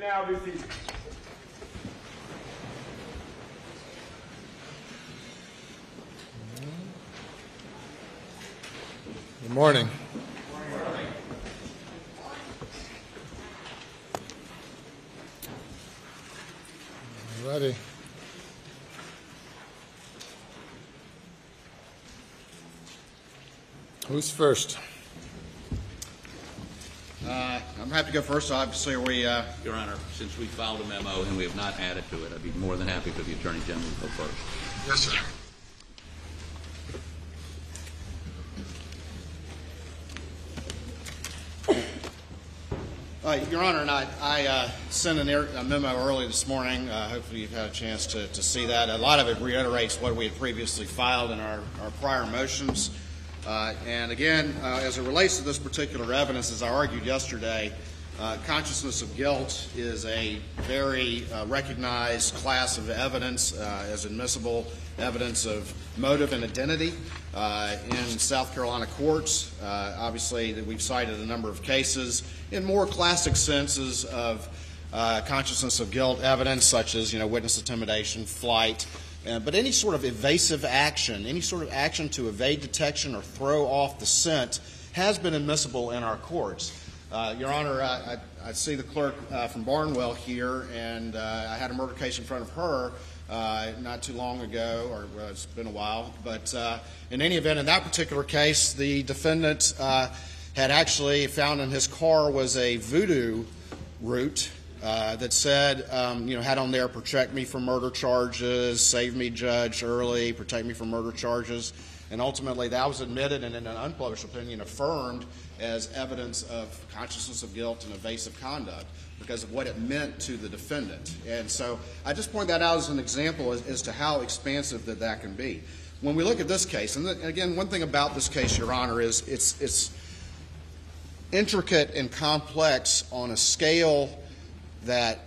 now be seated. Good morning. Ready. Who's first? I'm happy to go first. Obviously, Your Honor, since we filed a memo and we have not added to it, I'd be more than happy for the Attorney General to go first. Yes, sir. Your Honor, and I sent a memo early this morning. Hopefully you've had a chance to see that. A lot of it reiterates what we had previously filed in our prior motions. And again, as it relates to this particular evidence, as I argued yesterday, consciousness of guilt is a very recognized class of evidence as admissible evidence of motive and identity in South Carolina courts. Obviously, we've cited a number of cases in more classic senses of consciousness of guilt evidence, such as witness intimidation, flight. But any sort of evasive action, any sort of action to evade detection or throw off the scent has been admissible in our courts. Your Honor, I see the clerk from Barnwell here, and I had a murder case in front of her not too long ago, or it's been a while. But in any event, in that particular case, the defendant had actually found in his car was a voodoo root that said, had on there, protect me from murder charges, save me, judge, early, protect me from murder charges. And ultimately, that was admitted and in an unpublished opinion affirmed as evidence of consciousness of guilt and evasive conduct because of what it meant to the defendant. And so I just point that out as an example as to how expansive that can be. When we look at this case, and again, one thing about this case, Your Honor, is it's intricate and complex on a scale that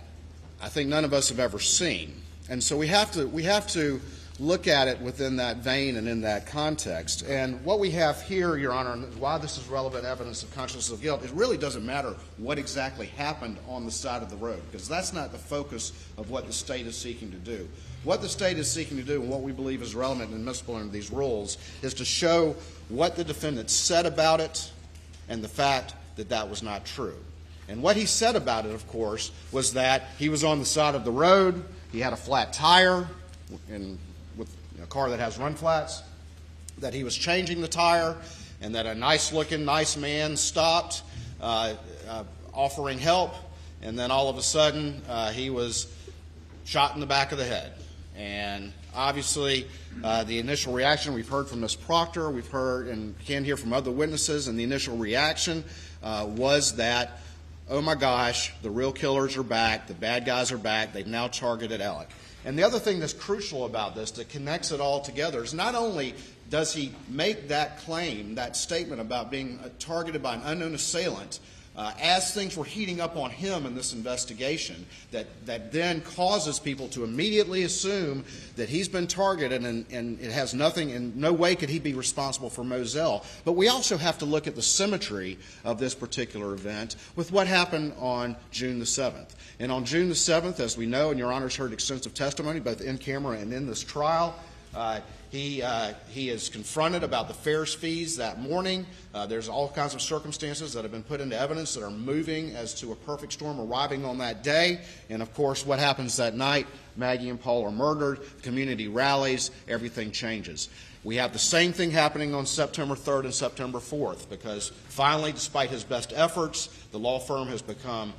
I think none of us have ever seen. And so we have to look at it within that vein and in that context. And what we have here, Your Honor, and why this is relevant evidence of consciousness of guilt, it really doesn't matter what exactly happened on the side of the road, because that's not the focus of what the state is seeking to do. What the state is seeking to do, and what we believe is relevant and admissible under these rules, is to show what the defendant said about it and the fact that that was not true. And what he said about it, of course, was that he was on the side of the road, he had a flat tire, and with a car that has run flats, that he was changing the tire, and that a nice-looking, nice man stopped, offering help, and then all of a sudden he was shot in the back of the head. And obviously, the initial reaction we've heard from Ms. Proctor, we've heard and can hear from other witnesses, and the initial reaction was that, oh my gosh, the real killers are back, the bad guys are back, they've now targeted Alec. And the other thing that's crucial about this that connects it all together is not only does he make that claim, that statement about being targeted by an unknown assailant, as things were heating up on him in this investigation, that then causes people to immediately assume that he's been targeted and it has nothing, in no way could he be responsible for Moselle. But we also have to look at the symmetry of this particular event with what happened on June the 7th. And on June the 7th, as we know, and Your Honor's heard extensive testimony both in camera and in this trial, he is confronted about the fares fees that morning. There's all kinds of circumstances that have been put into evidence that are moving as to a perfect storm arriving on that day. And, of course, what happens that night, Maggie and Paul are murdered, the community rallies, everything changes. We have the same thing happening on September 3rd and September 4th because finally, despite his best efforts, the law firm has become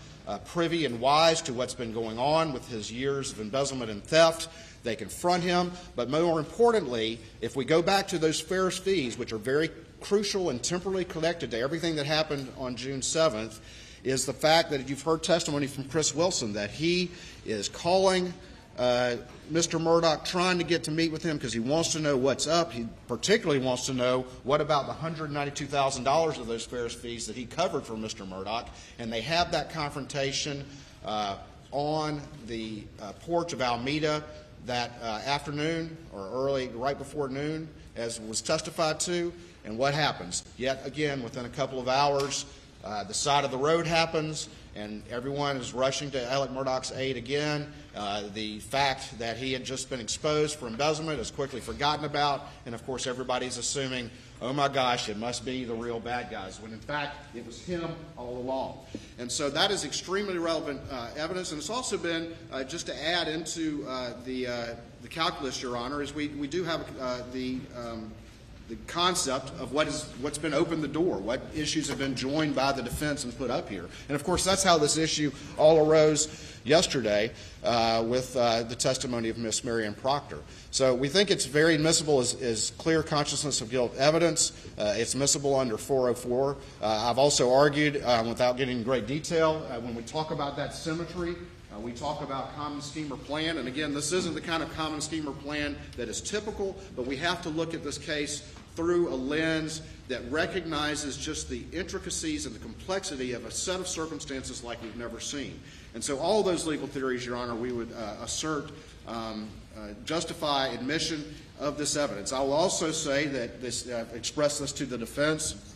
privy and wise to what's been going on with his years of embezzlement and theft. They confront him, but more importantly, if we go back to those fares fees, which are very crucial and temporally connected to everything that happened on June 7th, is the fact that you've heard testimony from Chris Wilson that he is calling Mr. Murdaugh, trying to get to meet with him because he wants to know what's up. He particularly wants to know what about the $192,000 of those fares fees that he covered for Mr. Murdaugh, and they have that confrontation on the porch of Alameda that afternoon or early, right before noon, as was testified to. And what happens? Yet again, within a couple of hours, the side of the road happens, and everyone is rushing to Alec Murdaugh's aid again. The fact that he had just been exposed for embezzlement is quickly forgotten about, and of course everybody's assuming, oh my gosh, it must be the real bad guys, when in fact it was him all along. And so that is extremely relevant evidence, and it's also been, just to add into the calculus, Your Honor, is we do have the concept of what's been opened the door, what issues have been joined by the defense and put up here. And of course that's how this issue all arose yesterday with the testimony of Miss Marianne Proctor. So we think it's very admissible as clear consciousness of guilt evidence. It's admissible under 404. I've also argued, without getting into great detail, when we talk about that symmetry, we talk about common scheme or plan, and again, this isn't the kind of common scheme or plan that is typical, but we have to look at this case through a lens that recognizes just the intricacies and the complexity of a set of circumstances like we've never seen. And so all those legal theories, Your Honor, we would assert justify admission of this evidence. I will also say that express this to the defense,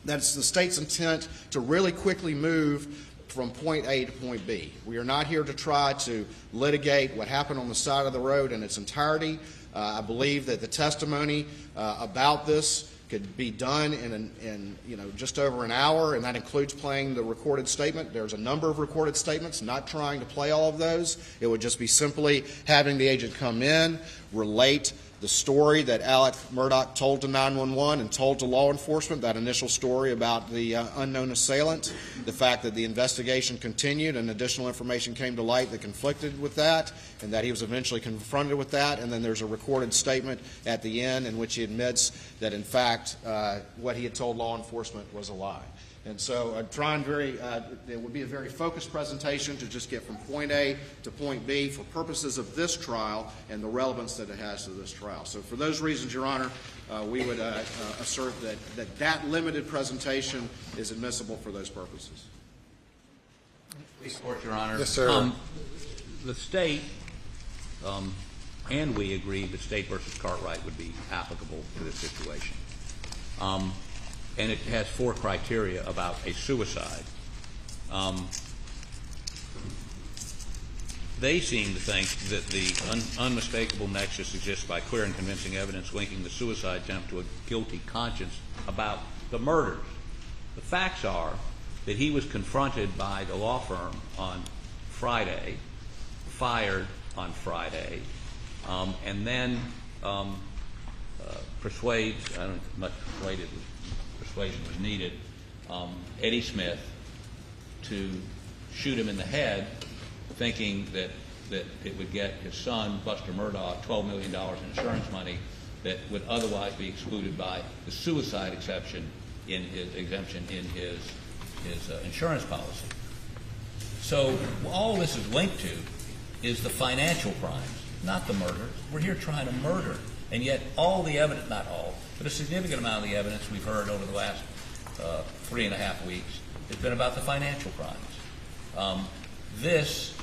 that it's the state's intent to really quickly move from point A to point B. We are not here to try to litigate what happened on the side of the road in its entirety. I believe that the testimony about this could be done in just over an hour, and that includes playing the recorded statement. There's a number of recorded statements, not trying to play all of those. It would just be simply having the agent come in, relate the story that Alec Murdaugh told to 911 and told to law enforcement, that initial story about the unknown assailant, the fact that the investigation continued and additional information came to light that conflicted with that, and that he was eventually confronted with that, and then there's a recorded statement at the end in which he admits that, in fact, what he had told law enforcement was a lie. And so I'm trying it would be a very focused presentation to just get from point A to point B for purposes of this trial and the relevance that it has to this trial. So for those reasons, Your Honor, we would assert that limited presentation is admissible for those purposes. Please support, Your Honor. Yes, sir. The state and we agreed that State versus Cartwright would be applicable to this situation. And it has 4 criteria about a suicide. They seem to think that the unmistakable nexus exists by clear and convincing evidence linking the suicide attempt to a guilty conscience about the murders. The facts are that he was confronted by the law firm on Friday, fired on Friday, and then persuades, I don't know if much persuasion was needed, Eddie Smith to shoot him in the head, thinking that it would get his son, Buster Murdaugh, $12 million in insurance money that would otherwise be excluded by the suicide exemption in his insurance policy. So all this is linked to is the financial crimes, not the murder. We're here trying to murder, and yet all the evidence, not all, but a significant amount of the evidence we've heard over the last 3.5 weeks has been about the financial crimes. This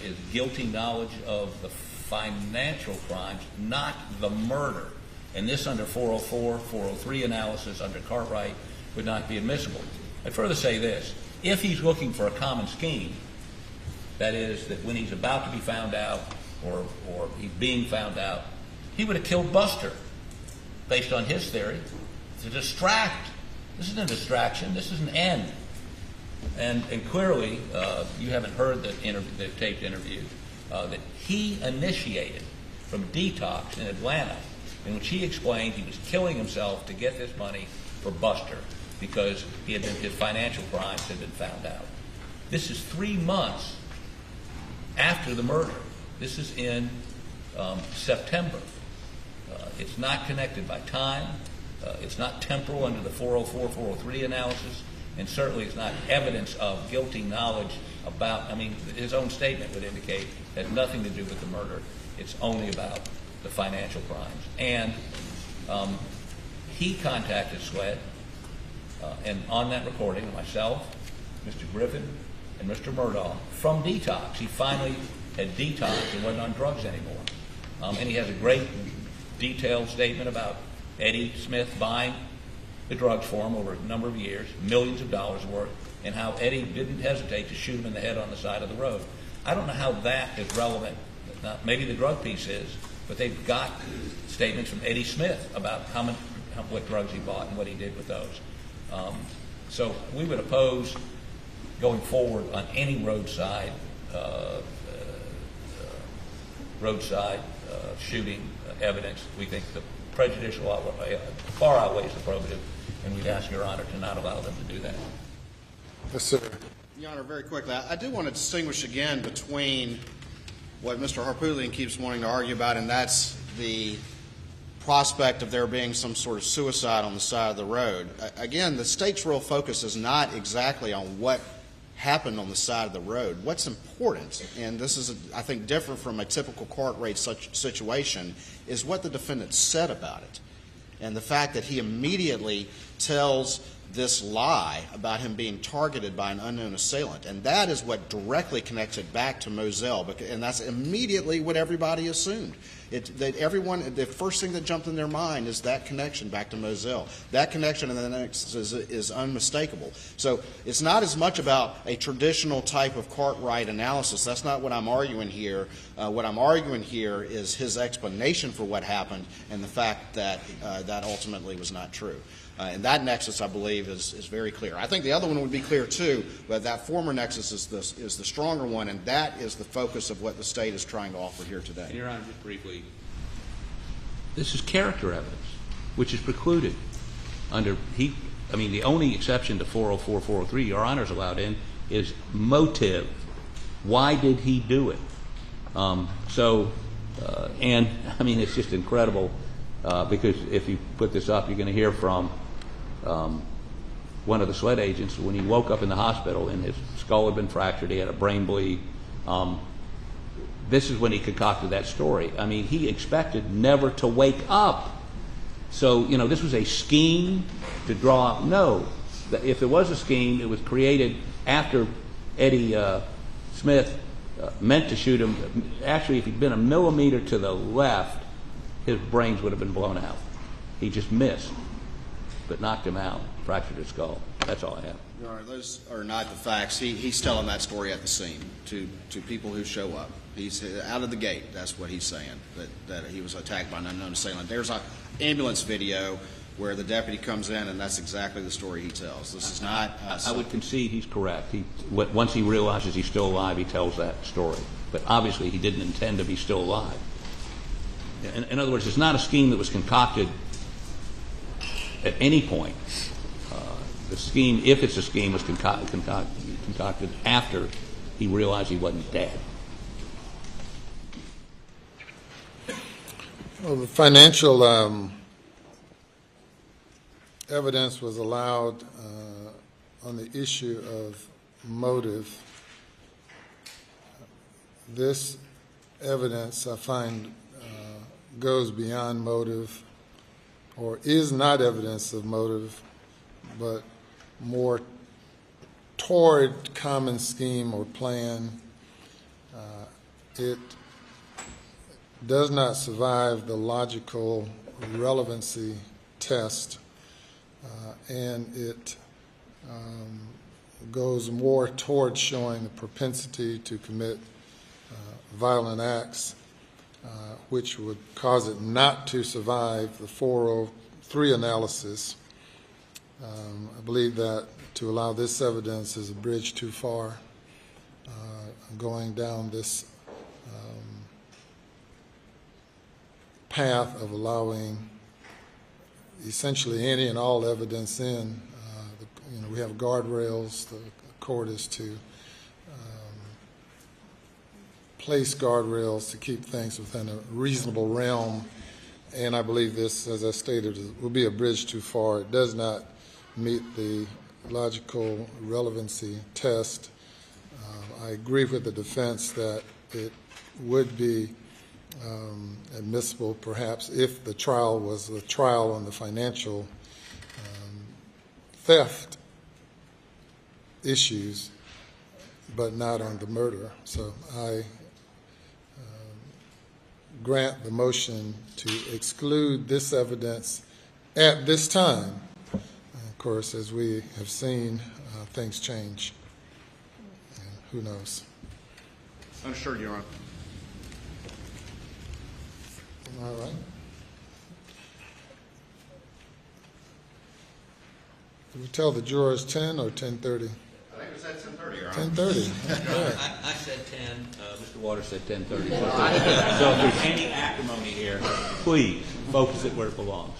is guilty knowledge of the financial crimes, not the murder. And this under 404, 403 analysis under Cartwright would not be admissible. I'd further say this. If he's looking for a common scheme, that is, that when he's about to be found out or he's being found out, he would have killed Buster based on his theory to distract. This isn't a distraction. This is an end. And clearly, you haven't heard the taped interview that he initiated from Detox in Atlanta, in which he explained he was killing himself to get this money for Buster because his financial crimes had been found out. This is 3 months after the murder. This is in September. It's not connected by time. It's not temporal under the 404, 403 analysis, and certainly it's not evidence of guilty knowledge about, his own statement would indicate it had nothing to do with the murder. It's only about the financial crimes. And he contacted Sweat, and on that recording, myself, Mr. Griffin, and Mr. Murdaugh, from Detox. He finally had detoxed and wasn't on drugs anymore. And he has a great detailed statement about Eddie Smith buying the drugs for him over a number of years, millions of dollars worth, and how Eddie didn't hesitate to shoot him in the head on the side of the road. I don't know how that is relevant. Maybe the drug piece is, but they've got statements from Eddie Smith about what drugs he bought and what he did with those. So we would oppose going forward on any roadside shooting evidence. We think the prejudicial far outweighs the probative, and we'd ask Your Honor to not allow them to do that. Yes, sir. Your Honor, very quickly, I do want to distinguish again between what Mr. Harpootlian keeps wanting to argue about, and that's the prospect of there being some sort of suicide on the side of the road. Again, the state's real focus is not exactly on what happened on the side of the road. What's important, and this is, I think, different from a typical court rape such situation, is what the defendant said about it. And the fact that he immediately tells this lie about him being targeted by an unknown assailant. And that is what directly connects it back to Moselle, and that's immediately what everybody assumed. The first thing that jumped in their mind is that connection back to Moselle. That connection and the next is unmistakable. So it's not as much about a traditional type of Cartwright analysis. That's not what I'm arguing here. What I'm arguing here is his explanation for what happened and the fact that that ultimately was not true. And that nexus, I believe, is very clear. I think the other one would be clear too, but that former nexus is the stronger one, and that is the focus of what the state is trying to offer here today. Your Honor, just briefly, this is character evidence, which is precluded under the only exception to 404, 403 Your Honor's allowed in is motive. Why did he do it? And it's just incredible because if you put this up, you're going to hear from one of the SLED agents when he woke up in the hospital and his skull had been fractured, he had a brain bleed. This is when he concocted that story. He expected never to wake up. So, this was a scheme to draw. No, if there was a scheme, it was created after Eddie Smith meant to shoot him. Actually, if he'd been a millimeter to the left, his brains would have been blown out. He just missed, but knocked him out, fractured his skull. That's all I have. Your Honor, those are not the facts. He's telling that story at the scene to people who show up. He's out of the gate. That's what he's saying, that he was attacked by an unknown assailant. There's an ambulance video where the deputy comes in, and that's exactly the story he tells. This is not... I would concede he's correct. Once he realizes he's still alive, he tells that story. But obviously he didn't intend to be still alive. In other words, it's not a scheme that was concocted at any point. The scheme, if it's a scheme, was concocted after he realized he wasn't dead. Well, the financial evidence was allowed on the issue of motive. This evidence, I find, goes beyond motive, or is not evidence of motive, but more toward common scheme or plan. It does not survive the logical relevancy test, and it goes more toward showing the propensity to commit violent acts, which would cause it not to survive the 403 analysis. I believe that to allow this evidence is a bridge too far, going down this path of allowing essentially any and all evidence in. We have guardrails. The court is to place guardrails to keep things within a reasonable realm, and I believe this, as I stated, will be a bridge too far. It does not meet the logical relevancy test. I agree with the defense that it would be admissible perhaps if the trial was a trial on the financial theft issues, but not on the murder. So I grant the motion to exclude this evidence at this time course, as we have seen, things change. And who knows? Understood, Your Honor. All right. Did we tell the jurors 10 or 10:30? I think it was at 10:30, Your Honor. 10:30. Okay. I said 10, Mr. Waters said 10:30. So if there's any acrimony here, please focus it where it belongs.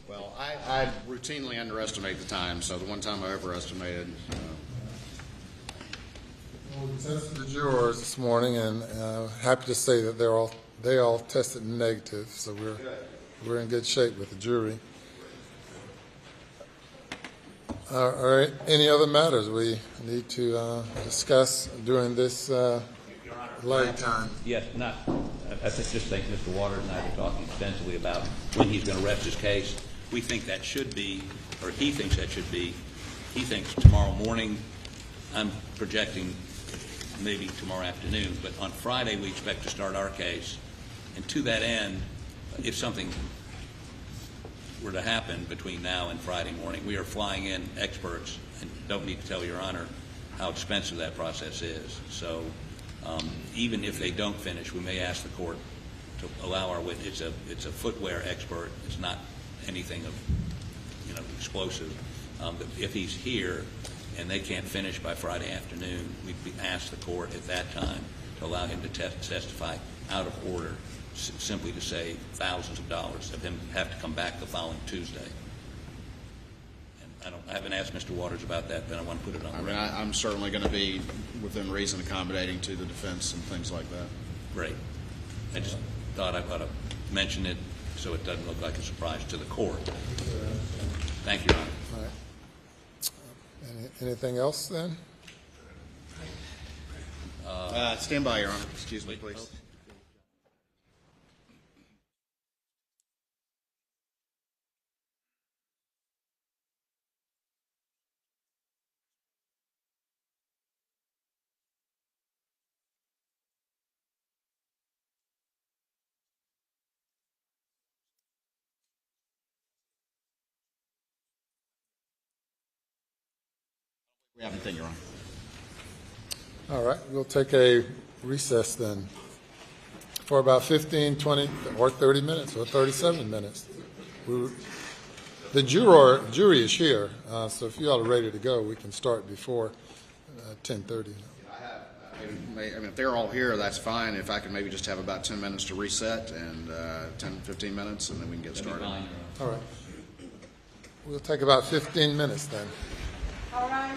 Well, I routinely underestimate the time, so the one time I overestimated. Well, we tested the jurors this morning, and happy to say that they all tested negative, so we're in good shape with the jury. All right. Any other matters we need to discuss during this late time? Yes, I just think Mr. Waters and I were talking extensively about when he's going to rest his case. We think that should be, or he thinks that should be, he thinks tomorrow morning. I'm projecting maybe tomorrow afternoon, but on Friday we expect to start our case. And to that end, if something were to happen between now and Friday morning, we are flying in experts, and don't need to tell Your Honor how expensive that process is. So even if they don't finish, we may ask the court to allow our witness. It's a footwear expert. It's not anything of explosive. But if he's here and they can't finish by Friday afternoon, we'd ask the court at that time to allow him to testify out of order, simply to save thousands of dollars, of him have to come back the following Tuesday. And I haven't asked Mr. Waters about that, but I want to put it on. I'm certainly going to be within reason accommodating to the defense and things like that. Great. I just thought I ought to mention it so it doesn't look like a surprise to the court. Thank you, Your Honor. All right. Anything else then? Stand by, Your Honor. Excuse me, please. We have anything, Your Honor. All right. We'll take a recess then for about 15, 20, or 30 minutes, or 37 minutes. The jury is here, so if you all are ready to go, we can start before 10:30. If they're all here, that's fine. If I can maybe just have about 10 minutes to reset and 10, 15 minutes, and then we can get started. All right. We'll take about 15 minutes then. All right.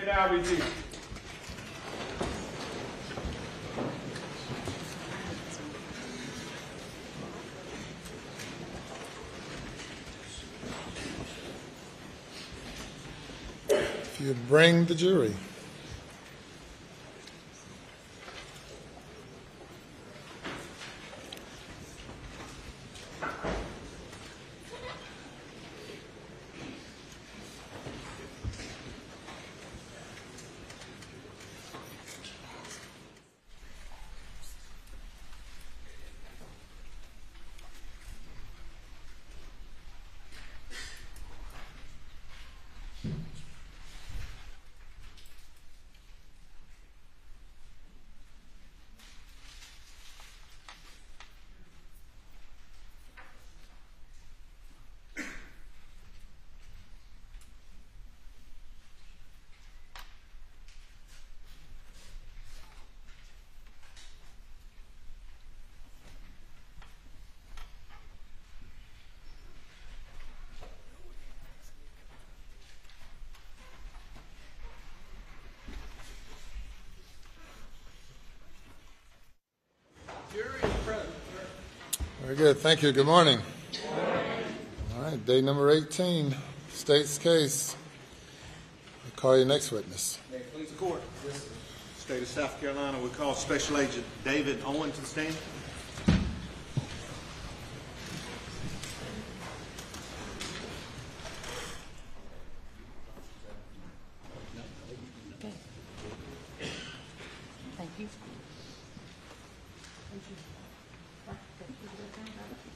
May now be seated. If you bring the jury. Very good. Thank you. Good morning. All right. Day number 18, state's case. I'll call your next witness. May it please the court. State of South Carolina, we call Special Agent David Owen to the stand. Thank you.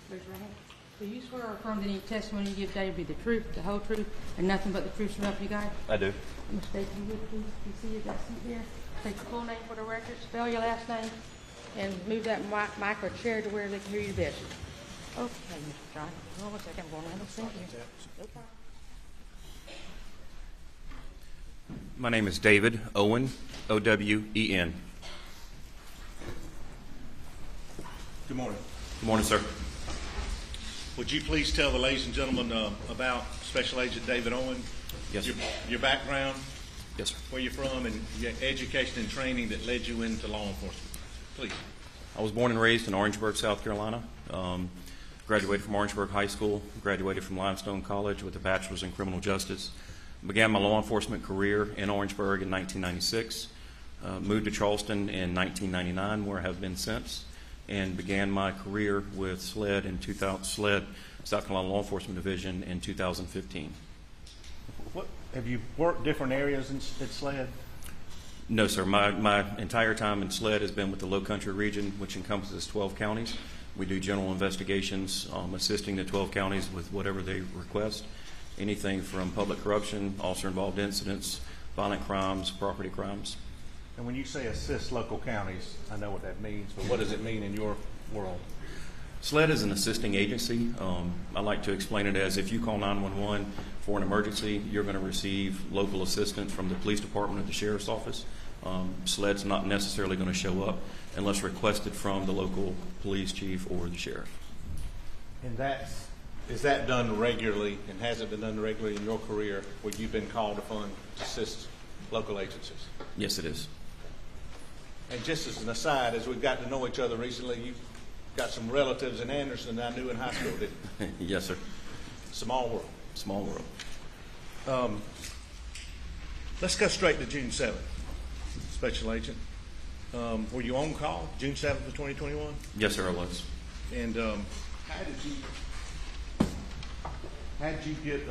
Raise your right hand. Do you swear or affirm that any testimony you give today will be the truth, the whole truth, and nothing but the truth so help you God? I do. Mr. David, you would please, you see you got some here. Take your full name for the record, spell your last name, and move that mic or chair to where they can hear you best. Okay, Mr. John. Hold on a second. I'm going to have a seat here. No problem. My name is David Owen, O-W-E-N. Good morning. Good morning, sir. Would you please tell the ladies and gentlemen about Special Agent David Owen? Yes, sir. Your background, Yes, sir. where you're from, and your education and training that led you into law enforcement. Please. I was born and raised in Orangeburg, South Carolina. Graduated from Orangeburg High School, graduated from Limestone College with a bachelor's in criminal justice. Began my law enforcement career in Orangeburg in 1996. Moved to Charleston in 1999, where I have been since, and began my career with SLED South Carolina Law Enforcement Division in 2015. Have you worked different areas at SLED? No, sir. My entire time in SLED has been with the Low Country region, which encompasses 12 counties. We do general investigations, assisting the 12 counties with whatever they request. Anything from public corruption, officer-involved incidents, violent crimes, property crimes. And when you say assist local counties, I know what that means, but what does it mean in your world? SLED is an assisting agency. I like to explain it as if you call 911 for an emergency, you're going to receive local assistance from the police department or the sheriff's office. SLED's not necessarily going to show up unless requested from the local police chief or the sheriff. And is that done regularly, and has it been done regularly in your career where you've been called upon to assist local agencies? Yes, it is. And just as an aside, as we've got to know each other recently, you've got some relatives in Anderson that I knew in high school, didn't you? Yes, sir. Small world. Small world. Let's go straight to June 7th, Special Agent. Were you on call June 7th of 2021? Yes, sir, I was. And how did you get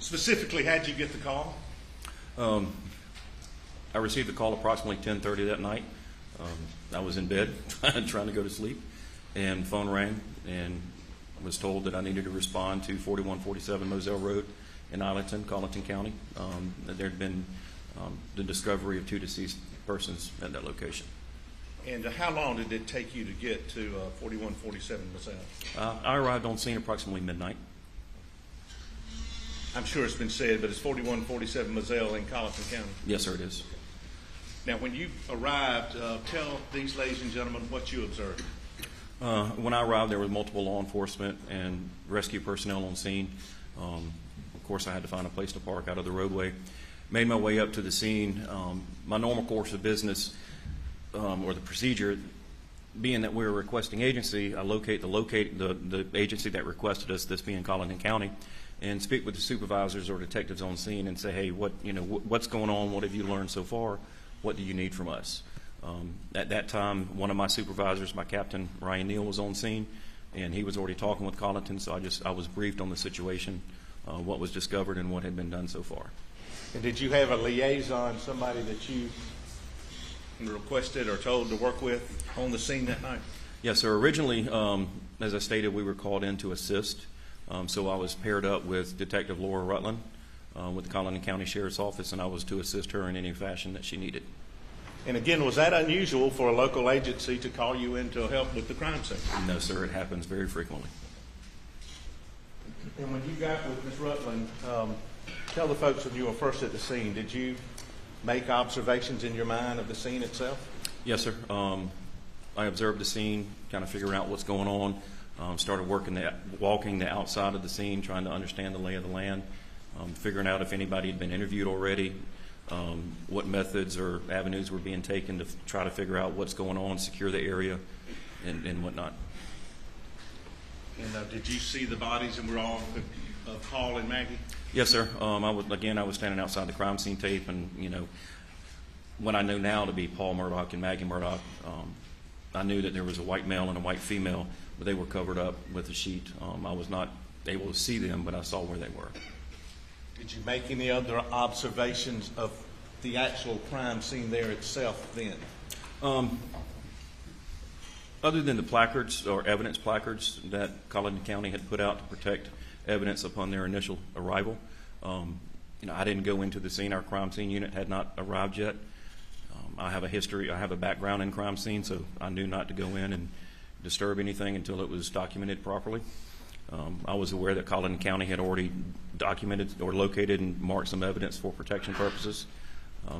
specifically, how'd you get the call? I received the call approximately 10:30 that night. I was in bed trying to go to sleep, and the phone rang, and was told that I needed to respond to 4147 Moselle Road in Arlington, Colleton County. There had been the discovery of 2 deceased persons at that location. And how long did it take you to get to 4147 Moselle? I arrived on scene approximately midnight. I'm sure it's been said, but it's 4147 Moselle in Colleton County. Yes, sir, it is. Now, when you arrived, tell these ladies and gentlemen what you observed. When I arrived, there was multiple law enforcement and rescue personnel on scene. Of course, I had to find a place to park out of the roadway. Made my way up to the scene. My normal course of business, or the procedure, being that we were a requesting agency, I locate the agency that requested us, this being Colleton County, and speak with the supervisors or detectives on scene and say, hey, what's going on? What have you learned so far? What do you need from us? At that time, one of my supervisors, my captain, Ryan Neal, was on scene, and he was already talking with Colleton, so I was briefed on the situation, what was discovered and what had been done so far. And did you have a liaison, somebody that you requested or told to work with on the scene that night? Yes, sir. Originally, as I stated, we were called in to assist. So I was paired up with Detective Laura Rutland with the Colleton County Sheriff's Office, and I was to assist her in any fashion that she needed. And again, was that unusual for a local agency to call you in to help with the crime scene? No, sir. It happens very frequently. And when you got with Ms. Rutland, tell the folks when you were first at the scene, did you make observations in your mind of the scene itself? Yes, sir. I observed the scene, kind of figuring out what's going on. Started walking the outside of the scene, trying to understand the lay of the land, figuring out if anybody had been interviewed already, what methods or avenues were being taken to try to figure out what's going on, secure the area, and whatnot. And did you see the bodies and were all of Paul and Maggie? Yes, sir. I was standing outside the crime scene tape, and what I know now to be Paul Murdaugh and Maggie Murdaugh, I knew that there was a white male and a white female, but they were covered up with a sheet. I was not able to see them, but I saw where they were. Did you make any other observations of the actual crime scene there itself then? Other than the placards or evidence placards that Colleton County had put out to protect evidence upon their initial arrival, I didn't go into the scene. Our crime scene unit had not arrived yet. I have a background in crime scene, so I knew not to go in and disturb anything until it was documented properly. I was aware that Colleton County had already documented or located and marked some evidence for protection purposes.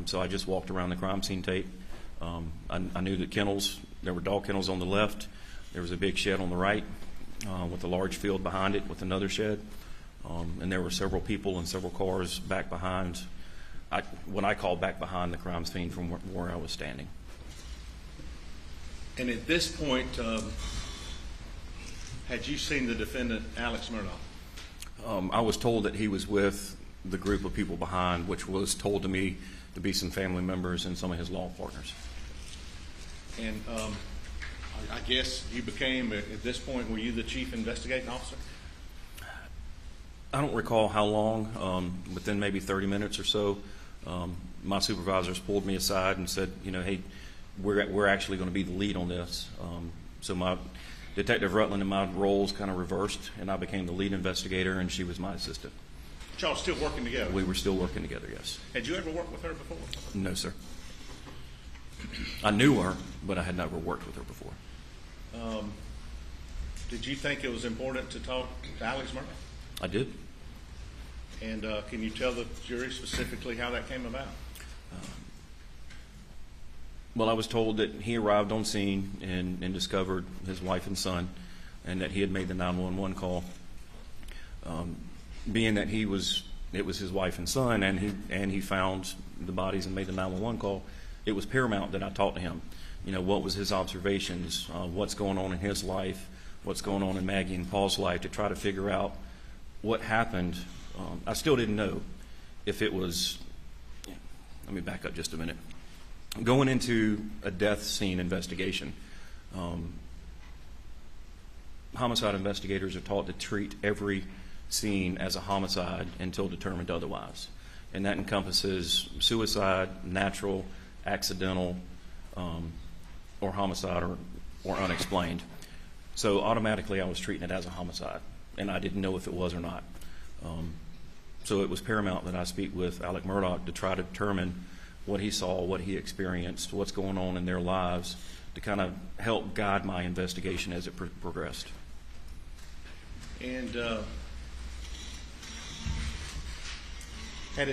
So I just walked around the crime scene tape. I knew that there were dog kennels on the left. There was a big shed on the right with a large field behind it with another shed. And there were several people and several cars back behind, what I call back behind the crime scene from where I was standing. And at this point, had you seen the defendant, Alex Murdaugh? I was told that he was with the group of people behind, which was told to me to be some family members and some of his law partners. And I guess you became, at this point, were you the chief investigating officer? I don't recall how long, within maybe 30 minutes or so, my supervisors pulled me aside and said, hey, we're actually going to be the lead on this. So my Detective Rutland and my roles kind of reversed, and I became the lead investigator, and she was my assistant. But y'all still working together? We were still working together, yes. Had you ever worked with her before? No, sir. I knew her, but I had never worked with her before. Did you think it was important to talk to Alex Murdaugh? I did. And can you tell the jury specifically how that came about? Well, I was told that he arrived on scene and discovered his wife and son, and that he had made the 911 call. Being that it was his wife and son, and he found the bodies and made the 911 call, it was paramount that I talk to him. What was his observations, what's going on in his life, what's going on in Maggie and Paul's life, to try to figure out what happened. I still didn't know if it was, let me back up just a minute. Going into a death scene investigation, homicide investigators are taught to treat every scene as a homicide until determined otherwise. And that encompasses suicide, natural, accidental, or homicide or unexplained. So automatically I was treating it as a homicide, and I didn't know if it was or not. So it was paramount that I speak with Alex Murdaugh to try to determine what he saw, what he experienced, what's going on in their lives, to kind of help guide my investigation as it progressed. And had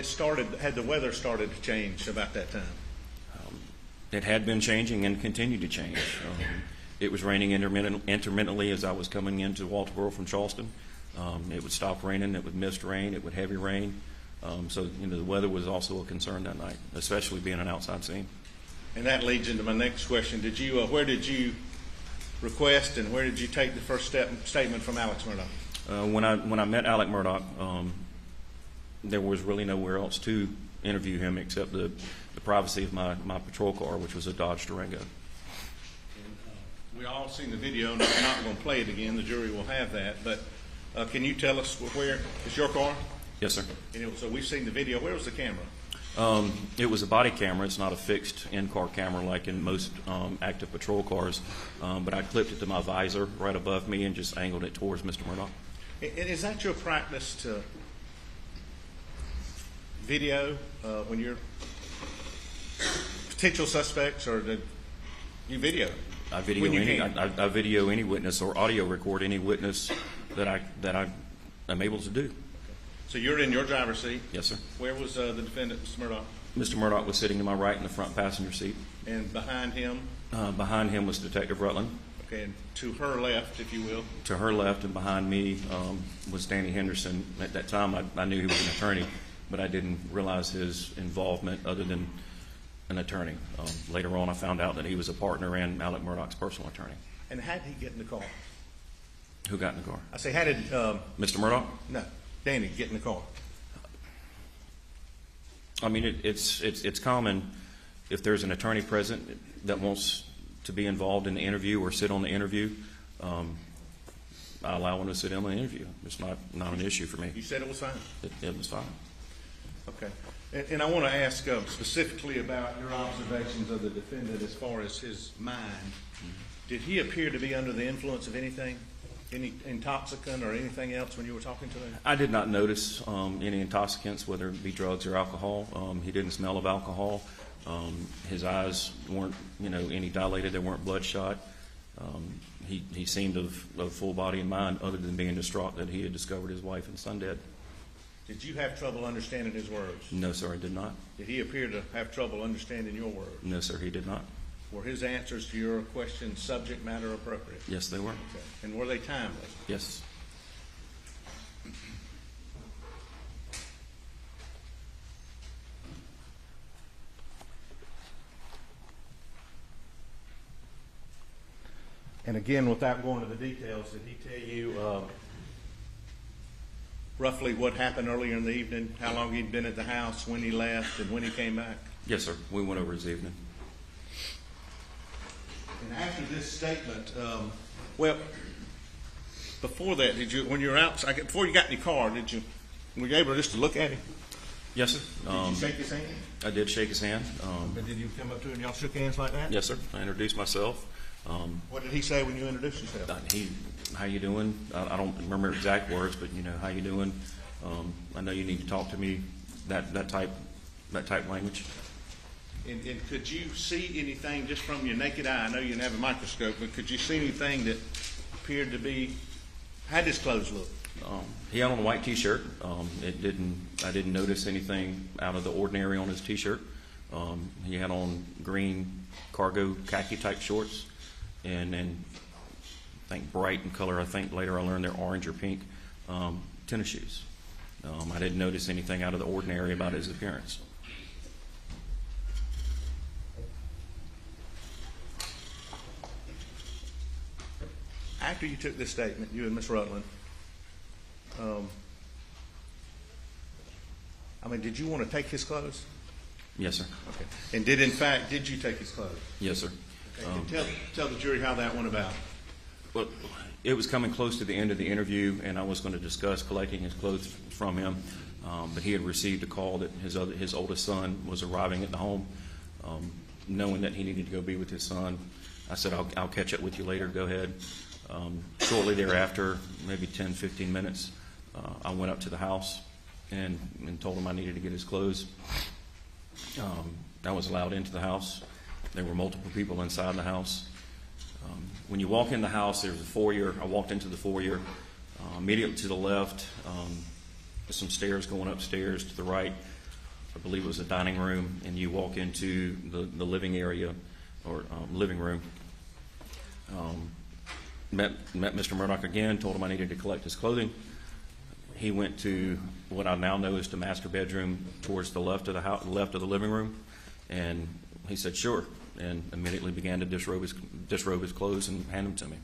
the weather started to change about that time? It had been changing and continued to change. It was raining intermittently as I was coming into Walterboro from Charleston. It would stop raining, it would mist rain, it would heavy rain. So the weather was also a concern that night, especially being an outside scene. And that leads into my next question. Where did you request and where did you take the first statement from Alex Murdaugh? When I met Alec Murdaugh, there was really nowhere else to interview him except the privacy of my patrol car, which was a Dodge Durango. We all seen the video, and I'm not going to play it again. The jury will have that. But can you tell us where is your car? Yes, sir. So we've seen the video. Where was the camera? It was a body camera. It's not a fixed in-car camera like in most active patrol cars. But I clipped it to my visor right above me and just angled it towards Mr. Murdaugh. Is that your practice to video when you're potential suspects, or do you video? I video any witness or audio record any witness that I am able to do. So you're in your driver's seat. Yes, sir. Where was the defendant, Mr. Murdaugh? Mr. Murdaugh was sitting to my right in the front passenger seat. And behind him? Behind him was Detective Rutland. Okay, and to her left, if you will? To her left and behind me was Danny Henderson. At that time, I knew he was an attorney, but I didn't realize his involvement other than an attorney. Later on, I found out that he was a partner and Alec Murdaugh's personal attorney. And how did he get in the car? Who got in the car? I say, how did... Mr. Murdaugh? No, Danny get in the car. I mean, it's common if there's an attorney present that wants to be involved in the interview or sit on the interview, I allow him to sit in on the interview. It's not an issue for me. You said it was fine? It was fine. Okay. And I want to ask specifically about your observations of the defendant as far as his mind. Did he appear to be under the influence of anything, any intoxicant or anything else when you were talking to him? I did not notice any intoxicants, whether it be drugs or alcohol. He didn't smell of alcohol. His eyes weren't, any dilated. They weren't bloodshot. He seemed of full body and mind, other than being distraught that he had discovered his wife and son dead. Did you have trouble understanding his words? No, sir, I did not. Did he appear to have trouble understanding your words? No, sir, he did not. Were his answers to your questions subject matter appropriate? Yes, they were. Okay. And were they timely? Yes. And again, without going into the details, did he tell you roughly what happened earlier in the evening, how long he'd been at the house, when he left, and when he came back? Yes, sir. We went over his evening. And after this statement, before that, when you were out, before you got in your car, were you able just to look at him? Yes, sir. Did you shake his hand? I did shake his hand. But did you come up to him and y'all shook hands like that? Yes, sir. I introduced myself. What did he say when you introduced yourself? How you doing? I don't remember exact words, but how you doing? I know you need to talk to me. That type language. And could you see anything just from your naked eye? I know you didn't have a microscope, but could you see anything that appeared to be? How did his clothes look? He had on a white T-shirt. I didn't notice anything out of the ordinary on his T-shirt. He had on green cargo khaki type shorts, and I think bright in color. I think later I learned they're orange or pink tennis shoes. I didn't notice anything out of the ordinary about his appearance. After you took this statement, you and Ms. Rutland, did you want to take his clothes? Yes, sir. Okay. And did you take his clothes? Yes, sir. Okay. Tell the jury how that went about. Well, it was coming close to the end of the interview, and I was going to discuss collecting his clothes from him, but he had received a call that his oldest son was arriving at the home. Knowing that he needed to go be with his son, I said, I'll catch up with you later. Go ahead. Shortly thereafter, maybe 10, 15 minutes, I went up to the house and told him I needed to get his clothes. I was allowed into the house. There were multiple people inside the house. When you walk in the house, there's a foyer. I walked into the foyer. Immediately to the left, there's some stairs going upstairs. To the right, I believe it was a dining room, and you walk into the living area or living room. Met Mr. Murdaugh again, told him I needed to collect his clothing. He went to what I now know is the master bedroom towards the left of the house, left of the living room, and he said sure, and immediately began to disrobe his clothes and hand them to me.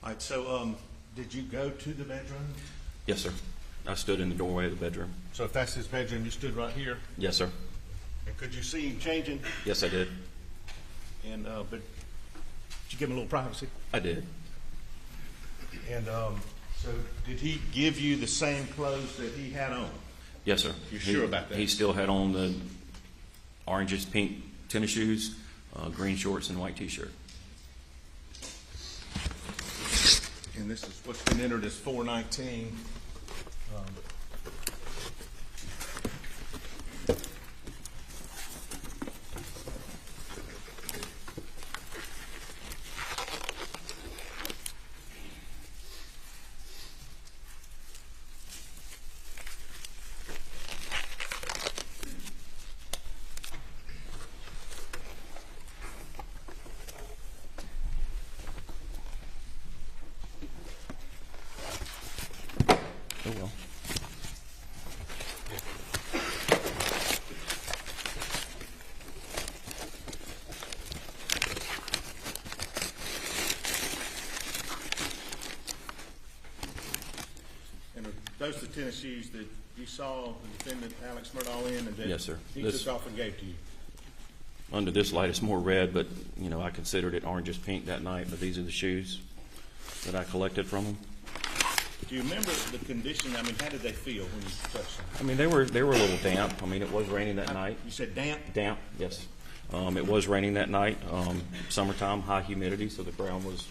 All right, so did you go to the bedroom? Yes, sir. I stood in the doorway of the bedroom. So if that's his bedroom, you stood right here? Yes, sir. And could you see him changing? Yes, I did. And but did you give him a little privacy? I did. And so did he give you the same clothes that he had on? Yes, sir. You sure about that? He still had on the orangish pink tennis shoes, green shorts, and white T-shirt. And this is what's been entered as 419. Oh, well. And are those the tennis shoes that you saw the defendant Alex Murdaugh in, and that Yes, sir. he This- took off and gave to you? Under this light, it's more red, but, you know, I considered it orangish pink that night, but these are the shoes that I collected from him. Do you remember the condition? I mean, how did they feel when you touched them? I mean, they were a little damp. I mean, it was raining that night. You said damp? Damp, yes. It was raining that night. Summertime, high humidity, so there was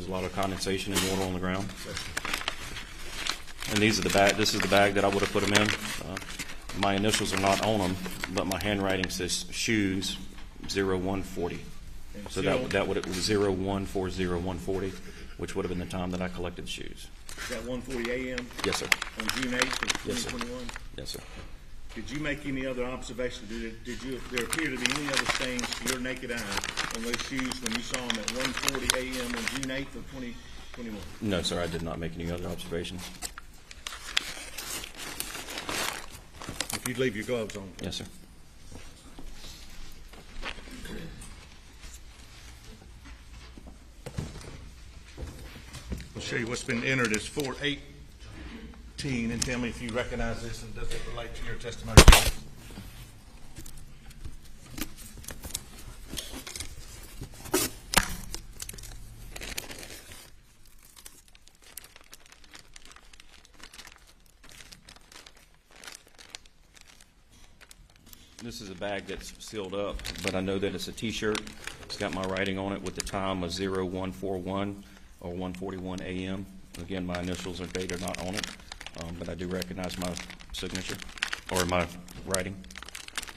a lot of condensation and water on the ground. And these are the bag. This is the bag that I would have put them in. My initials are not on them, but my handwriting says shoes 0140. And So still- that would it was 0140140, which would have been the time that I collected the shoes. Is that 1:40 a.m. Yes, sir. on June 8th of Yes, sir. 2021? Yes, sir. Did you make any other observations? There appear to be any other stains to your naked eye on those shoes when you saw them at 1:40 a.m. on June 8th of 2021? No, sir. I did not make any other observations. If you'd leave your gloves on. Yes, sir. I'll show you what's been entered as 418, and tell me if you recognize this and does it relate to your testimony. This is a bag that's sealed up, but I know that it's a T-shirt. It's got my writing on it with the time of 0141 or 1:41 a.m. Again, my initials or date are not on it, but I do recognize my signature or my writing.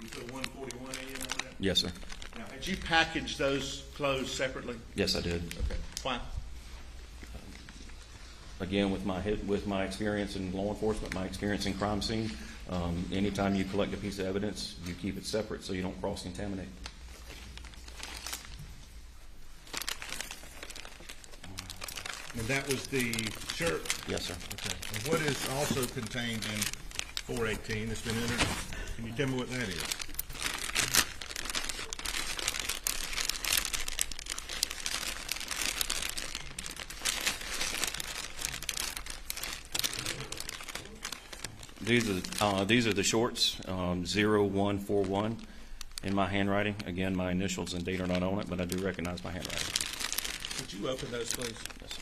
You put 1:41 a.m. on that? Yes, sir. Now, had you packaged those clothes separately? Yes, I did. Okay. Why? Again, with my experience in law enforcement, my experience in crime scene, anytime you collect a piece of evidence, you keep it separate so you don't cross-contaminate. And that was the shirt? Yes, sir. Okay. And what is also contained in 418 that's been entered? Can you tell me what that is? These are the shorts, 0141 in my handwriting. Again, my initials and date are not on it, but I do recognize my handwriting. Could you open those, please? Yes, sir.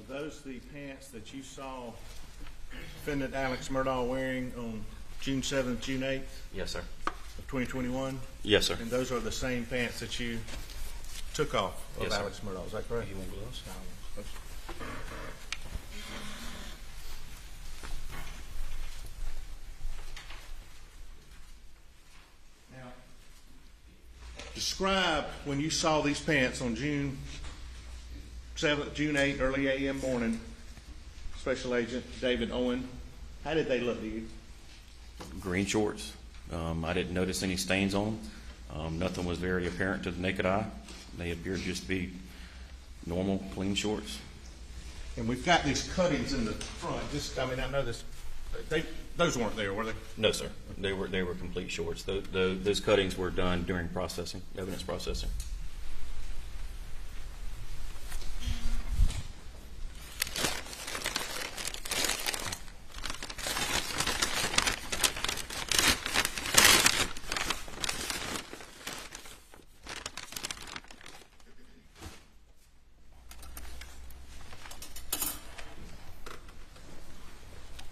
Are those the pants that you saw defendant Alex Murdaugh wearing on June 7th, June 8th Yes, sir. of 2021? Yes, sir. And those are the same pants that you took off of Yes, sir. Alex Murdaugh, is that correct? You want gloves? Now, describe when you saw these pants on June 7th, June 8th, early a.m. morning, Special Agent David Owen. How did they look to you? Green shorts. I didn't notice any stains on them. Nothing was very apparent to the naked eye. They appeared just to be normal, clean shorts. And we've got these cuttings in the front. I know this. Those weren't there, were they? No, sir. They were complete shorts. Those cuttings were done during processing, evidence processing.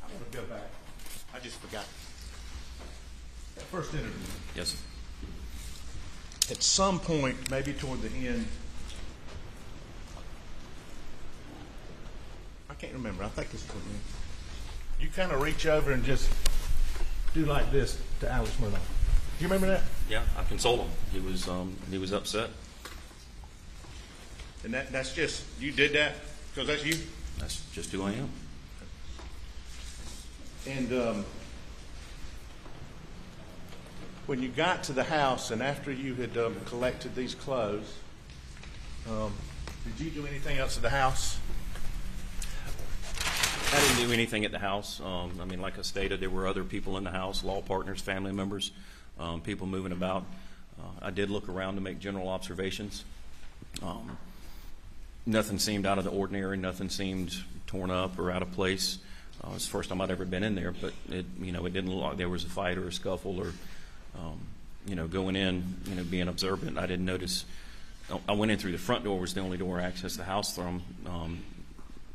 I want to go back. I just forgot. That first interview. Yes, sir. At some point, maybe toward the end, I can't remember. I think it's toward the end. You kind of reach over and just do like this to Alex Murdaugh. Do you remember that? Yeah, I consoled him. He was upset. And that's just, you did that because that's you? That's just who I am. And when you got to the house and after you had collected these clothes, did you do anything else at the house? I didn't do anything at the house. Like I stated, there were other people in the house, law partners, family members, people moving about. I did look around to make general observations. Nothing seemed out of the ordinary. Nothing seemed torn up or out of place. It was the first time I'd ever been in there, but it didn't look like there was a fight or a scuffle or, going in, being observant. I didn't notice. I went in through the front door, was the only door I accessed the house from.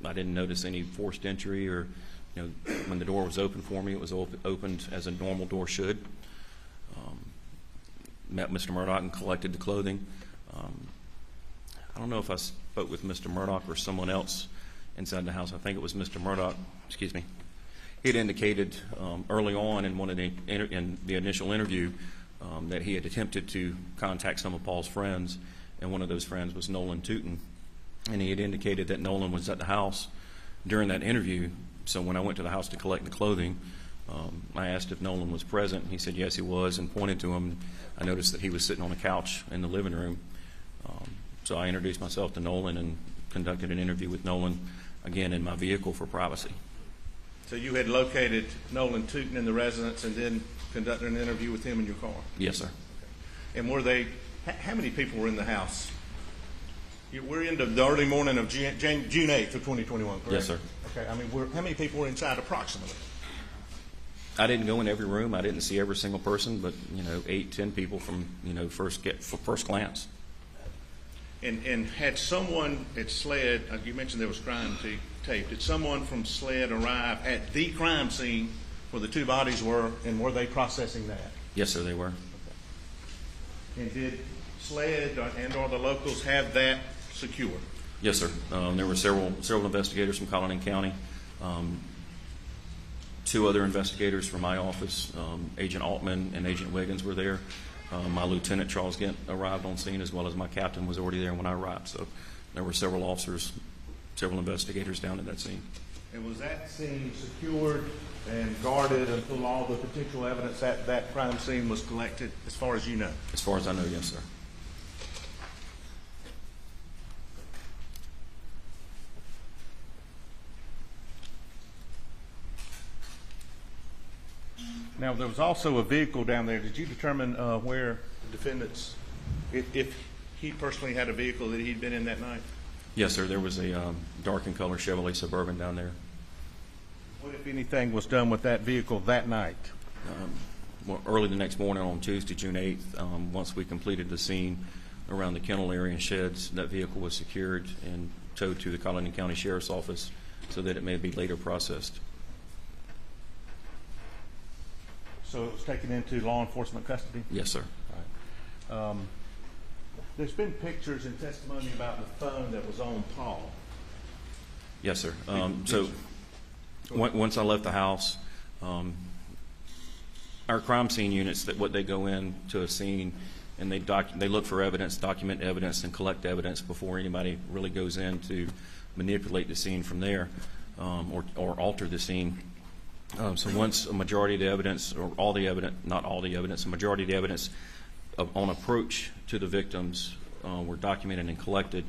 I didn't notice any forced entry or, when the door was open for me, it was opened as a normal door should. Met Mr. Murdaugh and collected the clothing. I don't know if I spoke with Mr. Murdaugh or someone else inside the house. I think it was Mr. Murdaugh. Excuse me. He had indicated early on in in the initial interview that he had attempted to contact some of Paul's friends, and one of those friends was Nolan Tootin. And he had indicated that Nolan was at the house during that interview. So when I went to the house to collect the clothing, I asked if Nolan was present. He said yes, he was, and pointed to him. I noticed that he was sitting on a couch in the living room. So I introduced myself to Nolan and conducted an interview with Nolan, again, in my vehicle for privacy. So you had located Nolan Tootin in the residence and then conducted an interview with him in your car? Yes, sir. And how many people were in the house? We're into the early morning of June 8th of 2021, correct? Yes, sir. Okay, how many people were inside approximately? I didn't go in every room. I didn't see every single person, but 8, 10 people from first glance. And had someone at SLED, you mentioned there was crime tape. Did someone from SLED arrive at the crime scene where the two bodies were, and were they processing that? Yes, sir, they were. Okay. And did SLED and/or the locals have that secured? Yes, sir. There were several investigators from Colleton County. 2 other investigators from my office, Agent Altman and Agent Wiggins, were there. My lieutenant, Charles Gint, arrived on scene, as well as my captain was already there when I arrived. So there were several officers, several investigators down at that scene. And was that scene secured and guarded until all the potential evidence at that crime scene was collected, as far as you know? As far as I know, yes, sir. Now, there was also a vehicle down there. Did you determine where the defendants, if he personally had a vehicle that he'd been in that night? Yes, sir. There was a dark in color Chevrolet Suburban down there. What, if anything, was done with that vehicle that night? Early the next morning on Tuesday, June 8th, once we completed the scene, around the kennel area and sheds. That vehicle was secured and towed to the Colleton County Sheriff's Office so that it may be later processed. So it was taken into law enforcement custody? Yes, sir. There's been pictures and testimony about the phone that was on Paul. Yes, sir. Once I left the house, our crime scene units, that what they go into a scene and they look for evidence, document evidence, and collect evidence before anybody really goes in to manipulate the scene from there, or alter the scene. So once a majority of the evidence, or all the evidence, not all the evidence, a majority of the evidence on approach to the victims were documented and collected,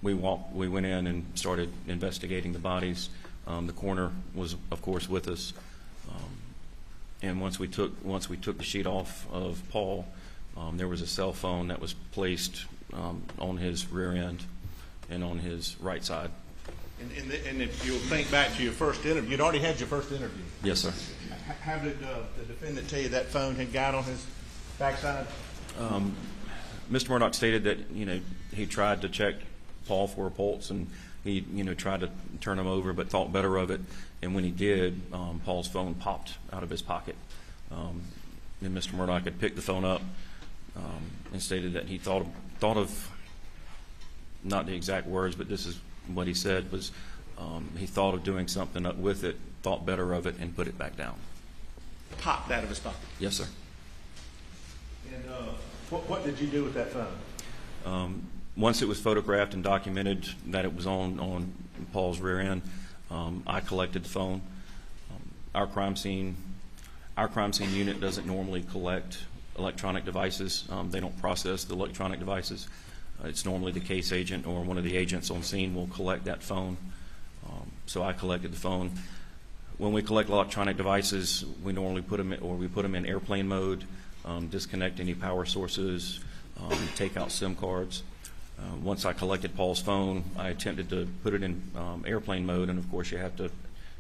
we went in and started investigating the bodies. The coroner was, of course, with us. And once we took the sheet off of Paul, there was a cell phone that was placed on his rear end and on his right side. And if you'll think back to your first interview, you'd already had your first interview. Yes, sir. How did the defendant tell you that phone had got on his backside? Mr. Murdaugh stated that he tried to check Paul for a pulse, and he tried to turn him over, but thought better of it. And when he did, Paul's phone popped out of his pocket. And Mr. Murdaugh had picked the phone up and stated that he thought of, not the exact words, but this is what he said, was he thought of doing something with it, thought better of it, and put it back down. Popped out of his pocket? Yes, sir. And what did you do with that phone? Once it was photographed and documented that it was on Paul's rear end, I collected the phone. Our crime scene unit doesn't normally collect electronic devices. They don't process the electronic devices. It's normally the case agent or one of the agents on scene will collect that phone. So I collected the phone. When we collect electronic devices, we normally put them in airplane mode, disconnect any power sources, take out SIM cards. Once I collected Paul's phone, I attempted to put it in airplane mode, and of course you have to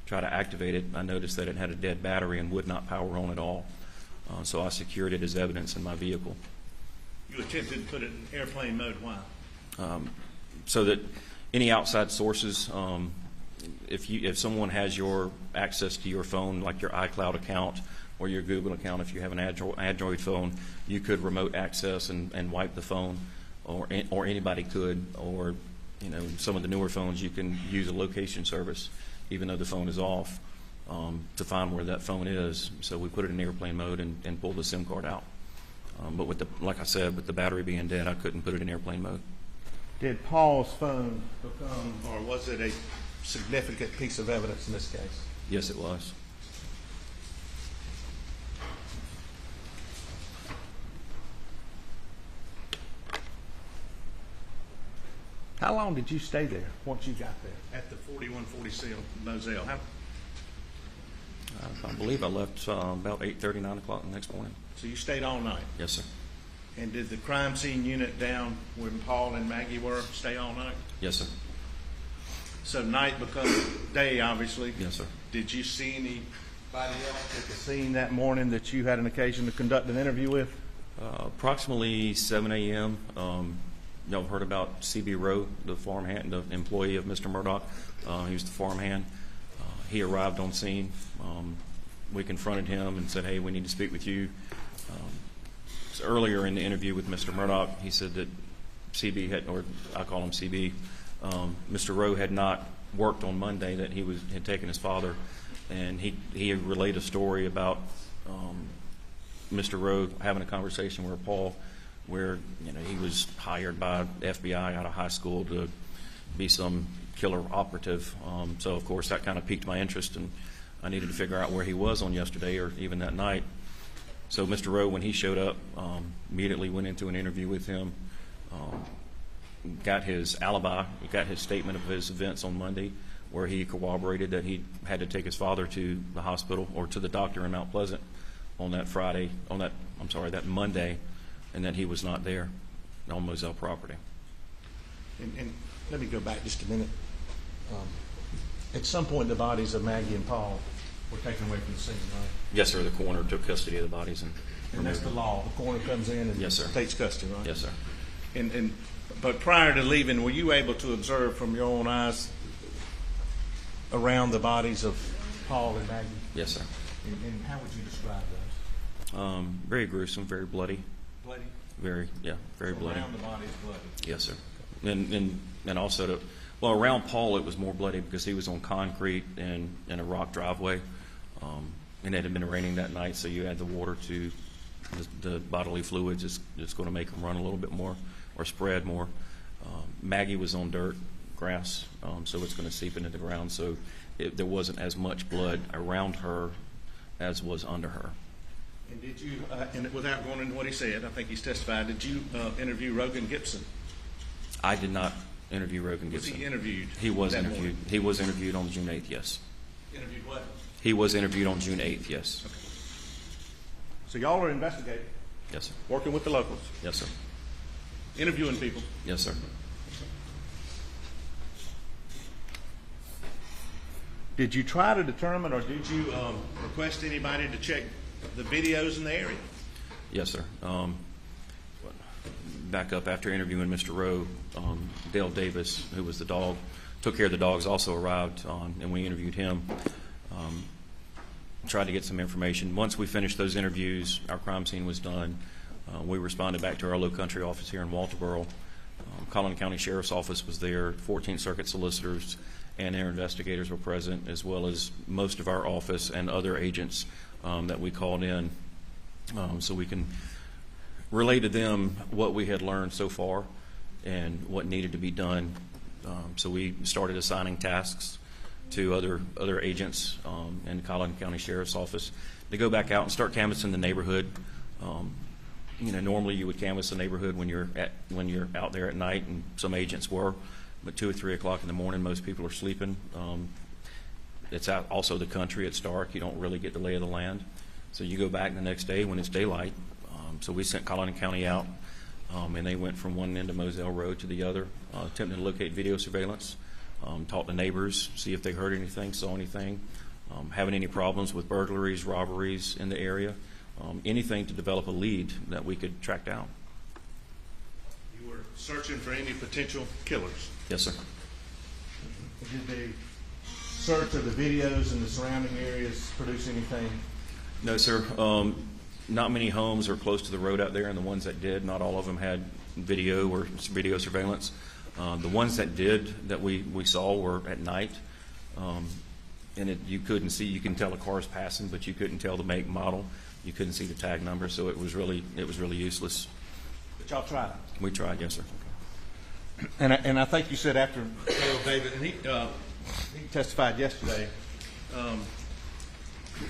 try to activate it. I noticed that it had a dead battery and would not power on at all. So I secured it as evidence in my vehicle. You attempted to put it in airplane mode. Why? So that any outside sources, if someone has your access to your phone, like your iCloud account or your Google account, if you have an Android phone, you could remote access and wipe the phone, or anybody could, or some of the newer phones you can use a location service, even though the phone is off, to find where that phone is. So we put it in airplane mode and pulled the SIM card out. But like I said, with the battery being dead, I couldn't put it in airplane mode. Did Paul's phone become, or was it a significant piece of evidence in this case? Yes, it was. How long did you stay there once you got there? At the 4140 Moselle? I believe I left about 8:30, 9 o'clock the next morning. So you stayed all night? Yes, sir. And did the crime scene unit down where Paul and Maggie were stay all night? Yes, sir. So night becomes day, obviously. Yes, sir. Did you see anybody else at the scene that morning that you had an occasion to conduct an interview with? Approximately 7 a.m. Y'all heard about C.B. Rowe, the farmhand, the employee of Mr. Murdaugh. He was the farmhand. He arrived on scene. We confronted him and said, "Hey, we need to speak with you." So earlier in the interview with Mr. Murdaugh, he said that CB had, or I call him CB, Mr. Rowe had not worked on Monday, that he had taken his father, and he relayed a story about Mr. Rowe having a conversation with Paul, where he was hired by FBI out of high school to be some killer operative. So of course that kind of piqued my interest, and I needed to figure out where he was on yesterday or even that night. So Mr. Rowe, when he showed up, immediately went into an interview with him, got his alibi, got his statement of his events on Monday, where he corroborated that he had to take his father to the hospital or to the doctor in Mount Pleasant on that Monday, and that he was not there on Moselle property. And let me go back just a minute. At some point, the bodies of Maggie and Paul were taken away from the scene, right? Yes, sir. The coroner took custody of the bodies and And that's the law. The coroner comes in and Yes, sir. takes custody, right? Yes, sir. But prior to leaving, were you able to observe from your own eyes around the bodies of Paul and Maggie? Yes, sir. And how would you describe those? Very gruesome, very bloody. Bloody? Very bloody. Around the bodies, bloody. Yes, sir. And also around Paul it was more bloody because he was on concrete and in a rock driveway, and it had been raining that night, so you add the water to the bodily fluids. It's going to make them run a little bit more or spread more. Maggie was on dirt, grass, so it's going to seep into the ground. So there wasn't as much blood around her as was under her. And did you, and without going into what he said, I think he's testified, did you interview Rogan Gibson? I did not interview Rogan Was Gibson. he interviewed? He was that interviewed. morning? He was interviewed on June 8th, yes. Interviewed what? He was interviewed on June 8th, yes. Okay. So y'all are investigating, Yes, sir. working with the locals, Yes, sir. interviewing people. Yes, sir. Did you try to determine, or did you request anybody to check the videos in the area? Yes, sir. Back up after interviewing Mr. Rowe, Dale Davis, who was the dog, took care of the dogs, also arrived on, and we interviewed him. Tried to get some information. Once we finished those interviews, our crime scene was done. We responded back to our Low Country office here in Walterboro. Collin County Sheriff's Office was there, 14th Circuit solicitors and their investigators were present, as well as most of our office and other agents that we called in, so we can relay to them what we had learned so far and what needed to be done. So we started assigning tasks to other agents in Collin County Sheriff's Office to go back out and start canvassing the neighborhood. Normally you would canvass the neighborhood when you're out there at night, and some agents were, but 2 or 3 o'clock in the morning, most people are sleeping. It's out also the country. It's dark. You don't really get the lay of the land. So you go back the next day when it's daylight. So we sent Collin County out, and they went from one end of Moselle Road to the other, attempting to locate video surveillance, talk to neighbors, see if they heard anything, saw anything, having any problems with burglaries, robberies in the area, anything to develop a lead that we could track down. You were searching for any potential killers. Yes, sir. Did the search of the videos in the surrounding areas produce anything? No, sir. Not many homes are close to the road out there, and the ones that did, not all of them had video or video surveillance. The ones that did, that we saw, were at night, and you couldn't see. You can tell a car's passing, but you couldn't tell the make, model. You couldn't see the tag number, so it was really useless. But y'all tried. We tried, yes, sir. And I think you said after Dale David, and he testified yesterday.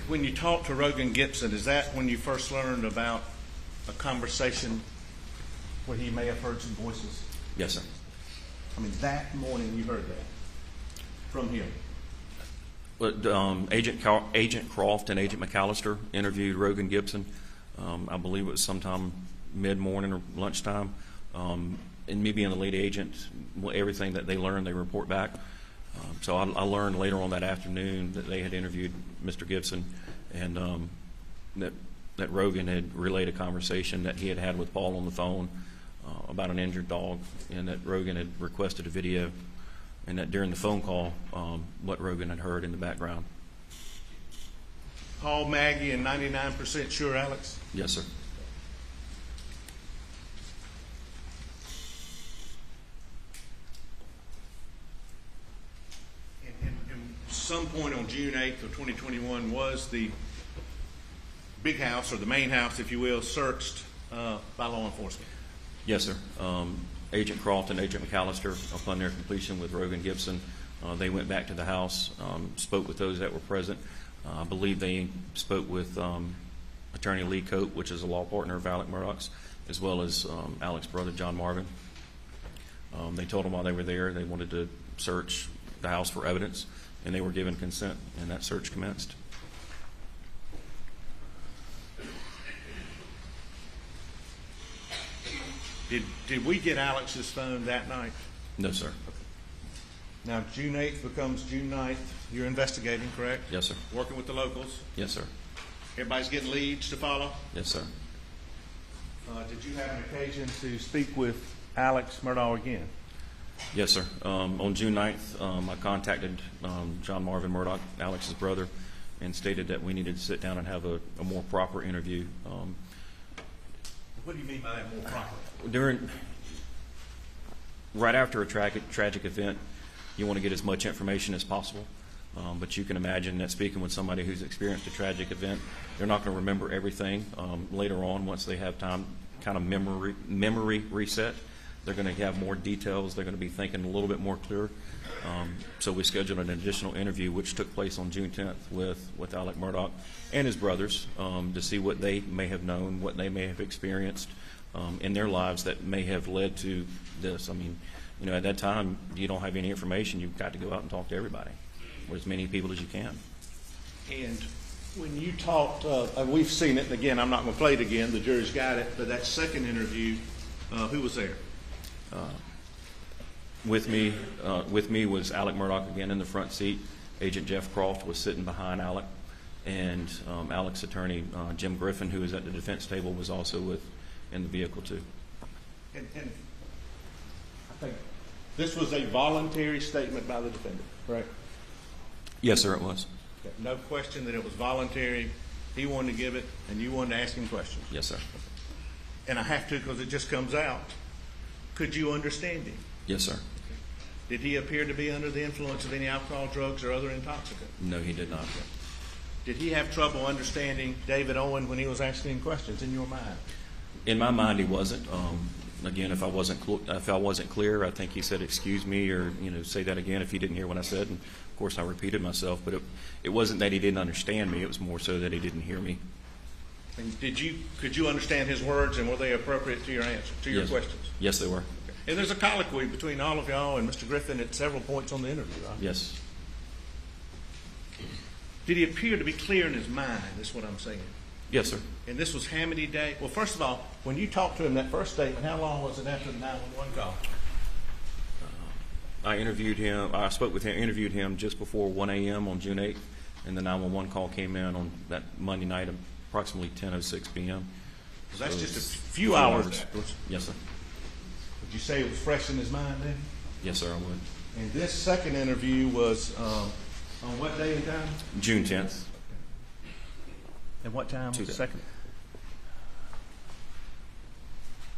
When you talked to Rogan Gibson, is that when you first learned about a conversation where he may have heard some voices? Yes, sir. I mean, that morning you heard that from him. But Agent Croft and Agent McAllister interviewed Rogan Gibson. I believe it was sometime mid-morning or lunchtime. And me being the lead agent, everything that they learned, they report back. So I learned later on that afternoon that they had interviewed Mr. Gibson, and that Rogan had relayed a conversation that he had had with Paul on the phone about an injured dog, and that Rogan had requested a video, and that during the phone call, what Rogan had heard in the background. Paul, Maggie, and 99% sure Alex? Yes, sir. Some point on June 8th of 2021 was the big house, or the main house, if you will, searched by law enforcement. Yes, sir. Agent Croft and Agent McAllister, upon their completion with Rogan Gibson, they went back to the house, spoke with those that were present. I believe they spoke with Attorney Lee Cope, which is a law partner of Alec Murdaugh's, as well as Alec's brother, John Marvin. They told them while they were there they wanted to search the house for evidence, and they were given consent, and that search commenced. Did we get Alex's phone that night? No, sir. Now, June 8th becomes June 9th. You're investigating, correct? Yes, sir. Working with the locals. Yes, sir. Everybody's getting leads to follow. Yes, sir. Did you have an occasion to speak with Alex Murdaugh again? Yes, sir. On June 9th, I contacted John Marvin Murdaugh, Alex's brother, and stated that we needed to sit down and have a more proper interview. What do you mean by that, more proper? Right after a tragic event, you want to get as much information as possible. But you can imagine that speaking with somebody who's experienced a tragic event, they're not going to remember everything. Later on, once they have time, kind of memory reset, they're going to have more details. They're going to be thinking a little bit more clear. So we scheduled an additional interview, which took place on June 10th with Alec Murdaugh and his brothers to see what they may have known, what they may have experienced in their lives that may have led to this. I mean, you know, at that time, you don't have any information. You've got to go out and talk to everybody, or as many people as you can. And when you talked, we've seen it, and again, I'm not going to play it again, the jury's got it, but that second interview, who was there? With me was Alec Murdaugh again in the front seat. Agent Jeff Croft was sitting behind Alec, and Alec's attorney, Jim Griffin, who was at the defense table, was also in the vehicle too. And I think this was a voluntary statement by the defendant, right? Yes, sir, it was. Okay. No question that it was voluntary. He wanted to give it, and you wanted to ask him questions. Yes, sir. And I have to because it just comes out. Could you understand him? Yes, sir. Did he appear to be under the influence of any alcohol, drugs, or other intoxicant? No, he did not. Did he have trouble understanding David Owen when he was asking him questions in your mind? In my mind, he wasn't. Again, if I wasn't clear, I think he said, "Excuse me," or say that again if he didn't hear what I said. And of course, I repeated myself. But it wasn't that he didn't understand me. It was more so that he didn't hear me. And could you understand his words, and were they appropriate to your answer, to your questions? Yes, they were. Okay. And there's a colloquy between all of y'all and Mr. Griffin at several points on the interview, right? Yes. Did he appear to be clear in his mind? That's what I'm saying. Yes, sir. And this was how many days? Well, first of all, when you talked to him that first statement, how long was it after the 911 call? I interviewed him just before 1 a.m. on June 8th, and the 911 call came in on that Monday night, approximately 10:06 p.m. So that's just a few hours. Yes, sir. Would you say it was fresh in his mind then? Yes, sir, I would. And this second interview was on what day and time? June 10th. And what time was the second?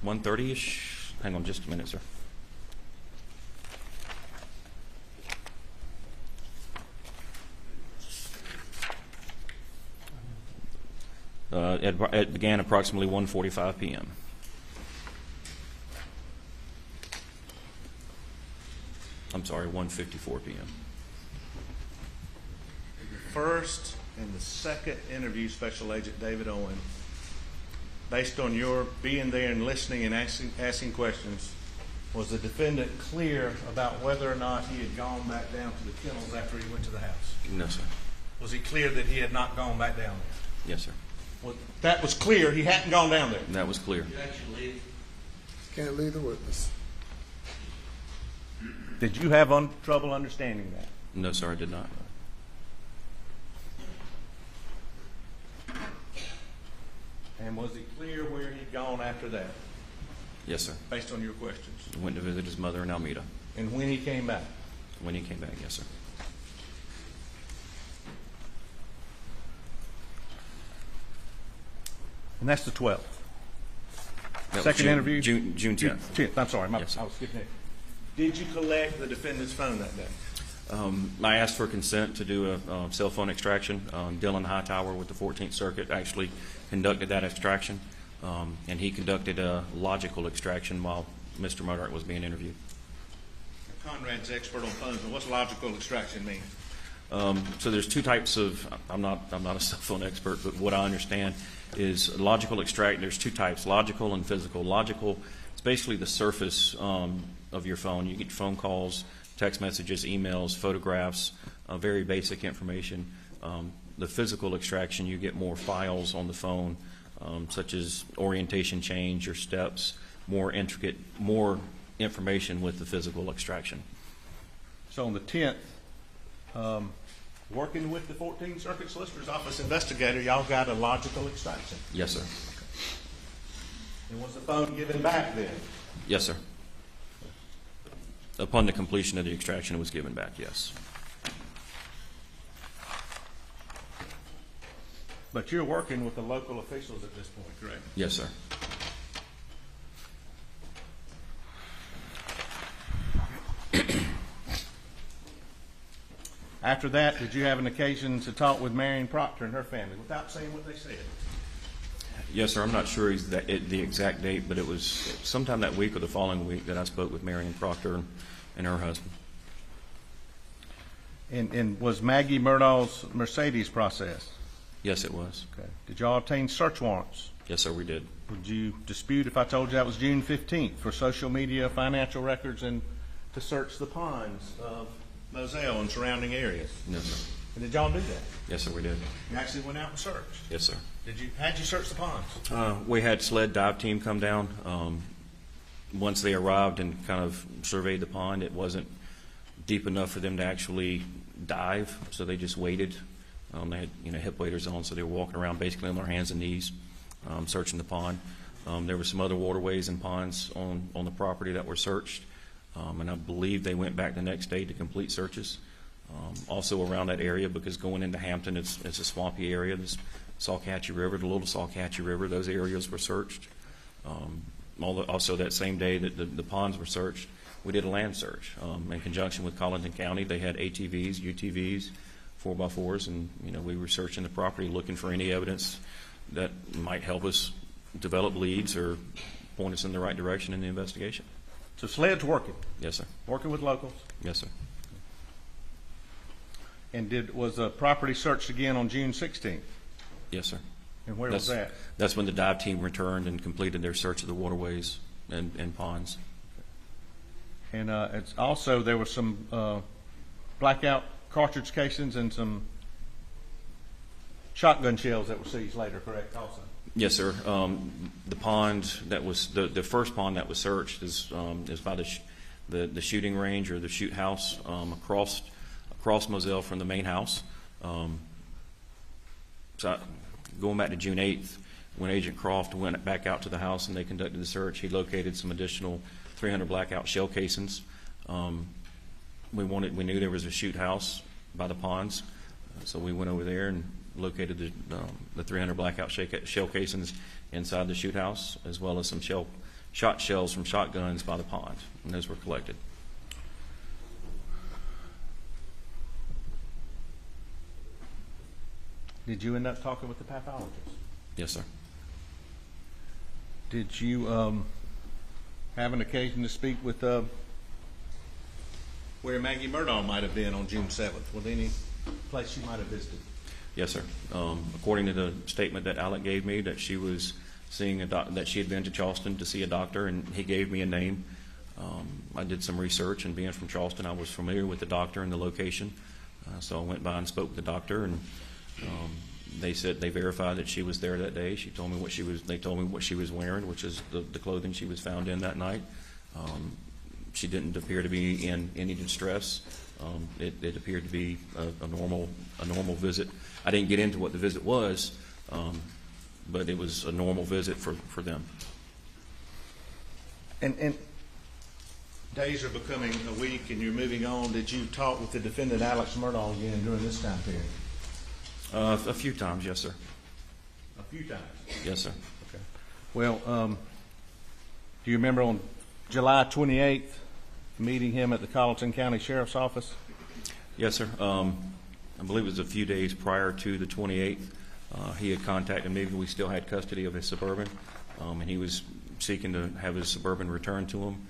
1:30-ish. Hang on just a minute, sir. It began approximately 1:45 p.m. I'm sorry, 1:54 p.m. First and the second interview, Special Agent David Owen, based on your being there and listening and asking questions, was the defendant clear about whether or not he had gone back down to the kennels after he went to the house? No, sir. Was he clear that he had not gone back down there? Yes, sir. Well, that was clear. He hadn't gone down there. That was clear. Can't leave the witness. Did you have trouble understanding that? No, sir, I did not. And was he clear where he'd gone after that, Yes, sir. based on your questions? He went to visit his mother in Alameda. And when he came back? When he came back, yes, sir. And that's the 12th. That was Second interview? June 10th. 10th. I'm sorry. Yes, sir. I was skipping it. Did you collect the defendant's phone that day? I asked for consent to do a cell phone extraction. Dylan Hightower with the 14th Circuit actually conducted that extraction, and he conducted a logical extraction while Mr. Murdaugh was being interviewed. Conrad's expert on phones, but what's logical extraction mean? So there's two types of. I'm not a cell phone expert, but what I understand is logical extract. There's two types: logical and physical. Logical, it's basically the surface of your phone. You get phone calls, text messages, emails, photographs, very basic information. The physical extraction, you get more files on the phone, such as orientation change, your steps, more intricate, more information with the physical extraction. So on the 10th, working with the 14th Circuit Solicitor's Office investigator, y'all got a logical extraction. Yes, sir. And was the phone given back then? Yes, sir. Upon the completion of the extraction, it was given back, yes. But you're working with the local officials at this point, correct? Yes, sir. After that, did you have an occasion to talk with Marion Proctor and her family without saying what they said? Yes, sir. I'm not sure the exact date, but it was sometime that week or the following week that I spoke with Marion Proctor and her husband. And was Maggie Murdaugh's Mercedes processed? Yes, it was. Okay. Did y'all obtain search warrants? Yes, sir, we did. Would you dispute if I told you that was June 15th for social media, financial records, and to search the ponds of Moselle and surrounding areas? No, sir. And did y'all do that? Yes, sir, we did. You actually went out and searched? Yes, sir. How'd you search the ponds? We had sled dive team come down. Once they arrived and kind of surveyed the pond, it wasn't deep enough for them to actually dive, so they just waited. They had hip waders on, so they were walking around basically on their hands and knees, searching the pond. There were some other waterways and ponds on the property that were searched, and I believe they went back the next day to complete searches. Also around that area, because going into Hampton, it's a swampy area. There's Salkatchie River, the Little Salkatchie River, those areas were searched. Also that same day that the ponds were searched, we did a land search in conjunction with Colleton County. They had ATVs, UTVs, 4x4s, and we were searching the property looking for any evidence that might help us develop leads or point us in the right direction in the investigation. So SLED's working? Yes, sir. Working with locals? Yes, sir. And was the property searched again on June 16th? Yes, sir. And where was that? That's when the dive team returned and completed their search of the waterways and ponds. And it's also, there were some blackout cartridge casings and some shotgun shells that were seized later, correct, also? Yes, sir. The pond that was, the first pond that was searched is by the shooting range or the shoot house across Moselle from the main house. So going back to June 8th, when Agent Croft went back out to the house and they conducted the search, he located some additional 300 blackout shell casings. We knew there was a shoot house by the ponds, so we went over there and located the 300 blackout shell casings inside the shoot house, as well as some shot shells from shotguns by the pond, and those were collected. Did you end up talking with the pathologist? Yes, sir. Did you have an occasion to speak with where Maggie Murdaugh might have been on June 7th? Was any place she might have visited? Yes, sir. According to the statement that Alec gave me, that she was seeing that she had been to Charleston to see a doctor, and he gave me a name. I did some research, and being from Charleston, I was familiar with the doctor and the location. So I went by and spoke with the doctor, and they said they verified that she was there that day. She told me what she was. They told me what she was wearing, which is the clothing she was found in that night. She didn't appear to be in any distress. It appeared to be a normal visit. I didn't get into what the visit was, but it was a normal visit for them. And days are becoming a week, and you're moving on. Did you talk with the defendant, Alex Murdaugh, again during this time period? A few times, yes, sir. A few times? Yes, sir. Okay. Well, do you remember on July 28th meeting him at the Colleton County Sheriff's Office? Yes, sir. I believe it was a few days prior to the 28th. He had contacted me. We still had custody of his Suburban, and he was seeking to have his Suburban returned to him.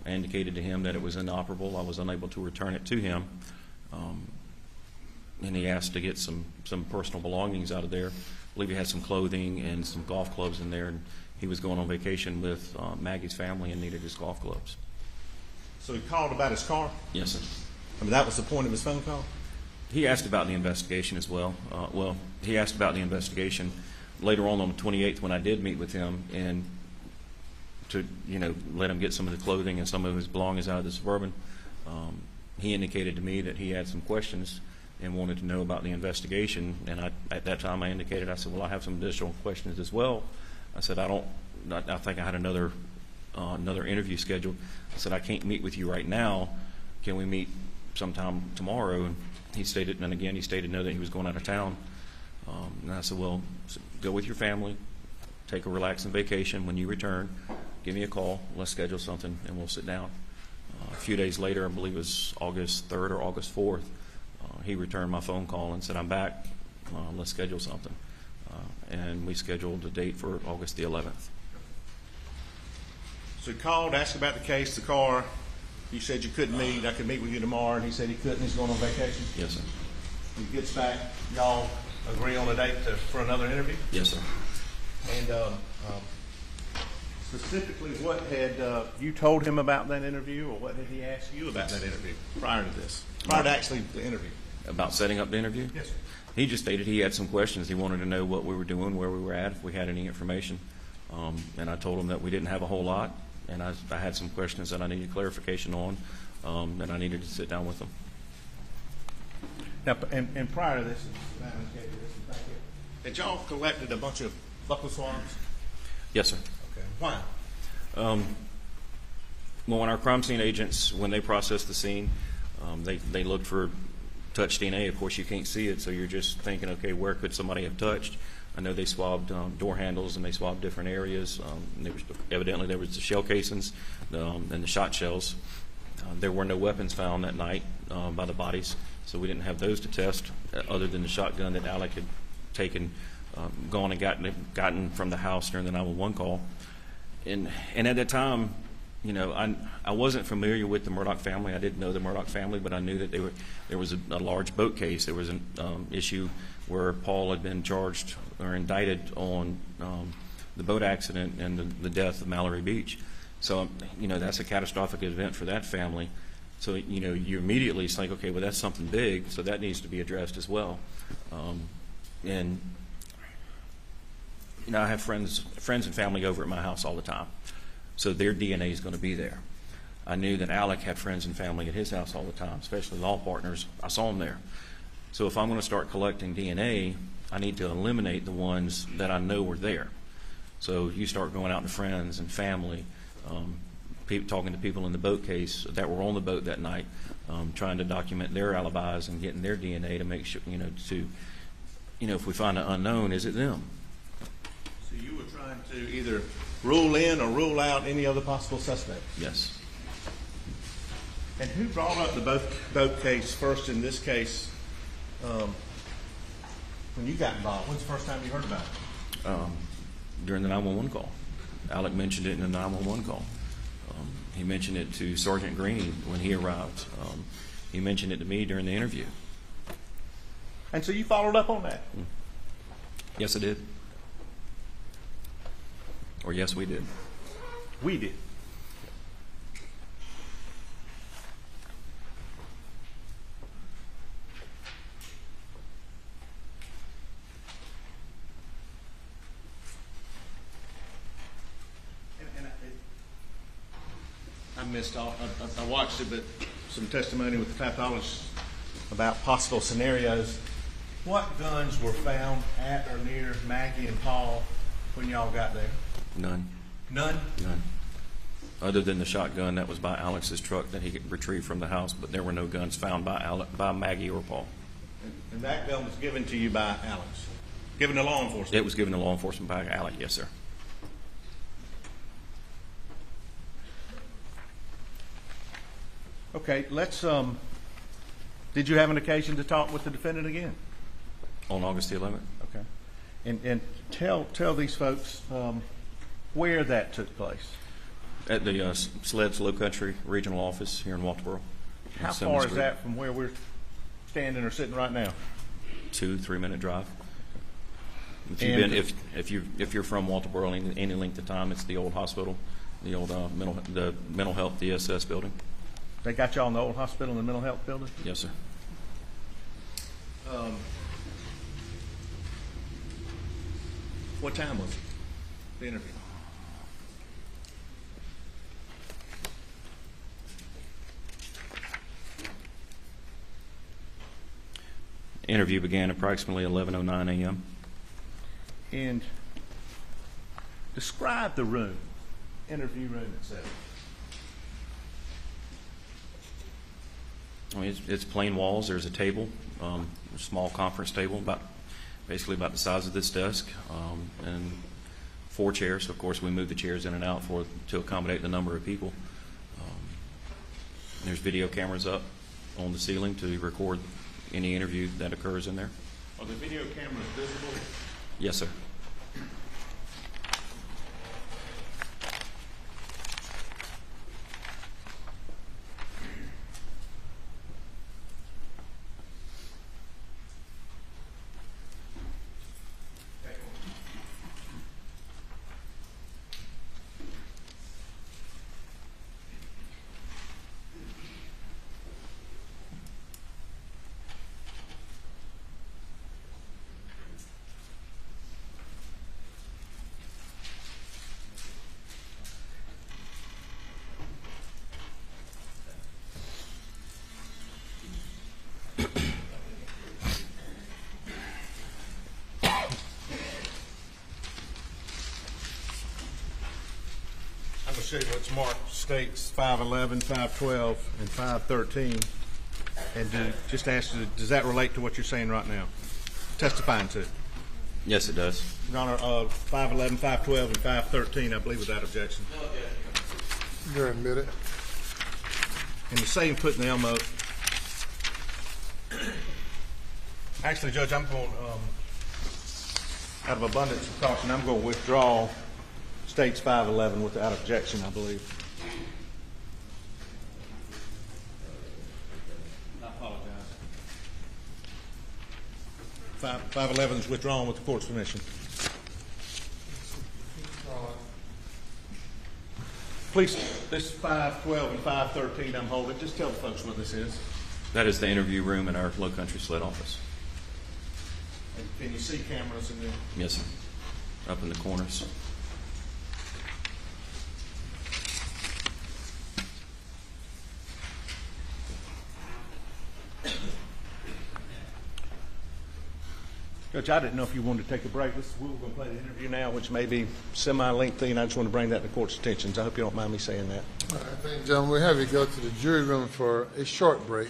I indicated to him that it was inoperable. I was unable to return it to him. And he asked to get some personal belongings out of there. I believe he had some clothing and some golf clubs in there, and he was going on vacation with Maggie's family and needed his golf clubs. So he called about his car? Yes, sir. I mean, that was the point of his phone call? He asked about the investigation as well. He asked about the investigation later on the 28th when I did meet with him, and to let him get some of the clothing and some of his belongings out of the Suburban. He indicated to me that he had some questions and wanted to know about the investigation. And at that time I indicated, I said, well, I have some additional questions as well. I said, I don't I think I had another interview scheduled. I said, I can't meet with you right now. Can we meet sometime tomorrow? And he stated no, that he was going out of town. And I said, well, go with your family, take a relaxing vacation. When you return, give me a call. Let's schedule something, and we'll sit down. A few days later, I believe it was August 3rd or August 4th, he returned my phone call and said, I'm back. Let's schedule something. And we scheduled a date for August the 11th. So he called, asked about the case, the car. You said you couldn't meet. I could meet with you tomorrow, and he said he couldn't. He's going on vacation. Yes, sir. He gets back. Y'all agree on a date for another interview? Yes, sir. And specifically, what had you told him about that interview, or what had he asked you about that interview prior to this? Prior to actually the interview? About setting up the interview? Yes, sir. He just stated he had some questions. He wanted to know what we were doing, where we were at, if we had any information. And I told him that we didn't have a whole lot, and I had some questions that I needed clarification on, and I needed to sit down with him. Now, and prior to this, had y'all collected a bunch of buccal swabs? Yes, sir. Okay. Why? Well, when our crime scene agents, when they process the scene, they look for touch DNA. Of course, you can't see it, so you're just thinking, okay, where could somebody have touched? I know they swabbed door handles and they swabbed different areas. Evidently, there was the shell casings and the shot shells. There were no weapons found that night by the bodies, so we didn't have those to test, other than the shotgun that Alec had taken, gone and gotten from the house during the 911 call. And at that time, you know, I wasn't familiar with the Murdaugh family. I didn't know the Murdaugh family, but I knew that there was a large boat case. There was an issue where Paul had been charged or indicted on the boat accident and the death of Mallory Beach. So, you know, that's a catastrophic event for that family. So, you know, you immediately think, okay, well, that's something big, so that needs to be addressed as well. And, you know, I have friends and family over at my house all the time, so their DNA is going to be there. I knew that Alec had friends and family at his house all the time, especially law partners. I saw them there. So if I'm going to start collecting DNA, I need to eliminate the ones that I know were there. So you start going out to friends and family, talking to people in the boat case that were on the boat that night, trying to document their alibis and getting their DNA to make sure, if we find an unknown, is it them? So you were trying to either rule in or rule out any other possible suspects? Yes. And who brought up the boat case first in this case when you got involved? When's the first time you heard about it? During the 911 call. Alec mentioned it in the 911 call. He mentioned it to Sergeant Green when he arrived. He mentioned it to me during the interview. And so you followed up on that? Yes, I did. Or yes, we did. We did. I watched it, but some testimony with the pathologist about possible scenarios. What guns were found at or near Maggie and Paul when y'all got there? None. None? None. Other than the shotgun that was by Alex's truck that he retrieved from the house, but there were no guns found by Maggie or Paul. And that gun was given to you by Alex? Given to law enforcement? It was given to law enforcement by Alec, yes, sir. Okay, let's, did you have an occasion to talk with the defendant again? On August the 11th. Okay. And tell these folks where that took place. At the Sled's Low Country Regional Office here in Walterboro. How far is that from where we're standing or sitting right now? 2-3 minute drive. If you're from Walterboro any length of time, it's the old hospital, the old mental health DSS building. They got y'all in the old hospital and the mental health building? Yes, sir. What time was it, the interview? Interview began approximately 11:09 a.m. And Describe the room, interview room itself. I mean, it's plain walls. There's a table, a small conference table, basically about the size of this desk, and 4 chairs. Of course, we move the chairs in and out to accommodate the number of people. There's video cameras up on the ceiling to record any interview that occurs in there. Are the video cameras visible? Yes, sir. I'm going to show you what's marked states 511, 512, and 513. And just ask you, does that relate to what you're saying right now? Testifying to. Yes, it does. Your Honor, 511, 512, and 513, I believe, without objection. You're admitted. And the same put in the Elmo. Actually, Judge, I'm going, out of abundance of caution, I'm going to withdraw states 511 without objection, I believe. I apologize. 511 is withdrawn with the court's permission. Please, this 512 and 513 I'm holding, just tell the folks what this is. That is the interview room in our Low Country SLED office. And can you see cameras in there? Yes, sir. Up in the corners. Judge, I didn't know if you wanted to take a break. We're going to play the interview now, which may be semi-lengthy, and I just want to bring that to the court's attention. So I hope you don't mind me saying that. All right, thank you, gentlemen. We have you go to the jury room for a short break.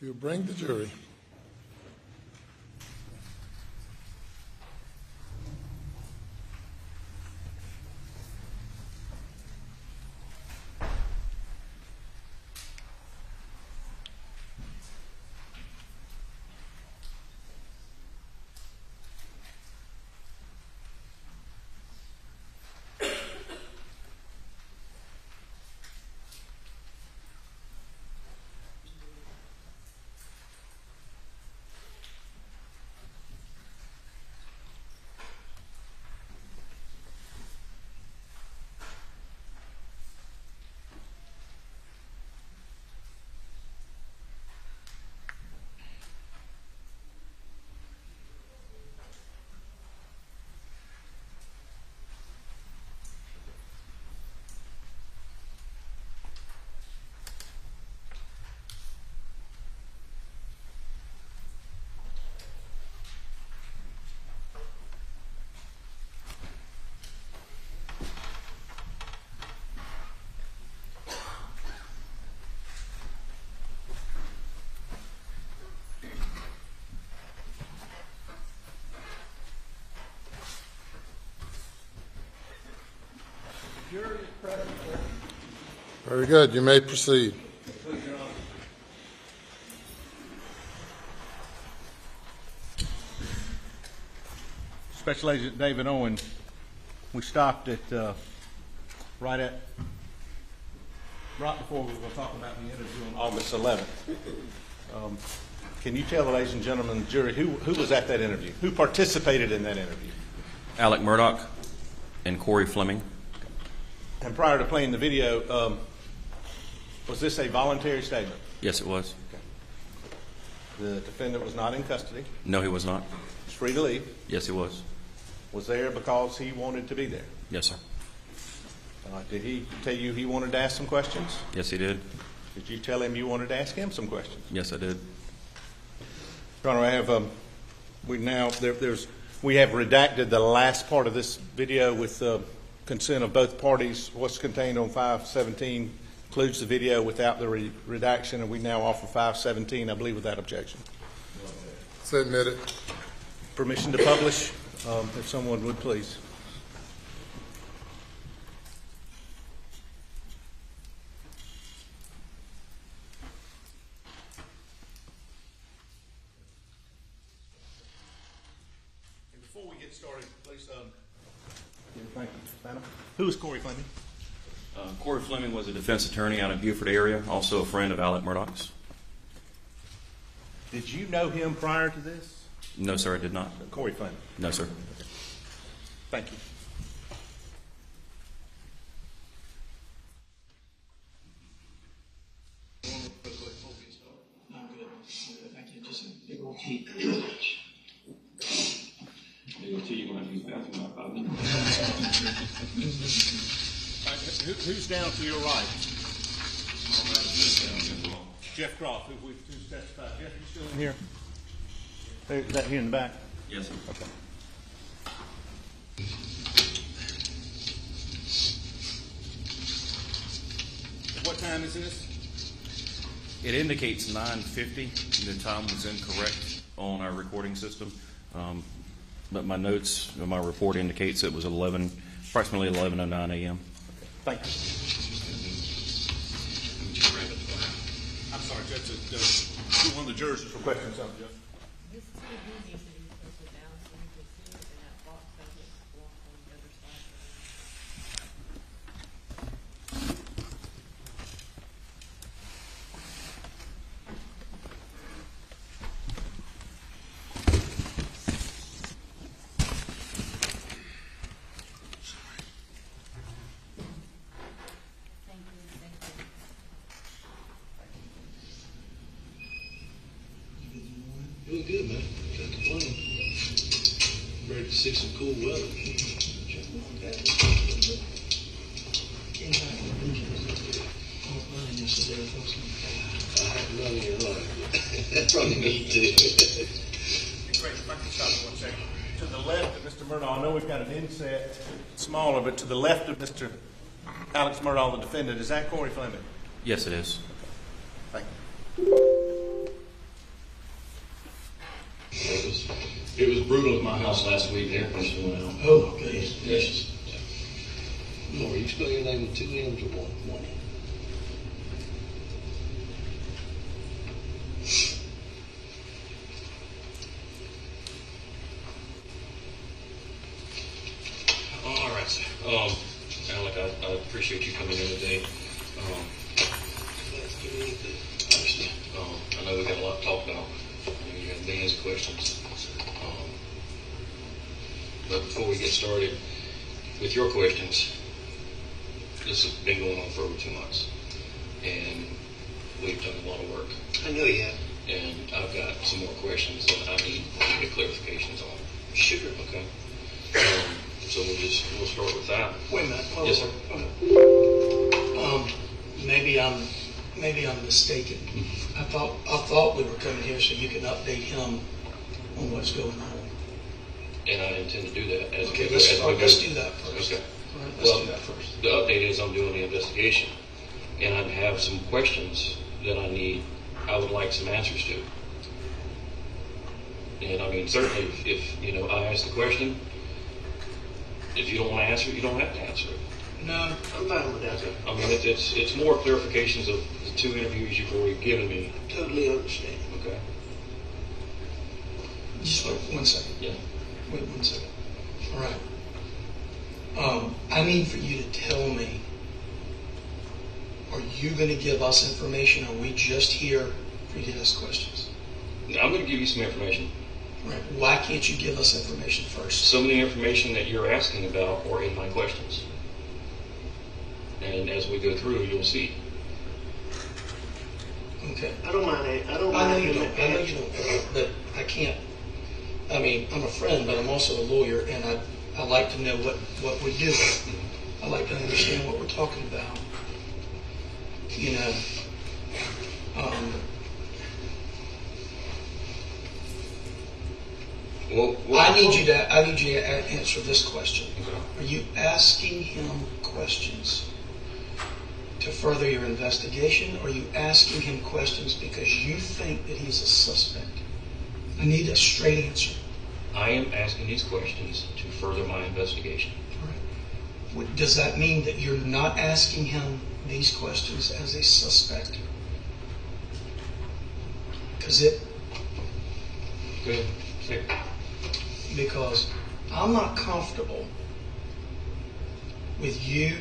If you bring the jury. Very good. You may proceed. Special Agent David Owen, we stopped at right before we were going to talk about the interview on August 11th. Can you tell the ladies and gentlemen of the jury who was at that interview? Who participated in that interview? Alec Murdaugh and Corey Fleming. And prior to playing the video, was this a voluntary statement? Yes, it was. Okay. The defendant was not in custody. No, he was not. He's free to leave. Yes, he was. Was there because he wanted to be there. Yes, sir. Did he tell you he wanted to ask some questions? Yes, he did. Did you tell him you wanted to ask him some questions? Yes, I did. Your Honor, I have we have redacted the last part of this video with consent of both parties. What's contained on 517 includes the video without the redaction, and we now offer 517, I believe, without objection. So admitted. Permission to publish, if someone would please. And before we get started, please, thank you, Phantom. Who is Corey Fleming? Corey Fleming was a defense attorney out in Beaufort area, also a friend of Alec Murdaugh's. Did you know him prior to this? No, sir, I did not. Corey Fleming. No, sir. Thank you. Thank you. Just a big old cake. Who's down to your right? Jeff Croft, who's testified. Jeff, you still in here? Is that here in the back? Yes, sir. Okay. What time is this? It indicates 9:50. The time was incorrect on our recording system, but my notes, my report indicates it was approximately 11:09 a.m. Thank you. I'm sorry, Judge. One of the jurors is requesting something, Judge. This TV needs to be posted down so you can see it, and that box doesn't block on the other side. Thank you, thank you. Doing good, man. Can't complain. Ready to see some cool weather. I had none of your life. Probably me too. Great. If I can stop for 1 second. To the left of Mr. Murdaugh, I know we've got an inset smaller, but to the left of Mr. Alex Murdaugh, the defendant, is that Corey Fleming? Yes, it is. Thank you. It was brutal at my house last week. The air conditioner went out. Oh, my goodness. Yes. Are you spelling your name with 2 M's or one M? All right, sir. Alec, I appreciate you coming in today. I know we got a lot to talk about. You have millions of questions. But before we get started with your questions, this has been going on for over 2 months, and we've done a lot of work. I know you have. And I've got some more questions that I need to get clarifications on. Sure. Okay. So we'll start with that. Wait a minute. Hold Yes, on. sir. Maybe I'm mistaken. I thought we were coming here so you can update him on what's going on. And I intend to do that as Okay, we let's go. do that first. Okay. All right, let's do that first. The update is I'm doing the investigation, and I have some questions that I would like some answers to. And I mean, certainly, if I ask the question, if you don't want to answer it, you don't have to answer it. No, I'm fine with that. I mean, it's more clarifications of the 2 interviews you've already given me. Totally understand. Okay. Just wait 1 second. Yeah. Wait 1 second. All right. I need for you to tell me, are you going to give us information, or are we just here for you to ask questions? I'm going to give you some information. All right. Why can't you give us information first? Some of the information that you're asking about are in my questions. And as we go through, you'll see. Okay. I don't mind. I don't I know mind. you don't, but I can't. I mean, I'm a friend, but I'm also a lawyer, and I like to know what we do. I like to understand what we're talking about. I need you to answer this question. Are you asking him questions to further your investigation, or are you asking him questions because you think that he's a suspect? I need a straight answer. I am asking these questions to further my investigation. All right. Does that mean that you're not asking him these questions as a suspect? Good. Because I'm not comfortable with you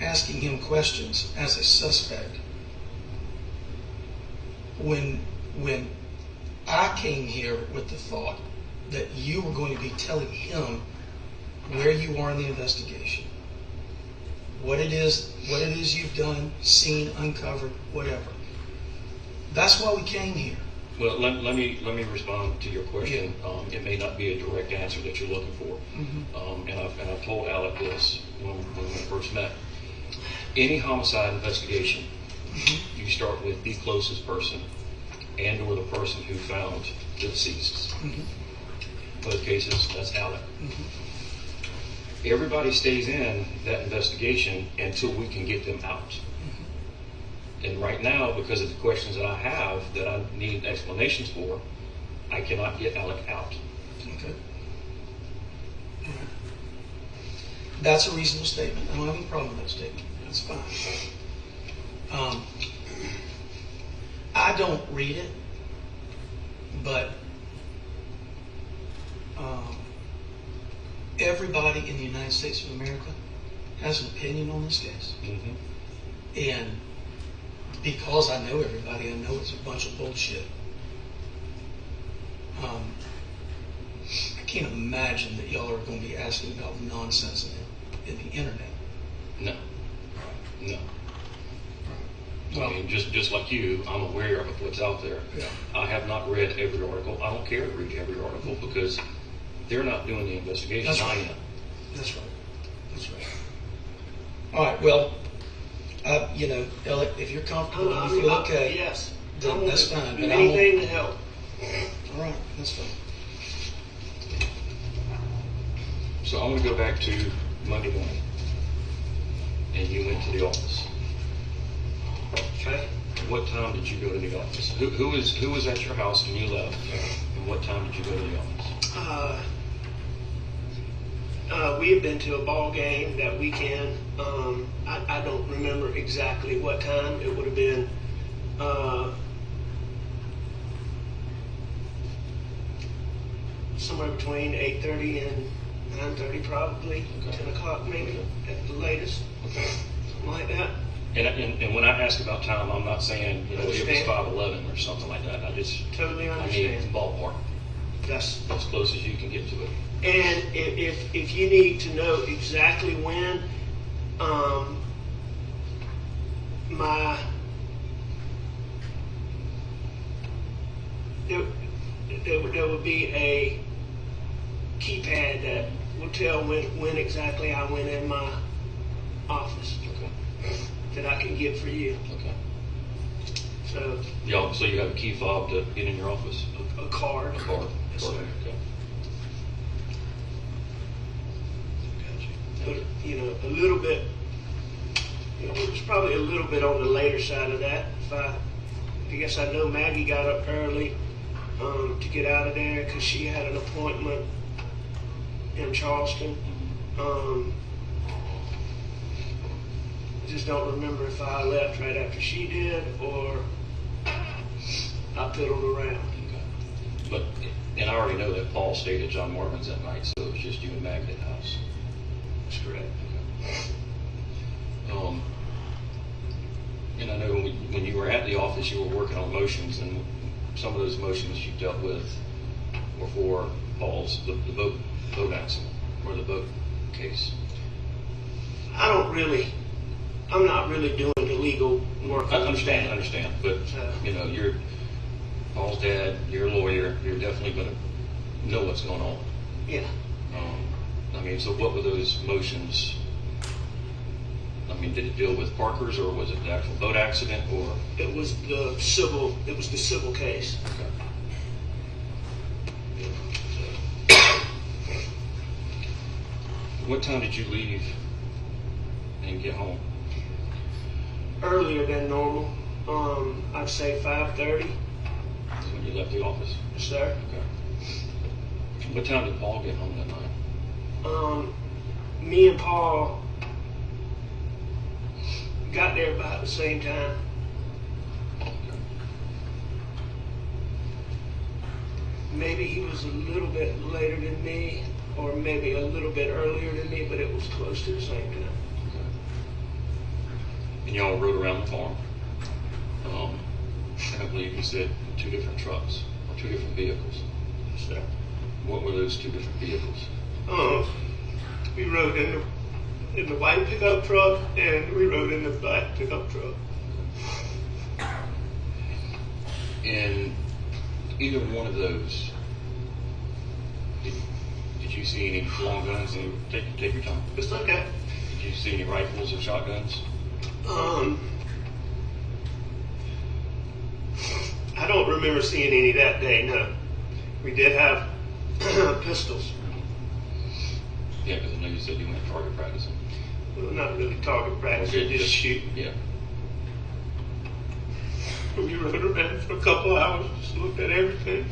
asking him questions as a suspect when I came here with the thought that you were going to be telling him where you are in the investigation, what it is you've done, seen, uncovered, whatever. That's why we came here. Well, let me respond to your question. It may not be a direct answer that you're looking for, and I've told Alec this when we first met. Any homicide investigation, you start with the closest person and/or the person who found the deceased. Both cases, that's Alec. Everybody stays in that investigation until we can get them out. And right now, because of the questions that I have that I need explanations for, I cannot get Alec out. Okay. All right. That's a reasonable statement. I don't have any problem with that statement. That's fine. I don't read it, but everybody in the United States of America has an opinion on this case. And because I know everybody, I know it's a bunch of bullshit. I can't imagine that y'all are going to be asking about nonsense in the internet. No. Well, I mean, just like you, I'm aware of what's out there. Yeah. I have not read every article. I don't care to read every article because they're not doing the investigation. That's right. I am. That's right. All right. Well, Alec, if you're comfortable and you feel okay, Yes. then that's fine. Do But anything to help. all right, that's fine. So I'm going to go back to Monday morning, and you went to the office. Okay. What time did you go to the office? Who was at your house when you left? And what time did you go to the office? We had been to a ball game that weekend. I don't remember exactly what time. It would have been somewhere between 8:30 and 9:30, probably. Okay. 10 o'clock maybe at the latest. Okay. Something like that. And when I ask about time, I'm not saying it was Understand. 5:11 or something like that. Totally I understand. need ballpark That's as close as you can get to it. And if you need to know exactly when, there would be a keypad that will tell when exactly I went in my office Okay. that I can get for you. Okay. So So you have a key fob to get in your office? a card. A card. Yes, sir. Okay. But, a little bit, it was probably a little bit on the later side of that. I guess I know Maggie got up early to get out of there because she had an appointment in Charleston. Just don't remember if I left right after she did or I piddled around. Okay. And I already know that Paul stayed at John Marvin's that night, so it was just you and Maggie at the house. That's correct. And I know when you were at the office, you were working on motions, and some of those motions you dealt with were for Paul's, the boat accident, or the boat case. I'm not really doing the legal work. I understand, but, you're Paul's dad, you're a lawyer, you're definitely going to know what's going on. Yeah. So what were those motions? Did it deal with Parker's, or was it the actual boat accident, or? It was the civil case. Okay. What time did you leave and get home? Earlier than normal. I'd say 5:30. When you left the office? Yes, sir. Okay. What time did Paul get home that night? Me and Paul got there about the same time. Maybe he was a little bit later than me, or maybe a little bit earlier than me, but it was close to the same time. Okay. And y'all rode around the farm. I believe you said 2 different trucks, or 2 different vehicles. Yes, sir. What were those 2 different vehicles? We rode in the white pickup truck, and we rode in the black pickup truck. In either one of those, did you see any long guns? And take your time. It's okay. Did you see any rifles or shotguns? I don't remember seeing any that day, no. We did have pistols. Yeah, because I know you said you went target practicing. Well, not really target practice, Okay, just shoot. Yeah. We rode around for a couple hours, just looked at everything.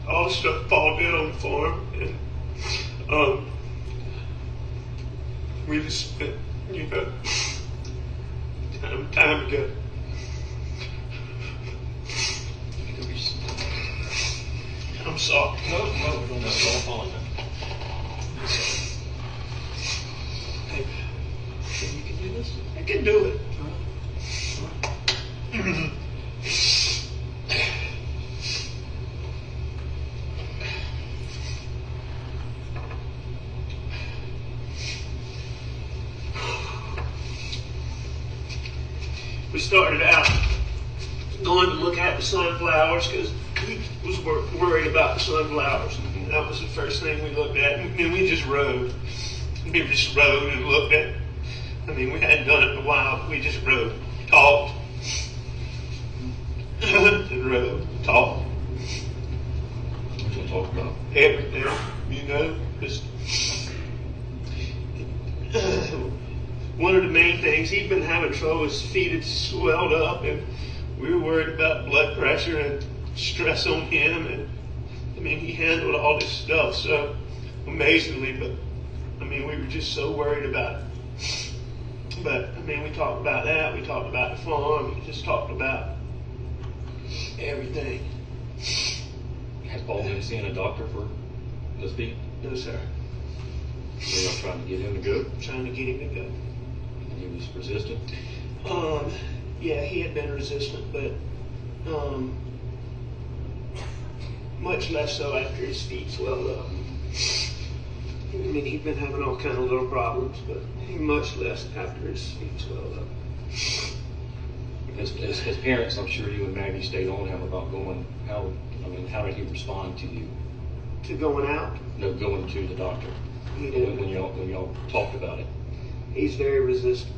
All the stuff Paul did on the farm. And we just spent, time together. I'm sorry. No, don't apologize. Hey, you can do this? I can do it. We started out going to look at the sunflowers because he was worried about the sunflowers. And that was the first thing we looked at. And then we just rode. We just rode and looked at. We hadn't done it in a while. We just rode, talked, and rode, talked. What you talk about? Everything, just one of the main things, he'd been having trouble, his feet had swelled up, and we were worried about blood pressure and stress on him. And I mean, he handled all this stuff so amazingly, but I mean, we were just so worried about it. But I mean, we talked about that, we talked about the farm, we just talked about everything. Has Paul been seeing a doctor for this feet? No, sir. So y'all trying to get him to go? Trying to get him to go. And he was resistant? Yeah, he had been resistant, but much less so after his feet swelled up. I mean, he'd been having all kind of little problems, but much less after his feet swelled up. As parents, I'm sure you and Maggie stayed on him about going. How did he respond to you? To going out? No, going to the doctor. He did. When y'all talked about it. He's very resistant.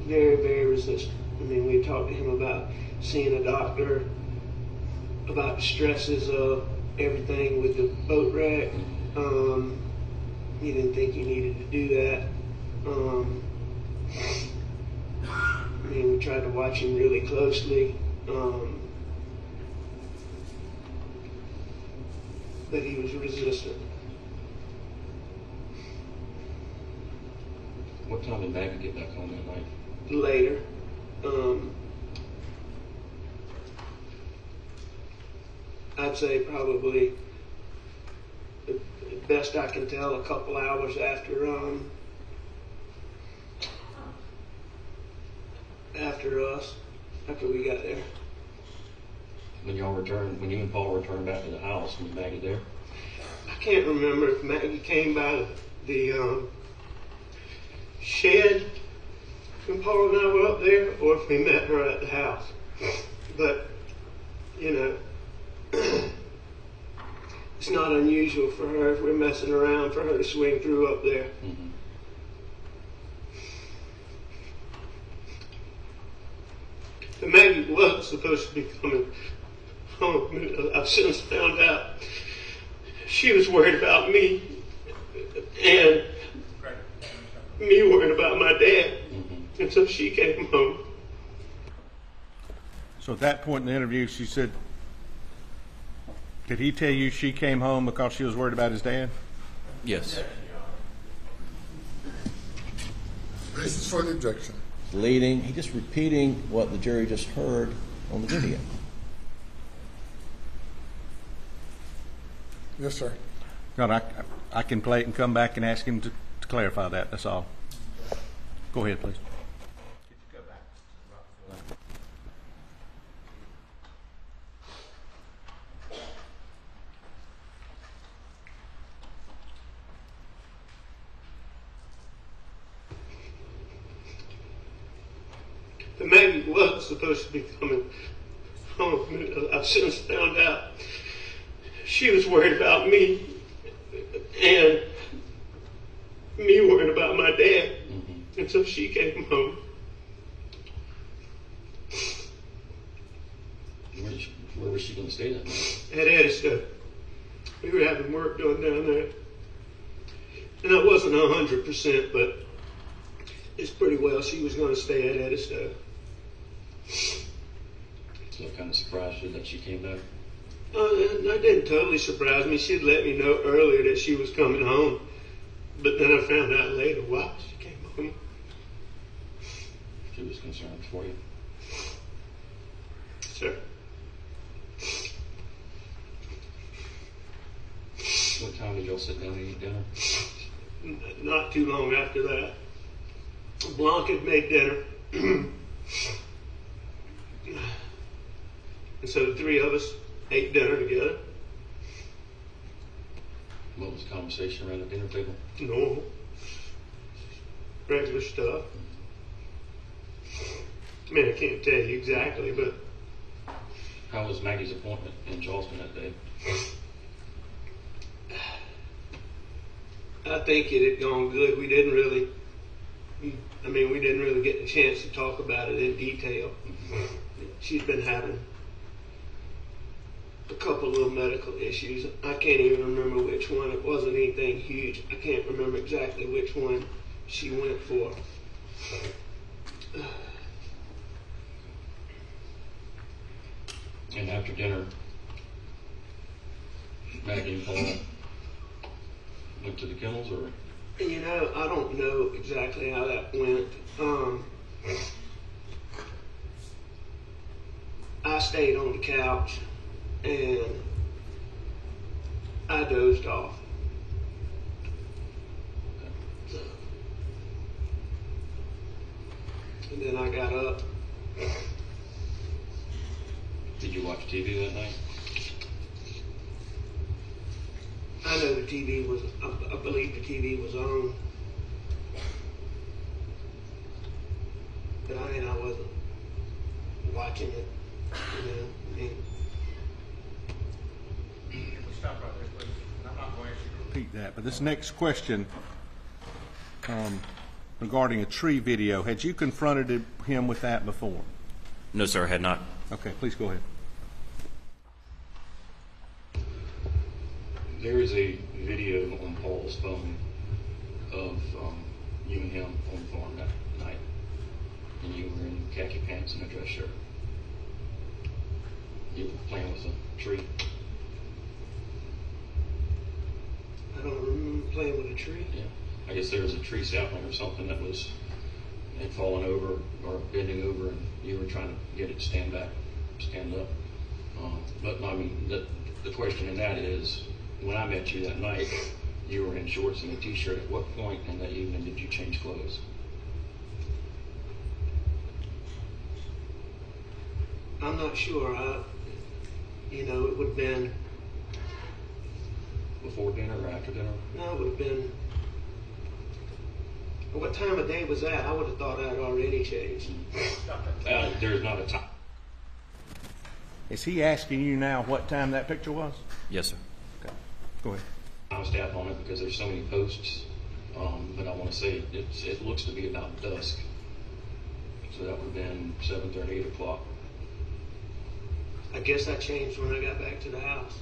Very, very resistant. I mean, we talked to him about seeing a doctor, about the stresses of everything with the boat wreck. He didn't think he needed to do that. I mean, we tried to watch him really closely. But he was resistant. What time did Maggie get back home that night? Later. I'd say probably, the best I can tell, a couple hours after we got there. When you and Paul returned back to the house, was Maggie there? I can't remember if Maggie came by the shed when Paul and I were up there, or if we met her at the house. But, you know, it's not unusual for her, if we're messing around, for her to swing through up there. Mm-hmm. But Maggie wasn't supposed to be coming home. I've since found out she was worried about me, and me worried about my dad. Mm-hmm. And so she came home. So at that point in the interview, she said, did he tell you she came home because she was worried about his dad? Yes. Basis for the objection. Leading, he just repeating what the jury just heard on the video. Yes, sir. God, I can play it and come back and ask him to clarify that. That's all. Go ahead, please. But Maggie wasn't supposed to be coming home. I've since found out she was worried about me, and me worried about my dad. Mm-hmm. And so she came home. Where was she going to stay that night? At Edison. We were having work done down there. And I wasn't 100%, but it's pretty well she was going to stay at Edison. So it kind of surprised you that she came back? That didn't totally surprise me. She'd let me know earlier that she was coming home. But then I found out later why she came home. She was concerned for you? Sir. What time did y'all sit down and eat dinner? Not too long after that. Blanc had made dinner. And so the three of us ate dinner together. What was the conversation around the dinner table? Normal. Regular stuff. I mean, I can't tell you exactly, but How was Maggie's appointment in Charleston that day? I think it had gone good. We didn't really get the chance to talk about it in detail. She's been having a couple of medical issues. I can't even remember which one. It wasn't anything huge. I can't remember exactly which one she went for. And after dinner, Maggie and Paul went to the kennels, or? You know, I don't know exactly how that went. I stayed on the couch and I dozed off. And then I got up. Did you watch TV that night? I know the TV was, I believe the TV was on. But I mean, I wasn't watching it, you know. I mean, We'll stop right there, please. And I'm not going to ask you to repeat that, but this next question regarding a tree video, had you confronted him with that before? No, sir, I had not. Okay, please go ahead. There is a video on Paul's phone of you and him on the farm that night, and you were in khaki pants and a dress shirt. You were playing with a tree. I don't remember playing with a tree. Yeah, I guess there was a tree sapling or something that had fallen over or bending over, and you were trying to get it to stand up. But I mean, the question in that is, when I met you that night, you were in shorts and a t-shirt. At what point in that evening did you change clothes? I'm not sure. You know, it would have been, Before dinner or after dinner? no, it would have been, what time of day was that? I would have thought I'd already changed. There's not a time. Is he asking you now what time that picture was? Yes, sir. Okay, go ahead. I was staff on it because there's so many posts, but I want to say it looks to be about dusk. So that would have been 7:30, 8 o'clock. I guess that changed when I got back to the house.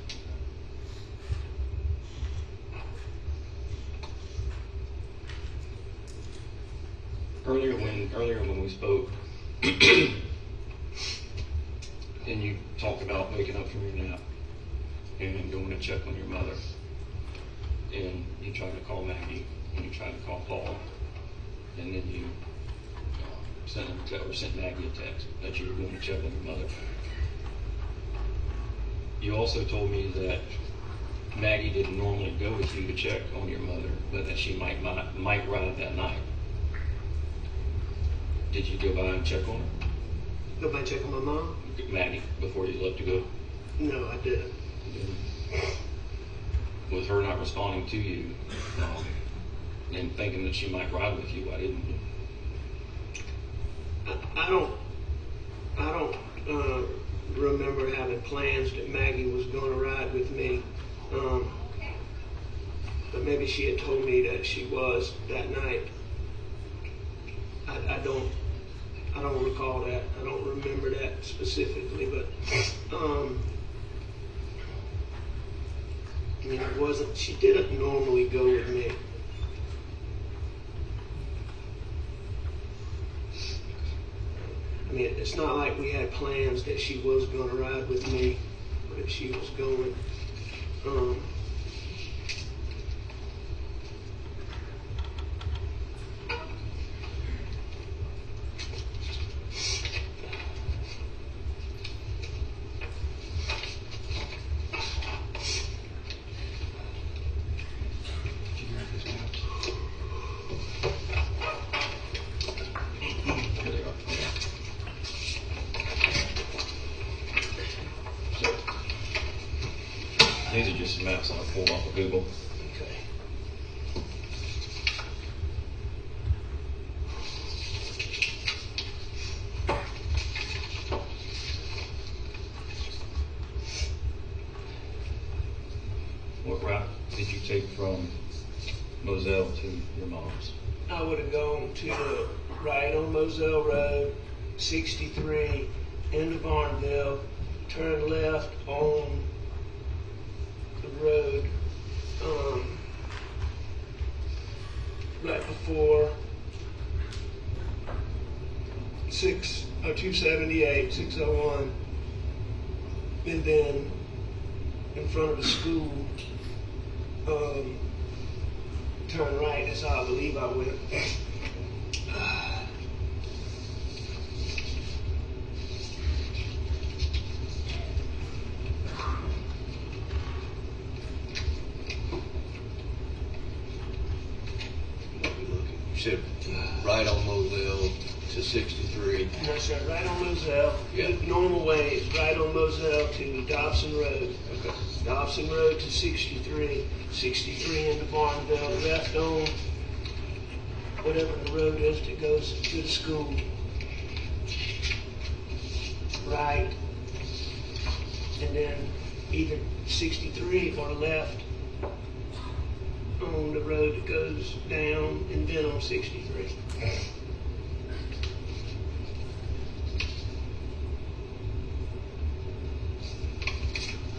Earlier when we spoke, and you talked about waking up from your nap and going to check on your mother, and you tried to call Maggie, and you tried to call Paul, and then you sent Maggie a text that you were going to check on your mother. You also told me that Maggie didn't normally go with you to check on your mother, but that she might ride that night. Did you go by and check on her? Go by and check on my mom? Maggie, before you left to go? No, I didn't. With her not responding to you, and thinking that she might ride with you, why didn't you? I don't remember having plans that Maggie was going to ride with me. But maybe she had told me that she was that night. I don't recall that. I don't remember that specifically, but I mean, it wasn't. She didn't normally go with me. I mean, it's not like we had plans that she was going to ride with me, but if she was going, These are just some maps I pulled off of Google. okay. What route did you take from Moselle to your mom's? I would have gone to the right on Moselle Road, 63, into Barnville, turn left on the road, right before 278, 601, and then in front of the school, turn right. That's how I believe I went. You said right on Moselle to 63. No, sir. Right on Moselle. Yeah. The normal way is right on Moselle to Dobson Road. Okay. Dobson Road to 63. 63 into Barnville. Left on whatever the road is that goes to the school. Right. And then either 63 or left on the road that goes down and then on 63.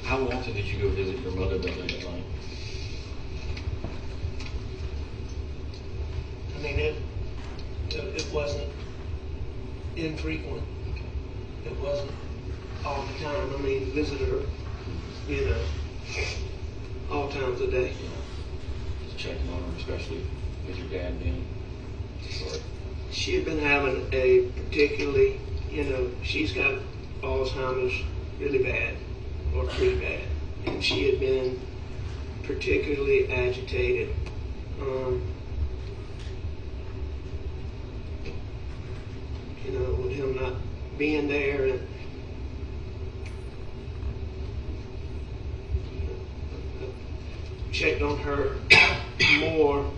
How often did you go visit your mother that late at night? I mean, it wasn't infrequent. It wasn't all the time. I mean, visit her, you know, all times a day. Just checking on her, especially with your dad being sorry. She had been having a particularly, you know, she's got Alzheimer's really bad, or pretty bad, and she had been particularly agitated. You know, with him not being there, and checked on her more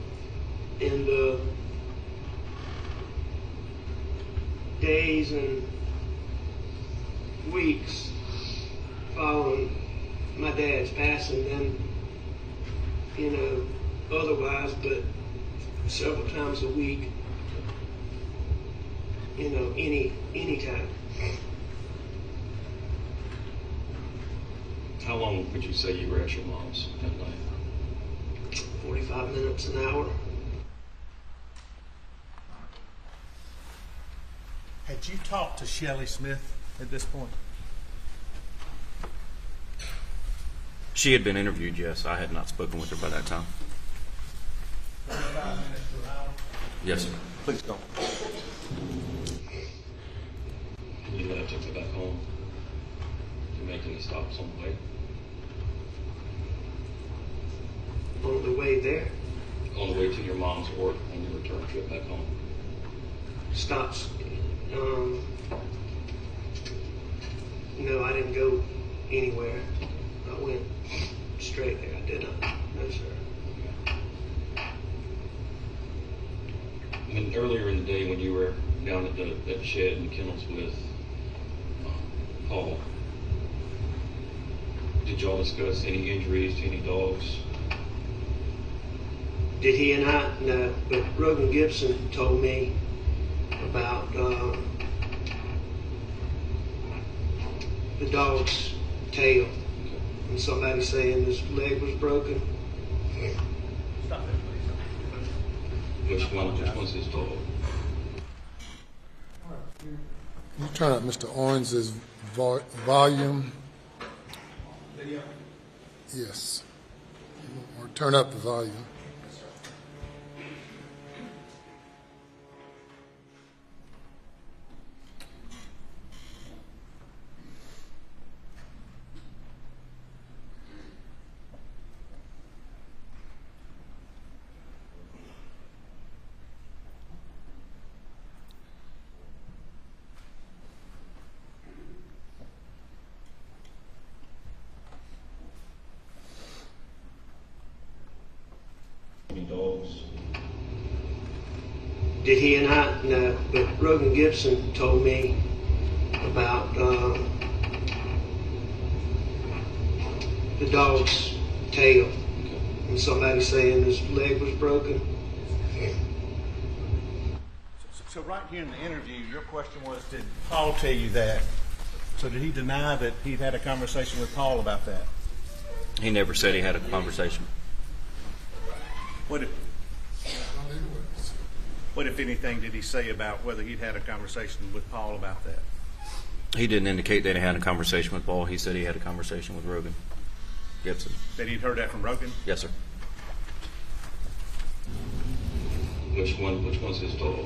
in the days and weeks following my dad's passing than, you know, otherwise, but several times a week, you know, any time. How long would you say you were at your mom's that night? 45 minutes, an hour. Had you talked to Shelley Smith at this point? She had been interviewed, yes. I had not spoken with her by that time. 45 minutes to an hour? Yes, sir. Please go. You let her take her back home? Did you make any stops on the way? On the way there, On the way to your mom's work on your return trip back home? stops. No, I didn't go anywhere. I went straight there. I did not. No, sir. I mean, earlier in the day when you were down at the shed in the kennels with Paul, did y'all discuss any injuries to any dogs? Did he and I? No, but Rogan Gibson told me about the dog's tail, and somebody saying his leg was broken. Stop it, please. Which one's his dog? Can you turn up Mr. Owens's volume? Video. Yes. Or turn up the volume. Any dogs? Did he and I? No, but Rogan Gibson told me about the dog's tail, and somebody saying his leg was broken. So right here in the interview, your question was, did Paul tell you that? So did he deny that he'd had a conversation with Paul about that? He never said he had a conversation. What did, What, if anything, did he say about whether he'd had a conversation with Paul about that? He didn't indicate that he had a conversation with Paul. He said he had a conversation with Rogan Gibson. That he'd heard that from Rogan? Yes, sir. Which one's his dog?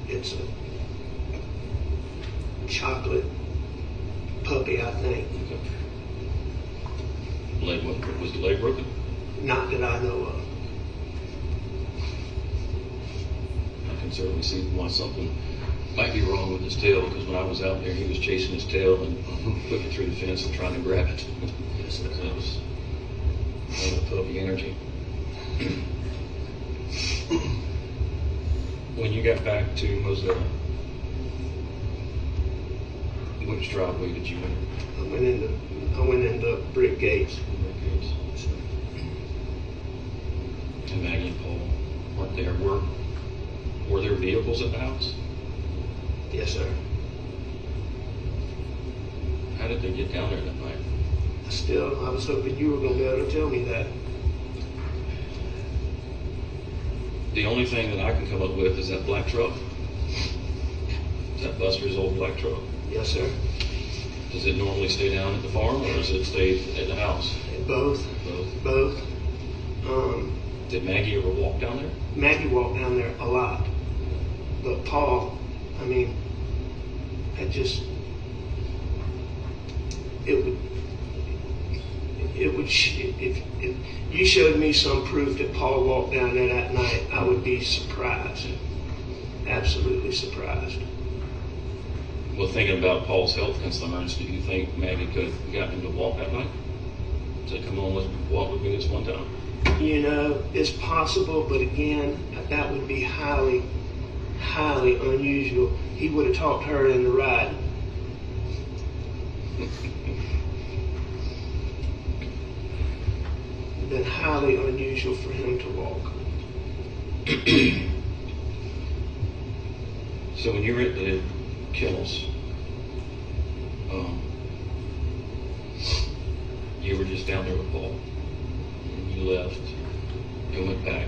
It's a chocolate puppy, I think. Okay. Was the leg broken? Not that I know of. I can certainly see why something might be wrong with his tail, because when I was out there, he was chasing his tail and looking through the fence and trying to grab it. Yes, sir. That was kind of puppy energy. When you got back to Moselle, which driveway did you enter? I went into brick gates. And Maggie and Paul weren't there. Were there vehicles at the house? Yes, sir. How did they get down there that night? I was hoping you were going to be able to tell me that. The only thing that I can come up with is that black truck. Is that Buster's old black truck? Yes, sir. Does it normally stay down at the farm, or does it stay at the house? Both. Both. Did Maggie ever walk down there? Maggie walked down there a lot. But Paul, I mean, if you showed me some proof that Paul walked down there that night, I would be surprised. Absolutely surprised. Well, thinking about Paul's health concerns, do you think Maggie could have gotten him to walk that night? Say, come on, let's walk with me this one time. You know, it's possible, but again, that would be highly, highly unusual. He would have talked her into riding. Been highly unusual for him to walk. So when you were at the kennels, you were just down there with Paul, and you left and went back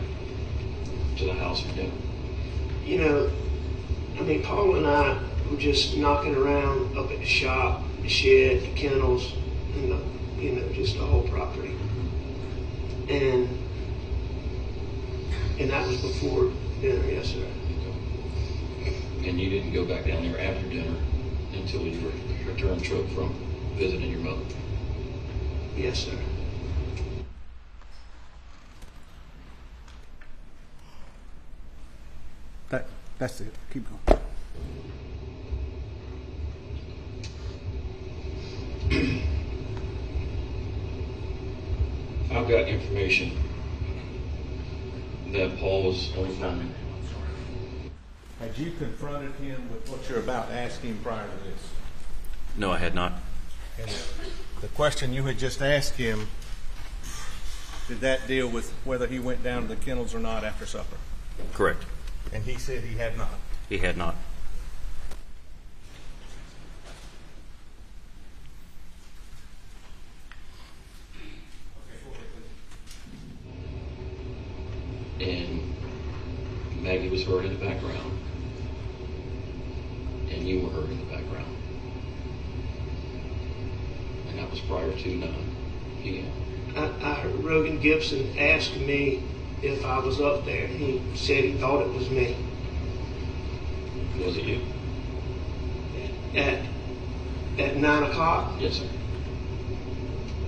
to the house for dinner. You know, I mean, Paul and I were just knocking around up at the shop, the shed, the kennels, and just the whole property. And that was before dinner, yes, sir. And you didn't go back down there after dinner until you returned trip from visiting your mother? Yes, sir. That's it. Keep going. I've got information that Paul was on the phone. Had you confronted him with what you're about to ask him prior to this? No, I had not. And the question you had just asked him, did that deal with whether he went down to the kennels or not after supper? Correct. And he said he had not. He had not. And Maggie was heard in the background, and you were heard in the background. And that was prior to 9 p.m. I heard Rogan Gibson ask me if I was up there. He said he thought it was me. Was it you? At 9 o'clock? Yes, sir.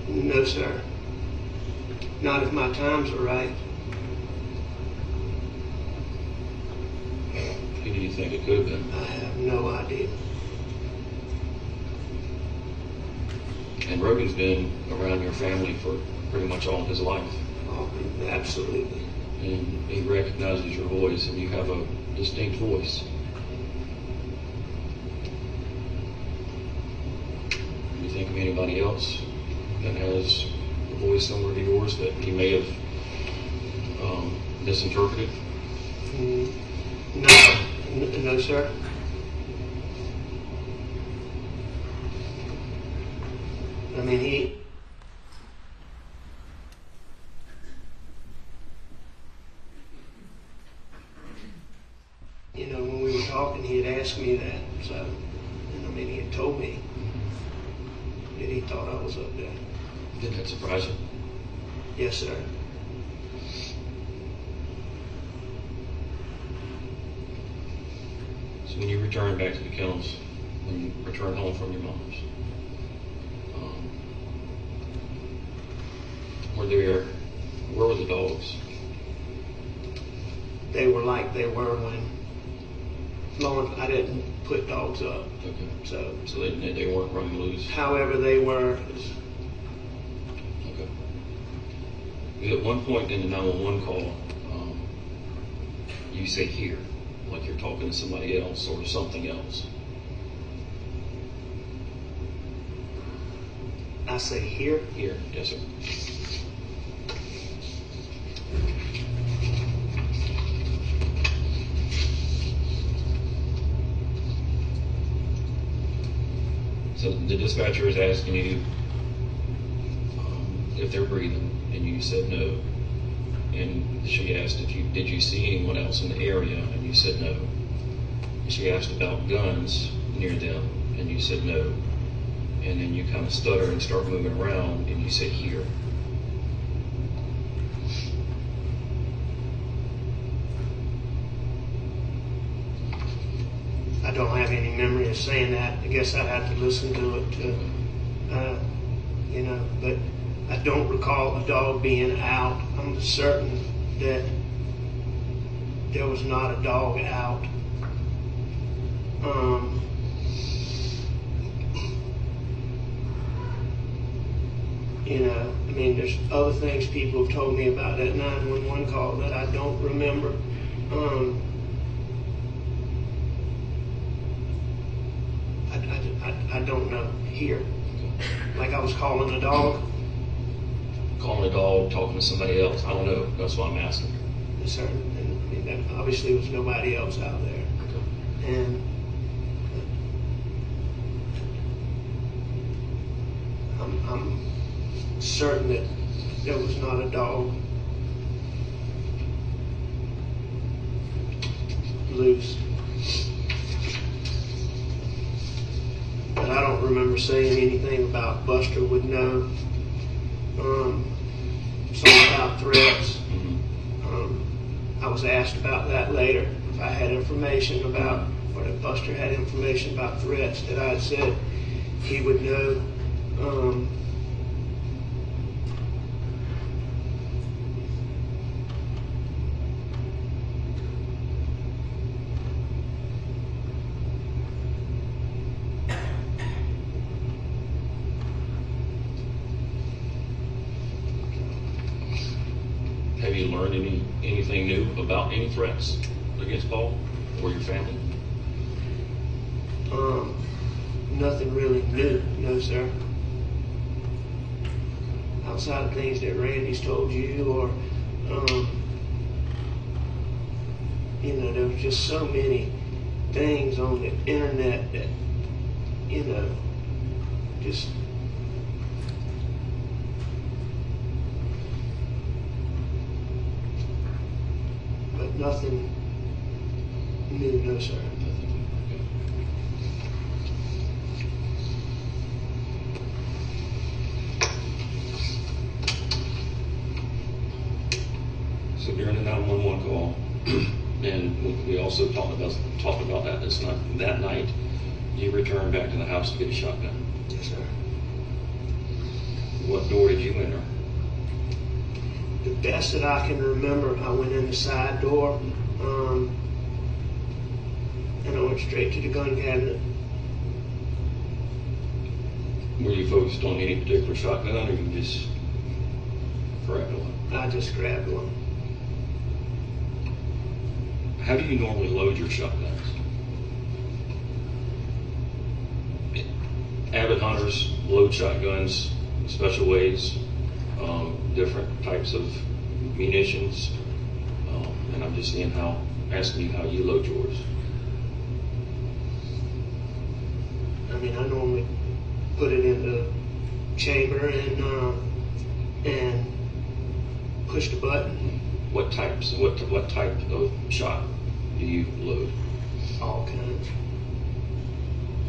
No, sir. Not if my times are right. Who do you think it could have been? I have no idea. And Rogan's been around your family for pretty much all of his life. Oh, absolutely. And he recognizes your voice, and you have a distinct voice. Do you think of anybody else that has a voice similar to yours that he may have misinterpreted? No, sir. I mean, talking, he had asked me that. So, and I mean, he had told me that he thought I was up there. Did that surprise you? Yes, sir. So when you returned back to the kennels, when you returned home from your mom's, where were the dogs? They were like they were when I didn't put dogs up. Okay. So they weren't running loose. However they were. Okay. At one point in the 911 call, you say here, like you're talking to somebody else or something else. I say here? Here, yes, sir. So the dispatcher is asking you if they're breathing, and you said no. And she asked did you see anyone else in the area, and you said no. And she asked about guns near them, and you said no. And then you kind of stutter and start moving around, and you said here. I don't have any memory of saying that. I guess I'd have to listen to it but I don't recall a dog being out. I'm certain that there was not a dog out. There's other things people have told me about that 911 call that I don't remember. I don't know here. Like I was calling a dog. Calling a dog, talking to somebody else. I don't know. That's why I'm asking. Yes, sir. And there obviously was nobody else out there. Okay. And I'm certain that there was not a dog loose. But I don't remember saying anything about Buster would know. Something about threats. I was asked about that later. If I had information about, or if Buster had information about threats that I had said he would know. Have you learned anything new about any threats against Paul or your family? Nothing really new, no sir. Outside of things that Randy's told you, or there was just so many things on the internet that just. But nothing new, no sir. So during the 911 call, and we also talked about that that night, you returned back to the house to get a shotgun. Yes, sir. What door did you enter? The best that I can remember, I went in the side door, and I went straight to the gun cabinet. Were you focused on any particular shotgun, or you just grabbed one? I just grabbed one. How do you normally load your shotguns? Avid hunters load shotguns special ways, different types of munitions, and I'm just asking you how you load yours. I normally put it in the chamber and push the button. What type of shot do you load? All kinds.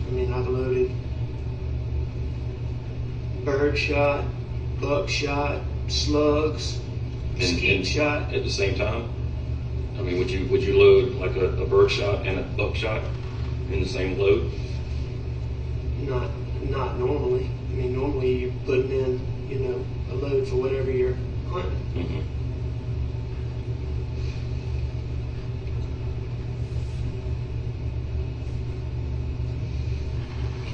I mean, I've loaded bird shot, buck shot, slugs, skeet shot. At the same time? I mean, would you load like a bird shot and a buck shot in the same load? Not normally. I mean, normally you're putting in, a load for whatever you're hunting. Mm-hmm.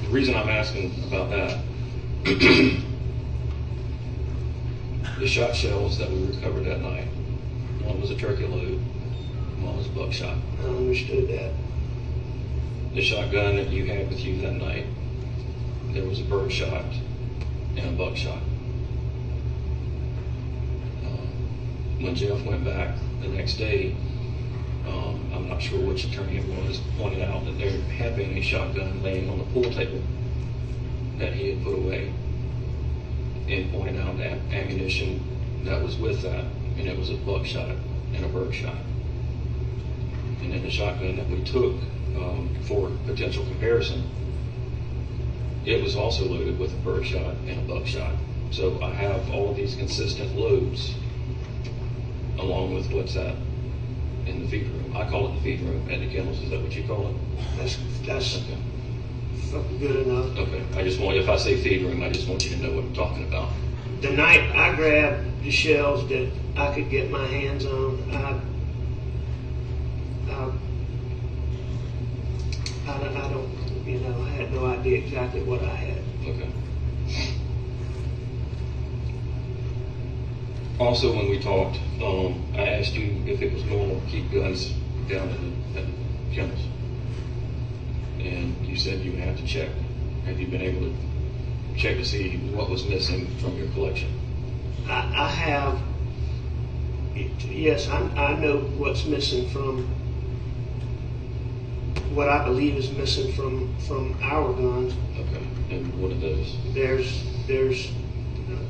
The reason I'm asking about that, the shot shells that we recovered that night, one was a turkey load, one was buckshot. I understood that. The shotgun that you had with you that night, there was a bird shot and a buckshot. When Jeff went back the next day, I'm not sure which attorney it was, pointed out that there had been a shotgun laying on the pool table that he had put away, and pointed out that ammunition that was with that, and it was a buckshot and a bird shot. And then the shotgun that we took for potential comparison, it was also loaded with a bird shot and a buckshot. So I have all of these consistent loads along with what's that in the feed room. I call it the feed room at the kennels. Is that what you call it? That's okay. Fucking good enough. Okay. If I say feed room, I just want you to know what I'm talking about. The night I grabbed the shells that I could get my hands on, I don't, I had no idea exactly what I had. Okay. Also, when we talked, I asked you if it was normal to keep guns down at the kennels. And you said you would have to check. Have you been able to check to see what was missing from your collection? I have. Yes, I know what's missing from what I believe is missing from our guns. Okay. And what are those? There's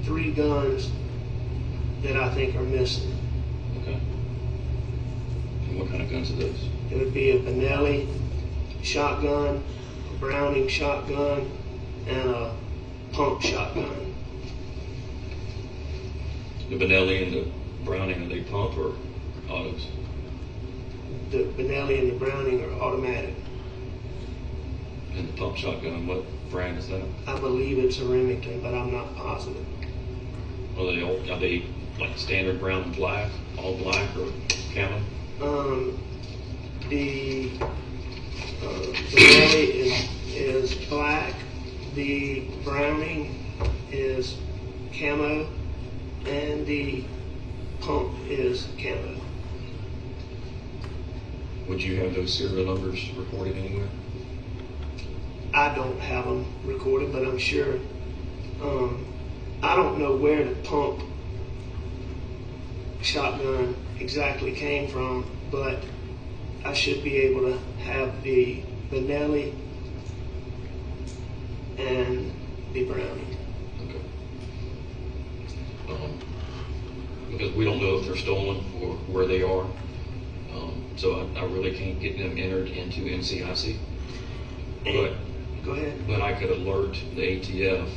3 guns that I think are missing. Okay. And what kind of guns are those? It would be a Benelli shotgun, a Browning shotgun, and a pump shotgun. The Benelli and the Browning, are they pump or autos? The Benelli and the Browning are automatic. And the pump shotgun, what brand is that? I believe it's a Remington, but I'm not positive. Are they like standard brown and black, all black, or camo? The Benelli is black. The Browning is camo, and the pump is camo. Would you have those serial numbers recorded anywhere? I don't have them recorded, but I'm sure. I don't know where the pump shotgun exactly came from, but I should be able to have the Benelli and the Browning. Okay. Because we don't know if they're stolen or where they are. So I really can't get them entered into NCIC. But go ahead. But I could alert the ATF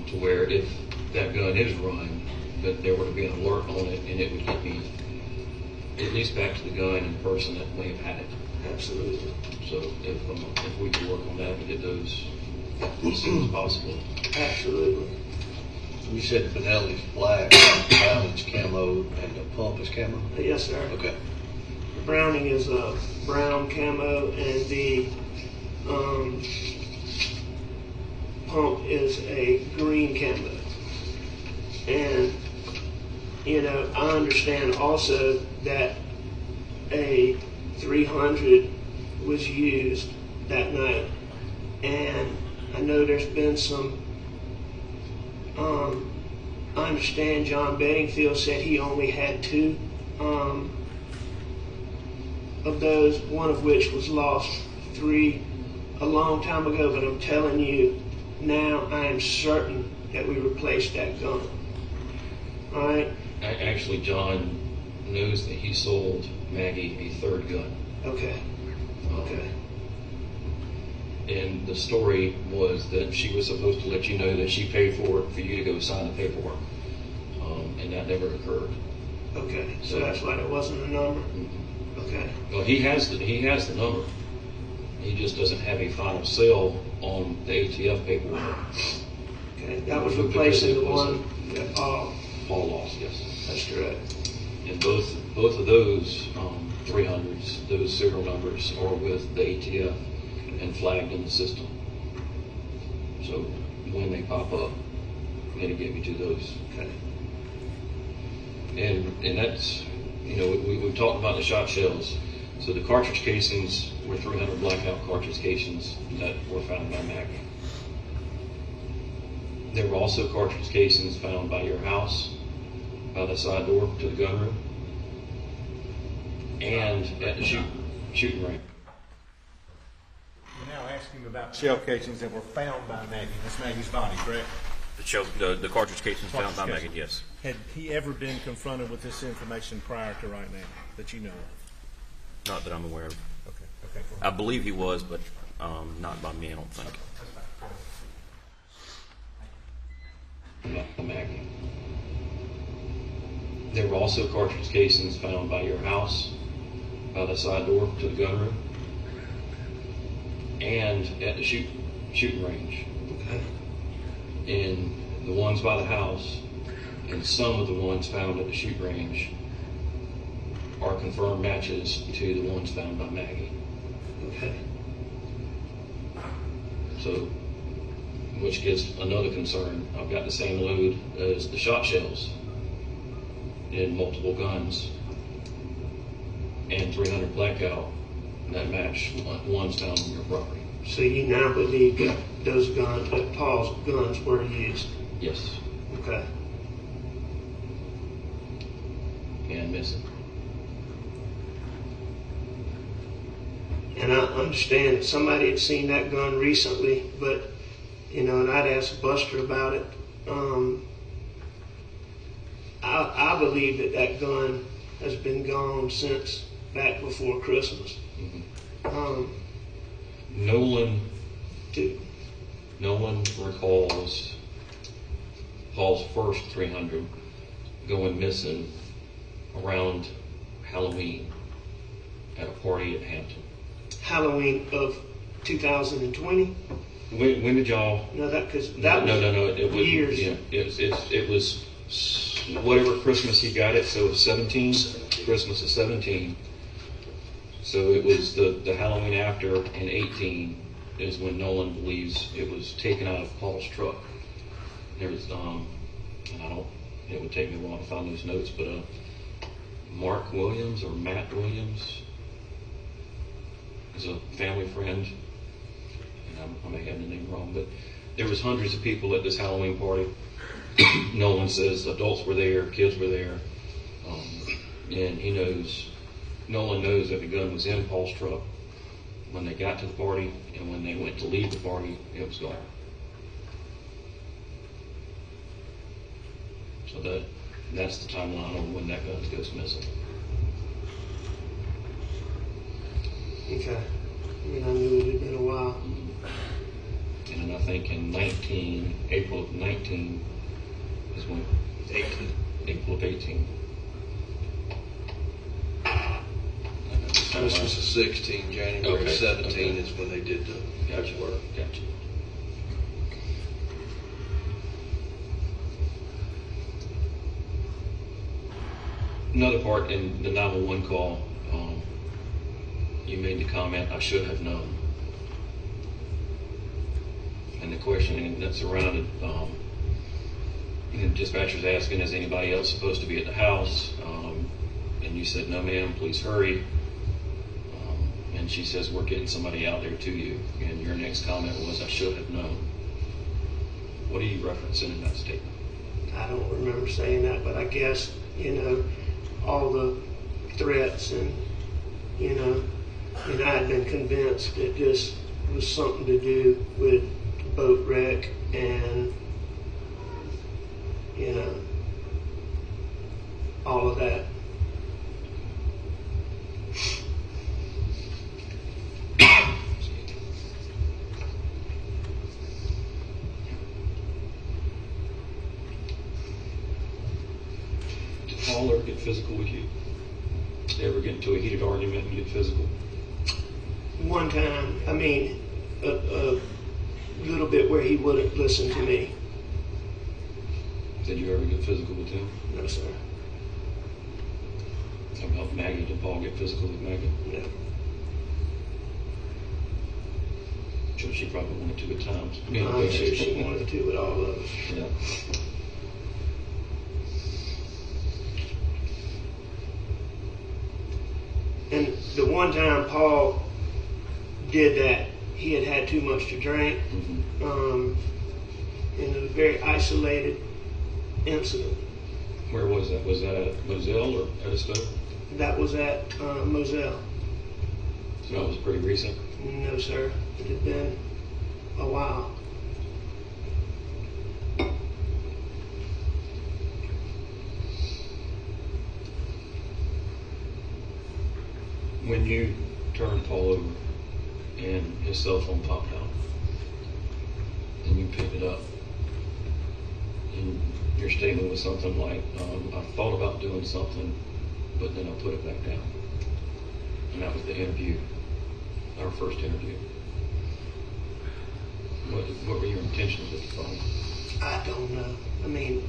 to where if that gun is run, that there would be an alert on it, and it would get me at least back to the gun and the person that may have had it. Absolutely. So if we could work on that and get those as soon as possible. Absolutely. You said the Benelli's black, the Browning's camo, and the pump is camo? Yes, sir. Okay. The Browning is a brown camo, and the pump is a green camo. And, I understand also that a 300 was used that night. And I know there's been some, I understand John Bedingfield said he only had 2 of those, one of which was lost 3 a long time ago, but I'm telling you, now I am certain that we replaced that gun. All right? Actually, John knows that he sold Maggie a 3rd gun. Okay. Okay. And the story was that she was supposed to let you know that she paid for it for you to go sign the paperwork, and that never occurred. Okay. So that's why there wasn't a number. Mm-hmm. Okay. Well, he has the number. He just doesn't have a final sale on the ATF paperwork. Okay. That was replacing the one that Paul lost. Yes. That's correct. And both of those 300s, those serial numbers, are with the ATF and flagged in the system. So when they pop up, it'll get me to those. Okay. And that's, we've talked about the shot shells. So the cartridge casings were 300 blackout cartridge casings that were found by Maggie. There were also cartridge casings found by your house, by the side door to the gun room, and at the shooting range. You're now asking about shell casings that were found by Maggie. That's Maggie's body, correct? The cartridge casings found by Cartridge Maggie, yes. Had he ever been confronted with this information prior to right now that you know of? Not that I'm aware of. Okay. Okay. I believe he was, but not by me, I don't think. Maggie. There were also cartridge casings found by your house, by the side door to the gun room, and at the shooting range. Okay. And the ones by the house and some of the ones found at the shoot range are confirmed matches to the ones found by Maggie. Okay. So, which gets another concern. I've got the same load as the shot shells in multiple guns and 300 blackout that match ones found on your property. So you now believe that those guns, that Paul's guns, were used? Yes. Okay. And missing. And I understand that somebody had seen that gun recently, but, and I'd asked Buster about it. I believe that gun has been gone since back before Christmas. Mm-hmm. Nolan recalls Paul's first 300 going missing around Halloween at a party at Hampton. Halloween of 2020? When did y'all? No, no. It was years. Yeah, it was whatever Christmas he got it. So it was 17. Christmas of 17. So it was the Halloween after in 18 is when Nolan believes it was taken out of Paul's truck. There was it would take me a while to find those notes, but Mark Williams or Matt Williams is a family friend, and I may have the name wrong, but there was hundreds of people at this Halloween party. Nolan says adults were there, kids were there, and Nolan knows that the gun was in Paul's truck when they got to the party, and when they went to leave the party, it was gone. So that's the timeline on when that gun goes missing. Okay. I knew it had been a while. Mm-hmm. And I think in April of 19 is when 18. April of 18. Christmas is 16, January 17 is when they did the Gotcha. work. Gotcha. Another part in the 911 call, you made the comment, I should have known. And the questioning that surrounded, dispatcher's asking, is anybody else supposed to be at the house? And you said, no ma'am, please hurry. And she says, we're getting somebody out there to you. And your next comment was, I should have known. What are you referencing in that statement? I don't remember saying that, but I guess, all the threats and, I had been convinced that this was something to do with boat wreck and, all of that. physical with you? Ever get into a heated argument and get physical? One time, I mean, a little bit where he wouldn't listen to me. Did you ever get physical with him? No, sir. How about Maggie? Did Paul get physical with Maggie? No. Sure, she probably wanted to at times. I'm sure she wanted to with all of us. Yeah. And the one time Paul did that, he had had too much to drink. And it was a very isolated incident. Where was that? Was that at Moselle or Edisto? That was at Moselle. So that was pretty recent? No, sir. It had been a while. When you turned Paul over and his cell phone popped out and you picked it up and your statement was something like, I thought about doing something, but then I put it back down. And that was the interview, our first interview. What were your intentions with the phone? I don't know. I mean,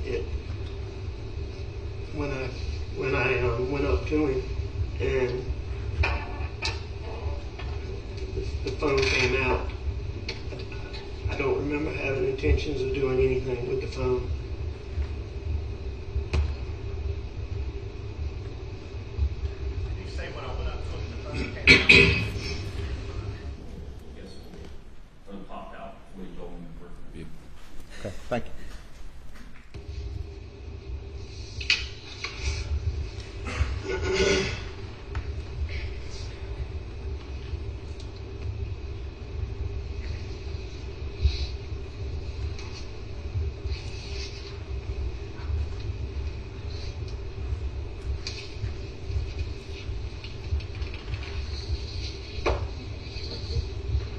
when I went up to him and the phone came out, I don't remember having intentions of doing anything with the phone. Did you say when I went up to him, the phone came out? Yes. Phone popped out when you told him for review. Okay, thank you.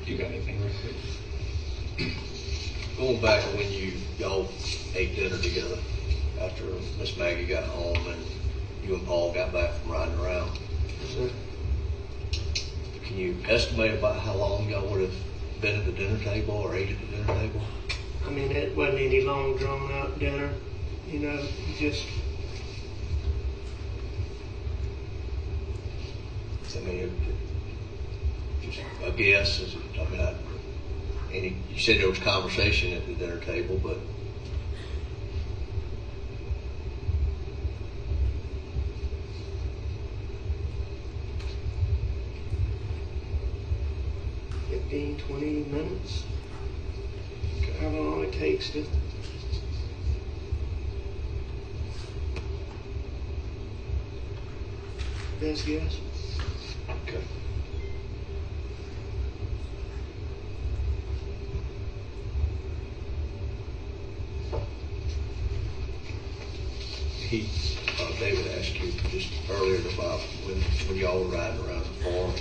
You got anything real quick? Going back to when y'all ate dinner together after Miss Maggie got home and you and Paul got back from riding around. Sir. Can you estimate about how long y'all would have been at the dinner table or ate at the dinner table? I mean, it wasn't any long drawn out dinner. You know, just. I mean, just a guess. You said there was conversation at the dinner table, but 15, 20 minutes. However long it takes to. Best guess. okay. David asked you just earlier about when y'all were riding around the farm,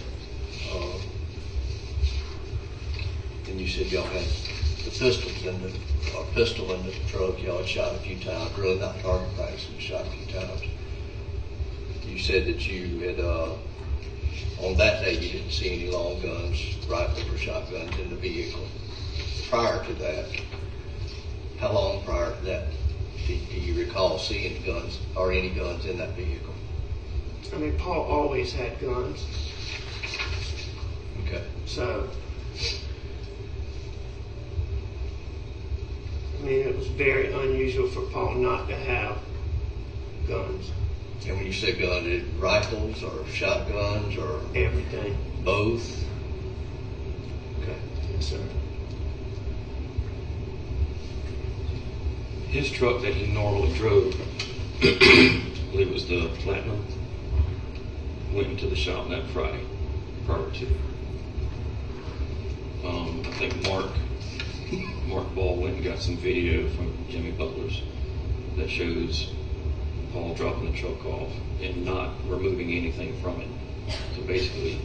and you said y'all had the pistol in the truck. Y'all had shot a few times, really not target practice, but shot a few times. You said that you had on that day you didn't see any long guns, rifles, or shotguns in the vehicle. Prior to that, how long prior to that do you recall seeing guns or any guns in that vehicle? I mean, Paul always had guns. Okay. So, I mean, it was very unusual for Paul not to have guns. And when you say guns, rifles or shotguns or Everything. both? Okay. Yes, sir. His truck that he normally drove, I believe it was the Platinum, went into the shop that Friday prior to. I think Mark Ball went and got some video from Jimmy Butler's that shows Paul dropping the truck off and not removing anything from it. So basically,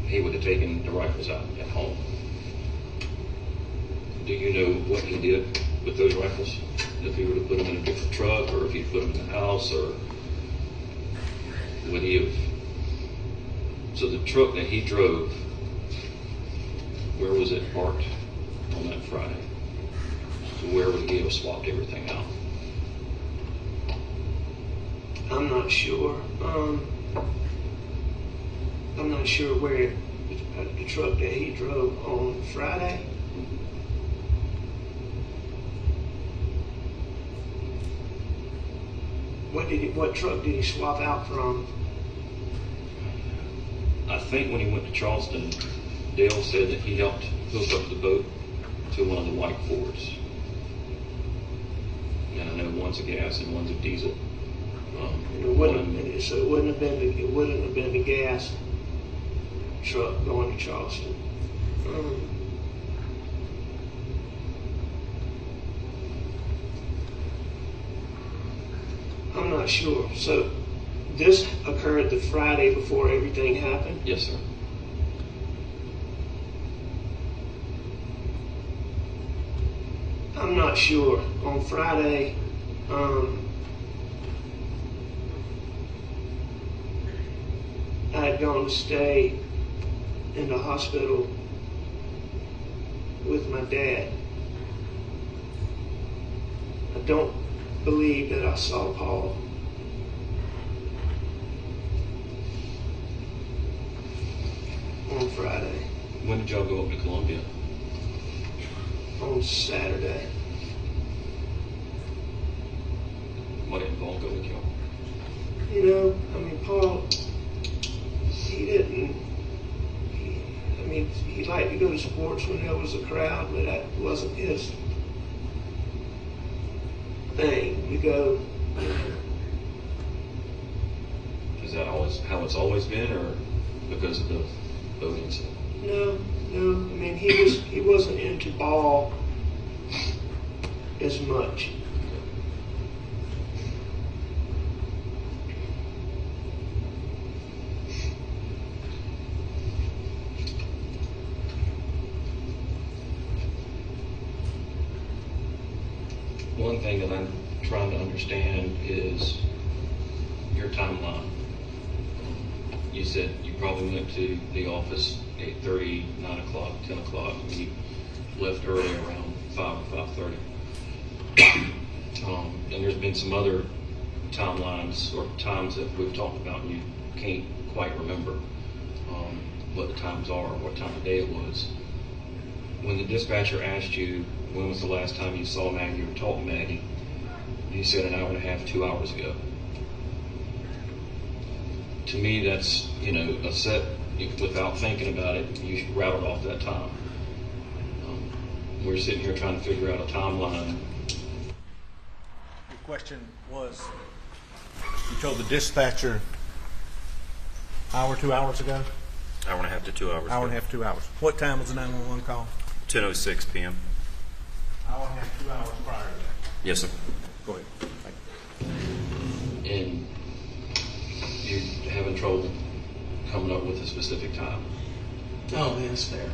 he would have taken the rifles out at home. Do you know what he did with those rifles? If he would have put them in a different truck, or if he put them in the house, or would he have, so the truck that he drove, where was it parked on that Friday? So where would he have swapped everything out? I'm not sure. I'm not sure where the truck that he drove on Friday. What truck did he swap out from? I think when he went to Charleston, Dale said that he helped hook up the boat to one of the white Fords. And I know one's a gas and one's a diesel. So it wouldn't have been the gas truck going to Charleston. I'm not sure. So this occurred the Friday before everything happened? Yes, sir. I'm not sure. On Friday, I had gone to stay in the hospital with my dad. I don't believe that I saw Paul. On Friday. When did y'all go up to Columbia? On Saturday. Why didn't Paul go with y'all? You know, I mean, Paul, he didn't. He liked to go to sports when there was a crowd, but that wasn't his thing to go. Is that always how it's always been, or because of the boat incident? No. I mean, he wasn't into ball as much. One thing that I'm trying to understand is your timeline. You said you probably went to the office 8:30, 9 o'clock, 10 o'clock, and you left early around 5 or 5:30. And there's been some other timelines or times that we've talked about and you can't quite remember what the times are or what time of day it was. When the dispatcher asked you when was the last time you saw Maggie or talked to Maggie, you said an hour and a half, 2 hours ago. To me, that's, a set, without thinking about it, you rattled off that time. We're sitting here trying to figure out a timeline. Your question was, you told the dispatcher hour, 2 hours ago? Hour and a half to 2 hours. Hour and a half, 2 hours. What time was the 911 call? 10:06 p.m. Hour and a half, 2 hours prior to that. Yes, sir. Go ahead. And you're having trouble coming up with a specific time. Oh, man, that's fair.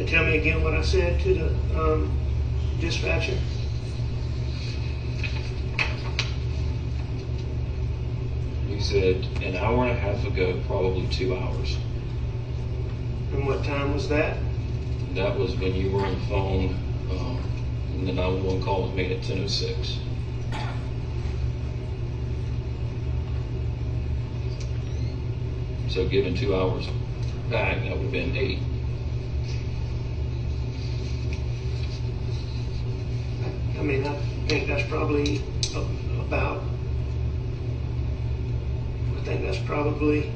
Tell me again what I said to the dispatcher. You said an hour and a half ago, probably 2 hours. And what time was that? That was when you were on the phone, and the 911 call was made at 10:06. So given 2 hours back, that would have been 8. I think that's probably about. I think that's probably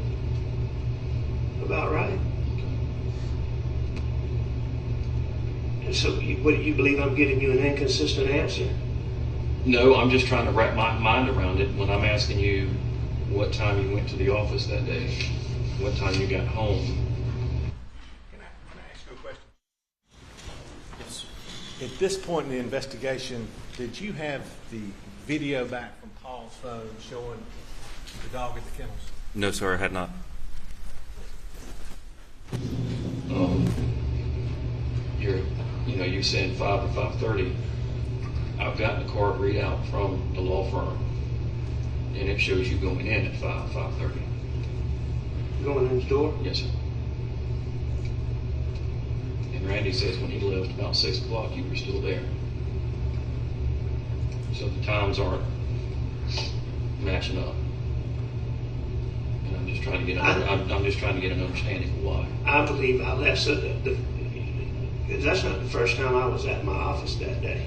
about right. So, what do you believe I'm giving you an inconsistent answer? No, I'm just trying to wrap my mind around it when I'm asking you what time you went to the office that day, what time you got home. Can I ask you a question? Yes. At this point in the investigation, did you have the video back from Paul's phone showing the dog at the kennels? No, sir, I had not. You're saying 5 to 5:30. I've got the card readout from the law firm, and it shows you going in at 5:30. Going in the door? Yes, sir. And Randy says when he left about 6 o'clock, you were still there. So the times aren't matching up. And I'm just trying to get I'm just trying to get an understanding of why. I believe I left. So that's not the first time I was at my office that day.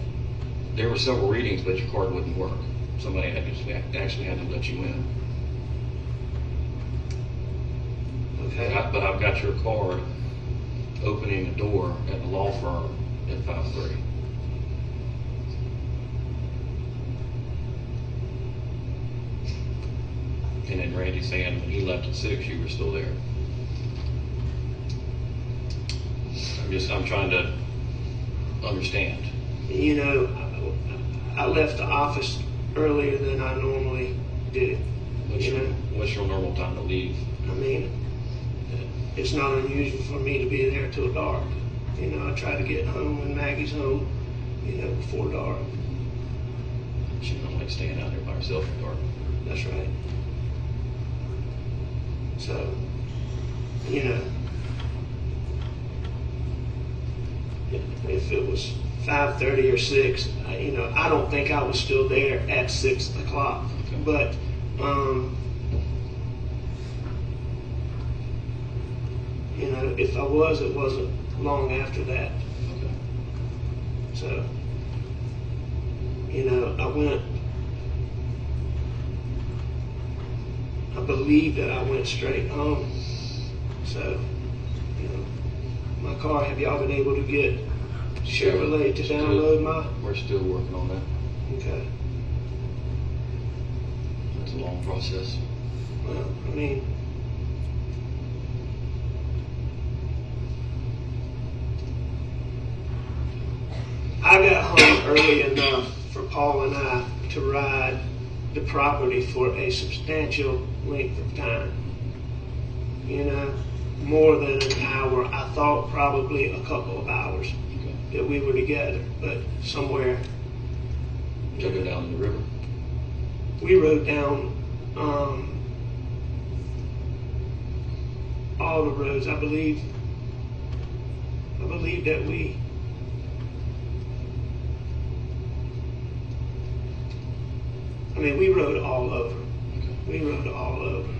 There were several readings, but your card wouldn't work. Somebody actually had to let you in. Okay. But I've got your card opening the door at the law firm at 5:30. And then Randy saying when he left at 6, you were still there. I'm trying to understand. You know, I left the office earlier than I normally do. What's your normal time to leave? I mean, it's not unusual for me to be there till dark. You know, I try to get home when Maggie's home, before dark. She don't like staying out there by herself in the dark. That's right. So, if it was 5:30 or 6, I don't think I was still there at 6 o'clock. Okay. But, if I was, it wasn't long after that. Okay. So, I believe that I went straight home. So, my car, have y'all been able to get Chevrolet to download my? We're still working on that. Okay. It's a long process. Well, I mean, I got home early enough for Paul and I to ride the property for a substantial length of time. More than an hour. I thought probably a couple of hours that we were together, but somewhere. Took it down the river? We rode down all the roads. I believe that we rode all over. We rode all over.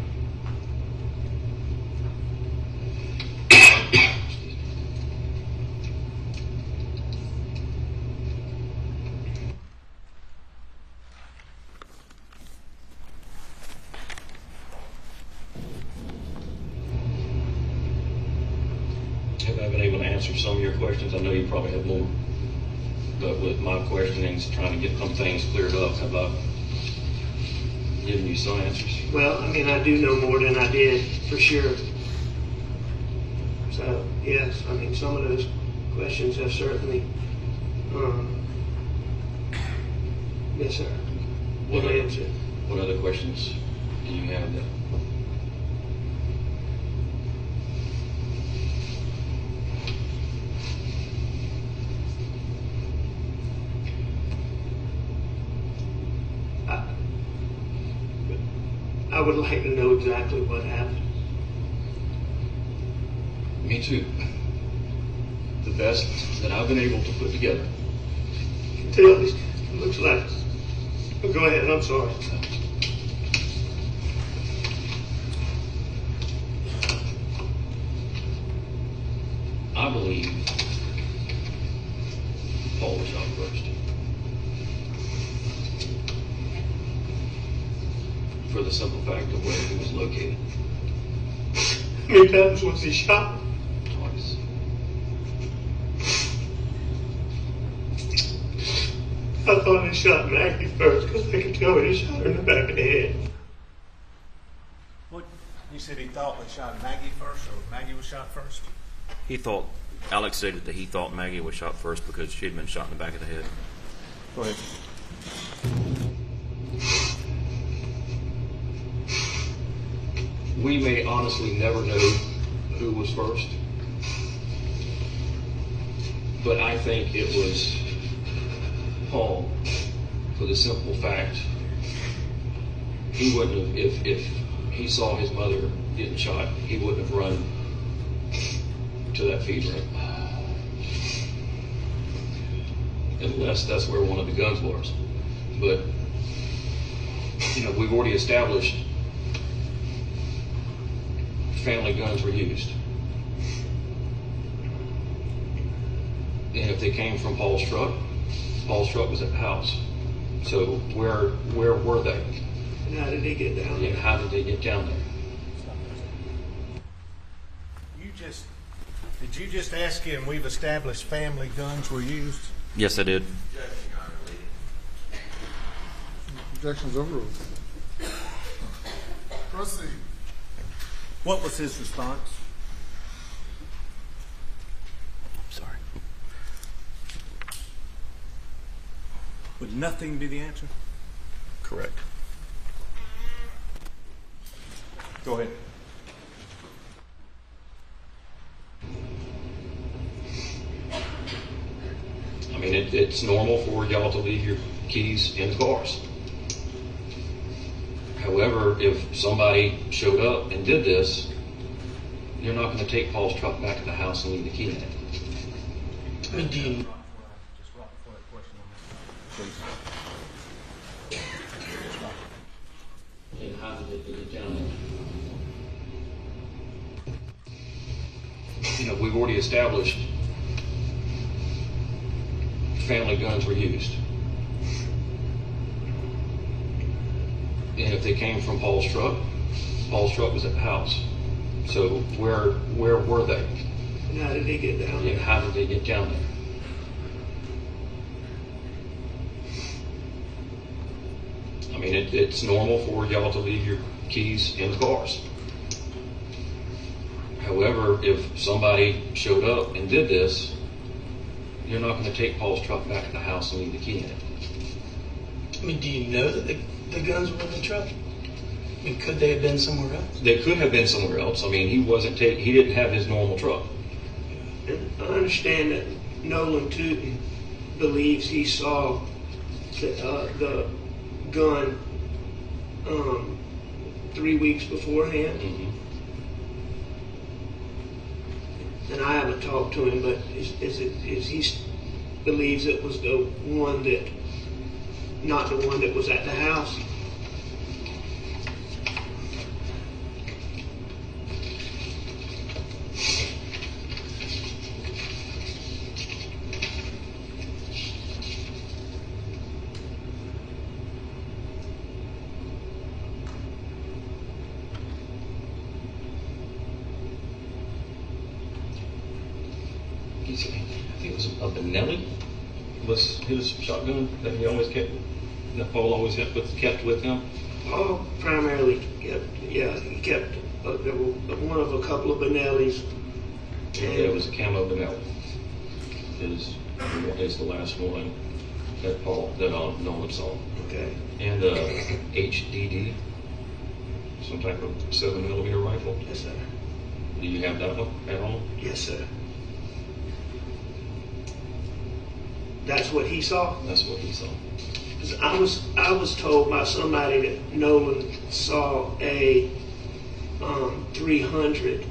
Have I been able to answer some of your questions? I know you probably have more. But with my questionings, trying to get some things cleared up, have I given you some answers? Well, I do know more than I did, for sure. So, yes, some of those questions have certainly, yes, sir. What other questions do you have that? I would like to know exactly what happened. Me too. The best that I've been able to put together. It looks like. Oh, go ahead, I'm sorry. I believe Paul was shot first. For the simple fact of where he was located. How many times was he shot? Twice. I thought he shot Maggie first because I could tell he shot her in the back of the head. What you said he thought they shot Maggie first, or Maggie was shot first? Alex said that he thought Maggie was shot first because she had been shot in the back of the head. Go ahead. We may honestly never know who was first, but I think it was Paul for the simple fact he wouldn't have, if he saw his mother getting shot, he wouldn't have run to that feed ring. Unless that's where one of the guns was. But, we've already established family guns were used. And if they came from Paul's truck was at the house. So where were they? And how did they get down there? And how did they get down there? Did you just ask him, we've established family guns were used? Yes, I did. Objections overruled. Proceed. What was his response? Sorry. Would nothing be the answer? Correct. Go ahead. I mean, it's normal for y'all to leave your keys in the cars. However, if somebody showed up and did this, you're not going to take Paul's truck back to the house and leave the key in it. I mean, do you, And how did it get down there? We've already established family guns were used. And if they came from Paul's truck was at the house. So where were they? And how did they get down there? And how did they get down there? I mean, it's normal for y'all to leave your keys in the cars. However, if somebody showed up and did this, you're not going to take Paul's truck back to the house and leave the key in it. I mean, do you know that the guns were in the truck? I mean, could they have been somewhere else? They could have been somewhere else. I mean, he didn't have his normal truck. And I understand that Nolan Tootin believes he saw the gun 3 weeks beforehand. Mm-hmm. And I haven't talked to him, but is he believes it was the one that, not the one that was at the house? I think it was a Benelli was his shotgun that he always kept, that Paul always kept with him. Paul primarily kept, he kept one of a couple of Benellis. And it was a camo Benelli. Is the last one that Nolan saw. Okay. And HDD, some type of 7mm rifle. Yes, sir. Do you have that one at home? Yes, sir. That's what he saw? That's what he saw. 'Cause I was told by somebody that Nolan saw a 300.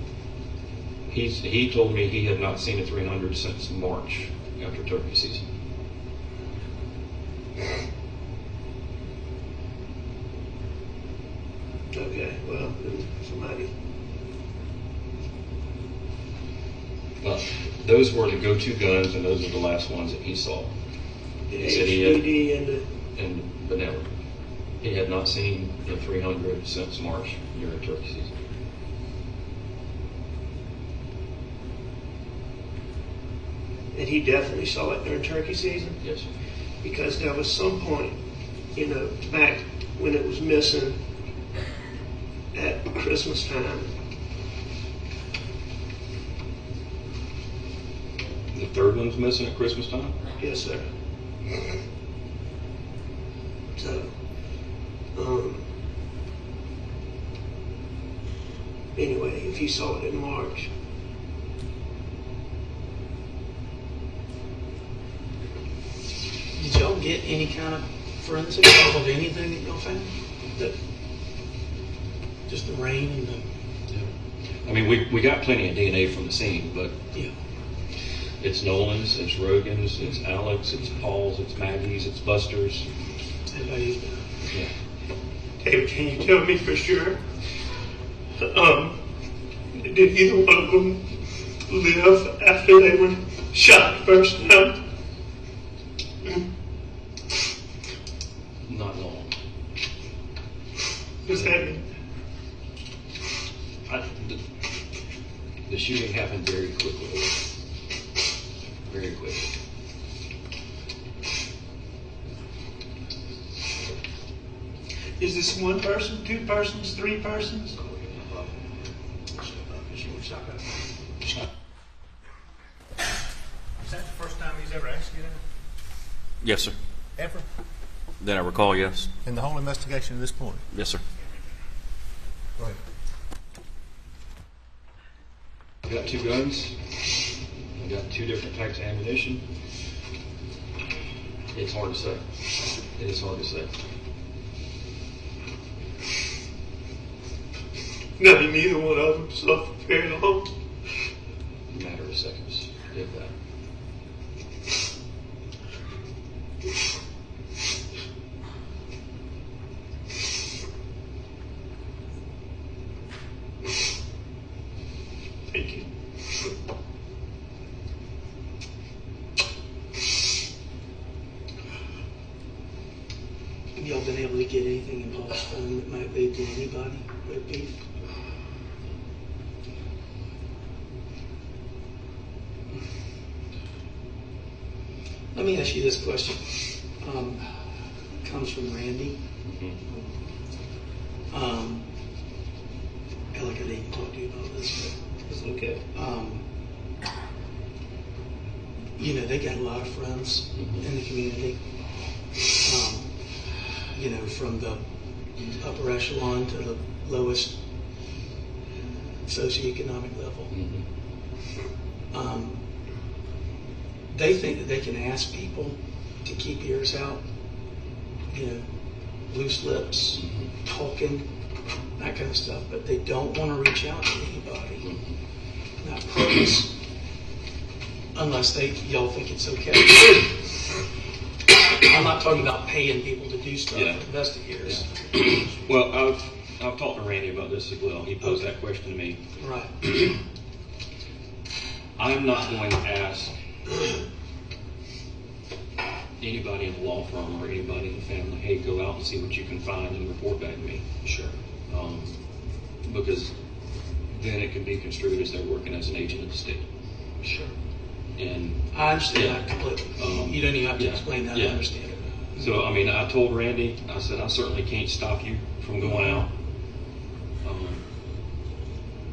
He told me he had not seen a 300 since March after turkey season. Okay, well, then somebody. Well, those were the go-to guns, and those are the last ones that he saw. The He said he had, HDD and Benelli. He had not seen the 300 since March during turkey season. and he definitely saw it during turkey season. Yes, sir. Because there was some point, back when it was missing at Christmas time. The third one's missing at Christmas time? Yes, sir. So, anyway, if he saw it in March. Did y'all get any kind of forensic off of anything that y'all found? Just the rain and the... I mean, we got plenty of DNA from the scene, but Yeah. it's Nolan's, it's Rogan's, it's Alex, it's Paul's, it's Maggie's, it's Buster's. Everybody's done. Yeah. David, can you tell me for sure? Did either one of them live after they were shot the first time? Not long. What's that mean? The shooting happened very quickly. Very quickly. Is this one person, two persons, three persons? Is that the first time he's ever asked you that? Yes, sir. Ever? That I recall, yes. In the whole investigation to this point? Yes, sir. Go ahead. I got 2 guns. I got 2 different types of ammunition. It's hard to say. It is hard to say. No, neither one of them suffered very long. A matter of seconds, if that. Thank you. Have y'all been able to get anything involved that might lead to anybody with beef? Let me ask you this question. It comes from Randy. I feel like I need to talk to you about this, but it's okay. You know, they got a lot of friends in the community. You know, from the upper echelon to the lowest socioeconomic level. They think that they can ask people to keep ears out, you know, loose lips, talking, that kind of stuff, but they don't want to reach out to anybody. Not purpose, unless y'all think it's okay. I'm not talking about paying people to do stuff, investigators. Yeah. Well, I've talked to Randy about this as well. He posed that question to me. Right. I'm not going to ask anybody in the law firm or anybody in the family, hey, go out and see what you can find and report back to me. Sure. Because then it can be construed as they're working as an agent of the state. Sure. And I understand that completely. You don't even have to explain that. I understand it. So, I mean, I told Randy, I said, I certainly can't stop you from going out.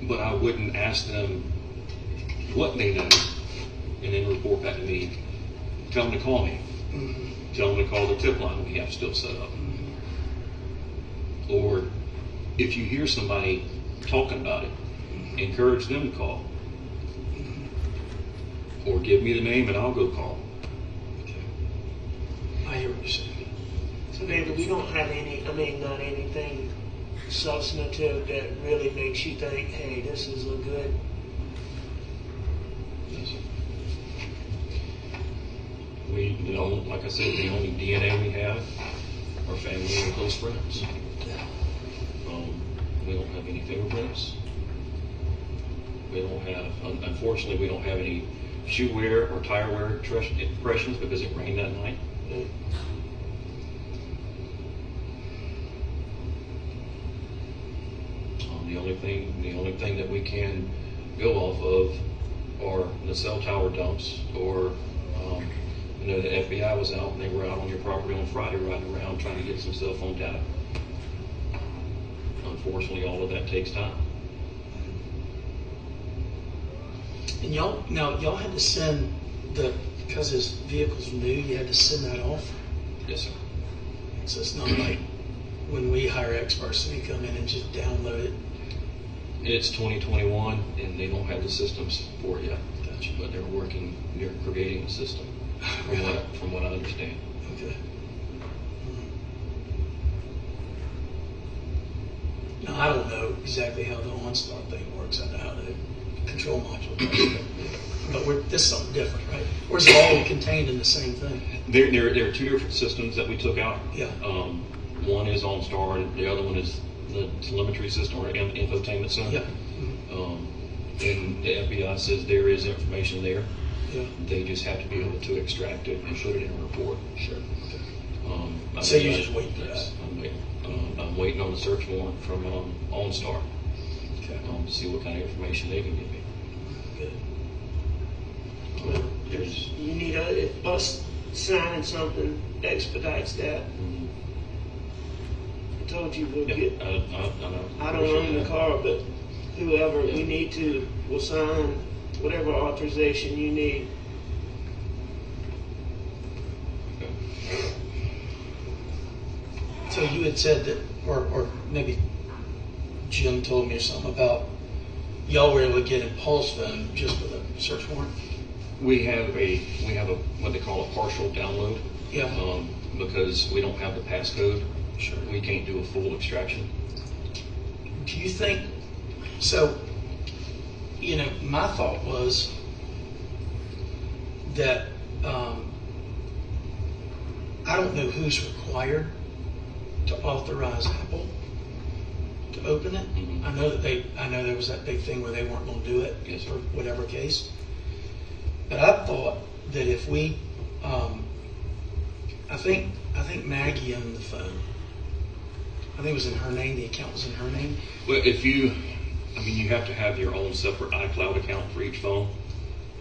But I wouldn't ask them what they know and then report back to me. Tell them to call me. Tell them to call the tip line we have still set up. Or if you hear somebody talking about it, encourage them to call. Or give me the name and I'll go call. Okay. I hear what you're saying. So, David, we don't have not anything substantive that really makes you think, hey, this is a good... We, like I said, the only DNA we have are family and close friends. We don't have any fingerprints. We don't have, unfortunately, we don't have any shoe wear or tire wear impressions because it rained that night. The only thing that we can go off of are the cell tower dumps, or I know the FBI was out and they were out on your property on Friday riding around trying to get some cell phone data. Unfortunately, all of that takes time. And y'all had to send because his vehicle's new, you had to send that off? Yes, sir. So it's not like when we hire experts and they come in and just download it. It's 2021 and they don't have the systems for it yet. Gotcha. But they're working near creating a system from what I understand. Okay. Okay. Now, I don't know exactly how the OnStar thing works. I know how the control module does, but this is something different, right? Or is it all contained in the same thing? There are two different systems that we took out. Yeah. One is OnStar, and the other one is the telemetry system or infotainment center. Yeah. And the FBI says there is information there. Yeah. They just have to be able to extract it and put it in a report. Sure. So you're just waiting for that? I'm waiting. I'm waiting on the search warrant from OnStar Okay. to see what kind of information they can give me. Good. There's You need if us signing something expedites that. I told you we'll get. I know. I don't own the car, but whoever we need to will sign whatever authorization you need. So you had said that, or maybe Jim told me or something about y'all were able to get in Paul's phone just with a search warrant. We have a what they call a partial download. Yeah. Because we don't have the passcode. Sure. We can't do a full extraction. Do you think so? You know, my thought was that I don't know who's required to authorize Apple to open it. Mm-hmm. I know there was that big thing where they weren't going to do it Yes, for whatever case. But I thought that if we, I think Maggie owned the phone. I think it was in her name. The account was in her name. Well, you have to have your own separate iCloud account for each phone,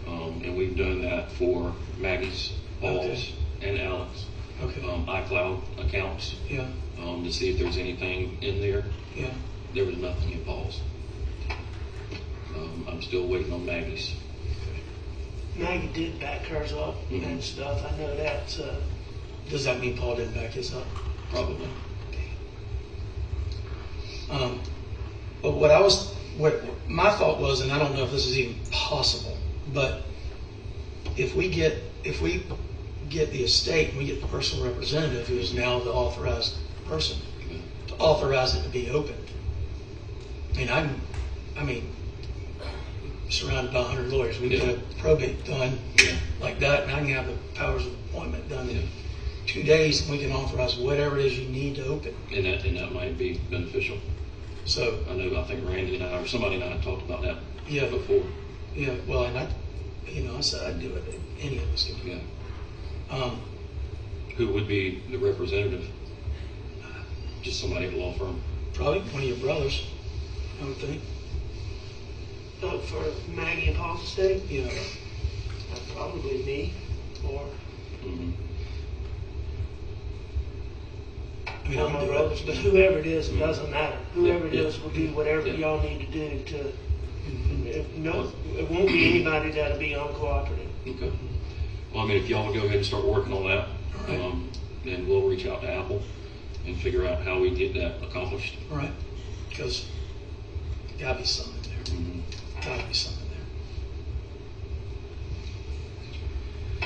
and we've done that for Maggie's, Paul's, and Alex. Okay. iCloud accounts. Yeah. To see if there's anything in there. Yeah. There was nothing in Paul's. I'm still waiting on Maggie's. Maggie did back hers up and stuff. I know that. Does that mean Paul didn't back his up? Probably. But what my thought was, and I don't know if this is even possible, but if we get the estate and we get the personal representative who is now the authorized person to authorize it to be opened. I mean, surrounded by 100 lawyers. We get a probate done like that, and I can have the powers of appointment done in 2 days, and we can authorize whatever it is you need to open. And that might be beneficial. So I think Randy and I, or somebody and I had talked about that before. Yeah, well, and I said I'd do it. Any of us could do it. Who would be the representative? Just somebody at a law firm? Probably one of your brothers, I would think. For Maggie and Paul's estate? Yeah. Probably me, or I'll my do brothers. it. But whoever it is, it doesn't matter. Whoever it is will do whatever y'all need to do to. It won't be anybody that'll be uncooperative. Okay. Well, if y'all would go ahead and start working on that, then we'll reach out to Apple and figure out how we get that accomplished. All right. Because gotta be something there. Gotta be something there. I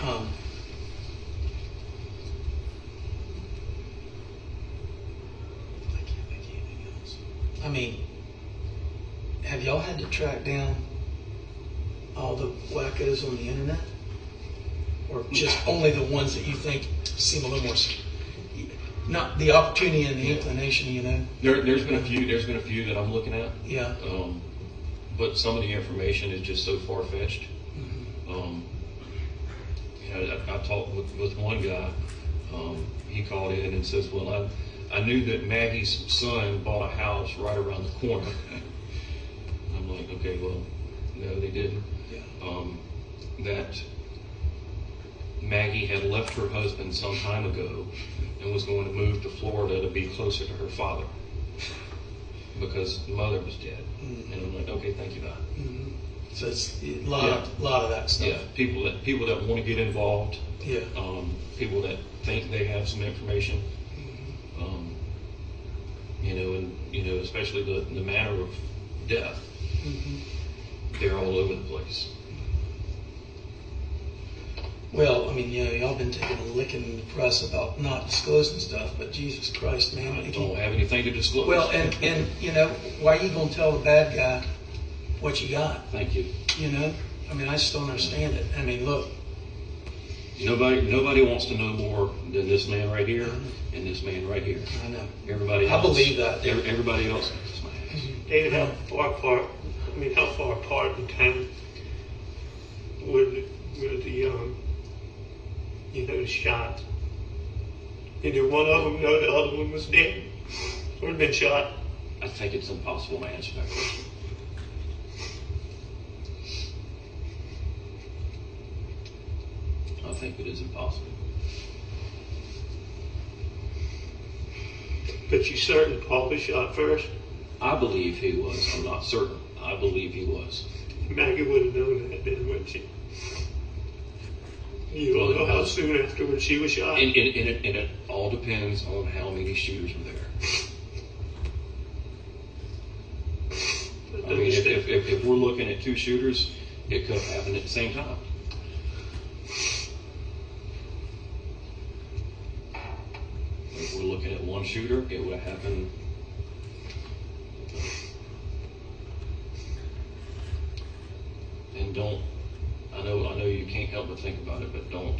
can't think of anything else. Have y'all had to track down all the wackos on the internet? Or just only the ones that you think seem a little more, not the opportunity and the inclination, There's been a few that I'm looking at. Yeah. But some of the information is just so far-fetched. I talked with one guy. He called in and says, well, I knew that Maggie's son bought a house right around the corner. I'm like, okay, well, no, they didn't. Yeah. That Maggie had left her husband some time ago and was going to move to Florida to be closer to her father because the mother was dead. And I'm like, okay, thank you, God. So it's a lot of that stuff. Yeah, people that want to get involved. Yeah. People that think they have some information. Especially the matter of death. They're all over the place. Well, mean, y'all been taking a licking in the press about not disclosing stuff, but Jesus Christ, man. I don't have anything to disclose. Well, and why are you going to tell the bad guy what you got? Thank you. I mean, I just don't understand it. I mean, look. Nobody wants to know more than this man right here and this man right here. I know. Everybody else. I believe that. Everybody else. David, how far apart in time were the the shots? Either one of them know the other one was dead or had been shot? I think it's impossible to answer that question. I think it is impossible. But you certain Paul was shot first? I believe he was. I'm not certain. I believe he was. Maggie would have known that then, wouldn't she? You don't know how soon afterwards she was shot? And it all depends on how many shooters were there. I mean, if we're looking at two shooters, it could have happened at the same time. If we're looking at one shooter, it would have happened. And I know you can't help but think about it, but don't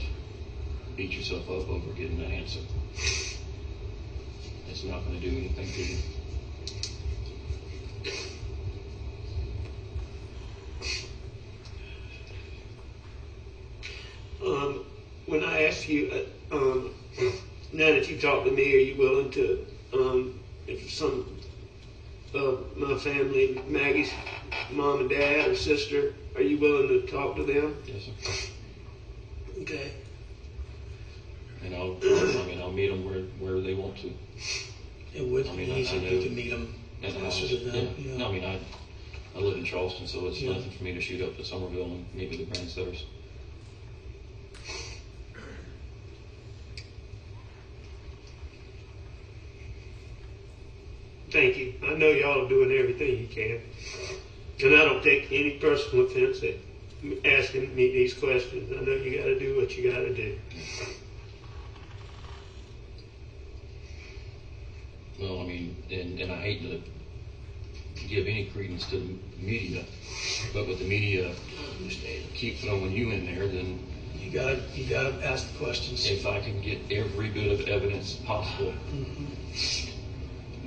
beat yourself up over getting an answer. It's not going to do anything to you. When I asked you, now that you talked to me, are you willing to, if some of my family, Maggie's mom and dad or sister, are you willing to talk to them? Yes, sir. Okay. And I'll meet them where they want to. It would be easy if you could meet them closer to them. Yeah. No, I mean, I live in Charleston, so it's nothing for me to shoot up to Somerville and maybe the Grandsters. Thank you. I know y'all are doing everything you can. And I don't take any personal offense at asking me these questions. I know you got to do what you got to do. Well, I mean, and I hate to give any credence to the media, but with the media keep throwing you in there, then you gotta ask the questions. If I can get every bit of evidence possible,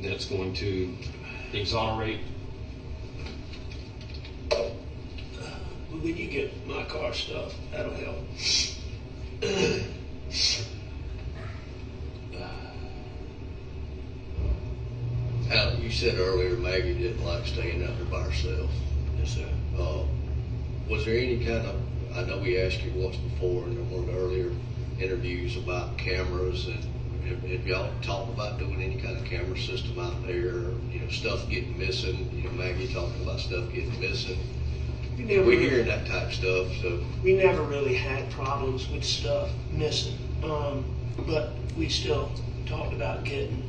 that's going to exonerate. When you get my car stuff, that'll help. You said earlier Maggie didn't like staying out there by herself. Yes, sir. Was there any kind of, I know we asked you once before in one of the earlier interviews about cameras, and have y'all talked about doing any kind of camera system out there, stuff getting missing, Maggie talking about stuff getting missing. We're hearing that type of stuff, so. We never really had problems with stuff missing, but we still talked about getting,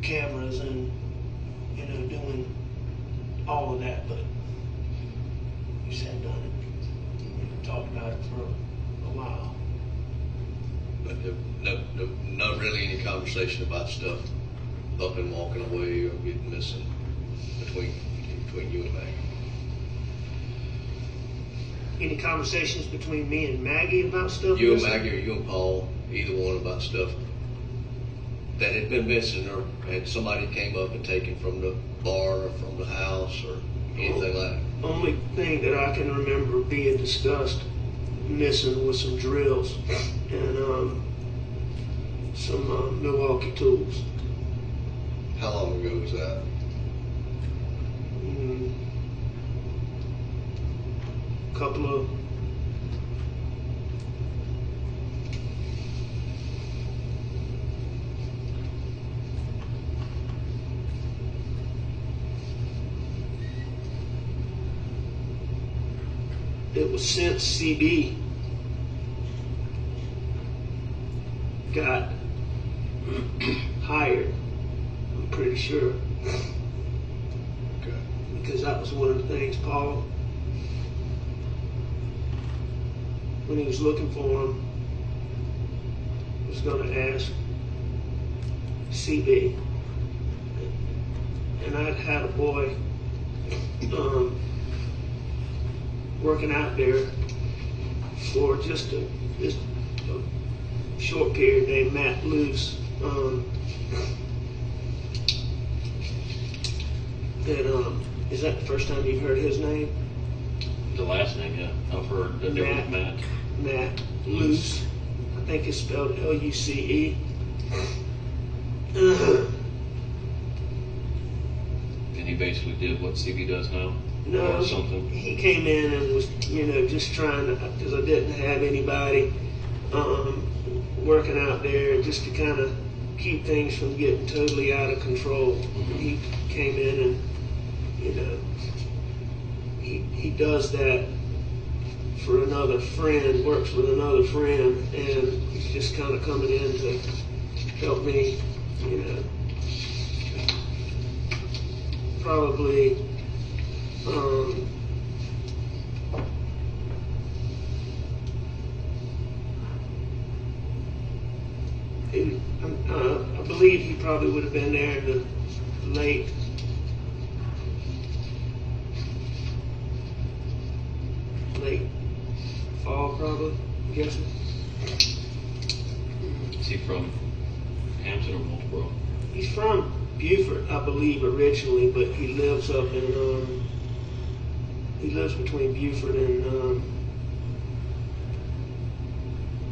cameras and, doing all of that, but we just hadn't done it. We talked about it for a while. But not really any conversation about stuff up and walking away or getting missing between you and Maggie. Any conversations between me and Maggie about stuff? You and Maggie, or you and Paul, either one about stuff that had been missing, or had somebody came up and taken from the bar or from the house or anything like that? Only thing that I can remember being discussed missing was some drills and some Milwaukee tools. How long ago was that? Couple of it was since CB got hired, I'm pretty sure. Okay. Because that was one of the things Paul when he was looking for him, was going to ask CB. And I'd had a boy working out there for just a short period named Matt Luce. Is that the first time you've heard his name? The last name, yeah. I've heard that there was Matt. Matt Luce. I think it's spelled Luce. And he basically did what CB does now? No, Or something? he came in and was, just trying to, because I didn't have anybody working out there, just to kind of keep things from getting totally out of control. He came in and, he does that for another friend, works with another friend, and he's just kind of coming in to help me, probably I believe he probably would have been there in the late fall, probably, I'm guessing. Is he from Hampton or Walterboro? He's from Beaufort, I believe, originally, but he lives up in, he lives between Beaufort and,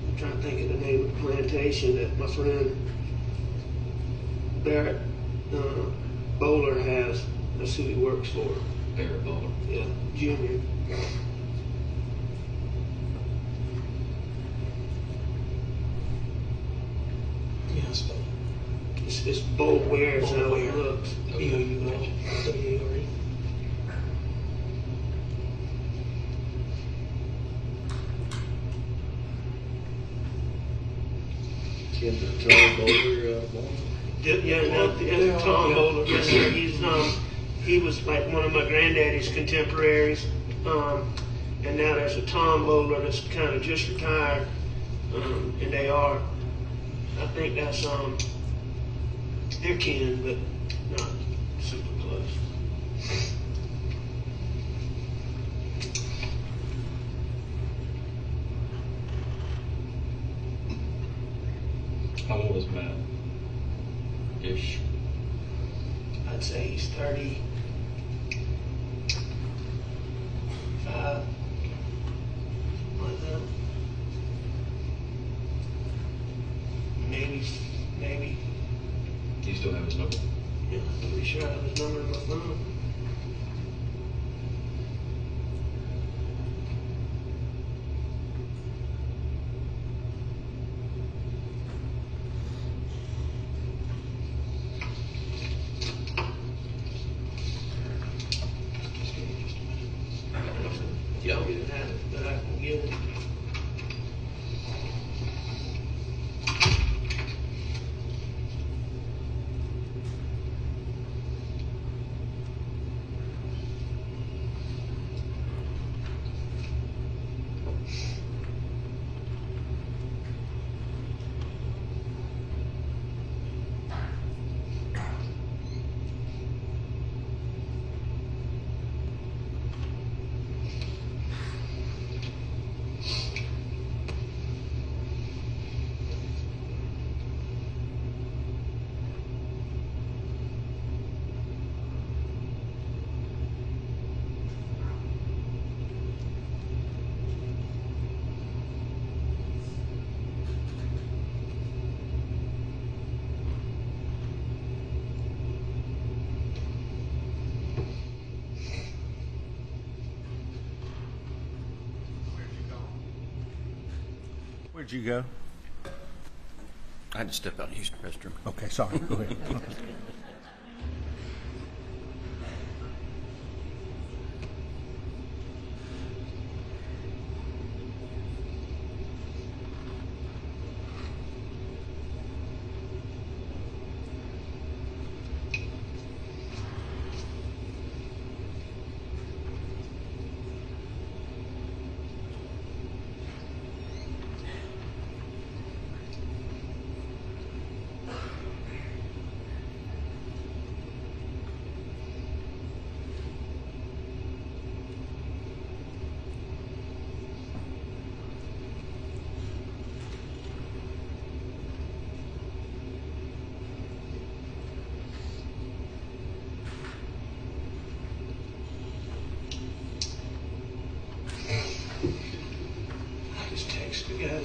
I'm trying to think of the name of the plantation that my friend Barrett Bowler has. That's who he works for. Barrett Bowler? Yeah, Junior. Yeah, so It's Boware is how it looks. B-O-U-L-W-A-R-E. Ken the Tom Bowler, Tom Bowler. Yes, sir. He was like one of my granddaddy's contemporaries, and now there's a Tom Bowler that's kind of just retired, and they are. I think that's they're kin, but not super close. How old is Matt? Ish. I'd say he's 35. Like that. Maybe. Do you still have his number? Yeah, I'm pretty sure I have his number in my phone. Yeah, I didn't have it, but I can get it. Where'd you go? I had to step out and use the restroom. Okay, sorry. Go ahead.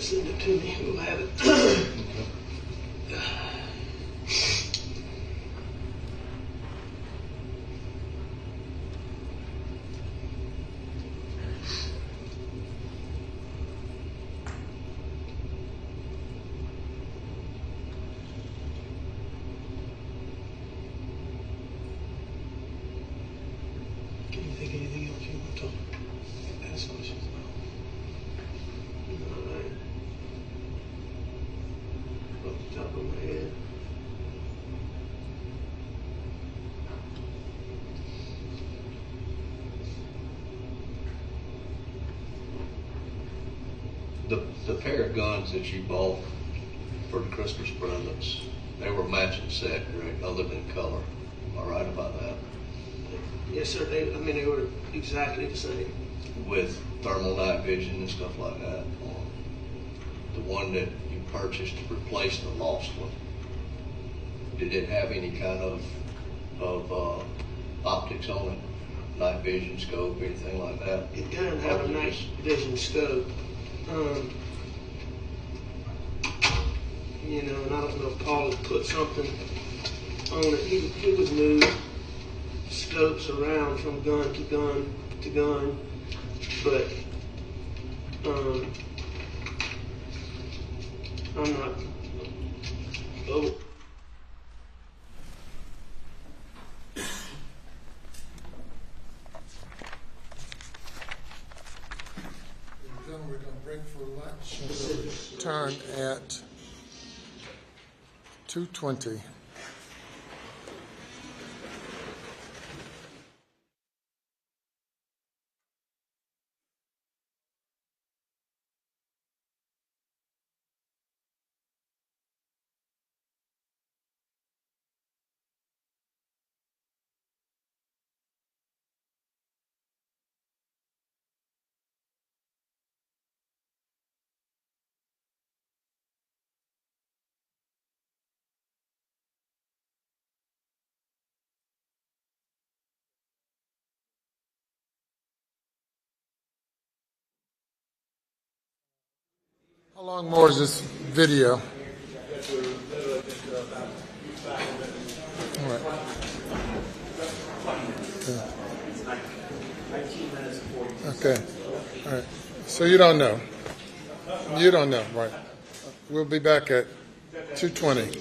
send it to me. We'll have it. Can you think of anything else you want to ask questions about? All right. Off the top of my head. The pair of guns that you bought for the Christmas presents, they were matching set, correct, other than color. Am I right about that? Yes, sir. They were exactly the same. With thermal night vision and stuff like that. The one that you purchased to replace the lost one, did it have any kind of optics on it? Night vision, scope, anything like that? It doesn't have a night vision scope. And I don't know if Paul had put something on it. He would move scopes around from gun to gun to gun, but I'm not. Oh. Then we're going to break for lunch. Turn at 2:20. How long more is this video? All right. Okay. All right. So you don't know. You don't know, right? We'll be back at 2:20.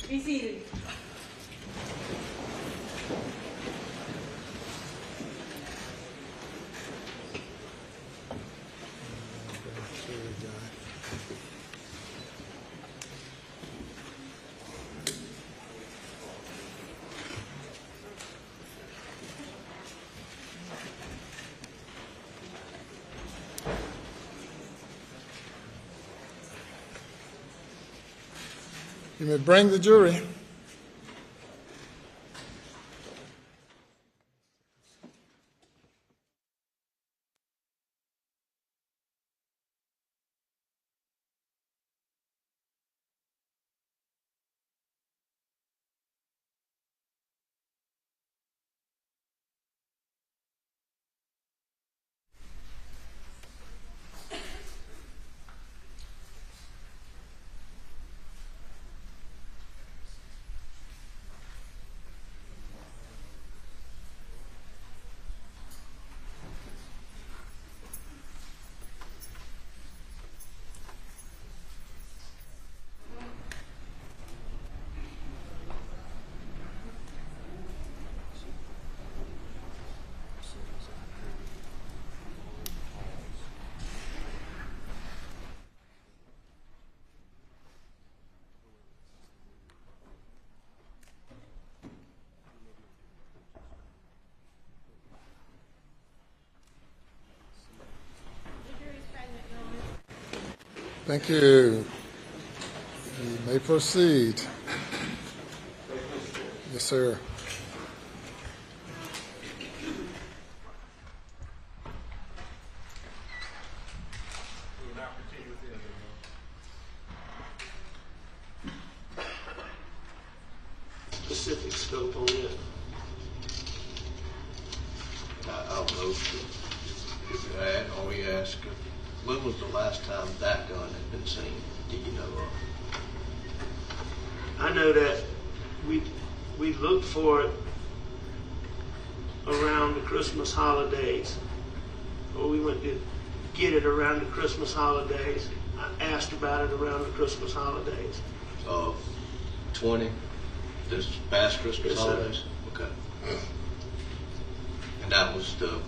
Be seated. You may bring the jury. Thank you. You may proceed. Yes, sir. Specific scope on it. I'll know if you had, or we ask, when was the last time that gun had been seen? Do you know of? I know that we looked for it around the Christmas holidays, or we went to get it around the Christmas holidays. I asked about it around the Christmas holidays. Of 20, this past Christmas Yes, sir. holidays? Okay. And that was the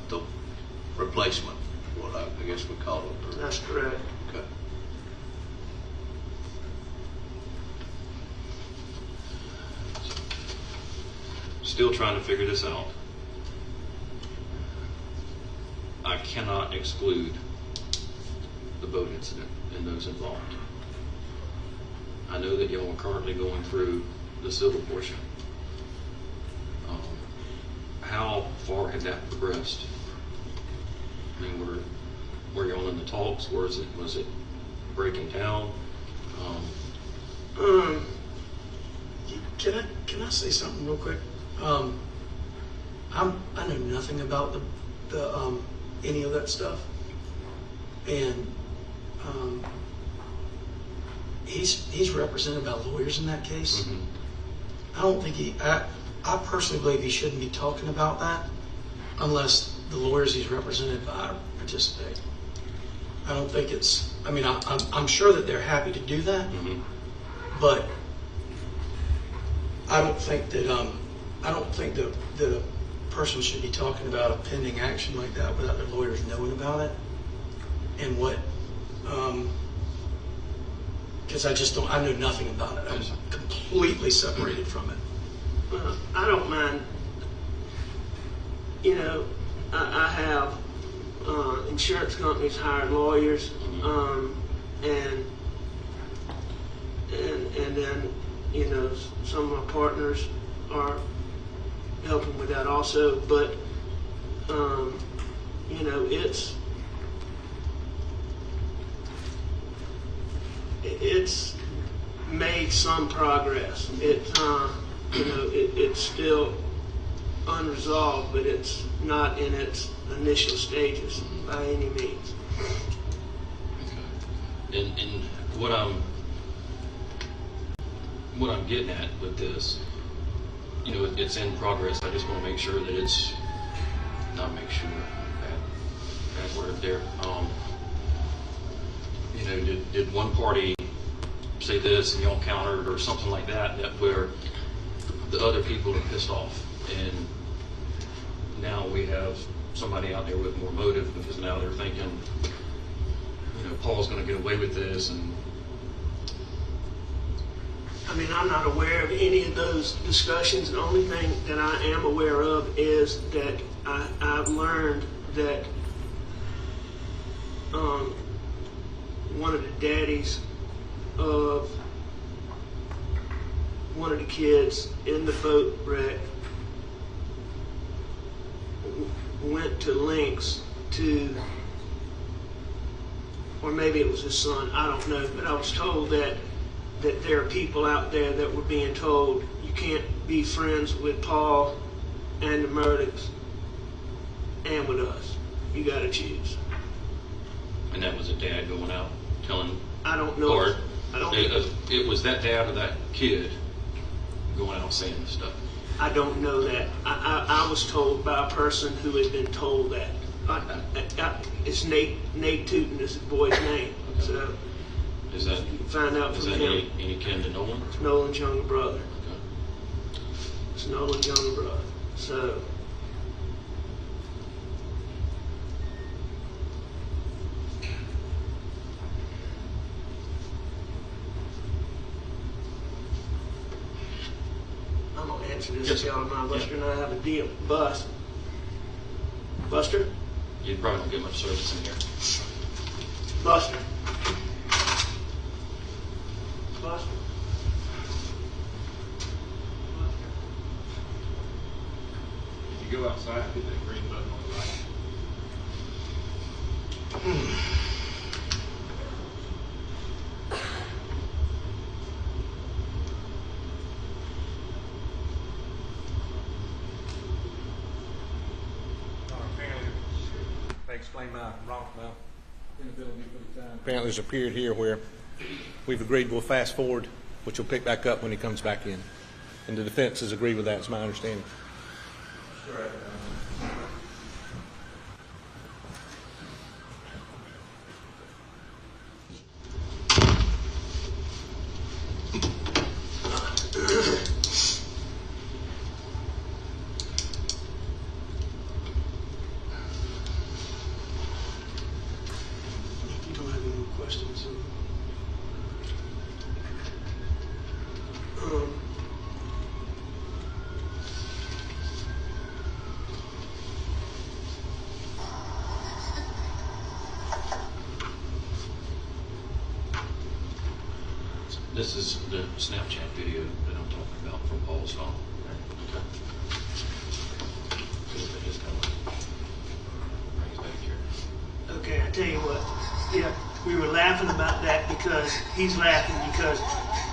replacement, what I guess we call it. Or, That's correct. okay. Still trying to figure this out. I cannot exclude the boat incident and those involved. I know that y'all are currently going through the civil portion. How far had that progressed? I mean, were y'all in the talks? Was it breaking down? Can I say something real quick? I know nothing about the any of that stuff, and he's represented by lawyers in that case. Mm-hmm. I don't think I personally believe he shouldn't be talking about that unless the lawyers he's represented by participate. I don't think it's. I mean, I'm sure that they're happy to do that, Mm-hmm. but I don't think that a person should be talking about a pending action like that without their lawyers knowing about it and what. Because I know nothing about it. I'm completely separated from it. I don't mind. You know, I have insurance companies hired lawyers, and then some of my partners are helping with that also. But it's made some progress. It's still unresolved, but it's not in its initial stages by any means. Okay. And what I'm getting at with this, it's in progress. I just want to make sure that it's not make sure. Bad word there. Did one party say this and y'all countered or something like that, that where the other people are pissed off. And now we have somebody out there with more motive because now they're thinking, you know, Paul's going to get away with this. And I mean, I'm not aware of any of those discussions. The only thing that I am aware of is that I've learned that one of the daddies of one of the kids in the boat wreck went to lengths to, or maybe it was his son, I don't know, but I was told that there are people out there that were being told you can't be friends with Paul and the Murdaughs and with us. You got to choose. And that was a dad going out telling. I don't know. Or I don't. It was that dad or that kid going out saying this stuff. I don't know that. I was told by a person who had been told that. It's Nate Tootin is the boy's name. So is that, you can find out from him. Any kin to Nolan? It's Nolan's younger brother. Okay. It's Nolan's younger brother. So. I'm going to answer this if y'all don't mind. Buster and I have a deal. Buster? You probably don't get much service in here. Buster? If you go outside, hit that green button on the right. Explain my inability for the time. Apparently there's a period here where we've agreed we'll fast forward, which will pick back up when he comes back in. And the defense has agreed with that, is my understanding. Sure. This is the Snapchat video that I'm talking about from Paul's phone. Okay. It just kind of brings back here. Okay, I tell you what. Yeah, we were laughing about that because he's laughing because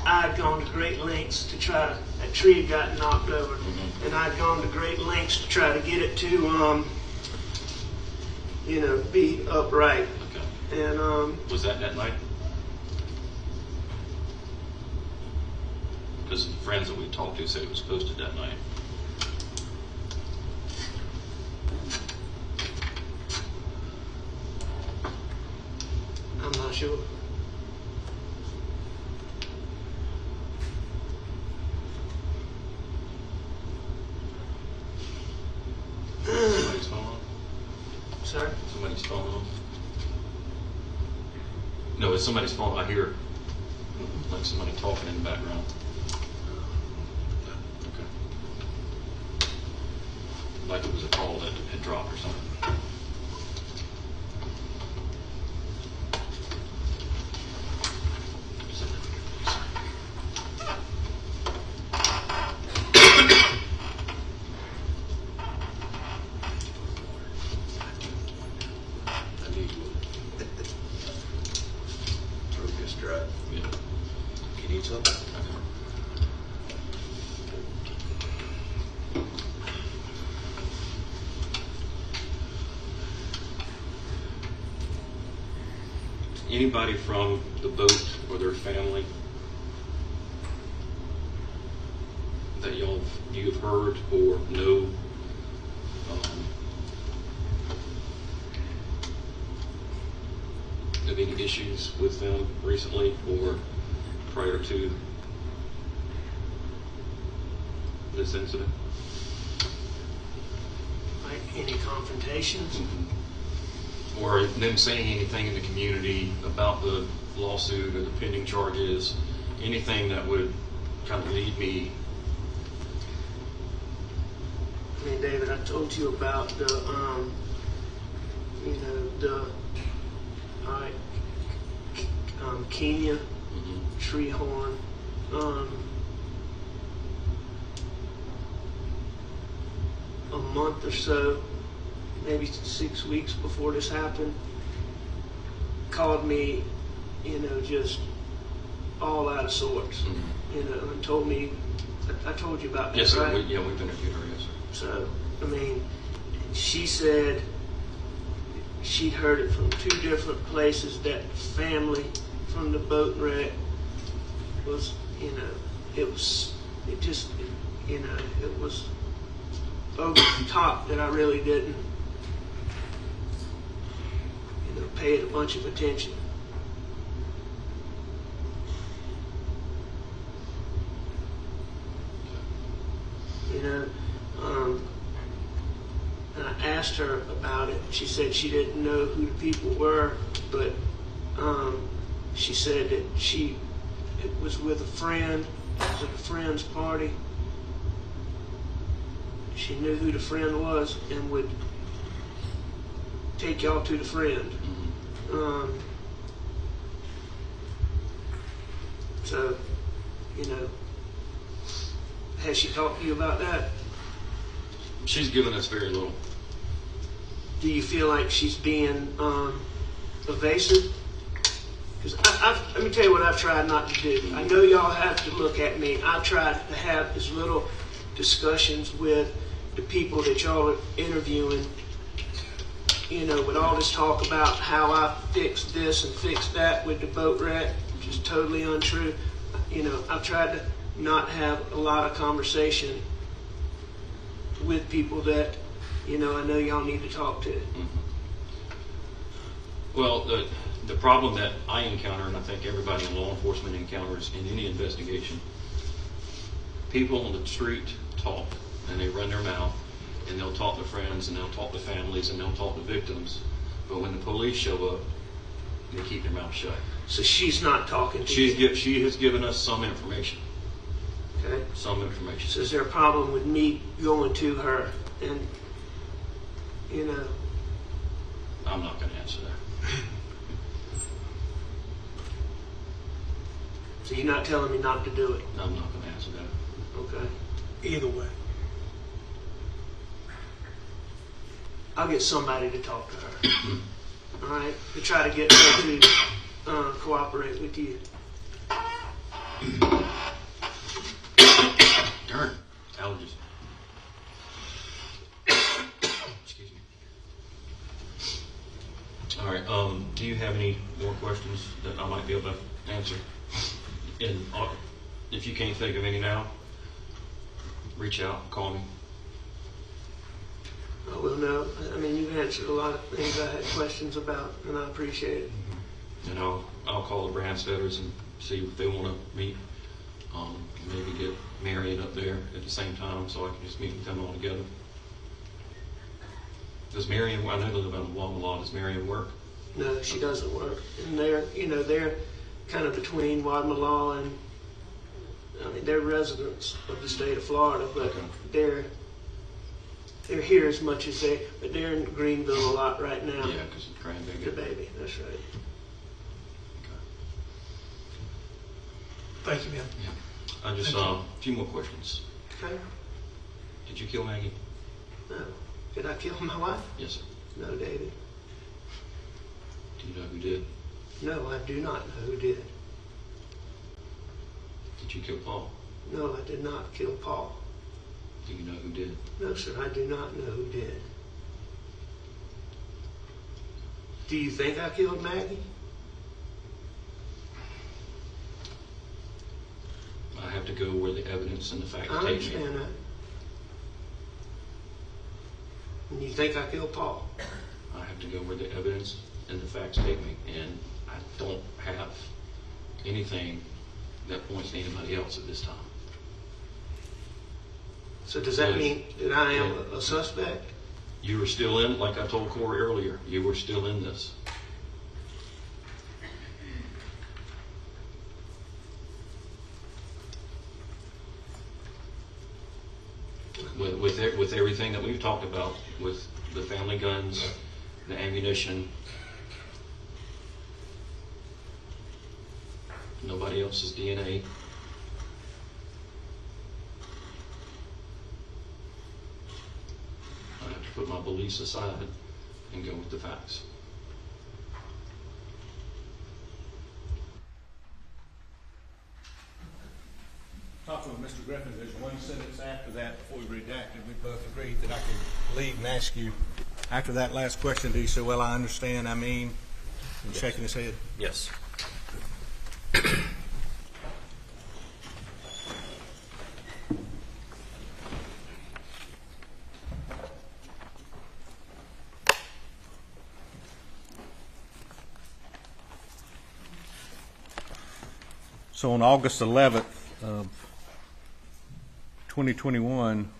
I'd gone to great lengths to try to, that tree had gotten knocked over, and I'd gone to great lengths to try to get it to, be upright. Okay. And was that night? Because the friends that we talked to said it was posted that night. I'm not sure. Somebody's phone? Sorry? Somebody's phone? No, it's somebody's phone. I hear like somebody talking in the background. Okay. Like it was a call that had dropped or something. Anybody from the boat or their family that you've heard or know of any issues with them recently, or prior to this incident? Like any confrontations? Or them saying anything in the community about the lawsuit or the pending charges, anything that would kind of lead me? I mean, David, I told you about the, Kenya, Treehorn, a month or so, maybe 6 weeks before this happened, called me, just all out of sorts, and told me, I told you about that, Yes, sir. right? We've interviewed her, yes, sir. So, I mean, she said she'd heard it from 2 different places that the family from the boat wreck was, it was over the top, that I really didn't, pay it a bunch of attention. And I asked her about it. She said she didn't know who the people were, but she said that it was with a friend. It was at a friend's party. She knew who the friend was and would take y'all to the friend. So, has she talked to you about that? She's given us very little. Do you feel like she's being evasive? Because let me tell you what I've tried not to do. I know y'all have to look at me. I've tried to have as little discussions with the people that y'all are interviewing, with all this talk about how I fixed this and fixed that with the boat wreck, which is totally untrue. I've tried to not have a lot of conversation with people that, I know y'all need to talk to. Well, the problem that I encounter, and I think everybody in law enforcement encounters in any investigation, people on the street talk, and they run their mouth, and they'll talk to friends, and they'll talk to families, and they'll talk to victims. But when the police show up, they keep their mouth shut. So she's not talking to you? She has given us some information. Okay. Some information. So is there a problem with me going to her and, I'm not going to answer that. So you're not telling me not to do it? I'm not going to answer that. Okay. Either way. I'll get somebody to talk to her. All right? To try to get her to cooperate with you. Darn. Allergies. Excuse me. All right. Do you have any more questions that I might be able to answer? And if you can't think of any now, reach out, call me. I will know. I mean, you've answered a lot of things I had questions about, and I appreciate it. And I'll call the Bransteaders and see if they want to meet. Maybe get Marion up there at the same time so I can just meet with them all together. Does Marion, I know they live on Wamala, does Marion work? No, she doesn't work. And they're kind of between Wadmalaw and, they're residents of the state of Florida, but they're here as much as but they're in Greenville a lot right now. Yeah, because it's grandbaby. The baby, that's right. Thank you, man. Yeah. I just, a few more questions. Okay. Did you kill Maggie? No. Did I kill my wife? Yes, sir. No, David. Do you know who did? No, I do not know who did. Did you kill Paul? No, I did not kill Paul. Do you know who did? No, sir, I do not know who did. Do you think I killed Maggie? I have to go where the evidence and the facts I take me. understand that. And you think I killed Paul? I have to go where the evidence and the facts take me, and I don't have anything that points to anybody else at this time. So does that mean that I am a suspect? You were still in, like I told Corey earlier, you were still in this. With everything that we've talked about, with the family guns, the ammunition, nobody else's DNA. I have to put my beliefs aside and go with the facts. Talking with Mr. Griffin, there's one sentence after that before we redacted. We both agreed that I could lead and ask you, after that last question, do you say, well, I understand, I mean, and shaking his head? Yes. So on August 11th of 2021,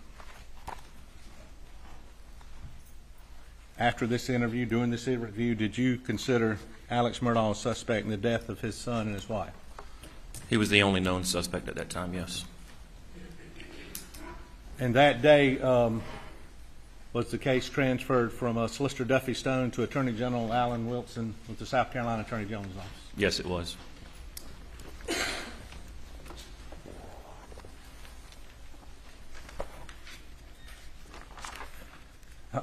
after this interview, during this interview, did you consider Alex Murdaugh a suspect in the death of his son and his wife? He was the only known suspect at that time, yes. And that day, was the case transferred from Solicitor Duffy Stone to Attorney General Alan Wilson with the South Carolina Attorney General's office? Yes, it was.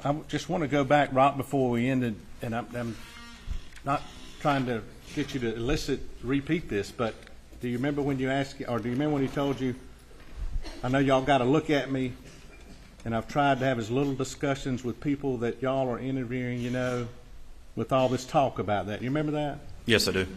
I just want to go back right before we ended, and I'm not trying to get you to repeat this, but do you remember when you asked, or do you remember when he told you, I know y'all got to look at me, and I've tried to have as little discussions with people that y'all are interviewing, you know, with all this talk about that. You remember that? Yes, I do.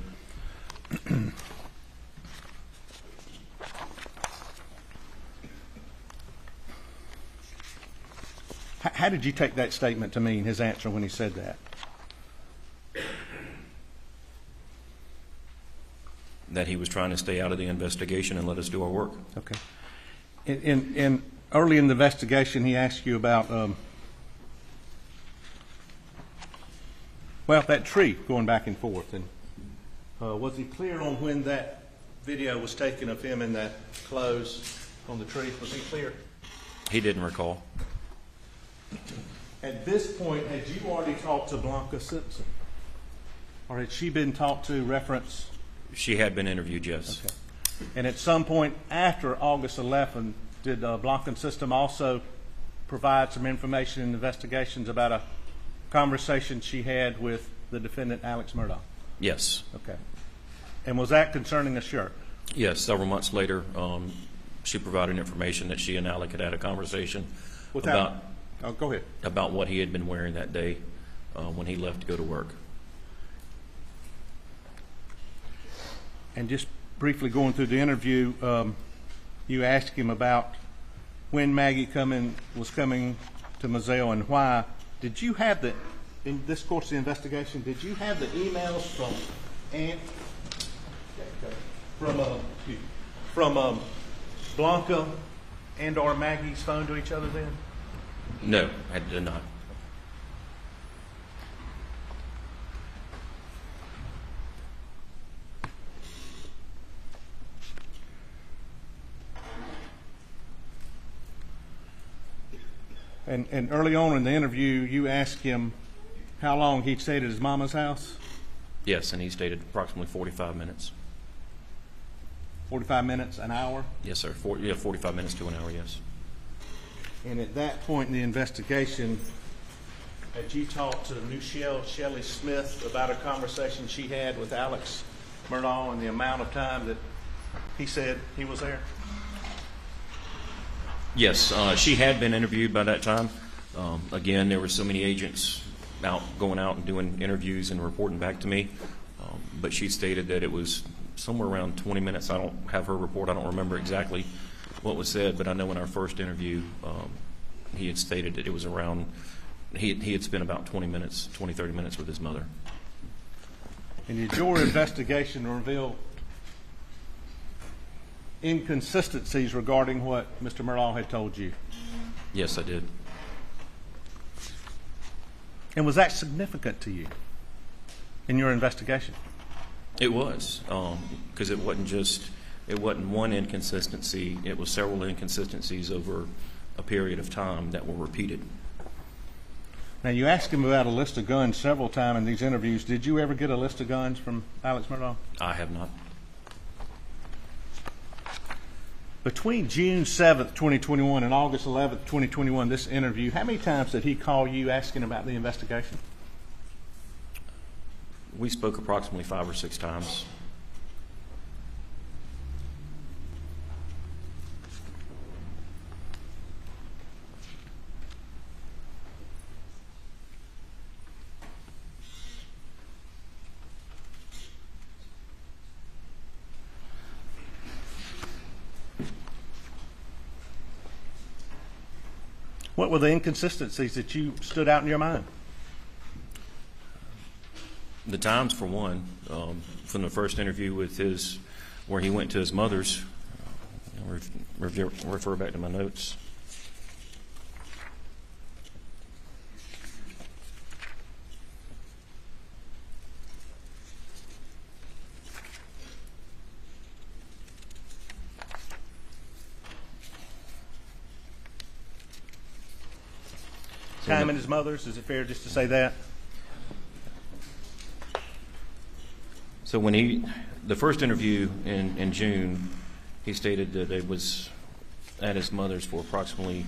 How did you take that statement to mean, his answer when he said that? That he was trying to stay out of the investigation and let us do our work. Okay. In early in the investigation, he asked you about, that tree going back and forth. And was he clear on when that video was taken of him in that clothes on the tree? Was he clear? He didn't recall. At this point, had you already talked to Blanca Simpson? Or had she been talked to, reference? She had been interviewed, yes. Okay. And at some point after August 11, did Blanca System also provide some information in investigations about a conversation she had with the defendant, Alex Murdaugh? Yes. Okay. And was that concerning a shirt? Yes. Several months later, she provided information that she and Alec had a conversation about go ahead. About what he had been wearing that day when he left to go to work. And just briefly going through the interview, you asked him about when Maggie was coming to Moselle and why. Did you have in this course of the investigation, did you have the emails from Blanca and or Maggie's phone to each other then? No, I did not. And early on in the interview, you asked him how long he'd stayed at his mama's house? Yes, and he stayed approximately 45 minutes. 45 minutes, an hour? Yes, sir. 45 minutes to an hour, yes. And at that point in the investigation, had you talked to Michelle Shelley Smith about a conversation she had with Alex Murdaugh and the amount of time that he said he was there? Yes, she had been interviewed by that time. Again, there were so many agents going out and doing interviews and reporting back to me. But she stated that it was somewhere around 20 minutes. I don't have her report. I don't remember exactly what was said, but I know in our first interview, he had stated that it was around, he had spent about 20 minutes, 20, 30 minutes with his mother. And did your investigation reveal inconsistencies regarding what Mr. Murdaugh had told you? Yes, I did. And was that significant to you in your investigation? It was, because it wasn't one inconsistency, it was several inconsistencies over a period of time that were repeated. Now, you asked him about a list of guns several times in these interviews. Did you ever get a list of guns from Alex Murdaugh? I have not. Between June 7th, 2021 and August 11th, 2021, this interview, how many times did he call you asking about the investigation? We spoke approximately 5 or 6 times. What were the inconsistencies that you stood out in your mind? The times, for one, from the first interview with where he went to his mother's, refer back to my notes. Time at his mother's, is it fair just to say that? So when the first interview in June, he stated that it was at his mother's for approximately,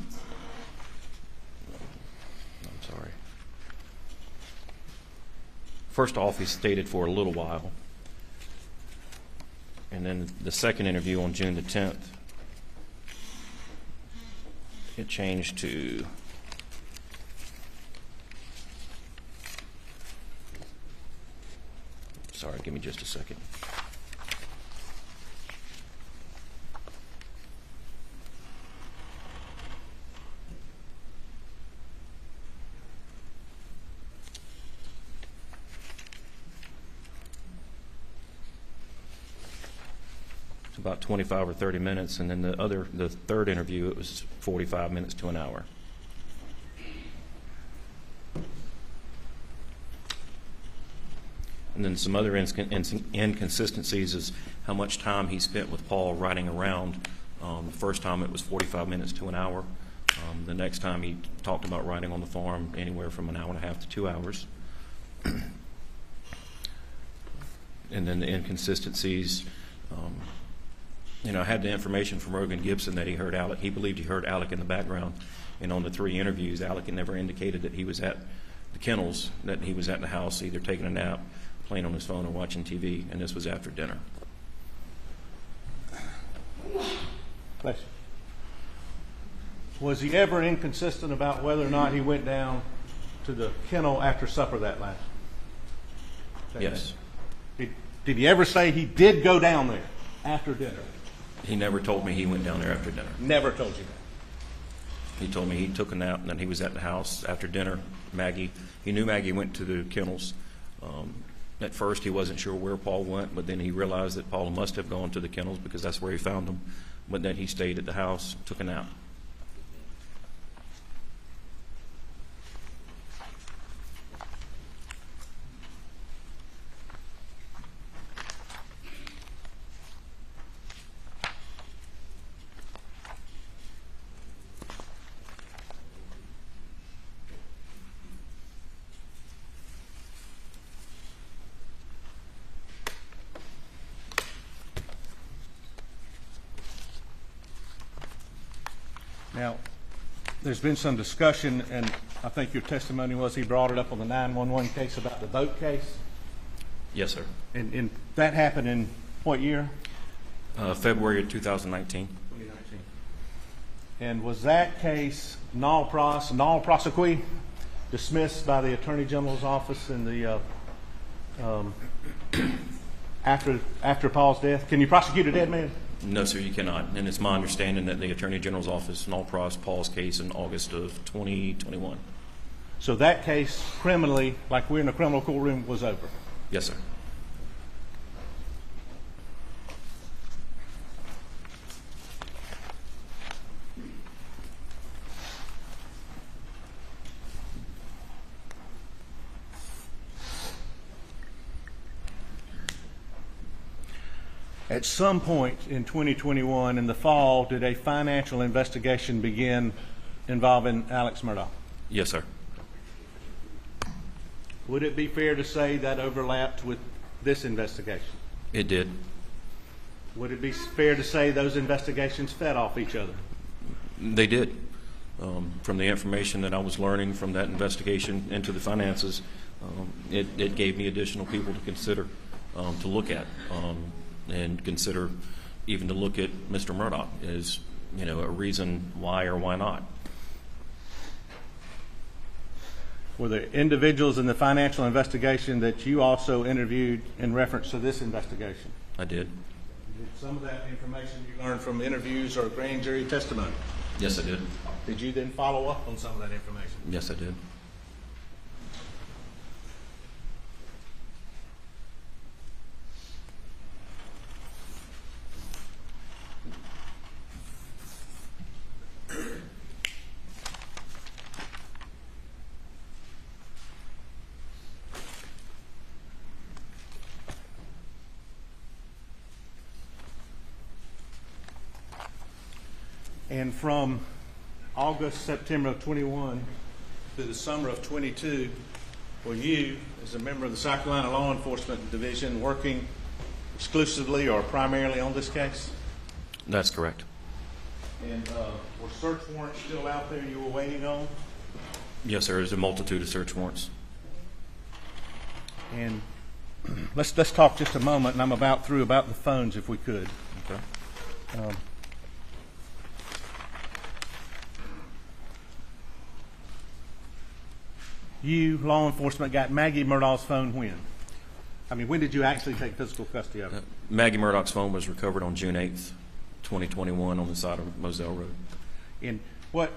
first off, he stated for a little while. And then the second interview on June the 10th, it changed to, sorry, give me just a second. It's about 25 or 30 minutes, and then the third interview, it was 45 minutes to an hour. And then some other inconsistencies is how much time he spent with Paul riding around. The first time it was 45 minutes to an hour. The next time he talked about riding on the farm anywhere from an hour and a half to 2 hours. And then the inconsistencies, I had the information from Rogan Gibson that he heard Alec. He believed he heard Alec in the background. And on the 3 interviews, Alec had never indicated that he was at the kennels, that he was at the house either taking a nap, playing on his phone, or watching TV, and this was after dinner. Bless you. Was he ever inconsistent about whether or not he went down to the kennel after supper that last? Yes. Did he ever say he did go down there after dinner? He never told me he went down there after dinner. Never told you that? He told me he took a nap and then he was at the house after dinner. He knew Maggie went to the kennels. At first he wasn't sure where Paul went, but then he realized that Paul must have gone to the kennels because that's where he found him. But then he stayed at the house, took a nap. Now, there's been some discussion, and I think your testimony was he brought it up on the 911 case about the boat case. Yes, sir. And that happened in what year? February of 2019. 2019. And was that case null prosequi, dismissed by the Attorney General's office in the after Paul's death? Can you prosecute a dead man? No, sir, you cannot. And it's my understanding that the Attorney General's office null pros Paul's case in August of 2021. So that case, criminally, like we're in a criminal courtroom, was over? Yes, sir. at some point in 2021, in the fall, did a financial investigation begin involving Alex Murdaugh? Yes, sir. Would it be fair to say that overlapped with this investigation? It did. Would it be fair to say those investigations fed off each other? They did. From the information that I was learning from that investigation into the finances, it gave me additional people to consider, to look at, and consider even to look at Mr. Murdaugh as, a reason why or why not. Were there individuals in the financial investigation that you also interviewed in reference to this investigation? I did. Did some of that information you learned from interviews or grand jury testimony? Yes, I did. Did you then follow up on some of that information? Yes, I did. And from August, September of 21 to the summer of 22, were you, as a member of the South Carolina Law Enforcement Division, working exclusively or primarily on this case? That's correct. And were search warrants still out there you were waiting on? Yes, sir. There's a multitude of search warrants. And let's talk just a moment, and I'm about through about the phones, if we could. Okay. You, law enforcement, got Maggie Murdaugh's phone when? I mean, when did you actually take physical custody of it? Maggie Murdaugh's phone was recovered on June 8th, 2021 on the side of Moselle Road. And what,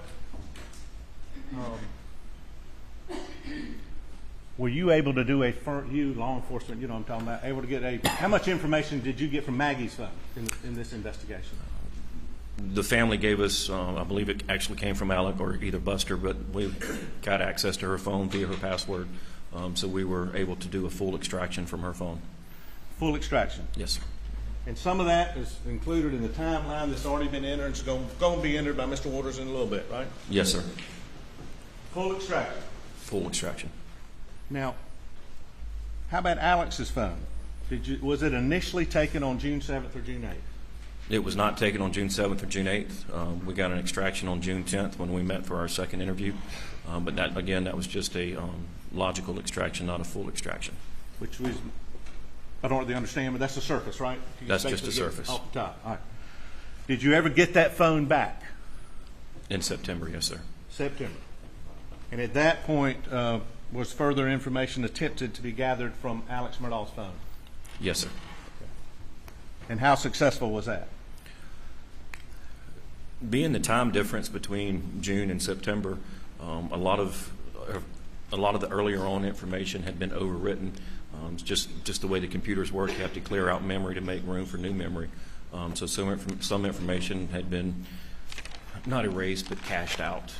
were you able to do you, law enforcement, you know what I'm talking about, able to get how much information did you get from Maggie's phone in this investigation? The family gave us, I believe it actually came from Alec or either Buster, but we got access to her phone via her password, so we were able to do a full extraction from her phone. Full extraction? Yes, sir. And some of that is included in the timeline that's already been entered. It's going to be entered by Mr. Waters in a little bit, right? Yes, sir. Full extraction? Full extraction. Now, how about Alex's phone? Was it initially taken on June 7th or June 8th? It was not taken on June 7th or June 8th. We got an extraction on June 10th when we met for our second interview. But that, again, that was just a logical extraction, not a full extraction. Which was, I don't really understand, but that's the surface, right? That's just the surface. Off the top. All right. Did you ever get that phone back? In September, yes, sir. September. And at that point, was further information attempted to be gathered from Alex Murdaugh's phone? Yes, sir. And how successful was that? Being the time difference between June and September, a lot of the earlier on information had been overwritten. Just the way the computers work, you have to clear out memory to make room for new memory. So some information had been not erased but cached out.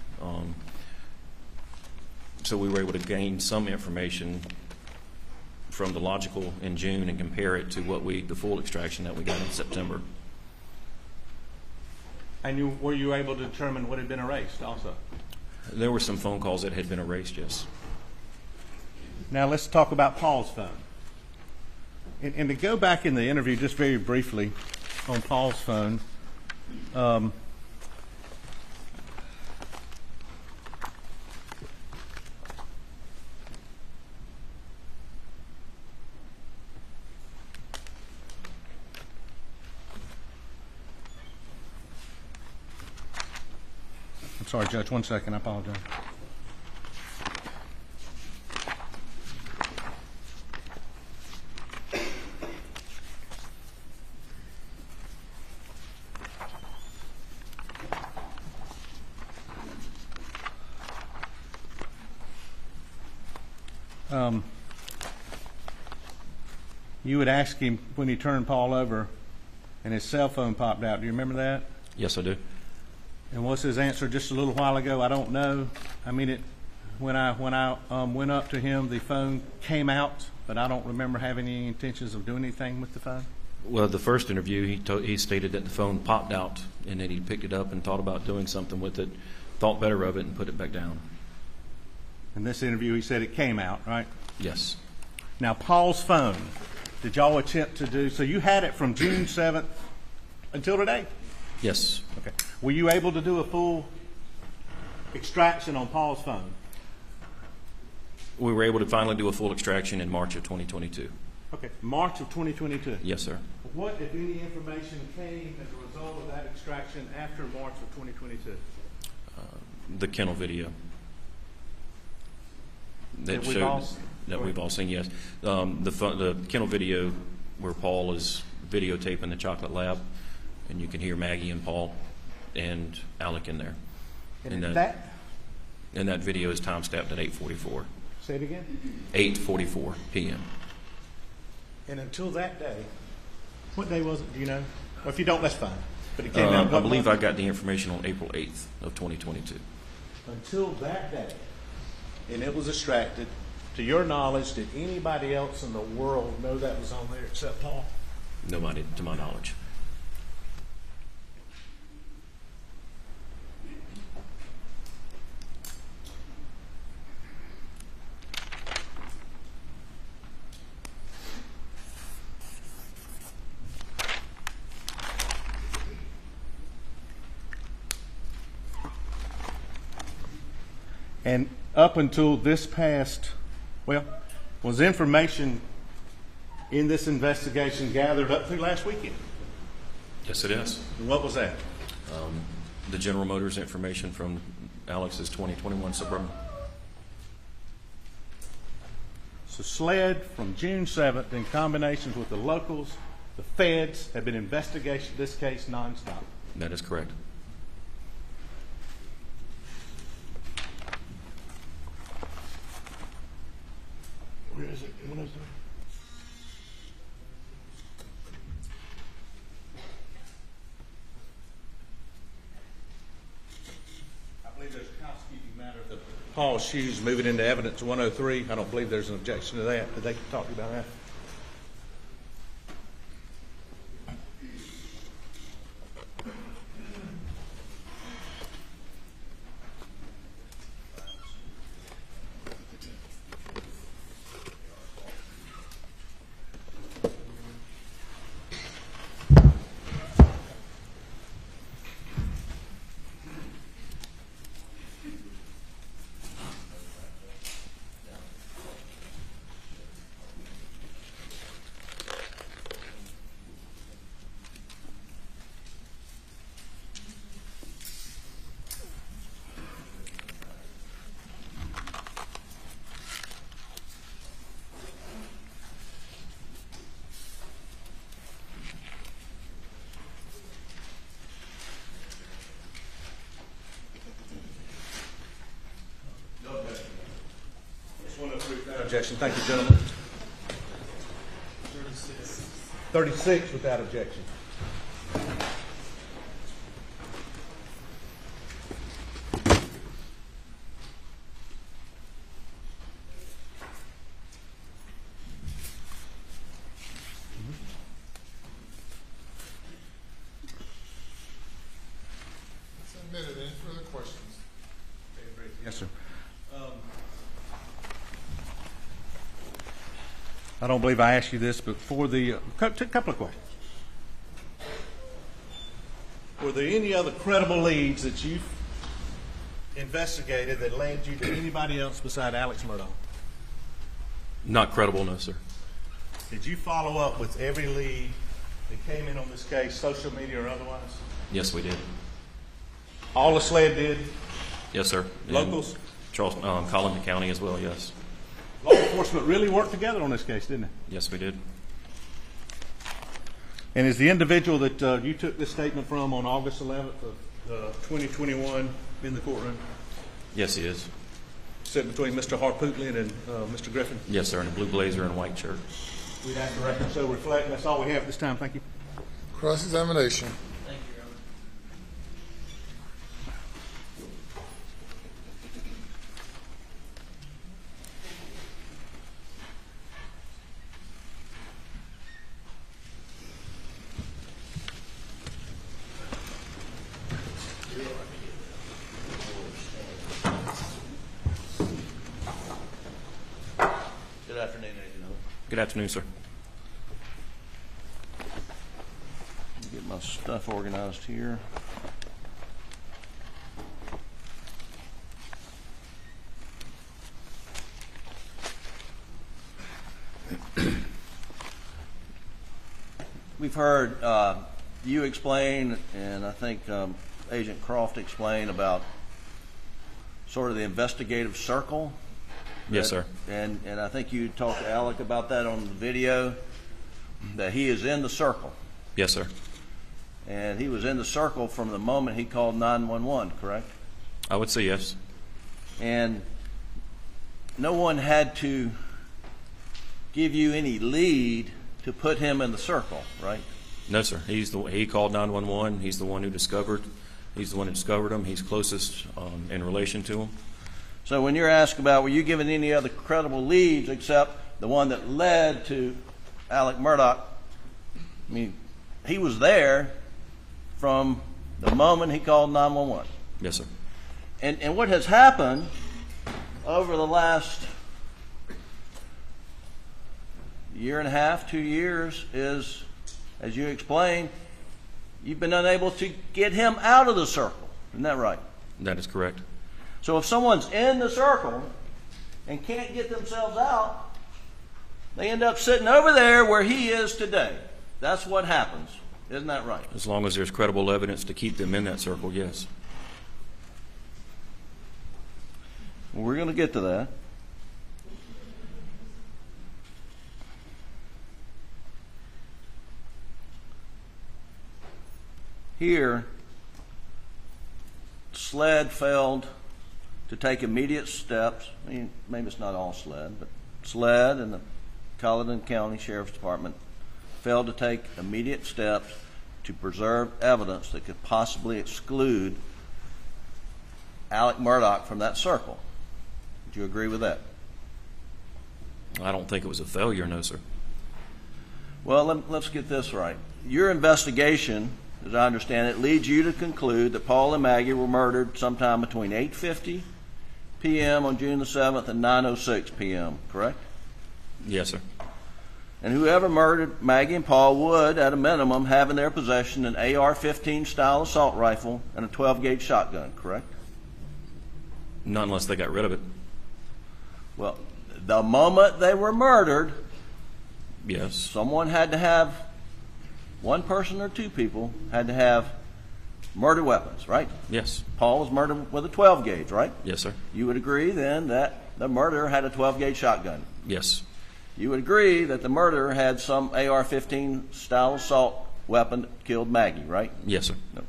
So we were able to gain some information from the logical in June and compare it to the full extraction that we got in September. And were you able to determine what had been erased also? There were some phone calls that had been erased, yes. Now let's talk about Paul's phone. And to go back in the interview just very briefly on Paul's phone, I'm sorry, Judge, 1 second, I apologize. You would ask him when he turned Paul over and his cell phone popped out. Do you remember that? Yes, I do. And what's his answer just a little while ago? I don't know. I mean, when I went up to him, the phone came out, but I don't remember having any intentions of doing anything with the phone. Well, the first interview, he stated that the phone popped out and that he picked it up and thought about doing something with it, thought better of it, and put it back down. In this interview, he said it came out, right? Yes. Now, Paul's phone, did y'all attempt to do, so you had it from June 7th until today? Yes. Okay. Were you able to do a full extraction on Paul's phone? We were able to finally do a full extraction in March of 2022. Okay, March of 2022. Yes, sir. What, if any, information came as a result of that extraction after March of 2022? The kennel video. That we've all seen, yes. The kennel video where Paul is videotaping the chocolate lab, and you can hear Maggie and Paul and Alec in there. And that video is time-stamped at 8:44. Say it again? 8:44 p.m. And until that day, what day was it, do you know? Well, if you don't, that's fine. But it came out. I believe I got the information on April 8th of 2022. Until that day, and it was extracted, to your knowledge, did anybody else in the world know that was on there except Paul? Nobody, to my knowledge. And up until this past, well, was information in this investigation gathered up through last weekend? Yes, it is. And what was that? The General Motors information from Alex's 2021 Suburban. So SLED from June 7th in combination with the locals, the feds have been investigating this case nonstop. That is correct. Where is it? What is it? I believe there's a housekeeping matter that Paul's shoes moving into evidence 103. I don't believe there's an objection to that. Did they talk to you about that? Objection. Thank you, gentlemen. 36 without objection. Submitted. Any further questions? Yes, sir. I don't believe I asked you this, but for the couple of questions. Were there any other credible leads that you've investigated that led you to anybody else beside Alex Murdaugh? Not credible, no, sir. Did you follow up with every lead that came in on this case, social media or otherwise? Yes, we did. All the SLED did? Yes, sir. Locals? Charleston, Collin County as well, yes. Law enforcement really worked together on this case, didn't it? Yes, we did. And is the individual that you took this statement from on August 11th of 2021 in the courtroom? Yes, he is. Sitting between Mr. Harpootlian and Mr. Griffin? Yes, sir, in a blue blazer and a white shirt. We'd ask the record so reflect. That's all we have at this time. Thank you. Cross-examination. Good afternoon, Agent Oak. Good afternoon, sir. Get my stuff organized here. We've heard you explain, and I think Agent Croft explain about sort of the investigative circle. Yes, sir. And I think you talked to Alec about that on the video, that he is in the circle. Yes, sir. And he was in the circle from the moment he called 911, correct? I would say yes. And no one had to give you any lead to put him in the circle, right? No, sir. He called 911. He's the one who discovered. He's the one who discovered him. He's closest in relation to him. So when you're asked about, were you given any other credible leads except the one that led to Alec Murdaugh? I mean, he was there from the moment he called 911. Yes, sir. And what has happened over the last year and a half, 2 years, is, as you explained, you've been unable to get him out of the circle. Isn't that right? That is correct. So if someone's in the circle and can't get themselves out, they end up sitting over there where he is today. That's what happens. Isn't that right? As long as there's credible evidence to keep them in that circle, yes. Well, we're going to get to that. Here, SLED failed to take immediate steps. I mean, maybe it's not all SLED, but SLED and the Colleton County Sheriff's Department failed to take immediate steps to preserve evidence that could possibly exclude Alec Murdaugh from that circle. Would you agree with that? I don't think it was a failure, no, sir. Well, let's get this right. Your investigation, as I understand it, leads you to conclude that Paul and Maggie were murdered sometime between 8:50 p.m. on June the 7th and 9:06 p.m., correct? Yes, sir. And whoever murdered Maggie and Paul would, at a minimum, have in their possession an AR-15 style assault rifle and a 12-gauge shotgun, correct? Not unless they got rid of it. Well, the moment they were murdered, Yes. someone had to have, one person or two people had to have murder weapons, right? Yes. Paul was murdered with a 12-gauge, right? Yes, sir. You would agree then that the murderer had a 12-gauge shotgun. Yes. You would agree that the murderer had some AR-15 style assault weapon that killed Maggie, right? Yes, sir. Okay.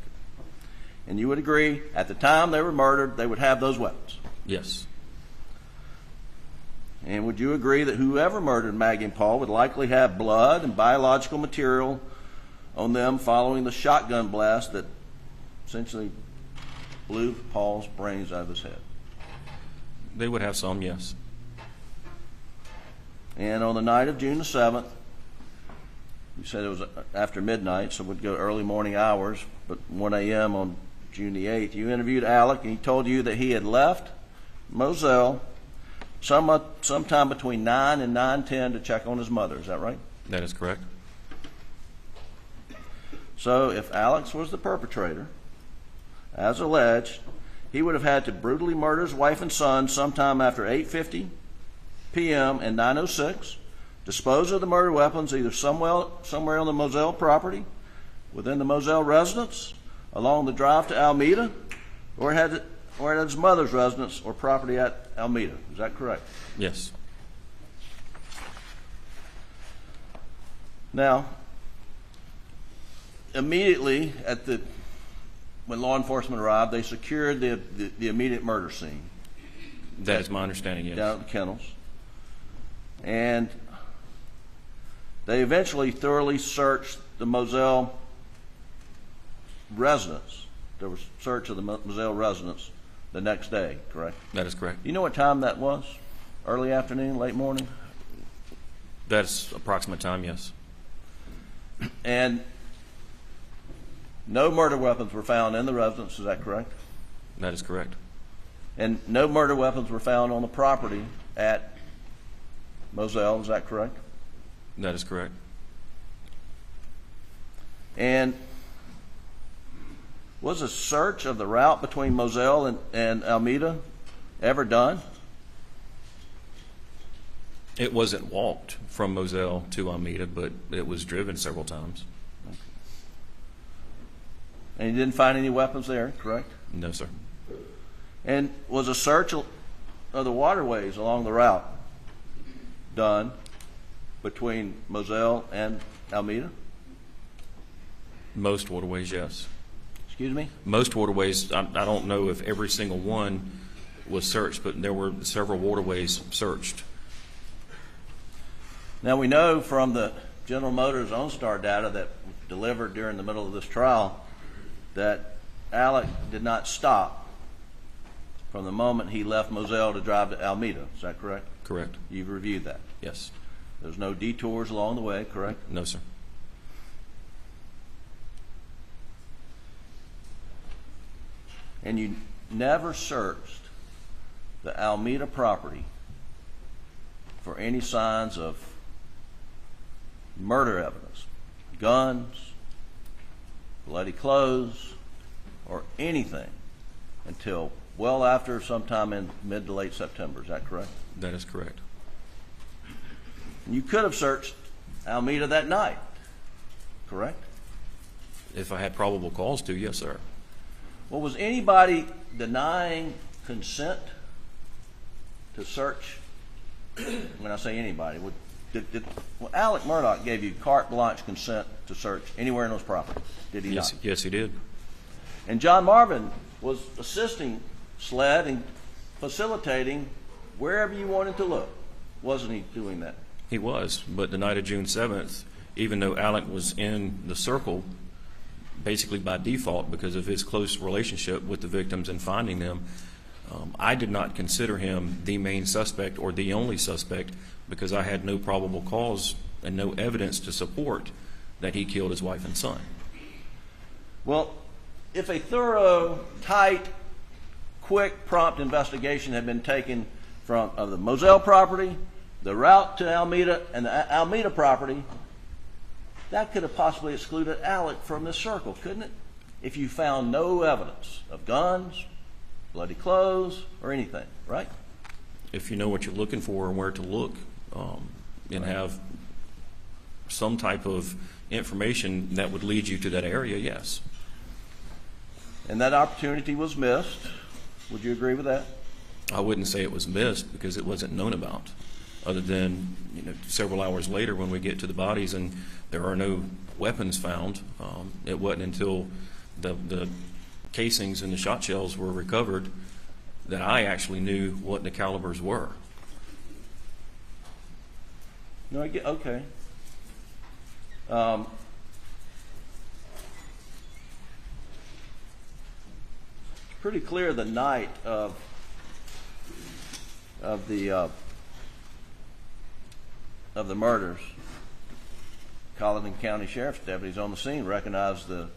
And you would agree at the time they were murdered, they would have those weapons. Yes. And would you agree that whoever murdered Maggie and Paul would likely have blood and biological material on them following the shotgun blast that essentially blew Paul's brains out of his head? They would have some, yes. And on the night of June the 7th, you said it was after midnight, so it would go early morning hours, but 1 a.m. on June the 8th, you interviewed Alec, and he told you that he had left Moselle sometime between 9 and 9:10 to check on his mother. Is that right? That is correct. So if Alex was the perpetrator, as alleged, he would have had to brutally murder his wife and son sometime after 8:50 p.m. and 9:06, dispose of the murder weapons either somewhere on the Moselle property, within the Moselle residence, along the drive to Alameda, or at his mother's residence or property at Alameda. Is that correct? Yes. Now, immediately when law enforcement arrived, they secured the immediate murder scene. That is my understanding, yes. Down at the kennels. And they eventually thoroughly searched the Moselle residence. There was a search of the Moselle residence the next day, correct? That is correct. Do you know what time that was? Early afternoon, late morning? That's approximate time, yes. And No murder weapons were found in the residence, is that correct? That is correct. And no murder weapons were found on the property at Moselle, is that correct? That is correct. And was a search of the route between Moselle and Alameda ever done? It wasn't walked from Moselle to Alameda, but it was driven several times. And you didn't find any weapons there, correct? No, sir. And was a search of the waterways along the route done between Moselle and Alameda? Most waterways, yes. Excuse me? Most waterways, I don't know if every single one was searched, but there were several waterways searched. Now we know from the General Motors OnStar data that was delivered during the middle of this trial that Alec did not stop from the moment he left Moselle to drive to Alameda. Is that correct? Correct. You've reviewed that? Yes. There's no detours along the way, correct? No, sir. And you never searched the Alameda property for any signs of murder evidence, guns, bloody clothes, or anything until well after sometime in mid to late September. Is that correct? That is correct. You could have searched Alameda that night, correct? If I had probable cause to, yes, sir. Well, was anybody denying consent to search? When I say anybody, Alec Murdaugh gave you carte blanche consent to search anywhere in those properties, did he not? Yes, he did. And John Marvin was assisting SLED and facilitating wherever you wanted to look. Wasn't he doing that? He was, but the night of June 7th, even though Alec was in the circle, basically by default because of his close relationship with the victims and finding them, I did not consider him the main suspect or the only suspect because I had no probable cause and no evidence to support that he killed his wife and son. Well, if a thorough, tight, quick, prompt investigation had been taken of the Moselle property, the route to Alameda, and the Alameda property, that could have possibly excluded Alec from this circle, couldn't it? If you found no evidence of guns, bloody clothes, or anything, right? If you know what you're looking for and where to look, and have some type of information that would lead you to that area, yes. And that opportunity was missed. Would you agree with that? I wouldn't say it was missed because it wasn't known about, other than several hours later when we get to the bodies and there are no weapons found. It wasn't until the casings and the shot shells were recovered that I actually knew what the calibers were. No, I get, okay. Pretty clear the night of the murders, Colleton County Sheriff's deputies on the scene recognized the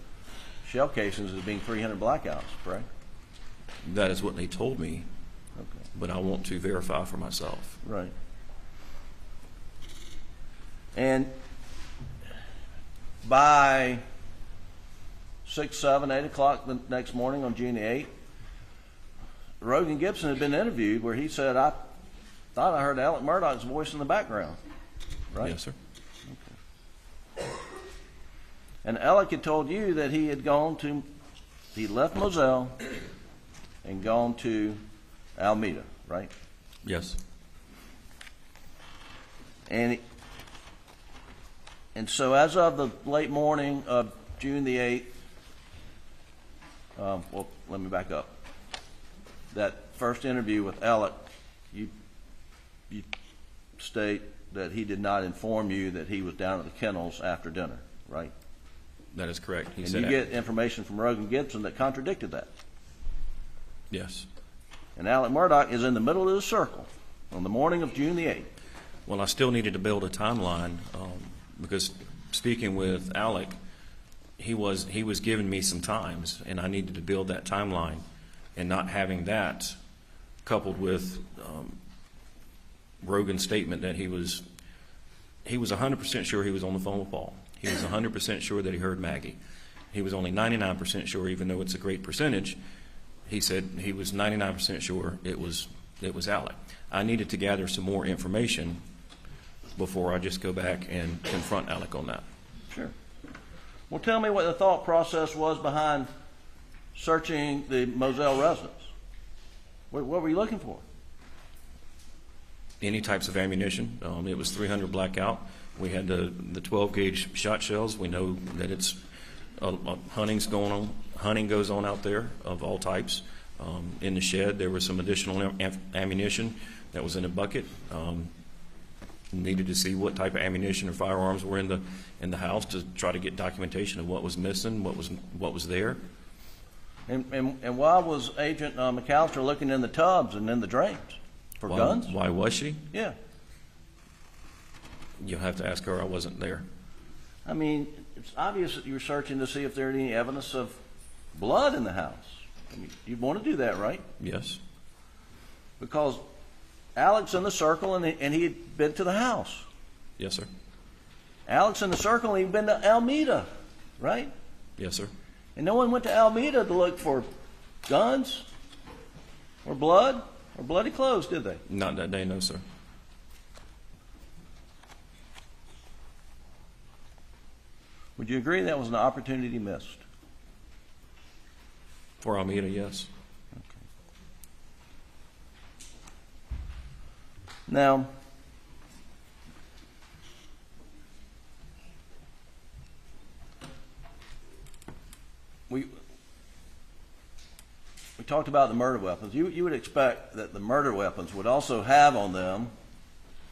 shell casings as being 300 blackouts, correct? That is what they told me, Okay. but I want to verify for myself. Right. And by 6, 7, 8 o'clock the next morning on June the 8th, Rogan Gibson had been interviewed where he said, I thought I heard Alec Murdaugh's voice in the background. Right? Yes, sir. Okay. And Alec had told you that he left Moselle and gone to Alameda, right? Yes. And so as of the late morning of June the 8th, well, let me back up. That first interview with Alec, you state that he did not inform you that he was down at the kennels after dinner, right? That is correct. And you get information from Rogan Gibson that contradicted that. Yes. And Alec Murdaugh is in the middle of the circle on the morning of June the 8th. Well, I still needed to build a timeline because speaking with Alec, he was giving me some times, and I needed to build that timeline, and not having that coupled with Rogan's statement that he was 100% sure he was on the phone with Paul. He was 100% sure that he heard Maggie. He was only 99% sure, even though it's a great percentage. He said he was 99% sure it was Alec. I needed to gather some more information before I just go back and confront Alec on that. Sure. Well, tell me what the thought process was behind searching the Moselle residence. What were you looking for? Any types of ammunition. It was 300 blackout. We had the 12 gauge shot shells. We know that it's hunting's going on. Hunting goes on out there of all types. In the shed, there was some additional ammunition that was in a bucket. Needed to see what type of ammunition or firearms were in the house to try to get documentation of what was missing, what was there. And why was Agent McAllister looking in the tubs and in the drains for guns? Why was she? Yeah. You'll have to ask her. I wasn't there. I mean, it's obvious that you were searching to see if there any evidence of blood in the house. I mean, you'd want to do that, right? Yes. Because Alec's in the circle and he had been to the house. Yes, sir. Alec's in the circle and he'd been to Alameda, right? Yes, sir. And no one went to Alameda to look for guns or blood or bloody clothes, did they? Not that day, no, sir. Would you agree that was an opportunity missed? For Alameda, yes. Okay. Now, we talked about the murder weapons. You would expect that the murder weapons would also have on them,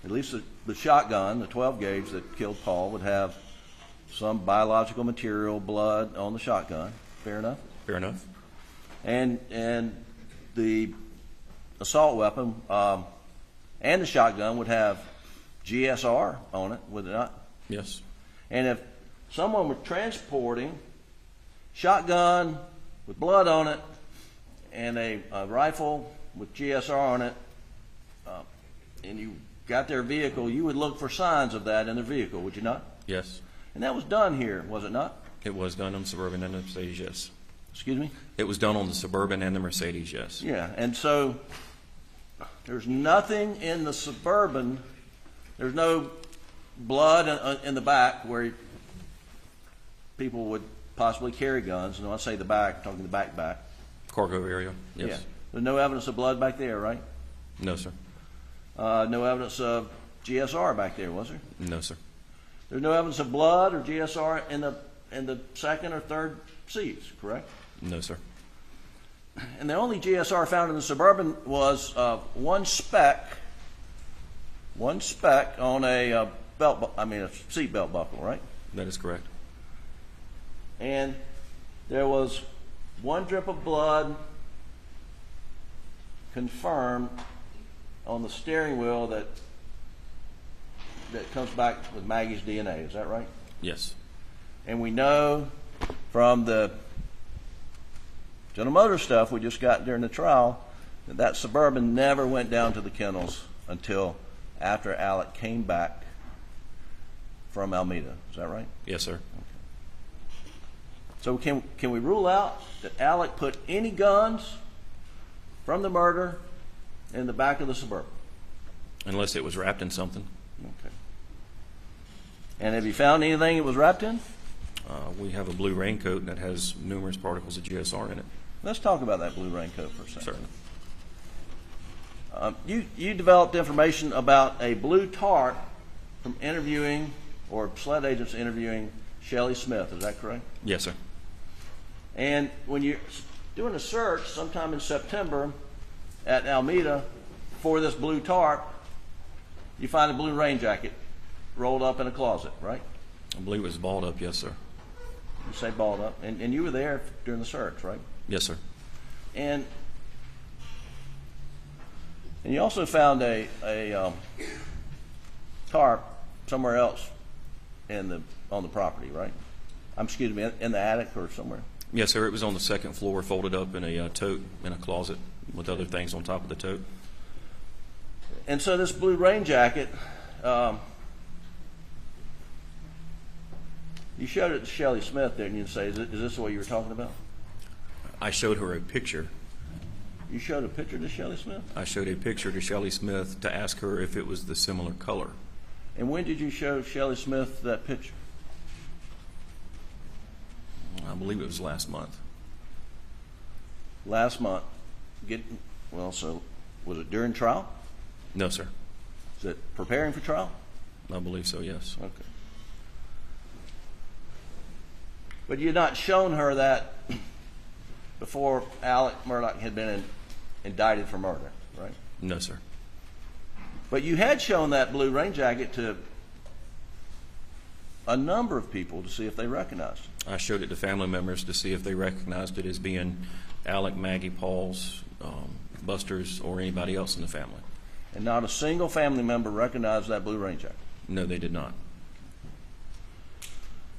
at least the shotgun, the 12 gauge that killed Paul, would have some biological material, blood on the shotgun. Fair enough? Fair enough. And the assault weapon and the shotgun would have GSR on it, would it not? Yes. And if someone were transporting shotgun with blood on it and a rifle with GSR on it, and you got their vehicle, you would look for signs of that in their vehicle, would you not? Yes. And that was done here, was it not? It was done on the Suburban and the Mercedes, yes. Excuse me? It was done on the Suburban and the Mercedes, yes. Yeah, and so there's nothing in the Suburban, there's no blood in the back where people would possibly carry guns. And when I say the back, I'm talking the back. Cargo area, yes. Yeah. There's no evidence of blood back there, right? No, sir. No evidence of GSR back there, was there? No, sir. There's no evidence of blood or GSR in the second or third seats, correct? No, sir. And the only GSR found in the Suburban was one speck on a seat belt buckle, right? That is correct. And there was one drip of blood confirmed on the steering wheel that comes back with Maggie's DNA. Is that right? Yes. And we know from the General Motors stuff we just got during the trial that Suburban never went down to the kennels until after Alec came back from Alameda. Is that right? Yes, sir. Okay. So can we rule out that Alec put any guns from the murder in the back of the Suburban? Unless it was wrapped in something. Okay. And have you found anything it was wrapped in? We have a blue raincoat that has numerous particles of GSR in it. Let's talk about that blue raincoat for a second. Certainly. You developed information about a blue tarp from interviewing, or SLED agents interviewing Shelley Smith. Is that correct? Yes, sir. And when you're doing a search sometime in September at Alameda for this blue tarp, you find a blue rain jacket rolled up in a closet, right? I believe it was balled up, yes, sir. You say balled up. And you were there during the search, right? Yes, sir. And you also found a tarp somewhere else on the property, right? Excuse me, in the attic or somewhere? Yes, sir. It was on the second floor, folded up in a tote in a closet with other things on top of the tote. And so this blue rain jacket, you showed it to Shelley Smith, didn't you, and say, is this what you were talking about? I showed her a picture. You showed a picture to Shelley Smith? I showed a picture to Shelley Smith to ask her if it was the similar color. And when did you show Shelley Smith that picture? I believe it was last month. Last month. So was it during trial? No, sir. Is it preparing for trial? I believe so, yes. Okay. But you had not shown her that before Alec Murdaugh had been indicted for murder, right? No, sir. But you had shown that blue rain jacket to a number of people to see if they recognized it. I showed it to family members to see if they recognized it as being Alec, Maggie, Paul's, Buster's, or anybody else in the family. And not a single family member recognized that blue rain jacket. No, they did not.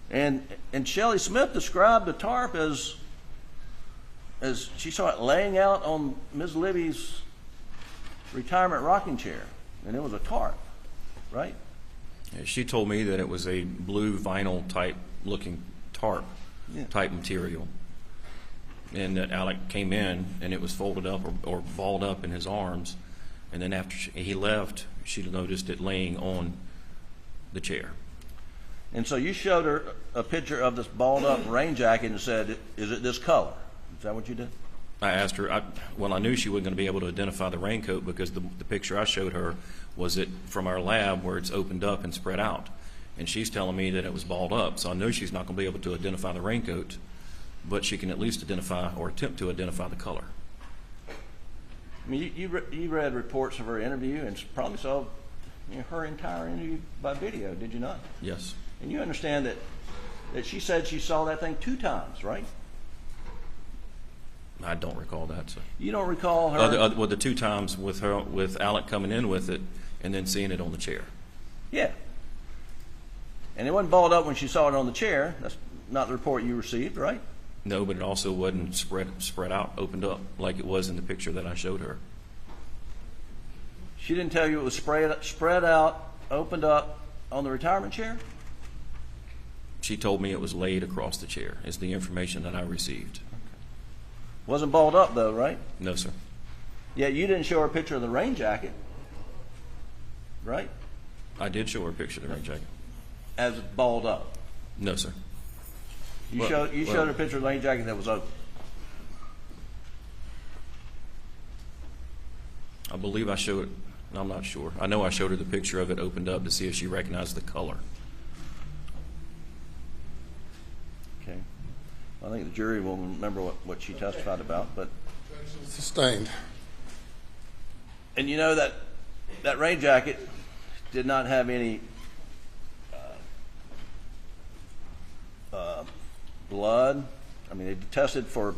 And Shelley Smith described the tarp as she saw it laying out on Ms. Libby's retirement rocking chair, and it was a tarp, right? She told me that it was a blue vinyl type looking tarp type material, and that Alec came in and it was folded up or balled up in his arms, and then after he left, she noticed it laying on the chair. And so you showed her a picture of this balled up rain jacket and said, is it this color? Is that what you did? I asked her, I knew she wasn't going to be able to identify the raincoat because the picture I showed her was it from our lab where it's opened up and spread out. And she's telling me that it was balled up. So I know she's not going to be able to identify the raincoat, but she can at least identify or attempt to identify the color. I mean, you read reports of her interview and probably saw her entire interview by video, did you not? Yes. And you understand that she said she saw that thing 2 times, right? I don't recall that. So. You don't recall her? Well, the 2 times with Alec coming in with it and then seeing it on the chair. Yeah. And it wasn't balled up when she saw it on the chair. That's not the report you received, right? No, but it also wasn't spread out, opened up like it was in the picture that I showed her. She didn't tell you it was spread out, opened up on the retirement chair? She told me it was laid across the chair, is the information that I received. Wasn't balled up, though, right? No, sir. Yeah, you didn't show her a picture of the rain jacket, right? I did show her a picture of the rain jacket. As balled up? No, sir. You showed her a picture of the rain jacket that was open? I believe I showed it. I'm not sure. I know I showed her the picture of it opened up to see if she recognized the color. Okay. I think the jury will remember what she testified about, but... Sustained. And you know that rain jacket did not have any blood. I mean, they tested for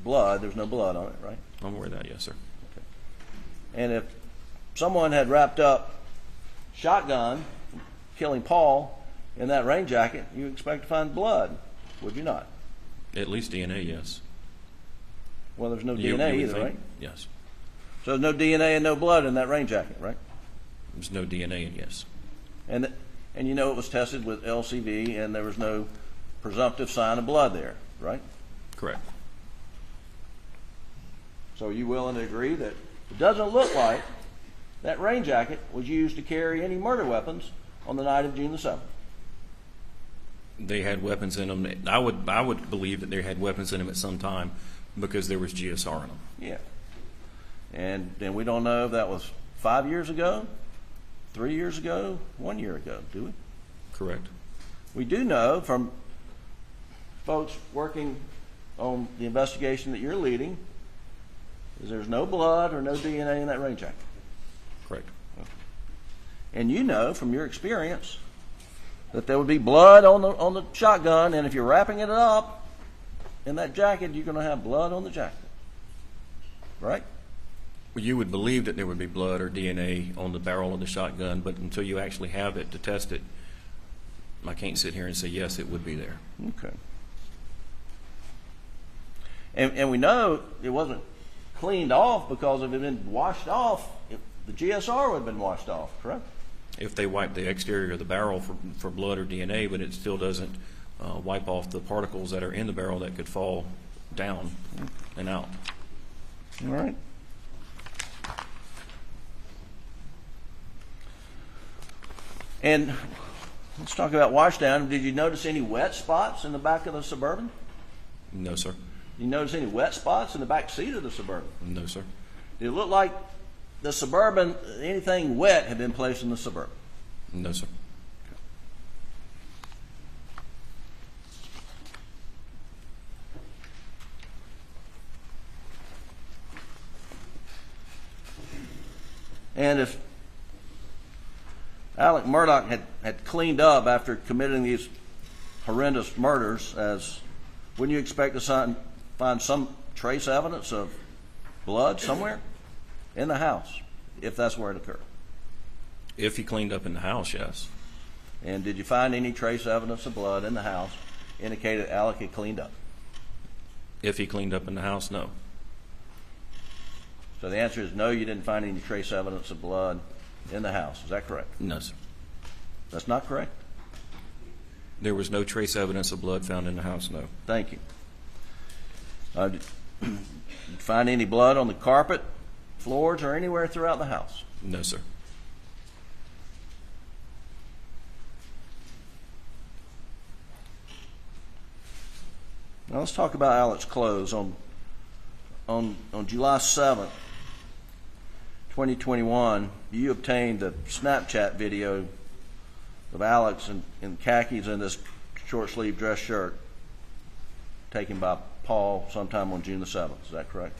blood. There's no blood on it, right? I'm aware of that, yes, sir. Okay. And if someone had wrapped up shotgun killing Paul in that rain jacket, you expect to find blood, would you not? At least DNA, yes. Well, there's no DNA either, right? Yes. So there's no DNA and no blood in that rain jacket, right? There's no DNA, yes. And you know it was tested with LCV and there was no presumptive sign of blood there, right? Correct. So are you willing to agree that it doesn't look like that rain jacket was used to carry any murder weapons on the night of June the 7th? They had weapons in them. I would believe that they had weapons in them at some time because there was GSR in them. Yeah. And we don't know if that was 5 years ago, 3 years ago, 1 year ago, do we? Correct. We do know from folks working on the investigation that you're leading is there's no blood or no DNA in that rain jacket. Correct. And you know from your experience that there would be blood on the shotgun, and if you're wrapping it up in that jacket, you're going to have blood on the jacket. Right? Well, you would believe that there would be blood or DNA on the barrel of the shotgun, but until you actually have it to test it, I can't sit here and say, yes, it would be there. Okay. And we know it wasn't cleaned off because if it had been washed off, the GSR would have been washed off, correct? If they wipe the exterior of the barrel for blood or DNA, but it still doesn't wipe off the particles that are in the barrel that could fall down and out. All right. And let's talk about washdown. Did you notice any wet spots in the back of the Suburban? No, sir. You notice any wet spots in the back seat of the Suburban? No, sir. Did it look like the Suburban, anything wet had been placed in the Suburban? No, sir. And if Alec Murdaugh had cleaned up after committing these horrendous murders, wouldn't you expect to find some trace evidence of blood somewhere in the house, if that's where it occurred? If he cleaned up in the house, yes. And did you find any trace evidence of blood in the house indicated Alec had cleaned up? If he cleaned up in the house, no. So the answer is no, you didn't find any trace evidence of blood in the house. Is that correct? No, sir. That's not correct? There was no trace evidence of blood found in the house, no. Thank you. Did you find any blood on the carpet, floors, or anywhere throughout the house? No, sir. Now let's talk about Alec's clothes. On July 7th, 2021, you obtained a Snapchat video of Alex in khakis and this short-sleeve dress shirt taken by Paul sometime on June the 7th. Is that correct?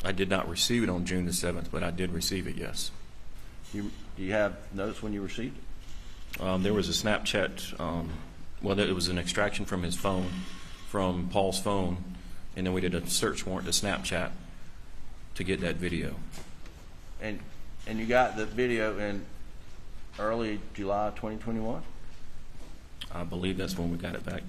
I did not receive it on June the 7th, but I did receive it, yes. Do you have notes when you received it? There was a Snapchat, it was an extraction from his phone, from Paul's phone, and then we did a search warrant to Snapchat to get that video. And you got the video in early July 2021? I believe that's when we got it back.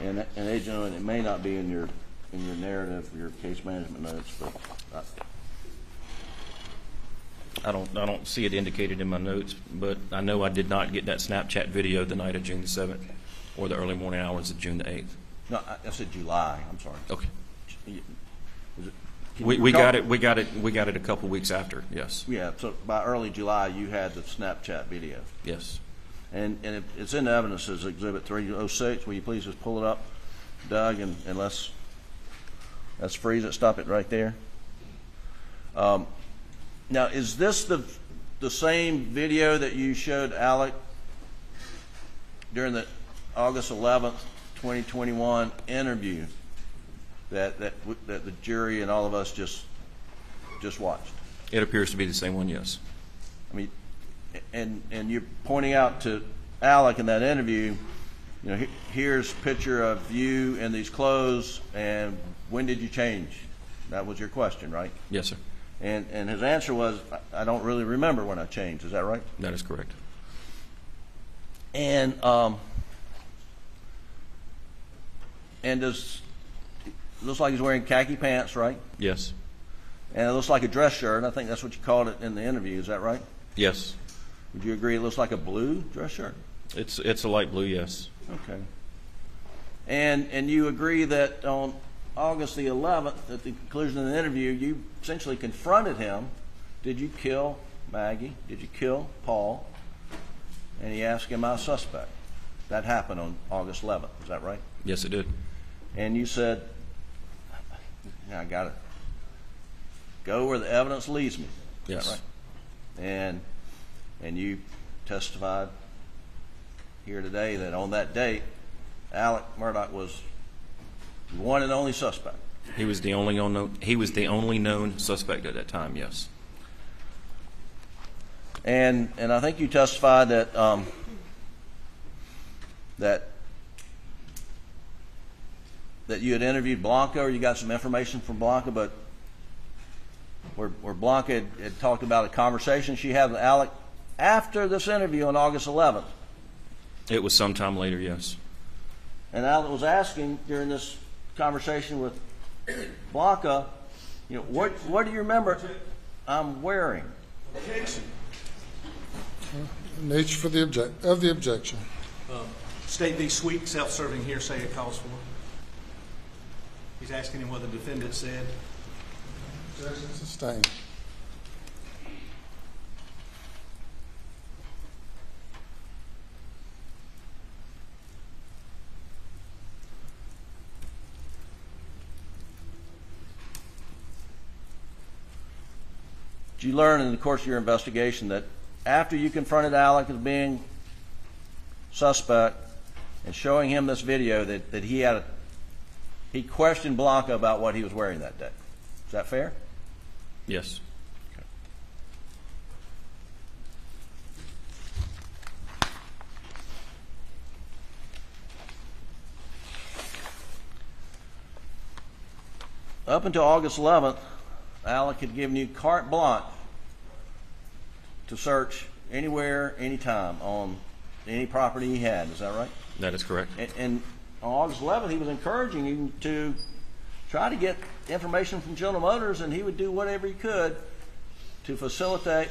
And Agent, it may not be in your narrative, your case management notes, but I don't see it indicated in my notes, but I know I did not get that Snapchat video the night of June the 7th or the early morning hours of June the 8th. No, I said July. I'm sorry. Okay. We got it a couple weeks after. Yes. Yeah. So by early July, you had the Snapchat video. Yes. And it's in the evidence as Exhibit 306. Will you please just pull it up, Doug, and let's freeze it. Stop it right there. Now, is this the same video that you showed Alec during the August 11th, 2021 interview that the jury and all of us just watched? It appears to be the same one. Yes. I mean, and you're pointing out to Alec in that interview, you know, here's a picture of you in these clothes, and when did you change? That was your question, right? Yes, sir. And his answer was, I don't really remember when I changed. Is that right? That is correct. And it looks like he's wearing khaki pants, right? Yes. And it looks like a dress shirt. I think that's what you called it in the interview. Is that right? Yes. Would you agree it looks like a blue dress shirt? It's a light blue, yes. Okay. And you agree that on August the 11th, at the conclusion of the interview, you essentially confronted him. Did you kill Maggie? Did you kill Paul? And he asked, am I a suspect? That happened on August 11th. Is that right? Yes, it did. And you said, I got to go where the evidence leads me. Yes. Is that right? And And you testified here today that on that date, Alec Murdaugh was the one and only suspect. He was the only known suspect at that time, yes. And I think you testified that that you had interviewed Blanca, or you got some information from Blanca, but where Blanca had talked about a conversation she had with Alec after this interview on August 11th. It was sometime later, yes. And Alec was asking during this conversation with Blanca, what do you remember I'm wearing? Objection. Nature of the objection. State the sweet, self-serving hearsay it calls for. He's asking him what the defendant said. Objection sustained. Did you learn in the course of your investigation that after you confronted Alec as being suspect and showing him this video that he questioned Blanca about what he was wearing that day? Is that fair? Yes. Okay. Up until August 11th, Alec had given you carte blanche to search anywhere, anytime on any property he had. Is that right? That is correct. And on August 11th, he was encouraging you to try to get information from General Motors, and he would do whatever he could to facilitate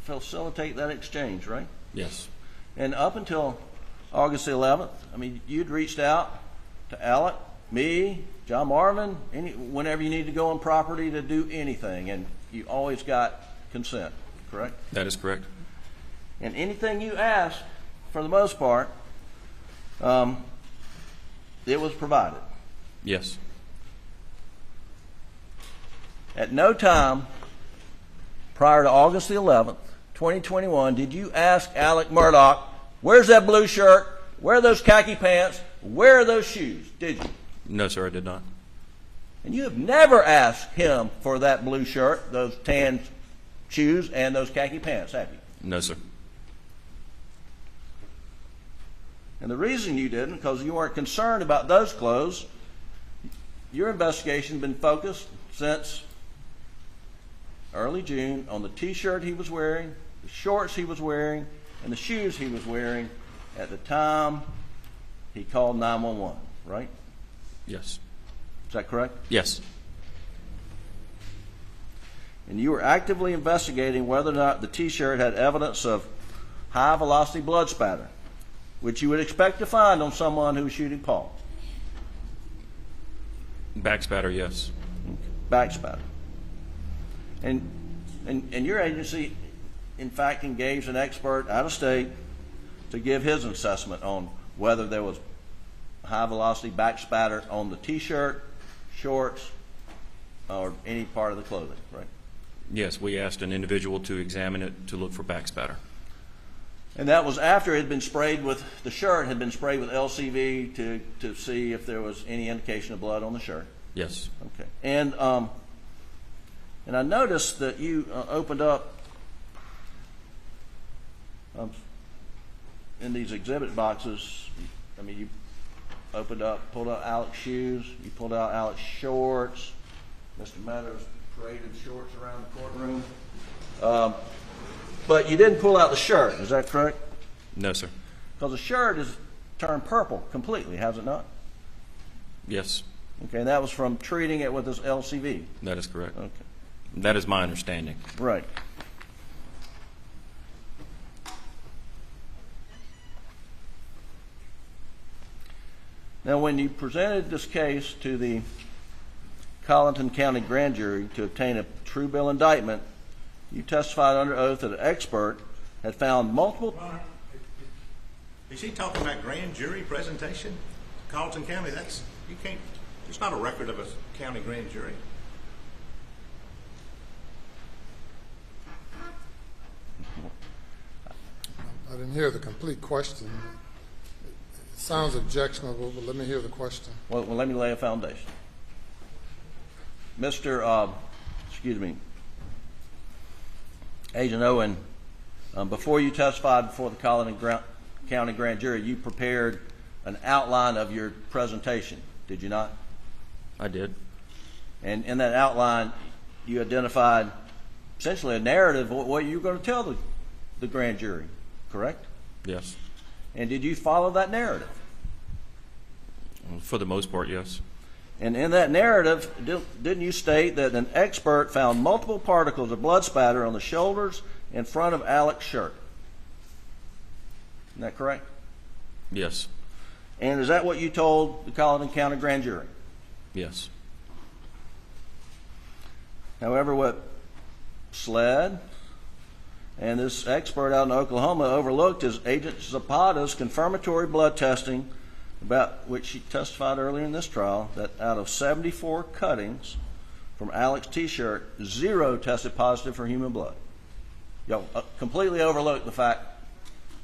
that exchange, right? Yes. And up until August the 11th, I mean, you'd reached out to Alec, me, John Marvin, whenever you need to go on property to do anything, and you always got consent, correct? That is correct. And anything you asked, for the most part, it was provided. Yes. At no time prior to August the 11th, 2021, did you ask Alec Murdaugh, where's that blue shirt? Where are those khaki pants? Where are those shoes? Did you? No, sir, I did not. And you have never asked him for that blue shirt, those tan shoes, and those khaki pants, have you? No, sir. And the reason you didn't, because you weren't concerned about those clothes. Your investigation has been focused since early June on the T-shirt he was wearing, the shorts he was wearing, and the shoes he was wearing at the time he called 911, right? Yes. Is that correct? Yes. And you were actively investigating whether or not the T-shirt had evidence of high-velocity blood spatter, which you would expect to find on someone who was shooting Paul. Back spatter, yes. Back spatter. And your agency, in fact, engaged an expert out of state to give his assessment on whether there was high-velocity back spatter on the T-shirt, shorts, or any part of the clothing, right? Yes, we asked an individual to examine it to look for back spatter. And that was after it had been sprayed with, the shirt had been sprayed with LCV to see if there was any indication of blood on the shirt. Yes. Okay. And I noticed that you opened up in these exhibit boxes. I mean, you opened up, pulled out Alec's shoes, you pulled out Alec's shorts. Mr. Meadows paraded shorts around the courtroom. But you didn't pull out the shirt, is that correct? No, sir. Because the shirt is turned purple completely, has it not? Yes. Okay, and that was from treating it with this LCV. That is correct. Okay. That is my understanding. Right. Now, when you presented this case to the Colleton County Grand Jury to obtain a true bill indictment, you testified under oath that an expert had found multiple... Is he talking about grand jury presentation? Carlton County, you can't, it's not a record of a county grand jury. I didn't hear the complete question. It sounds objectionable, but let me hear the question. Well, let me lay a foundation. Agent Owen, before you testified before the Collin County Grand Jury, you prepared an outline of your presentation, did you not? I did. And in that outline, you identified essentially a narrative of what you were going to tell the grand jury, correct? Yes. And did you follow that narrative? For the most part, yes. And in that narrative, didn't you state that an expert found multiple particles of blood spatter on the shoulders and front of Alec's shirt? Isn't that correct? Yes. And is that what you told the Collin County Grand Jury? Yes. However, what SLED and this expert out in Oklahoma overlooked is Agent Zapata's confirmatory blood testing, about which she testified earlier in this trial, that out of 74 cuttings from Alec's T-shirt, 0 tested positive for human blood. Y'all completely overlooked the fact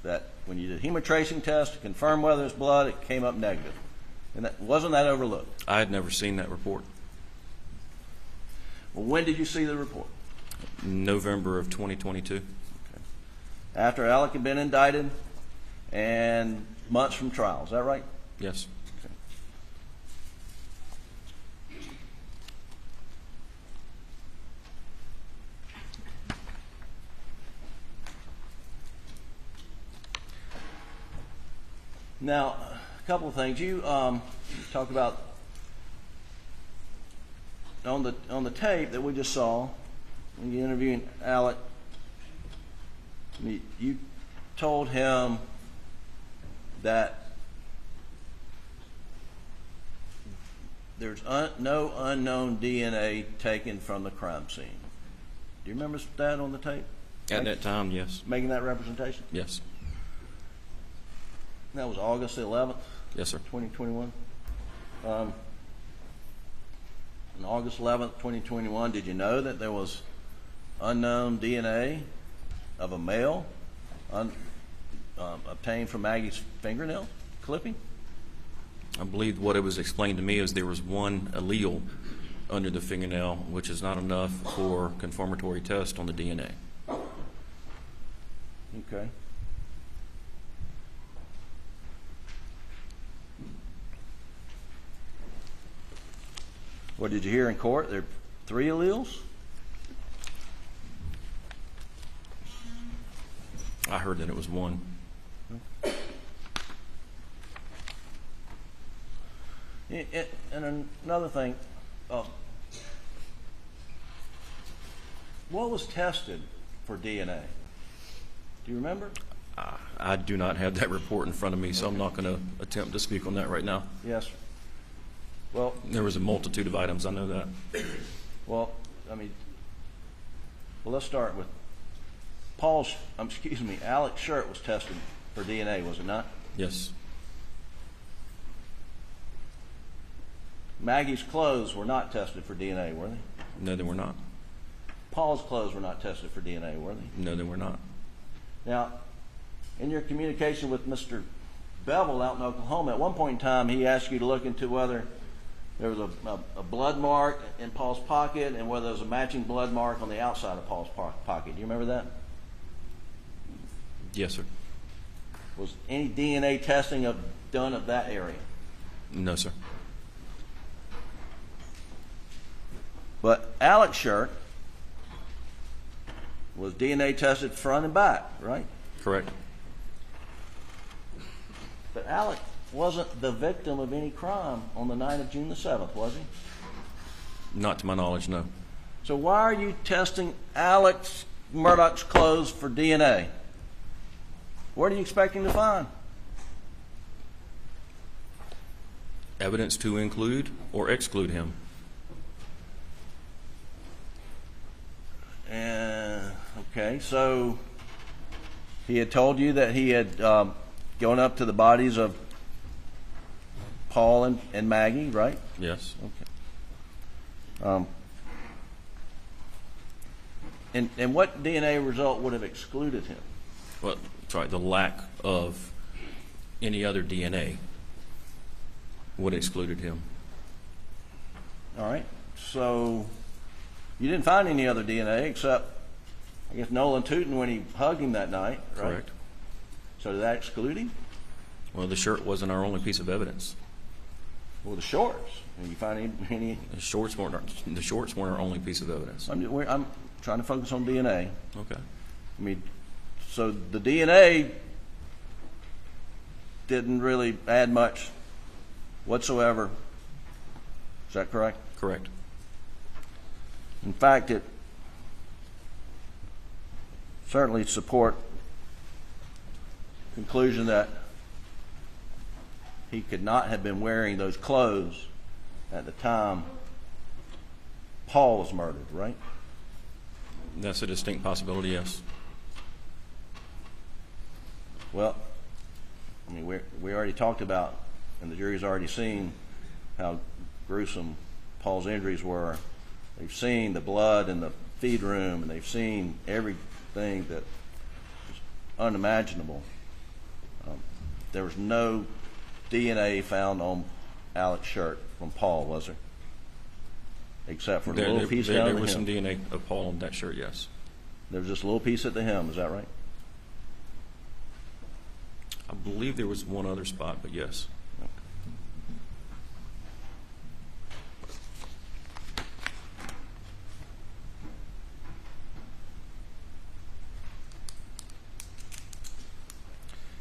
that when you did hemotracing test to confirm whether it's blood, it came up negative. And wasn't that overlooked? I had never seen that report. Well, when did you see the report? November of 2022. Okay. After Alec had been indicted and months from trial, is that right? Yes. Okay. Now, a couple of things. You talked about on the tape that we just saw when you interviewed Alec. You told him that there's no unknown DNA taken from the crime scene. Do you remember that on the tape? At that time, yes. Making that representation? Yes. That was August the 11th? Yes, sir. 2021. On August 11th, 2021, did you know that there was unknown DNA of a male obtained from Maggie's fingernail clipping? I believe what it was explained to me is there was one allele under the fingernail, which is not enough for confirmatory test on the DNA. Okay. What did you hear in court? There are 3 alleles? I heard that it was one. And another thing, what was tested for DNA? Do you remember? I do not have that report in front of me, so I'm not going to attempt to speak on that right now. Yes, sir. Well, there was a multitude of items, I know that. Well, let's start with Alec's shirt was tested for DNA, was it not? Yes. Maggie's clothes were not tested for DNA, were they? No, they were not. Paul's clothes were not tested for DNA, were they? No, they were not. Now, in your communication with Mr. Bevel out in Oklahoma, at one point in time, he asked you to look into whether there was a blood mark in Paul's pocket and whether there was a matching blood mark on the outside of Paul's pocket. Do you remember that? Yes, sir. Was any DNA testing done of that area? No, sir. But Alec's shirt was DNA tested front and back, right? Correct. But Alec wasn't the victim of any crime on the night of June the 7th, was he? Not to my knowledge, no. So why are you testing Murdaugh's clothes for DNA? What are you expecting to find? Evidence to include or exclude him. Okay, so he had told you that he had gone up to the bodies of Paul and Maggie, right? Yes. Okay. And what DNA result would have excluded him? Well, sorry, the lack of any other DNA would have excluded him. All right. So you didn't find any other DNA except, I guess, Nolan Tootin when he hugged him that night, right? Correct. So did that exclude him? Well, the shirt wasn't our only piece of evidence. Well, the shorts. Did you find any? The shorts weren't our only piece of evidence. I'm trying to focus on DNA. Okay. I mean, so the DNA didn't really add much whatsoever. Is that correct? Correct. In fact, it certainly support conclusion that he could not have been wearing those clothes at the time Paul was murdered, right? That's a distinct possibility, yes. Well, I mean, we already talked about, and the jury's already seen how gruesome Paul's injuries were. They've seen the blood in the feed room, and they've seen everything that is unimaginable. There was no DNA found on Alec's shirt from Paul, was there? Except for the little piece down the hem. There was some DNA of Paul on that shirt, yes. There was just a little piece at the hem, is that right? I believe there was one other spot, but yes.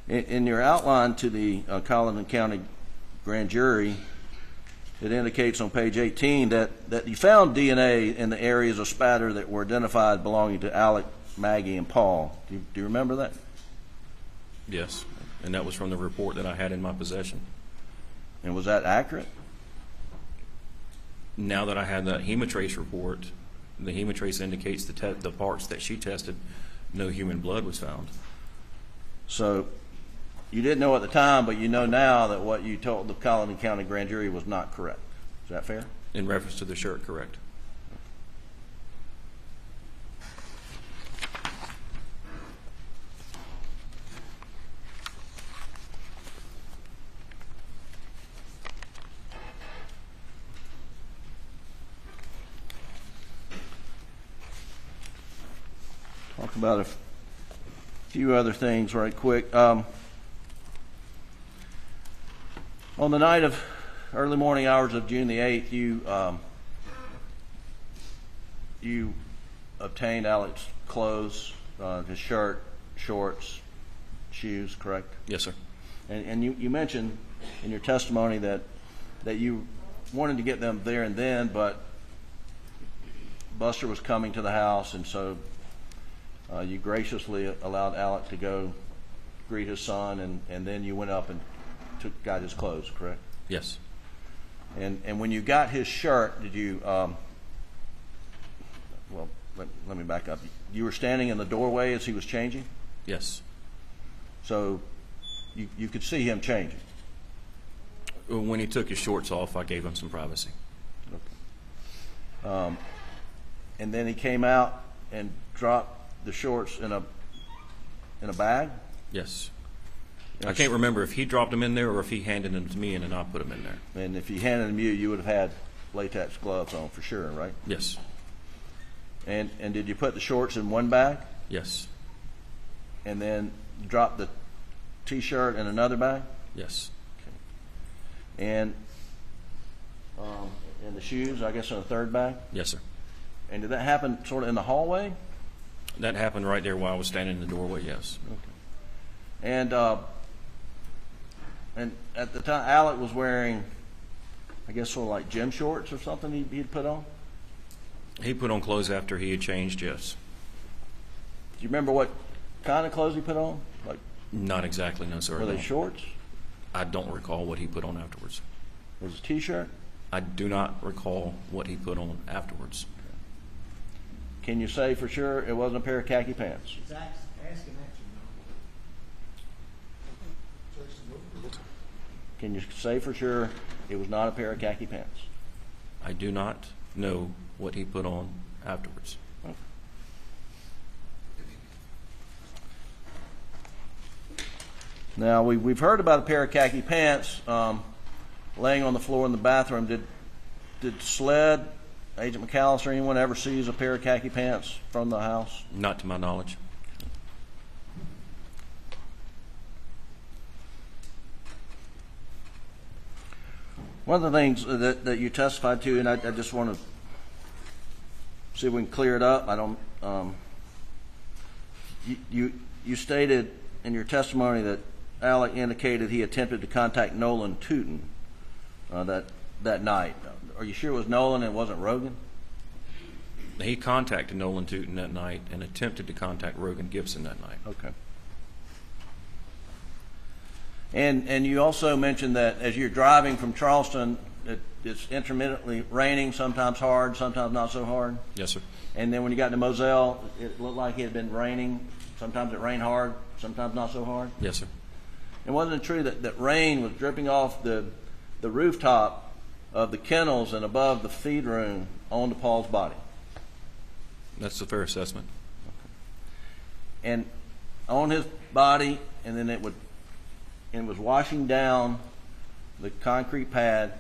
In your outline to the Colleton County Grand Jury, it indicates on page 18 that you found DNA in the areas of spatter that were identified belonging to Alec, Maggie, and Paul. Do you remember that? Yes, and that was from the report that I had in my possession. And was that accurate? Now that I had the hemotrace report, the hemotrace indicates the parts that she tested, no human blood was found. So you didn't know at the time, but you know now that what you told the Colleton County Grand Jury was not correct. Is that fair? In reference to the shirt, correct. Talk about a few other things right quick. On the night of early morning hours of June the 8th, you obtained Alec's clothes, his shirt, shorts, shoes, correct? Yes, sir. And you mentioned in your testimony that you wanted to get them there and then, but Buster was coming to the house, and so you graciously allowed Alec to go greet his son, and then you went up and got his clothes, correct? Yes. And when you got his shirt, did you? Well, let me back up. You were standing in the doorway as he was changing? Yes. So you could see him changing. When he took his shorts off, I gave him some privacy. Okay. And then he came out and dropped the shorts in a bag? Yes. I can't remember if he dropped them in there or if he handed them to me and then I put them in there. And if he handed them you would have had latex gloves on for sure, right? Yes. And did you put the shorts in one bag? Yes. And then drop the T-shirt in another bag? Yes. Okay. And the shoes, I guess, in a third bag? Yes, sir. And did that happen sort of in the hallway? That happened right there while I was standing in the doorway, yes. Okay. And at the time, Alec was wearing, I guess, sort of like gym shorts or something he'd put on? He put on clothes after he had changed, yes. Do you remember what kind of clothes he put on? Like, not exactly, no, sir. Were they shorts? I don't recall what he put on afterwards. Was it a T-shirt? I do not recall what he put on afterwards. Can you say for sure it wasn't a pair of khaki pants? Can you say for sure it was not a pair of khaki pants? I do not know what he put on afterwards. Okay. Now, we've heard about a pair of khaki pants laying on the floor in the bathroom. Did SLED, Agent McAllister, anyone ever sees a pair of khaki pants from the house? Not to my knowledge. One of the things that you testified to, and I just want to see if we can clear it up. I don't. You stated in your testimony that Alec indicated he attempted to contact Nolan Tootin that night. Are you sure it was Nolan and it wasn't Rogan? He contacted Nolan Tootin that night and attempted to contact Rogan Gibson that night. Okay. And you also mentioned that as you're driving from Charleston, it's intermittently raining, sometimes hard, sometimes not so hard. Yes, sir. And then when you got to Moselle, it looked like it had been raining. Sometimes it rained hard, sometimes not so hard. Yes, sir. And wasn't it true that rain was dripping off the rooftop of the kennels and above the feed room onto Paul's body? That's a fair assessment. Okay. And on his body, and then it was washing down the concrete pad.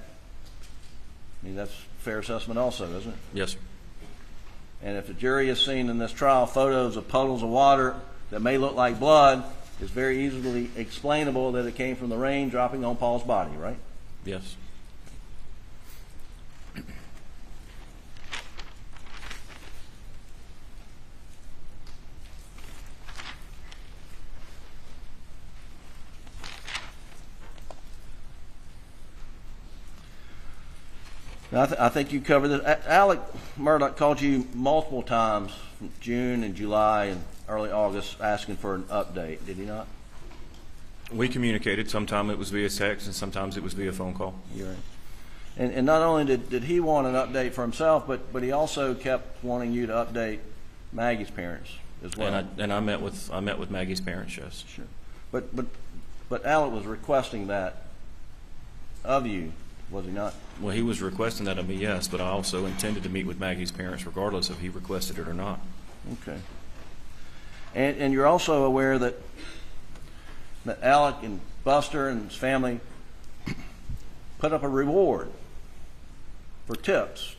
I mean, that's a fair assessment also, isn't it? Yes, sir. And if the jury has seen in this trial photos of puddles of water that may look like blood, it's very easily explainable that it came from the rain dropping on Paul's body, right? Yes. Now, I think you covered this. Alec Murdaugh called you multiple times from June and July and early August asking for an update, did he not? We communicated. Sometimes it was via text and sometimes it was via phone call. You're right. And not only did he want an update for himself, but he also kept wanting you to update Maggie's parents as well. And I met with Maggie's parents, yes. Sure. But Alec was requesting that of you, was he not? Well, he was requesting that of me, yes, but I also intended to meet with Maggie's parents regardless if he requested it or not. Okay. And you're also aware that Alec and Buster and his family put up a reward for tips.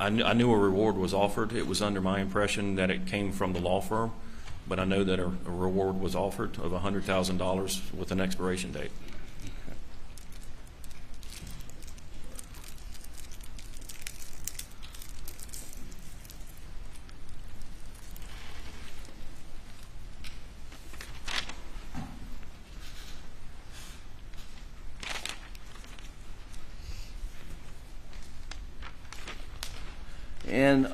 I knew a reward was offered. It was under my impression that it came from the law firm, but I know that a reward was offered of $100,000 with an expiration date. And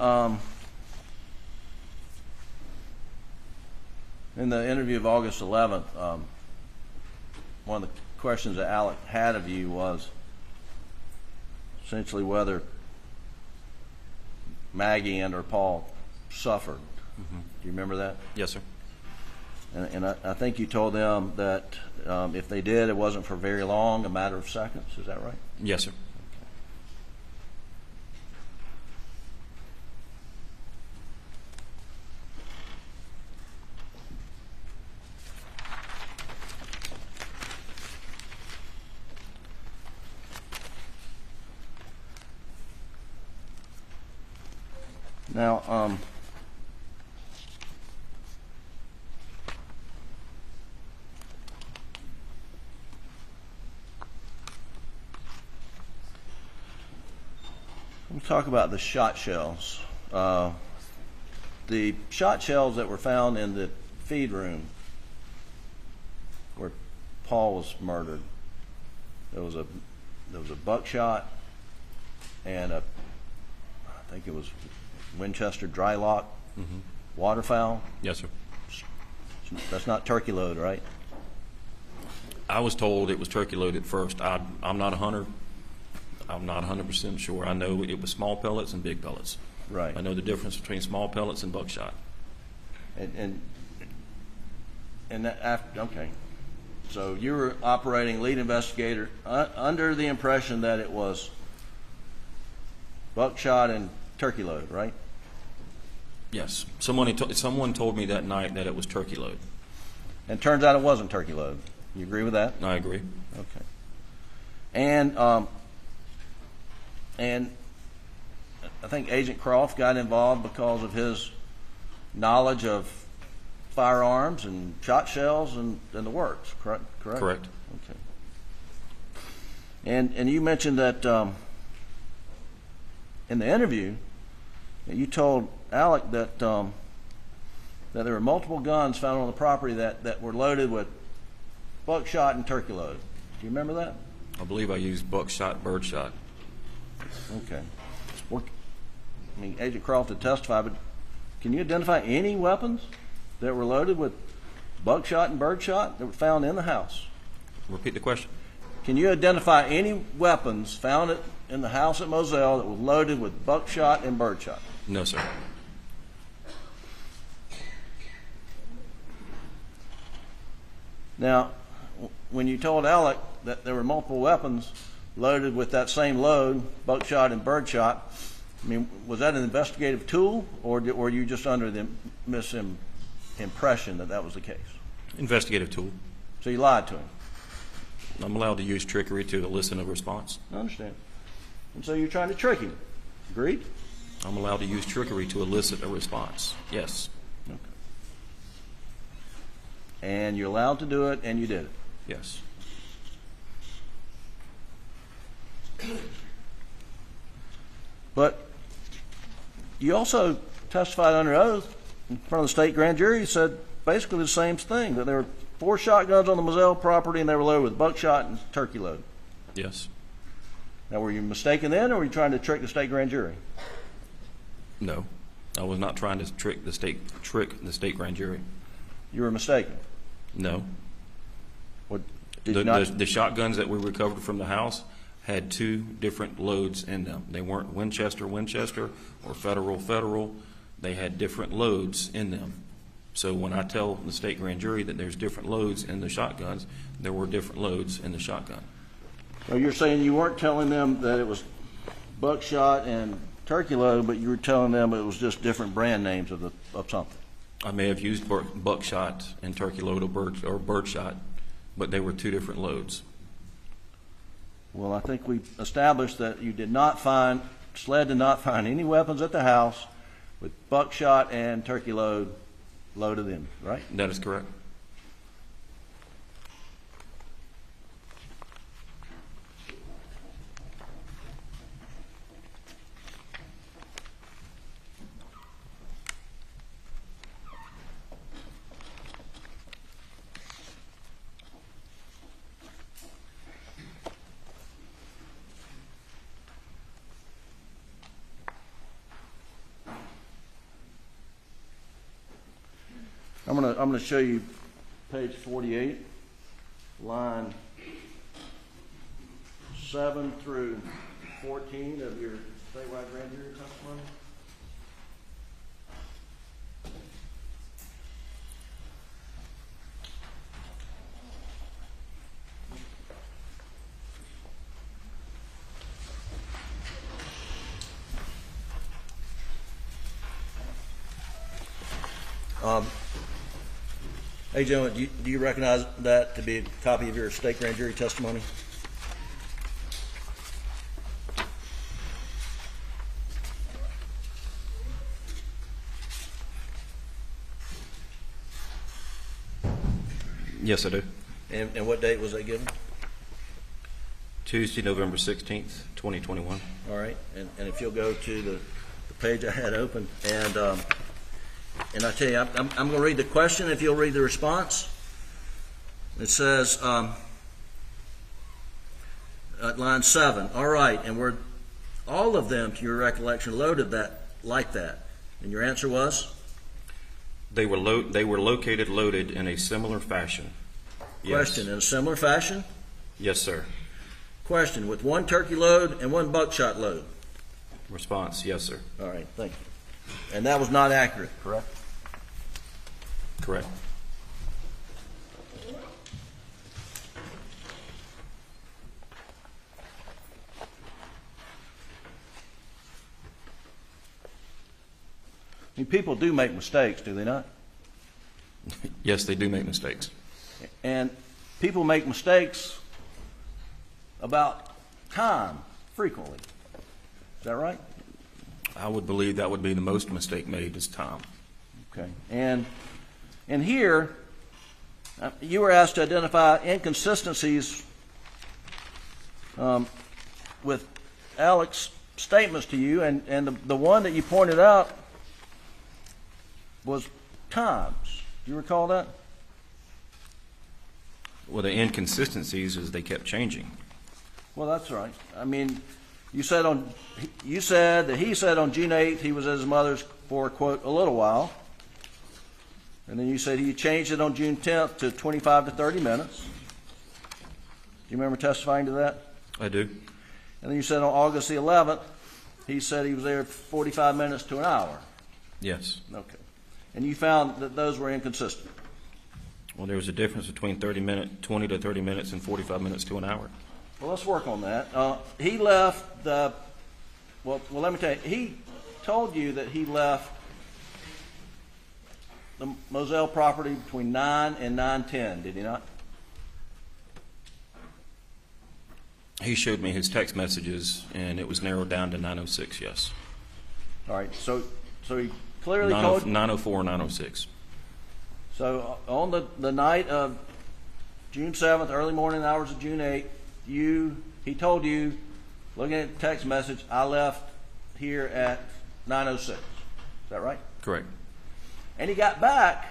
in the interview of August 11th, one of the questions that Alec had of you was essentially whether Maggie and or Paul suffered. Mm-hmm. Do you remember that? Yes, sir. And I think you told them that if they did, it wasn't for very long, a matter of seconds. Is that right? Yes, sir. Now, let's talk about the shot shells. The shot shells that were found in the feed room where Paul was murdered. There was a buckshot and I think it was Winchester dry lock waterfowl. Yes, sir. That's not turkey load, right? I was told it was turkey load at first. I'm not a hunter. I'm not 100% sure. I know it was small pellets and big pellets. Right. I know the difference between small pellets and buckshot. And that after, okay. So you were operating lead investigator under the impression that it was buckshot and turkey load, right? Yes. Someone told me that night that it was turkey load. And turns out it wasn't turkey load. You agree with that? I agree. Okay. And I think Agent Croft got involved because of his knowledge of firearms and shot shells and the works, correct? Correct. Okay. And you mentioned that in the interview, that you told Alec that that there were multiple guns found on the property that were loaded with buckshot and turkey load. Do you remember that? I believe I used buckshot, birdshot. Okay. Well, I mean, Agent Croft had testified, but can you identify any weapons that were loaded with buckshot and birdshot that were found in the house? Repeat the question. Can you identify any weapons found in the house at Moselle that were loaded with buckshot and birdshot? No, sir. Now, when you told Alec that there were multiple weapons loaded with that same load, buckshot and birdshot, I mean, was that an investigative tool, or were you just under the misimpression that that was the case? Investigative tool. So you lied to him? I'm allowed to use trickery to elicit a response. I understand. And so you're trying to trick him. Agreed? I'm allowed to use trickery to elicit a response. Yes. Okay. And you're allowed to do it, and you did it. Yes. But you also testified under oath in front of the state grand jury. You said basically the same thing, that there were 4 shotguns on the Moselle property and they were loaded with buckshot and turkey load. Yes. Now, were you mistaken then, or were you trying to trick the state grand jury? No. I was not trying to trick the state grand jury. You were mistaken? No. What, did you not? The shotguns that we recovered from the house had 2 different loads in them. They weren't Winchester or Federal. They had different loads in them. So when I tell the state grand jury that there's different loads in the shotguns, there were different loads in the shotgun. So you're saying you weren't telling them that it was buckshot and turkey load, but you were telling them it was just different brand names of something. I may have used buckshot and turkey load or birdshot, but they were 2 different loads. Well, I think we established that you did not find, SLED did not find any weapons at the house with buckshot and turkey load loaded in, right? That is correct. I'm gonna show you page 48, line 7 through 14 of your statewide grand jury testimony. Hey, gentlemen, do you recognize that to be a copy of your state grand jury testimony? Yes, I do. And what date was that given? Tuesday, November 16th, 2021. All right, and if you'll go to the page I had open, and I tell you, I'm going to read the question if you'll read the response. It says, at line 7, all right, and were all of them, to your recollection, loaded like that? And your answer was? They were located loaded in a similar fashion. Yes. Question, in a similar fashion? Yes, sir. Question, with 1 turkey load and 1 buckshot load? Response, yes, sir. All right, thank you. And that was not accurate, correct? Correct. I mean, people do make mistakes, do they not? Yes, they do make mistakes. And people make mistakes about time frequently. Is that right? I would believe that would be the most mistake made is time. Okay. And here, you were asked to identify inconsistencies with Alex's statements to you, and the one that you pointed out was times. Do you recall that? Well, the inconsistencies is they kept changing. Well, that's right. I mean, you said that he said on June 8th he was at his mother's for, quote, a little while. And then you said he changed it on June 10th to 25 to 30 minutes. Do you remember testifying to that? I do. And then you said on August the 11th, he said he was there 45 minutes to an hour. Yes. Okay. And you found that those were inconsistent. Well, there was a difference between 20 to 30 minutes and 45 minutes to an hour. Well, let's work on that. He left the, well, let me tell you, he told you that he left the Moselle property between 9 and 9:10, did he not? He showed me his text messages, and it was narrowed down to 9:06, yes. All right, so he clearly told you. 9:04, 9:06. So on the night of June 7th, early morning hours of June 8th, he told you, looking at the text message, I left here at 9:06. Is that right? Correct. And he got back,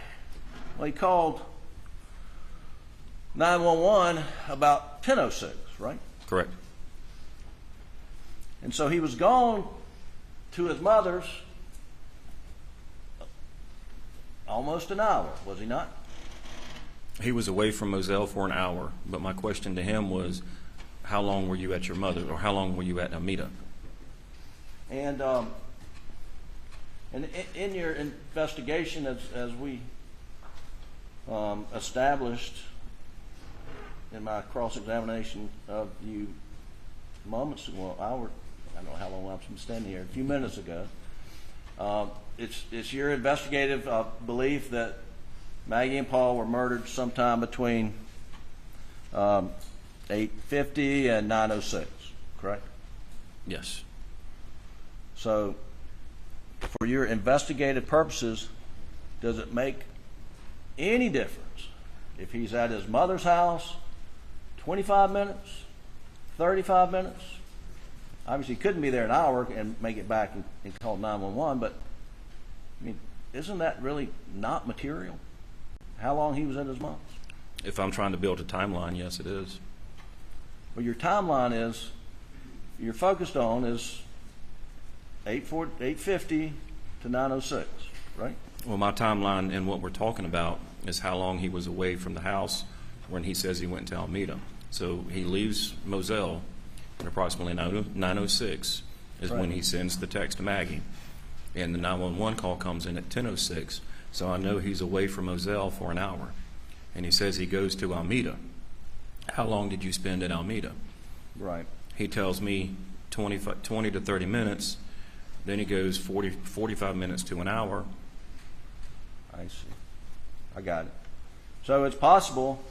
well, he called 911 about 10:06, right? Correct. And so he was gone to his mother's almost an hour, was he not? He was away from Moselle for an hour, but my question to him was, how long were you at your mother, or how long were you at Amita? And in your investigation, as we established in my cross-examination of you moments ago, I don't know how long I've been standing here, a few minutes ago, it's your investigative belief that Maggie and Paul were murdered sometime between 8:50 and 9:06, correct? Yes. So, for your investigative purposes, does it make any difference if he's at his mother's house 25 minutes, 35 minutes? Obviously, he couldn't be there an hour and make it back and call 911, but I mean, isn't that really not material? How long he was at his mom's? If I'm trying to build a timeline, yes, it is. Well, your timeline is, you're focused on is 8:50 to 9:06, right? Well, my timeline and what we're talking about is how long he was away from the house when he says he went to Alameda. So he leaves Moselle at approximately 9:06 is Right. when he sends the text to Maggie. And the 911 call comes in at 10:06. So I know he's away from Moselle for an hour. And he says he goes to Alameda. How long did you spend at Alameda? Right. He tells me 20 to 30 minutes. Then he goes 45 minutes to an hour. I see. I got it. So it's possible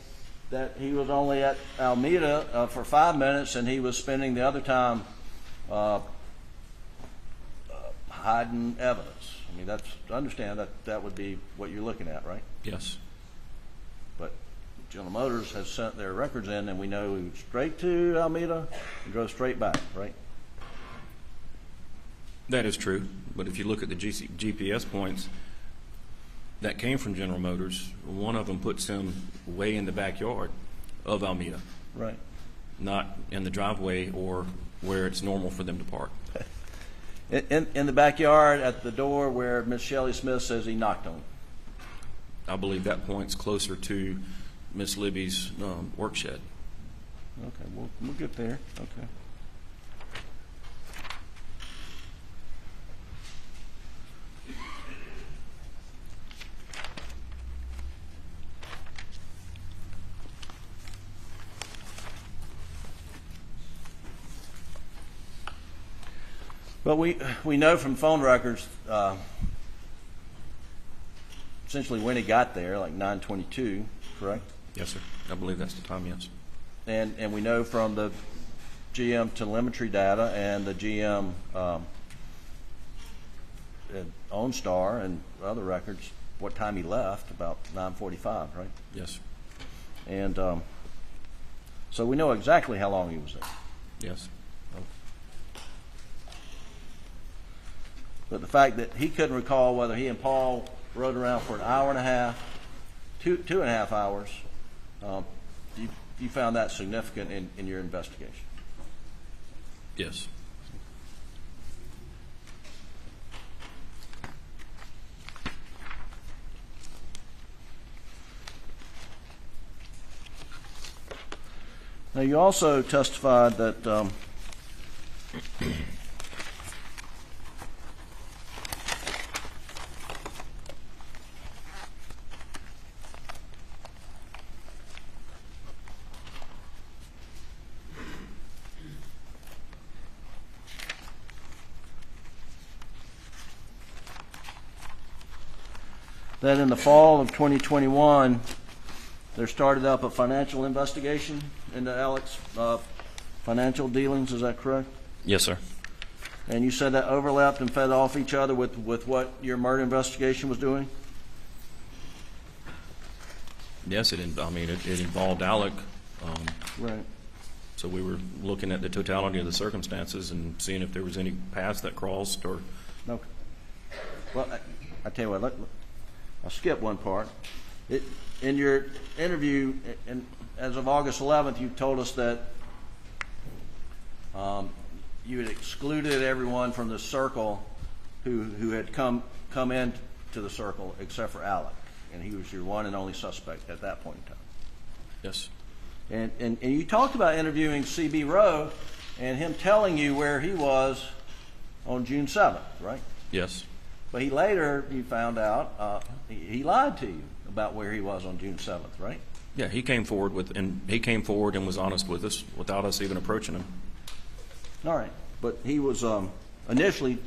that he was only at Alameda for 5 minutes and he was spending the other time hiding evidence. I mean, I understand that would be what you're looking at, right? Yes. But General Motors has sent their records in, and we know he went straight to Alameda and drove straight back, right? That is true. But if you look at the GPS points that came from General Motors, one of them puts him way in the backyard of Alameda. Right. Not in the driveway or where it's normal for them to park. In the backyard at the door where Miss Shelley Smith says he knocked on. I believe that point's closer to Miss Libby's work shed. Okay, we'll get there. Okay. But we know from phone records essentially when he got there, like 9:22, correct? Yes, sir. I believe that's the time, yes. And we know from the GM telemetry data and the GM OnStar and other records what time he left, about 9:45, right? Yes. And so we know exactly how long he was there. Yes. But the fact that he couldn't recall whether he and Paul rode around for an hour and a half, two and a half hours, you found that significant in your investigation? Yes. Now, you also testified that that in the fall of 2021, there started up a financial investigation into Alex's financial dealings. Is that correct? Yes, sir. And you said that overlapped and fed off each other with what your murder investigation was doing? Yes, it involved Alec. Right. So we were looking at the totality of the circumstances and seeing if there was any paths that crossed or. Okay. Well, I tell you what, I'll skip one part. In your interview, as of August 11th, you told us that you had excluded everyone from the circle who had come in to the circle except for Alec, and he was your one and only suspect at that point in time. Yes. And you talked about interviewing C.B. Rowe and him telling you where he was on June 7th, right? Yes. But he later, you found out, he lied to you about where he was on June 7th, right? Yeah, he came forward and was honest with us without us even approaching him. All right. But he was initially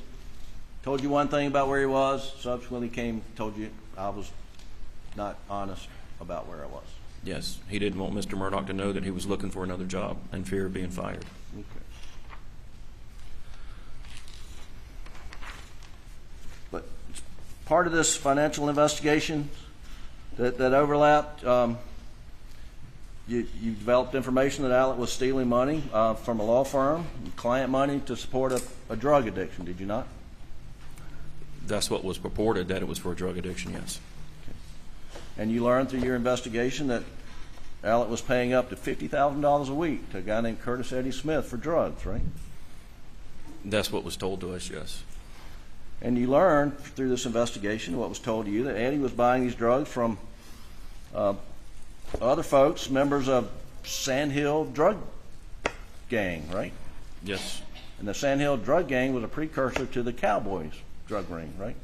told you one thing about where he was, subsequently told you I was not honest about where I was. Yes, he didn't want Mr. Murdaugh to know that he was looking for another job in fear of being fired. Okay. But part of this financial investigation that overlapped, you developed information that Alec was stealing money from a law firm, client money to support a drug addiction, did you not? That's what was purported, that it was for a drug addiction, yes. And you learned through your investigation that Alec was paying up to $50,000 a week to a guy named Curtis Eddie Smith for drugs, right? That's what was told to us, yes. And you learned through this investigation, what was told to you, that Eddie was buying these drugs from other folks, members of Sand Hill drug gang, right? Yes. And the Sand Hill drug gang was a precursor to the Cowboys drug ring, right?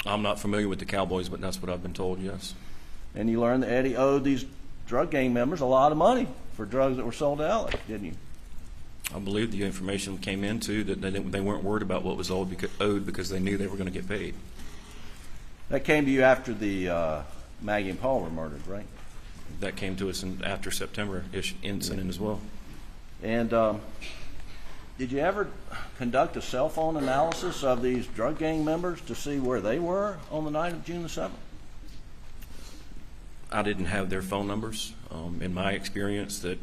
I'm not familiar with the Cowboys, but that's what I've been told, yes. And you learned that Eddie owed these drug gang members a lot of money for drugs that were sold to Alec, didn't you? I believe the information came into that they weren't worried about what was owed because they knew they were going to get paid. That came to you after the Maggie and Paul were murdered, right? That came to us after September-ish incident as well. And did you ever conduct a cell phone analysis of these drug gang members to see where they were on the night of June the 7th? I didn't have their phone numbers. In my experience, that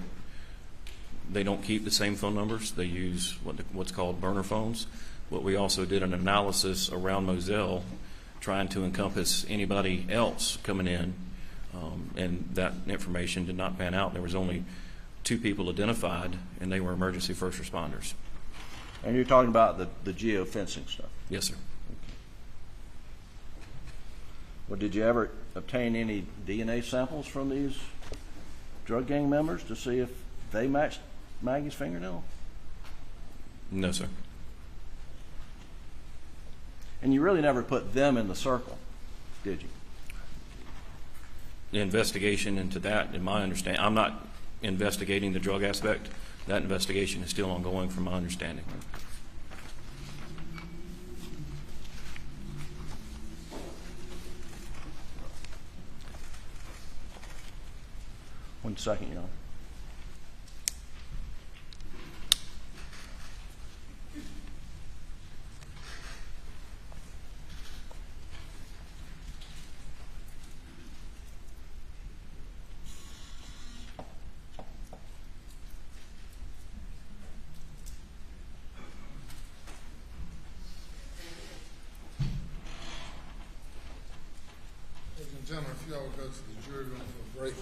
they don't keep the same phone numbers. They use what's called burner phones. But we also did an analysis around Moselle trying to encompass anybody else coming in, and that information did not pan out. There was only 2 people identified, and they were emergency first responders. And you're talking about the geofencing stuff? Yes, sir. Well, did you ever obtain any DNA samples from these drug gang members to see if they matched Maggie's fingernail? No, sir. And you really never put them in the circle, did you? The investigation into that, in my understanding, I'm not investigating the drug aspect. That investigation is still ongoing from my understanding. 1 second, Your Honor. Ladies and gentlemen, if you all would go to the jury room for a break.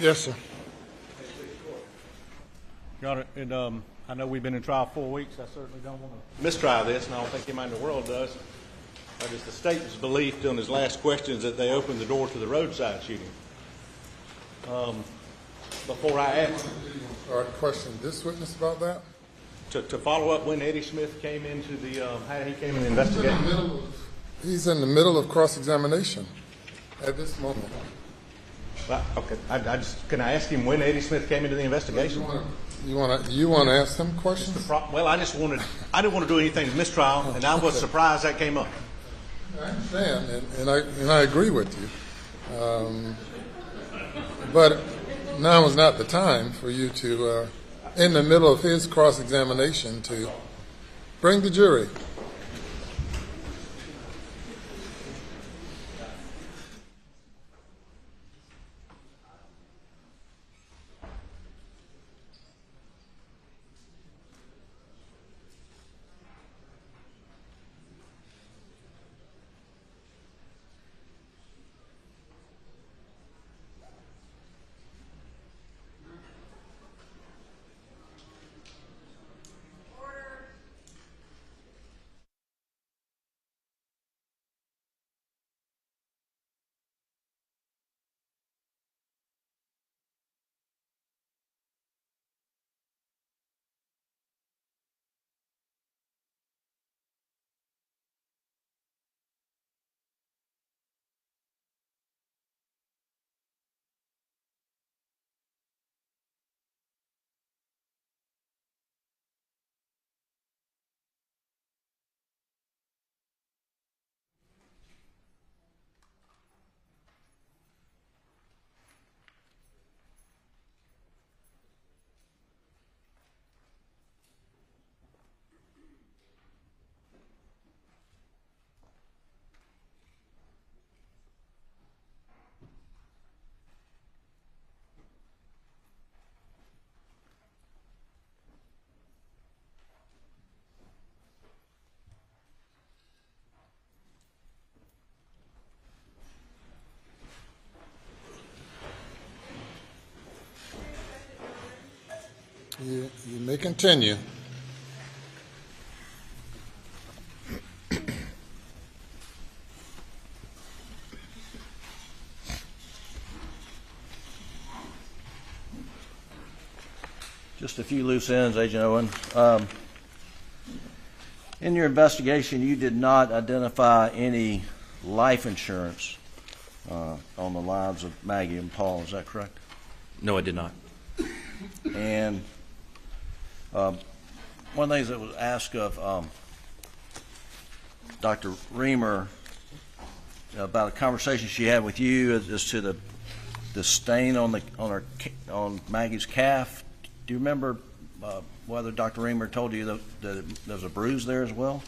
Yes, sir. Your Honor, I know we've been in trial 4 weeks. I certainly don't want to mistry this, and I don't think anybody in the world does. But it's the state's belief during his last questions that they opened the door to the roadside shooting. Before I ask Question this witness about that? to follow up when Eddie Smith came into the how he came in the investigation. He's in the middle of cross-examination at this moment. Well, okay, can I ask him when Eddie Smith came into the investigation? You want to ask him questions? Well, I didn't want to do anything to mistrial, and I was surprised that came up. I understand, and I agree with you. But now is not the time for you to, in the middle of his cross-examination, to bring the jury. You may continue. Just a few loose ends, Agent Owen. In your investigation, you did not identify any life insurance on the lives of Maggie and Paul. Is that correct? No, I did not. And one of the things that was asked of Dr. Reamer about a conversation she had with you as to the stain on Maggie's calf. Do you remember whether Dr. Reamer told you that there was a bruise there as well?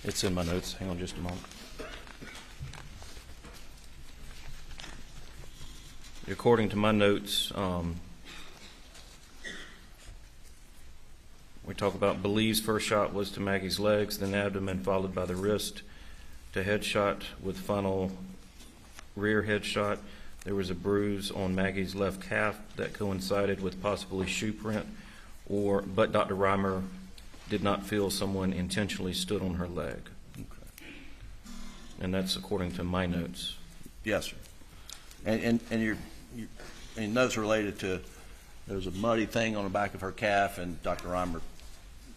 It's in my notes. Hang on just a moment. According to my notes, we talk about believes first shot was to Maggie's legs, then abdomen, followed by the wrist to headshot with final rear headshot. There was a bruise on Maggie's left calf that coincided with possibly shoe print, but Dr. Reimer did not feel someone intentionally stood on her leg. Okay. And that's according to my notes. Yes, sir. And your notes related to there was a muddy thing on the back of her calf, and Dr. Reimer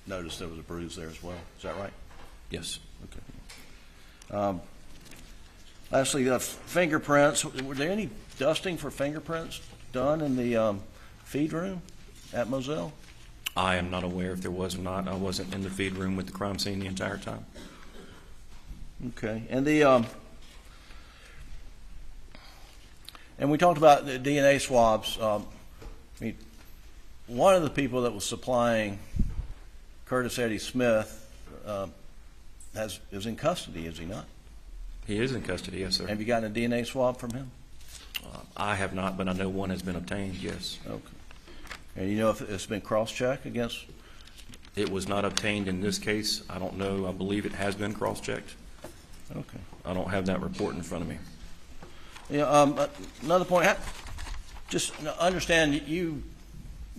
noticed there was a bruise there as well. Is that right? Yes. Okay. Lastly, fingerprints. Were there any dusting for fingerprints done in the feed room at Moselle? I am not aware if there was or not. I wasn't in the feed room with the crime scene the entire time. Okay. And and we talked about the DNA swabs. One of the people that was supplying Curtis Eddie Smith is in custody, is he not? He is in custody, yes, sir. Have you gotten a DNA swab from him? I have not, but I know one has been obtained, yes. Okay. And you know if it's been cross-checked against? It was not obtained in this case. I don't know. I believe it has been cross-checked. Okay. I don't have that report in front of me. Yeah, another point, just understand you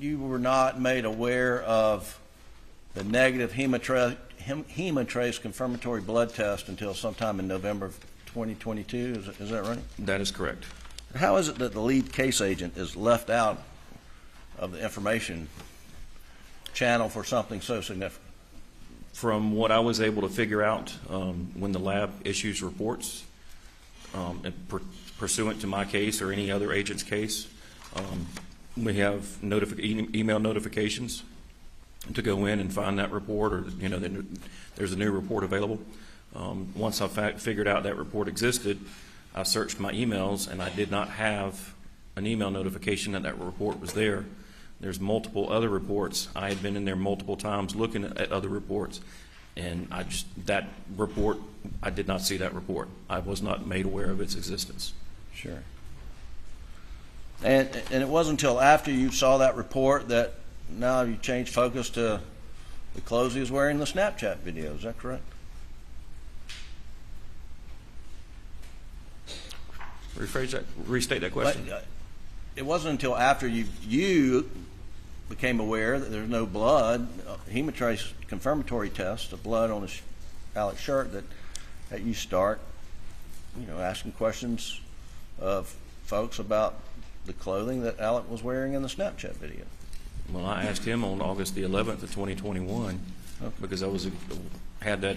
were not made aware of the negative hemotrace confirmatory blood test until sometime in November of 2022. Is that right? That is correct. How is it that the lead case agent is left out of the information channel for something so significant? From what I was able to figure out when the lab issues reports, pursuant to my case or any other agent's case, we have email notifications to go in and find that report, or there's a new report available. Once I figured out that report existed, I searched my emails and I did not have an email notification that report was there. There's multiple other reports. I had been in there multiple times looking at other reports, and that report, I did not see that report. I was not made aware of its existence. Sure. And it wasn't until after you saw that report that now you changed focus to the clothes he was wearing in the Snapchat video. Is that correct? Restate that question. But, it wasn't until after you became aware that there's no blood, hemotrace confirmatory test of blood on Alec's shirt, that you start, asking questions of folks about the clothing that Alec was wearing in the Snapchat video. Well, I asked him on August the 11th of 2021 because I had that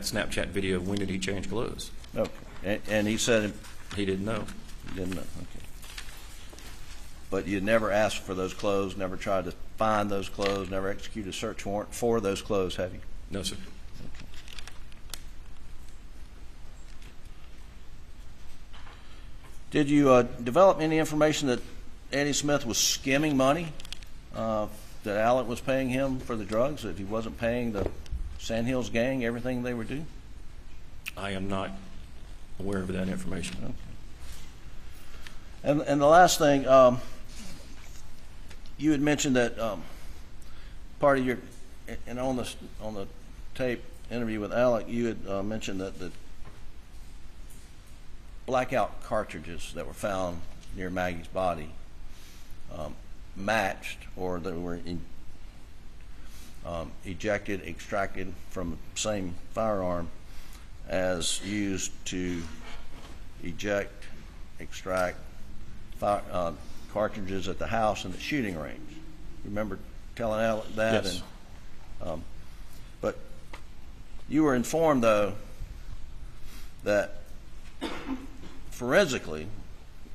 Snapchat video of when did he change clothes. Okay. And he said he didn't know. He didn't know. Okay. But you never asked for those clothes, never tried to find those clothes, never executed a search warrant for those clothes, have you? No, sir. Okay. Did you develop any information that Eddie Smith was skimming money, that Alec was paying him for the drugs, that he wasn't paying the Sandhills gang everything they were due? I am not aware of that information. Okay. And the last thing, you had mentioned that part of your, and on the tape interview with Alec, you had mentioned that the blackout cartridges that were found near Maggie's body matched, or they were extracted from the same firearm as used to extract cartridges at the house and the shooting range. Remember telling Alec that? Yes. And, but you were informed, though, that forensically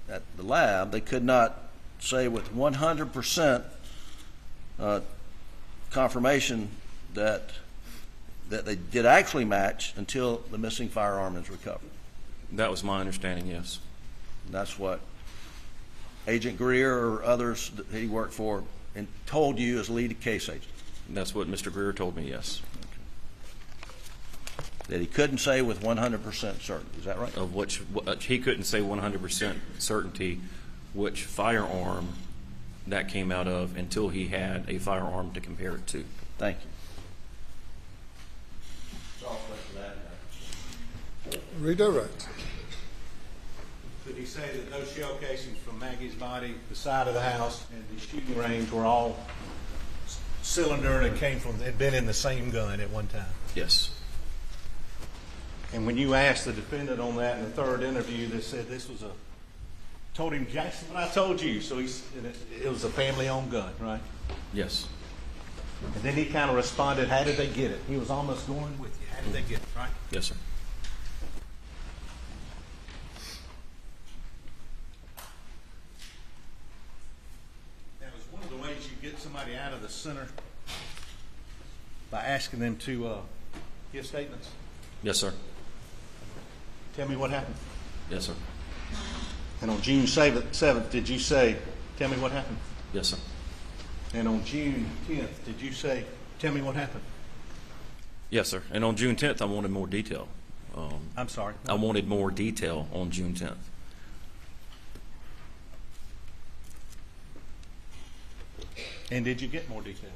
at the lab they could not say with 100% confirmation that they did actually match until the missing firearm is recovered. That was my understanding, yes. And that's what Agent Greer or others that he worked for and told you as lead case agent. That's what Mr. Greer told me, yes. Okay. That he couldn't say with 100% certainty. Is that right? Of which he couldn't say 100% certainty which firearm that came out of until he had a firearm to compare it to. Thank you. Redirect. Could he say that those shell casings from Maggie's body, the side of the house, and the shooting range were all cylinder that had been in the same gun at one time? Yes. And when you asked the defendant on that in the third interview, they said this was told him Jackson what I told you. So it was a family-owned gun, right? Yes. And then he kind of responded, how did they get it? He was almost going with you. How did they get it, right? Yes, sir. Now, is one of the ways you get somebody out of the center by asking them to give statements? Yes, sir. Tell me what happened. Yes, sir. And on June 7th, did you say, tell me what happened? Yes, sir. And on June 10th, did you say, tell me what happened? Yes, sir. And on June 10th, I wanted more detail. I'm sorry. I wanted more detail on June 10th. And did you get more detail?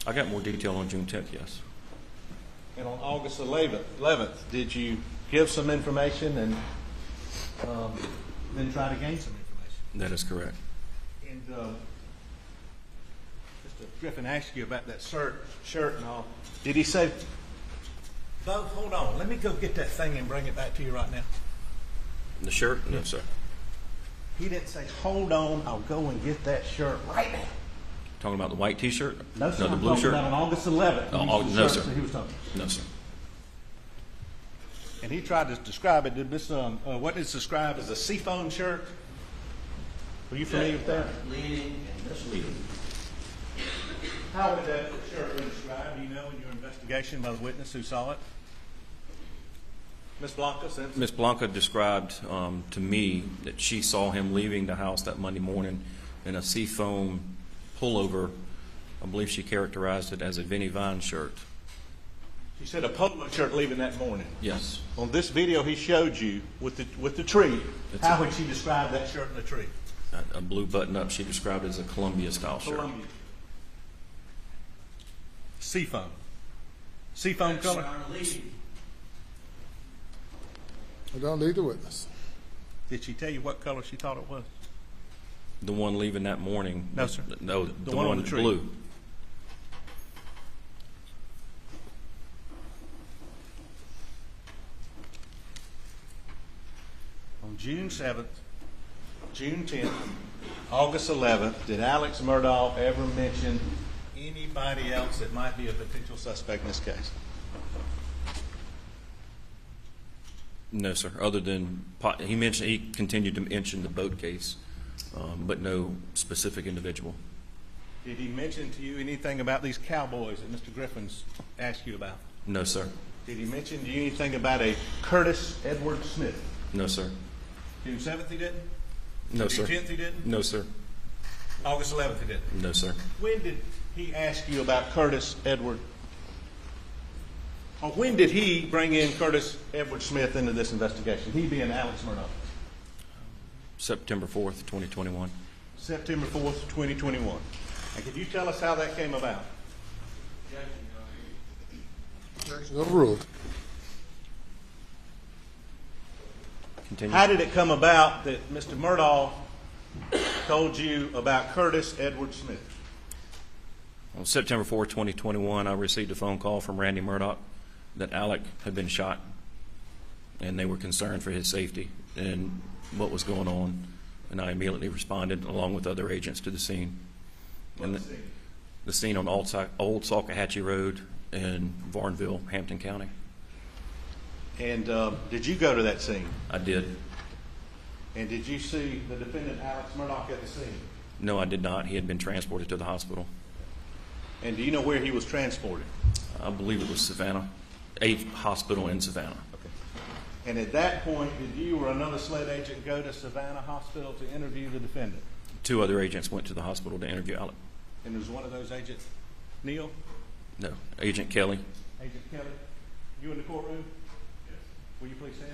I got more detail on June 10th, yes. And on August 11th, did you give some information and then try to gain some information? That is correct. And Mr. Griffin asked you about that shirt and all. Did he say, Bo, hold on, let me go get that thing and bring it back to you right now? The shirt? No, sir. He didn't say, hold on, I'll go and get that shirt right now. Talking about the white T-shirt? No, sir. No, the I'm blue talking shirt? about on August 11th. Oh, no, sir. He was talking. No, sir. And he tried to describe it. Did this, what is described as a seafoam shirt? Were you familiar with that? Leading and misleading. How would that shirt be described? Do you know in your investigation by the witness who saw it? Ms. Blanca, since Ms. Blanca described to me that she saw him leaving the house that Monday morning in a seafoam pullover. I believe she characterized it as a Vinnie Vine shirt. she said a polo shirt leaving that morning. Yes. On this video he showed you with the tree, It's how would she describe that shirt and the tree? A blue button-up she described as a Columbia-style shirt. Columbia. Seafoam. Seafoam color? We don't lead the witness. Did she tell you what color she thought it was? The one leaving that morning. No, sir. No, The one on the tree. blue. On June 7th, June 10th, August 11th, did Alex Murdaugh ever mention anybody else that might be a potential suspect in this case? No, sir. Other than he continued to mention the boat case, but no specific individual. Did he mention to you anything about these cowboys that Mr. Griffin's asked you about? No, sir. Did he mention to you anything about a Curtis Edward Smith? No, sir. June 7th he didn't? No, sir. June 10th he didn't? No, sir. August 11th he didn't? No, sir. When did he ask you about Curtis Edward? Or when did he bring in Curtis Edward Smith into this investigation? He being Alex Murdaugh. September 4th, 2021. September 4th, 2021. And could you tell us how that came about? Overruled. Continue. How did it come about that Mr. Murdaugh told you about Curtis Edward Smith? On September 4th, 2021, I received a phone call from Randy Murdaugh that Alec had been shot, and they were concerned for his safety and what was going on. And I immediately responded, along with other agents, to the scene. And the scene on Old Salkehatchie Road in Varnville, Hampton County. And did you go to that scene? I did. And did you see the defendant, Alex Murdaugh, at the scene? No, I did not. He had been transported to the hospital. And do you know where he was transported? I believe it was Savannah, a hospital in Savannah. Okay. And at that point, did you or another SLED agent go to Savannah Hospital to interview the defendant? 2 other agents went to the hospital to interview Alec. And was one of those agents Neil? No, Agent Kelly. Agent Kelly? You in the courtroom? Yes. Will you please stand?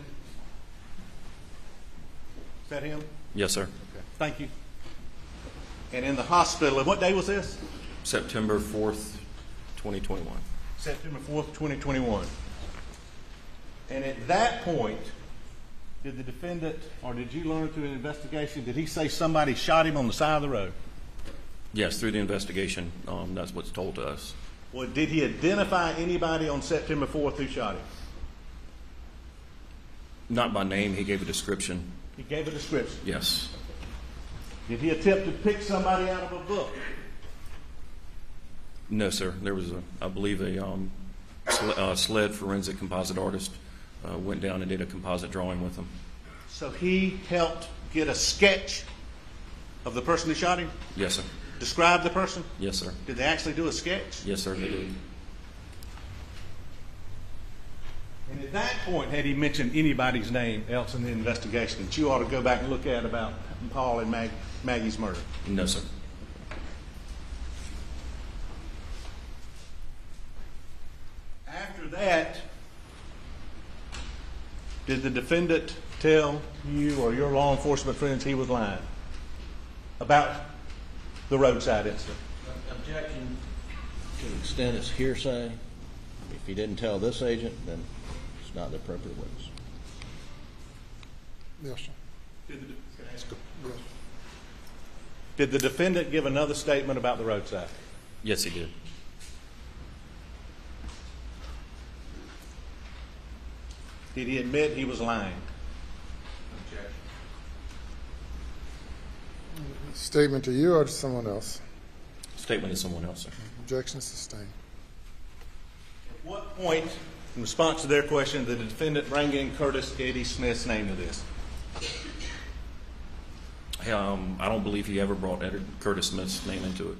Is that him? Yes, sir. Okay. Thank you. And in the hospital, and what day was this? September 4th, 2021. September 4th, 2021. And at that point, did the defendant, or did you learn through an investigation, did he say somebody shot him on the side of the road? Yes, through the investigation, that's what's told to us. Well, did he identify anybody on September 4th who shot him? Not by name, he gave a description. He gave a description. Yes. Did he attempt to pick somebody out of a book? No, sir. There was, I believe, a SLED forensic composite artist went down and did a composite drawing with him. So he helped get a sketch of the person who shot him? Yes, sir. Describe the person? Yes, sir. Did they actually do a sketch? Yes, sir, they did. And at that point, had he mentioned anybody's name else in the investigation that you ought to go back and look at about Paul and Maggie's murder? No, sir. After that, did the defendant tell you or your law enforcement friends he was lying about the roadside incident? extent it's hearsay, if he didn't tell this agent, then it's not the appropriate witness. Yes, sir. Did the defendant give another statement about the roadside? Yes, he did. Did he admit he was lying? Statement to you or to someone else? Statement to someone else, sir. Objection sustained. At what point, in response to their question, did the defendant bring in Curtis Eddie Smith's name to this? I don't believe he ever brought Curtis Smith's name into it.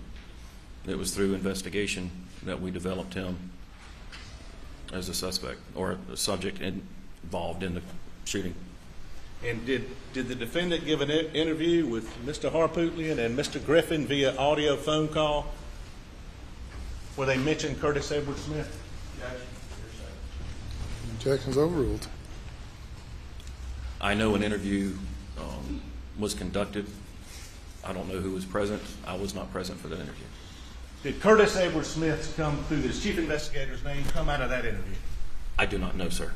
It was through investigation that we developed him as a suspect or a subject involved in the shooting. And did the defendant give an interview with Mr. Harpootlian and Mr. Griffin via audio phone call where they mentioned Curtis Edward Smith? Objection's overruled. I know an interview was conducted. I don't know who was present. I was not present for that interview. Did Curtis Edward Smith come through this chief investigator's name come out of that interview? I do not know, sir.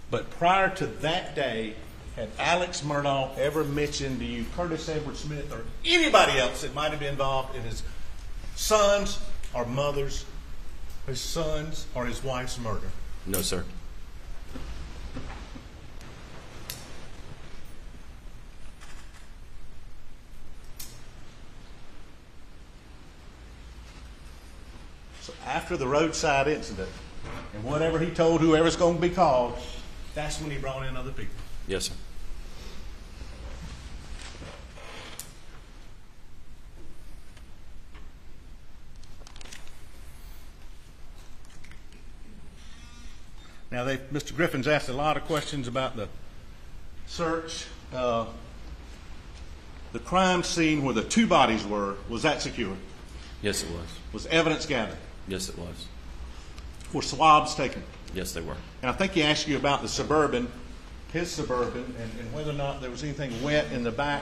But prior to that day, had Alex Murdaugh ever mentioned to you Curtis Edward Smith or anybody else that might have been involved in his son's or mother's, his son's or his wife's murder? No, sir. So after the roadside incident and whatever he told whoever's going to be called, that's when he brought in other people. Yes, sir. Now, Mr. Griffin's asked a lot of questions about the search. The crime scene where the two bodies were, was that secure? Yes, it was. Was evidence gathered? Yes, it was. Were swabs taken? Yes, they were. And I think he asked you about the Suburban, his Suburban, and whether or not there was anything wet in the back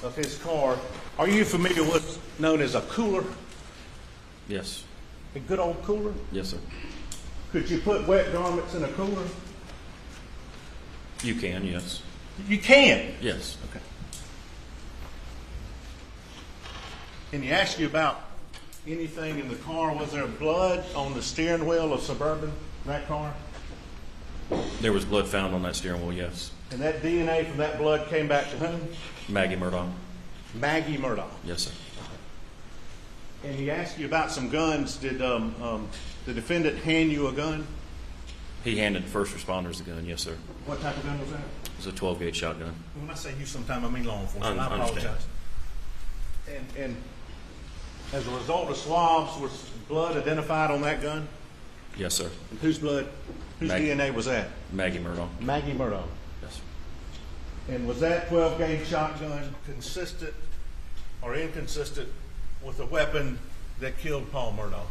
of his car. Are you familiar with what's known as a cooler? Yes. A good old cooler? Yes, sir. Could you put wet garments in a cooler? You can, yes. You can? Yes. Okay. And he asked you about anything in the car. Was there blood on the steering wheel of Suburban, that car? There was blood found on that steering wheel, yes. And that DNA from that blood came back to whom? Maggie Murdaugh. Maggie Murdaugh. Yes, sir. And he asked you about some guns. Did the defendant hand you a gun? He handed first responders the gun, yes, sir. What type of gun was that? It was a 12-gauge shotgun. When I say you sometime, I mean law enforcement. I understand. apologize. And as a result of swabs, was blood identified on that gun? Yes, sir. And whose blood, whose DNA was that? Maggie Murdaugh. Maggie Murdaugh. Yes, sir. And was that 12-gauge shotgun consistent or inconsistent with the weapon that killed Paul Murdaugh?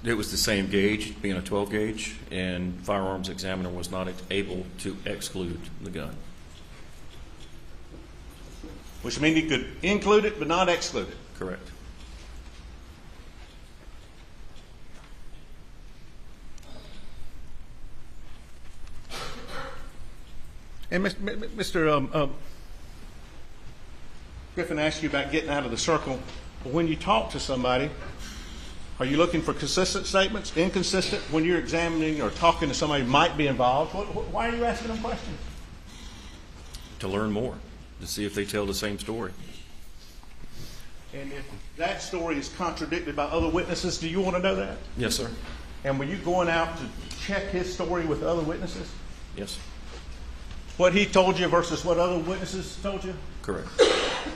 It was the same gauge, being a 12-gauge, and firearms examiner was not able to exclude the gun. Which means he could include it but not exclude it. Correct. And Mr. Griffin asked you about getting out of the circle. But when you talk to somebody, are you looking for consistent statements, inconsistent? When you're examining or talking to somebody who might be involved, why are you asking them questions? To learn more, to see if they tell the same story. And if that story is contradicted by other witnesses, do you want to know that? Yes, sir. And were you going out to check his story with other witnesses? Yes. What he told you versus what other witnesses told you? Correct.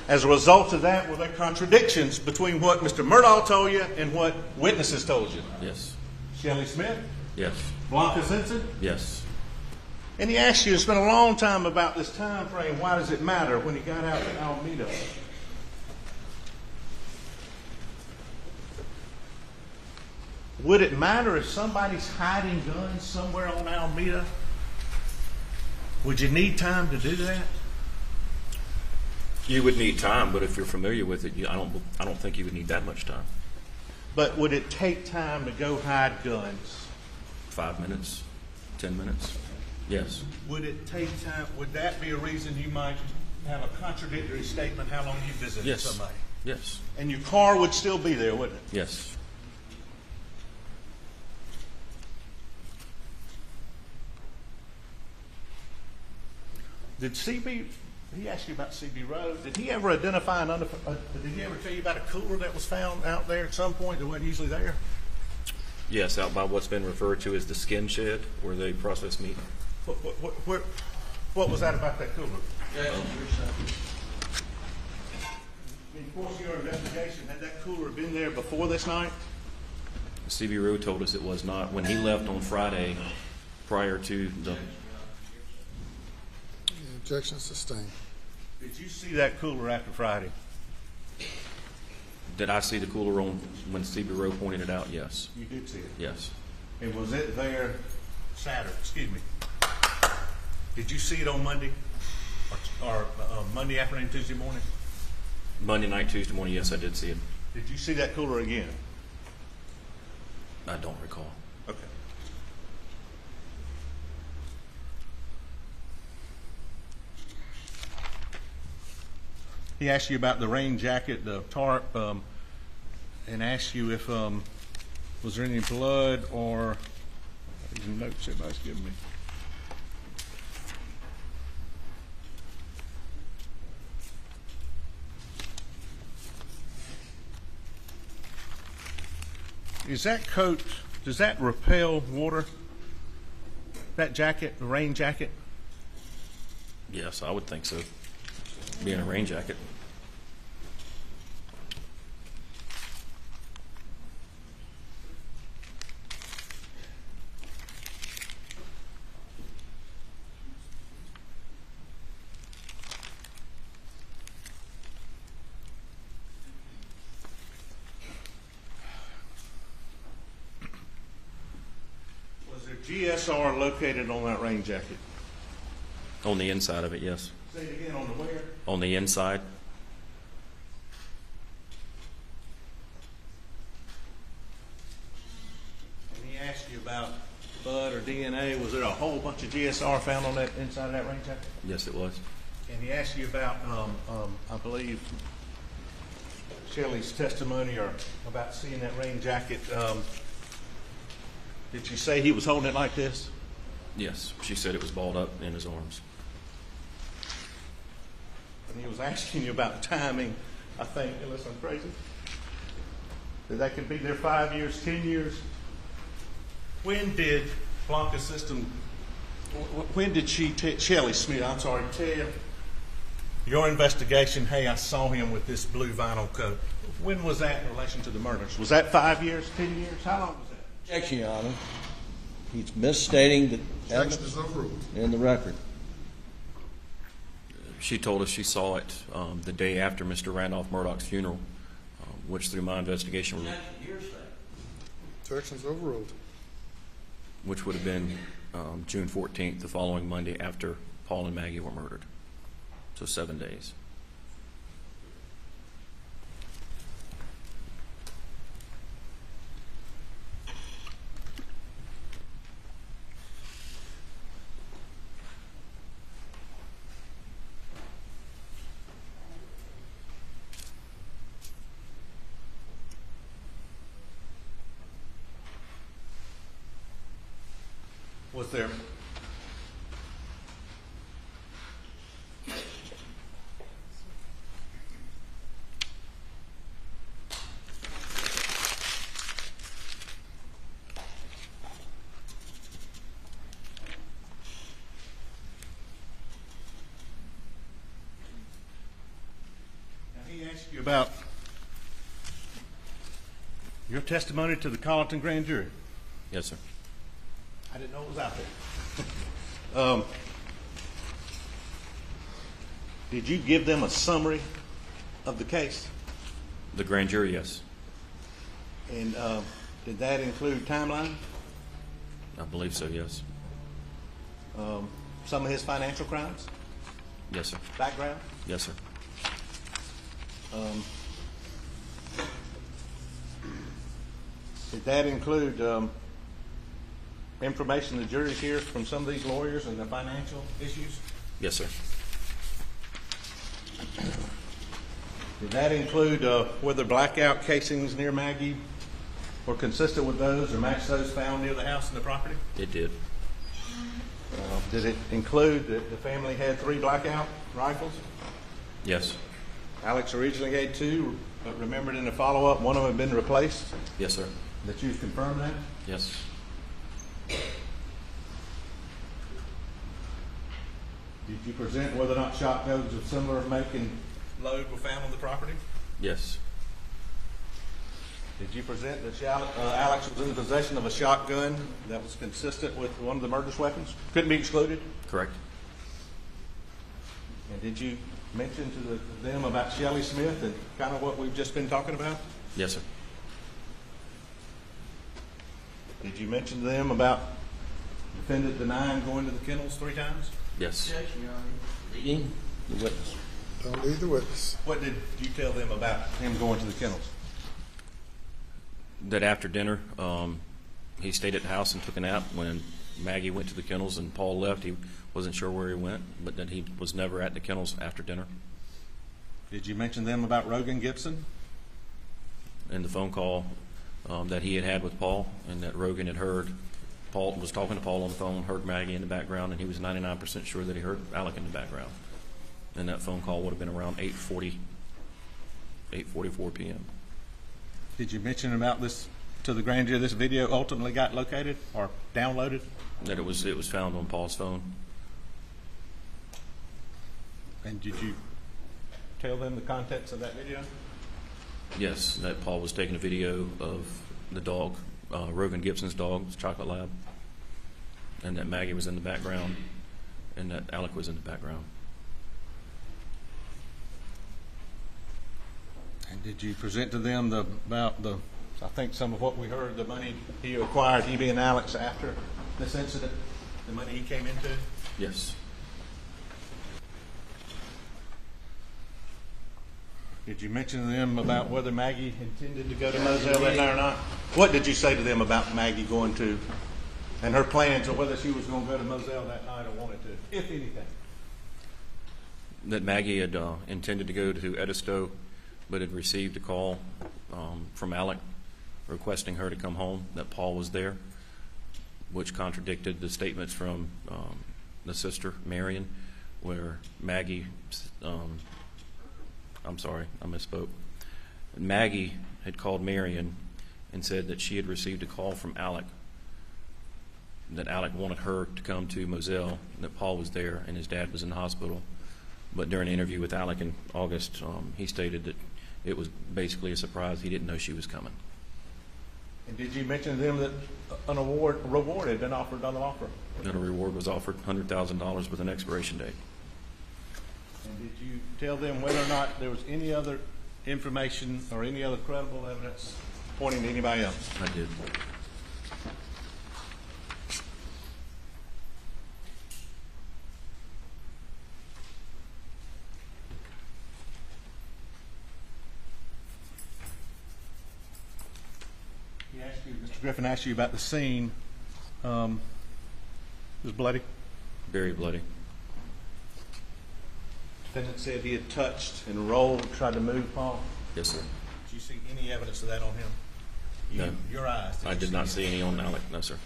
As a result of that, were there contradictions between what Mr. Murdaugh told you and what witnesses told you? Yes. Shelley Smith? Yes. Blanca Simpson? Yes. And he asked you, and spent a long time about this time frame, why does it matter when he got out to Alameda? Would it matter if somebody's hiding guns somewhere on Alameda? Would you need time to do that? You would need time, but if you're familiar with it, I don't think you would need that much time. But would it take time to go hide guns? 5 minutes, 10 minutes, yes. Would it take time? Would that be a reason you might have a contradictory statement how long you visited Yes. somebody? Yes. And your car would still be there, wouldn't it? Yes. Did CB? He asked you about CB Road. Did he ever identify did he ever tell you about a cooler that was found out there at some point that wasn't usually there? Yes, out by what's been referred to as the skin shed, where they process meat. What was that about that cooler? In the course of your investigation, had that cooler been there before this night? CB Rowe told us it was not. When he left on Friday, prior to the... Objection sustained. Did you see that cooler after Friday? Did I see the cooler on when CB Rowe pointed it out? Yes. You did see it? Yes. And was it there Saturday? Excuse me. Did you see it on Monday? Or Monday afternoon, Tuesday morning? Monday night, Tuesday morning, yes, I did see it. Did you see that cooler again? I don't recall. Okay. He asked you about the rain jacket, the tarp, and asked you if was there any blood or these notes everybody's giving me. Is that coat, does that repel water? That jacket, the rain jacket? Yes, I would think so. Being a rain jacket. Was there GSR located on that rain jacket? On the inside of it, yes. Say it again, on the where? On the inside. And he asked you about blood or DNA. Was there a whole bunch of GSR found on that inside of that rain jacket? Yes, it was. And he asked you about, I believe, Shelley's testimony or about seeing that rain jacket. Did she say he was holding it like this? Yes, she said it was balled up in his arms. And he was asking you about timing, I think, unless I'm crazy, that could be there 5 years, 10 years. When did Blanca System, when did Shelley Smith, I'm sorry, tell your investigation, hey, I saw him with this blue vinyl coat? When was that in relation to the murders? Was that 5 years, 10 years? How long was that? Objection, Your Honor. He's misstating the Objection is evidence overruled. in the record. She told us she saw it the day after Mr. Randolph Murdaugh's funeral, which through my investigation, Objection is overruled. which would have been June 14th, the following Monday after Paul and Maggie were murdered. So 7 days. Was there? Now he asked you about your testimony to the Colleton grand jury. Yes, sir. I didn't know it was out there. Did you give them a summary of the case? The grand jury, yes. And Did that include timeline? I believe so, yes. Some of his financial crimes? Yes, sir. Background? Yes, sir. Did that include information the jury hears from some of these lawyers and the financial issues? Yes, sir. Did that include whether blackout casings near Maggie were consistent with those or matched those found near the house and the property? It did. Did it include that the family had 3 blackout rifles? Yes. Alex originally had 2, but remembered in the follow-up one of them had been replaced? Yes, sir. That you've confirmed that? Yes. Did you present whether or not shotguns of similar make and load were found on the property? Yes. Did you present that Alex was in possession of a shotgun that was consistent with one of the murderous weapons? Couldn't be excluded? Correct. And did you mention to them about Shelley Smith and kind of what we've just been talking about? Yes, sir. Did you mention to them about defendant denying going to the kennels 3 times? Yes. Leading the witness. Don't lead the witness. What did you tell them about him going to the kennels? That after dinner, he stayed at the house and took a nap. When Maggie went to the kennels and Paul left, he wasn't sure where he went, but that he was never at the kennels after dinner. Did you mention to them about Rogan Gibson? And the phone call that he had with Paul, and that Rogan had heard, Paul was talking to Paul on the phone, heard Maggie in the background, and he was 99% sure that he heard Alec in the background. And that phone call would have been around 8:44 p.m. Did you mention about this to the grand jury? This video ultimately got located or downloaded? That it was found on Paul's phone. And did you tell them the contents of that video? Yes, that Paul was taking a video of the dog, Rogan Gibson's dog, Chocolate Lab, and that Maggie was in the background, and that Alec was in the background. And did you present to them about I think some of what we heard, the money he acquired, he being Alex, after this incident, the money he came into? Yes. Did you mention to them about whether Maggie intended to go to Moselle that night or not? What did you say to them about Maggie going to, and her plans, or whether she was going to go to Moselle that night or wanted to, if anything? That Maggie had intended to go to Edisto, but had received a call from Alec requesting her to come home, that Paul was there, which contradicted the statements from the sister, Marion, where Maggie, I'm sorry, I misspoke. Maggie had called Marion and said that she had received a call from Alec, that Alec wanted her to come to Moselle, that Paul was there and his dad was in the hospital. But during an interview with Alec in August, he stated that it was basically a surprise. He didn't know she was coming. And did you mention to them that a reward had been offered on the offer? That a reward was offered, $100,000 with an expiration date. And did you tell them whether or not there was any other information or any other credible evidence pointing to anybody else? I did. Mr. Griffin asked you about the scene. It was bloody. Very bloody. Defendant said he had touched and rolled, tried to move Paul. Yes, sir. Did you see any evidence of that on him? No. Your eyes. I did not see any on Alec. No, sir.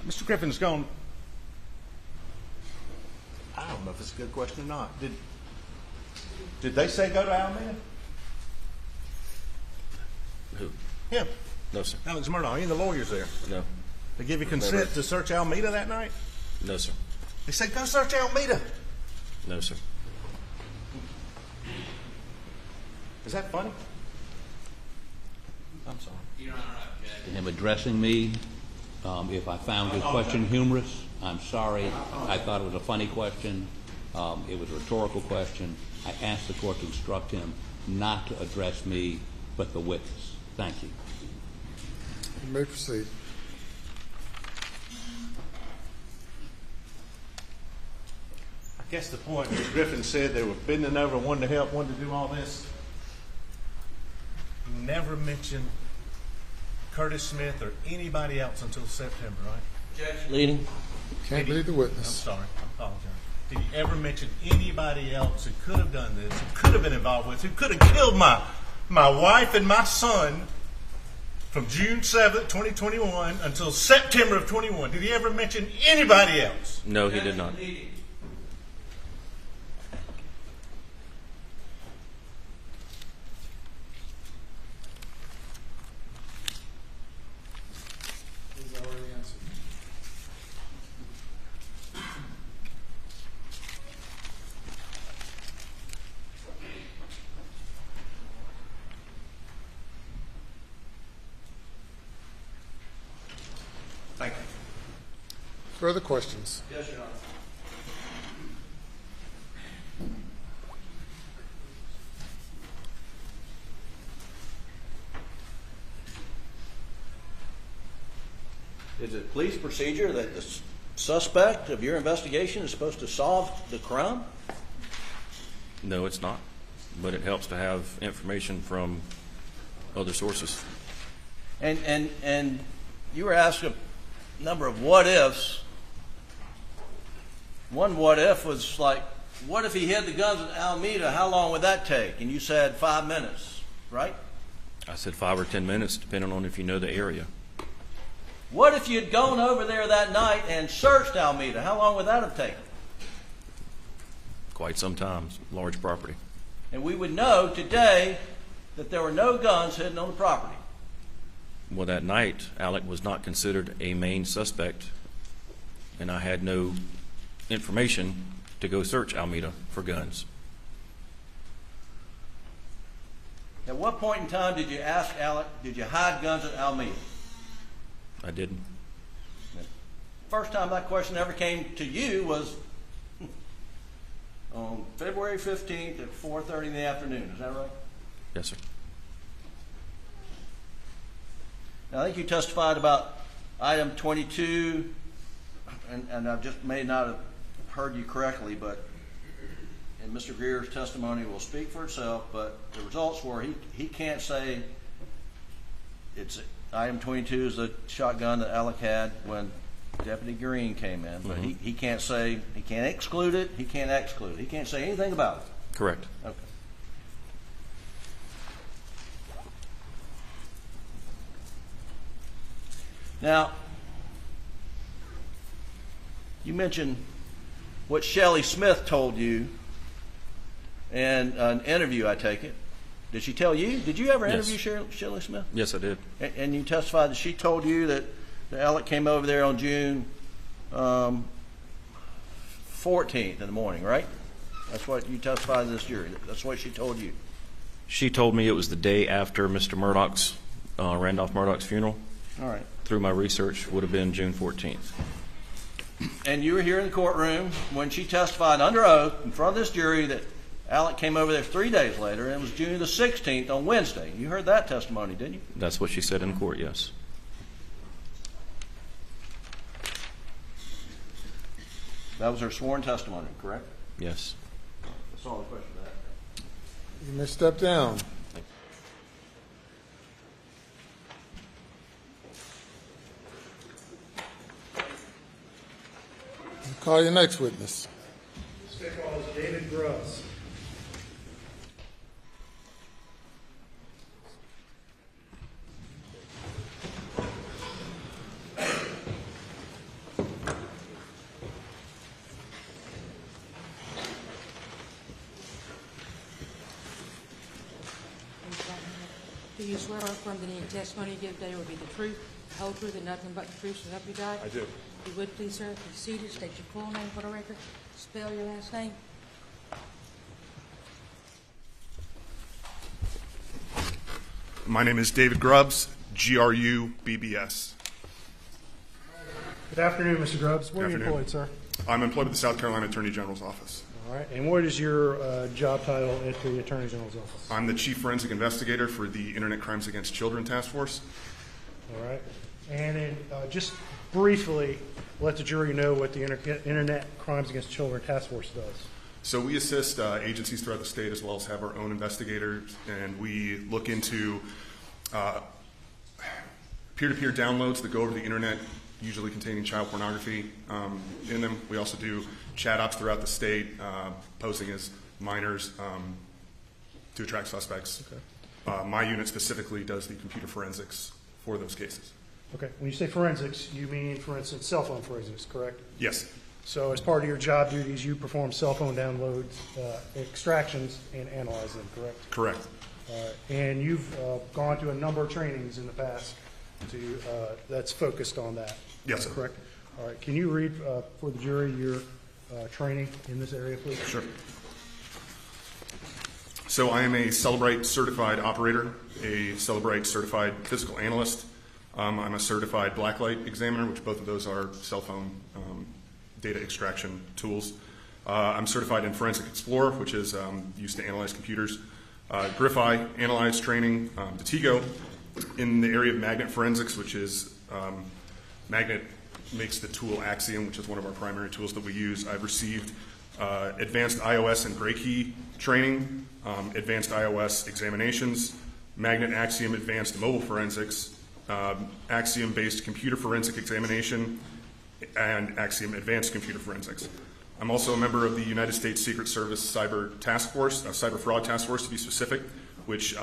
Mr. Griffin's gone. I don't know if it's a good question or not. Did they say go to Alameda? Who? Him. No, sir. Alex Murdaugh. Any of the lawyers there? No. They give you consent to search Alameda that night? No, sir. They said go search Alameda. No, sir. Is that funny? I'm sorry. Your Honor, I object to him addressing me. If I found his question humorous, I'm sorry. I thought it was a funny question. It was a rhetorical question. I asked the court to instruct him not to address me, but the witness. Thank you. You may proceed. I guess the point was Griffin said they were bending over, wanting to help, wanting to do all this. He never mentioned Curtis Smith or anybody else until September, right? Leading. Can't lead the I'm witness. sorry. I apologize. Did he ever mention anybody else who could have done this, who could have been involved with, who could have killed my wife and my son from June 7th, 2021 until September of 21? Did he ever mention anybody else? No, he did not. He's already answered. Thank you. Further questions? Yes, Your Honor. Is it police procedure that the suspect of your investigation is supposed to solve the crime? No, it's not. But it helps to have information from other sources. And you were asked a number of what ifs. One what if was like, what if he hid the guns in Alameda? How long would that take? And you said 5 minutes, right? I said 5 or 10 minutes, depending on if you know the area. What if you'd gone over there that night and searched Alameda? How long would that have taken? Quite sometimes, large property. And we would know today that there were no guns hidden on the property. Well, that night, Alec was not considered a main suspect, and I had no information to go search Alameda for guns. At what point in time did you ask Alec, did you hide guns at Alameda? I didn't. First time that question ever came to you was on February 15th at 4:30 in the afternoon. Is that right? Yes, sir. Now, I think you testified about item 22, and I just may not have heard you correctly, but and Mr. Greer's testimony will speak for itself, but the results were he can't say it's item 22 is the shotgun that Alec had when Deputy Green came in, but he can't say, he can't exclude it, he can't exclude it. He can't say anything about it. Correct. Okay. Now, you mentioned what Shelley Smith told you in an interview, I take it. Did she tell you? Did you ever interview Shelley Smith? Yes, I did. And you testified that she told you that Alec came over there on June 14th in the morning, right? That's what you testified to this jury. That's what she told you. She told me it was the day after Mr. Murdaugh's, Randolph Murdaugh's funeral. All right. Through my research, would have been June 14th. And you were here in the courtroom when she testified under oath in front of this jury that Alec came over there 3 days later, and it was June the 16th on Wednesday. You heard that testimony, didn't you? That's what she said in court, yes. That was her sworn testimony, correct? Yes. That's all the question of that. You may step down. Call your next witness. This guy called is David Gross. Do you swear or affirm that any testimony you give today will be the truth, the whole truth, and nothing but the truth, so help you God? I do. If you would, please, sir, be seated, state your full name for the record, spell your last name. My name is David Grubbs, Grubbs. Good afternoon, Mr. Grubbs. Where are you Good employed, afternoon. sir? I'm employed with the South Carolina Attorney General's office. All right. And what is your job title at the Attorney General's office? I'm the Chief Forensic Investigator for the Internet Crimes Against Children Task Force. All right. And then just briefly, let the jury know what the Internet Crimes Against Children Task Force does. So we assist agencies throughout the state as well as have our own investigators, and we look into peer-to-peer downloads that go over the internet, usually containing child pornography in them. We also do chat ops throughout the state, posing as minors to attract suspects. Okay. My unit specifically does the computer forensics for those cases. Okay. When you say forensics, you mean, for instance, cell phone forensics, correct? Yes. So as part of your job duties, you perform cell phone downloads, extractions, and analyze them, correct? Correct. And you've gone to a number of trainings in the past that's focused on that. Yes, sir. Correct? All right. Can you read for the jury your training in this area, please? Sure. So I am a Celebrite certified operator, a Celebrite certified physical analyst. I'm a certified blacklight examiner, which both of those are cell phone data extraction tools. I'm certified in Forensic Explorer, which is used to analyze computers. Griffi, Analyze training, Detigo in the area of magnet forensics, which is magnet makes the tool Axiom, which is one of our primary tools that we use. I've received advanced iOS and gray key training, advanced iOS examinations, Magnet Axiom Advanced Mobile Forensics, Axiom-based computer forensic examination, and Axiom Advanced Computer Forensics. I'm also a member of the United States Secret Service Cyber Task Force, Cyber Fraud Task Force to be specific, which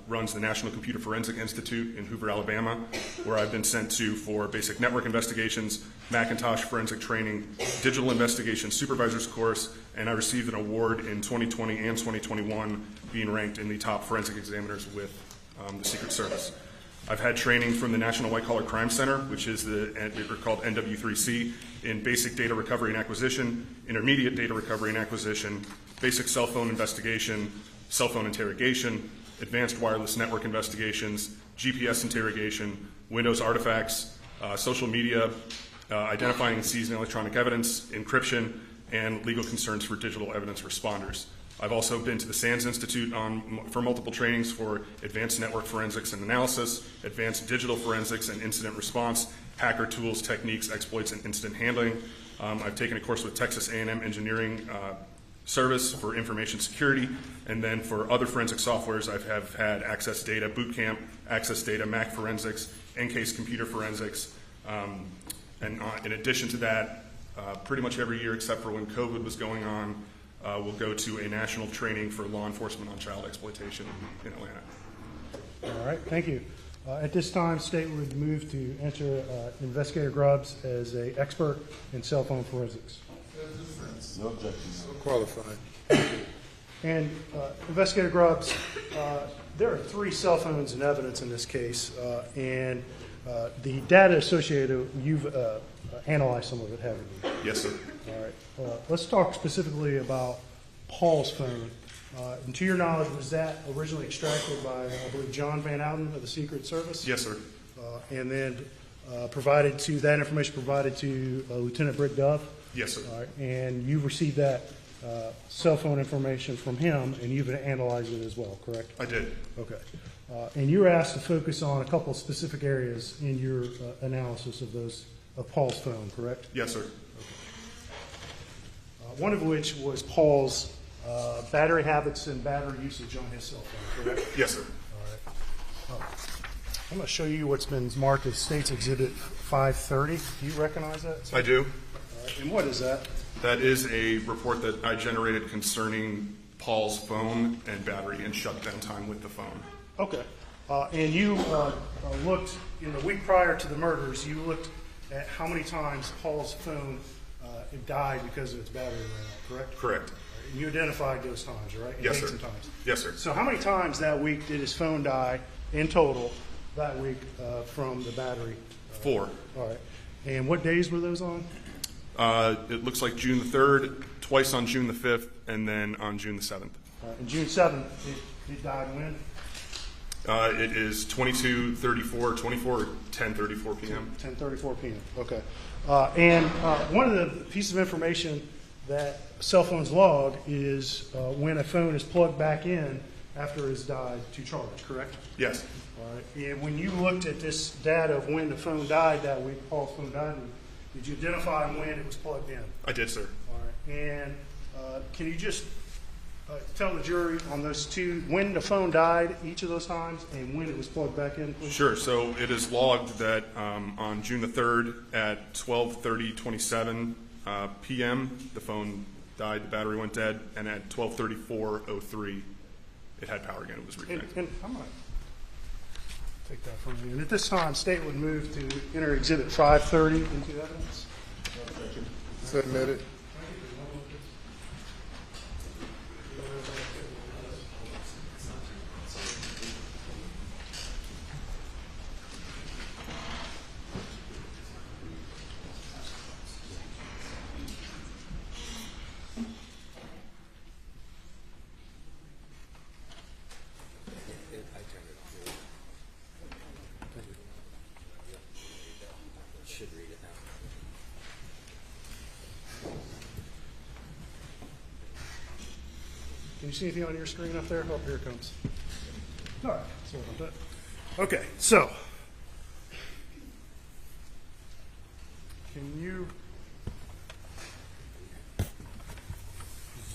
runs the National Computer Forensic Institute in Hoover, Alabama, where I've been sent to for basic network investigations, Macintosh forensic training, digital investigation supervisor's course, and I received an award in 2020 and 2021 being ranked in the top forensic examiners with the Secret Service. I've had training from the National White Collar Crime Center, which is called NW3C, in basic data recovery and acquisition, intermediate data recovery and acquisition, basic cell phone investigation, cell phone interrogation, advanced wireless network investigations, GPS interrogation, Windows artifacts, social media, identifying and seizing electronic evidence, encryption, and legal concerns for digital evidence responders. I've also been to the SANS Institute for multiple trainings for advanced network forensics and analysis, advanced digital forensics and incident response, hacker tools, techniques, exploits, and incident handling. I've taken a course with Texas A&M Engineering Service for information security, and then for other forensic softwares, I have had Access Data Bootcamp, Access Data Mac Forensics, Encase Computer Forensics, and in addition to that, pretty much every year except for when COVID was going on, we'll go to a national training for law enforcement on child exploitation in Atlanta. All right, thank you. At this time, State would move to enter Investigator Grubbs as an expert in cell phone forensics. No objections. Qualified. And Investigator Grubbs, there are 3 cell phones in evidence in this case, and the data associated, you've analyzed some of it, haven't you? Yes, sir. All right. Let's talk specifically about Paul's phone. And to your knowledge, was that originally extracted by, I believe, John Van Outen of the Secret Service? Yes, sir. And then that information provided to Lieutenant Britt Dove? Yes, sir. All right. And you've received that cell phone information from him, and you've analyzed it as well, correct? I did. Okay. And you were asked to focus on a couple of specific areas in your analysis of Paul's phone, correct? Yes, sir. One of which was Paul's battery habits and battery usage on his cell phone, correct? Yes, sir. All right. I'm going to show you what's been marked as State's Exhibit 530. Do you recognize that, sir? I do. All right. And what is that? That is a report that I generated concerning Paul's phone and battery and shutdown time with the phone. Okay. And you looked, in the week prior to the murders, you looked at how many times Paul's phone it died because of its battery ran out, correct? Correct. And you identified those times, right? Yes, dates sir. And times. Yes, sir. So how many times that week did his phone die in total that week from the battery? 4. All right. And what days were those on? It looks like June the 3rd, twice on June the 5th, and then on June the 7th. And June 7th, it died when? It is 10:34 p.m. 10:34 p.m. Okay. And one of the pieces of information that cell phones log is when a phone is plugged back in after it's died to charge, correct? Yes. All right. And when you looked at this data of when the phone died that week, Paul's phone died, did you identify when it was plugged in? I did, sir. All right. And can you just tell the jury on those two, when the phone died each of those times and when it was plugged back in, please? Sure. So it is logged that on June the 3rd at 12:30:27 p.m. the phone died, the battery went dead, and at 12:34:03 it had power again. It was reconnected. And I'm going to take that from you. And at this time, State would move to enter Exhibit 530 into evidence. Submitted. Can you see anything on your screen up there? Oh, here it comes. All right. Sorry about that. Okay, so can you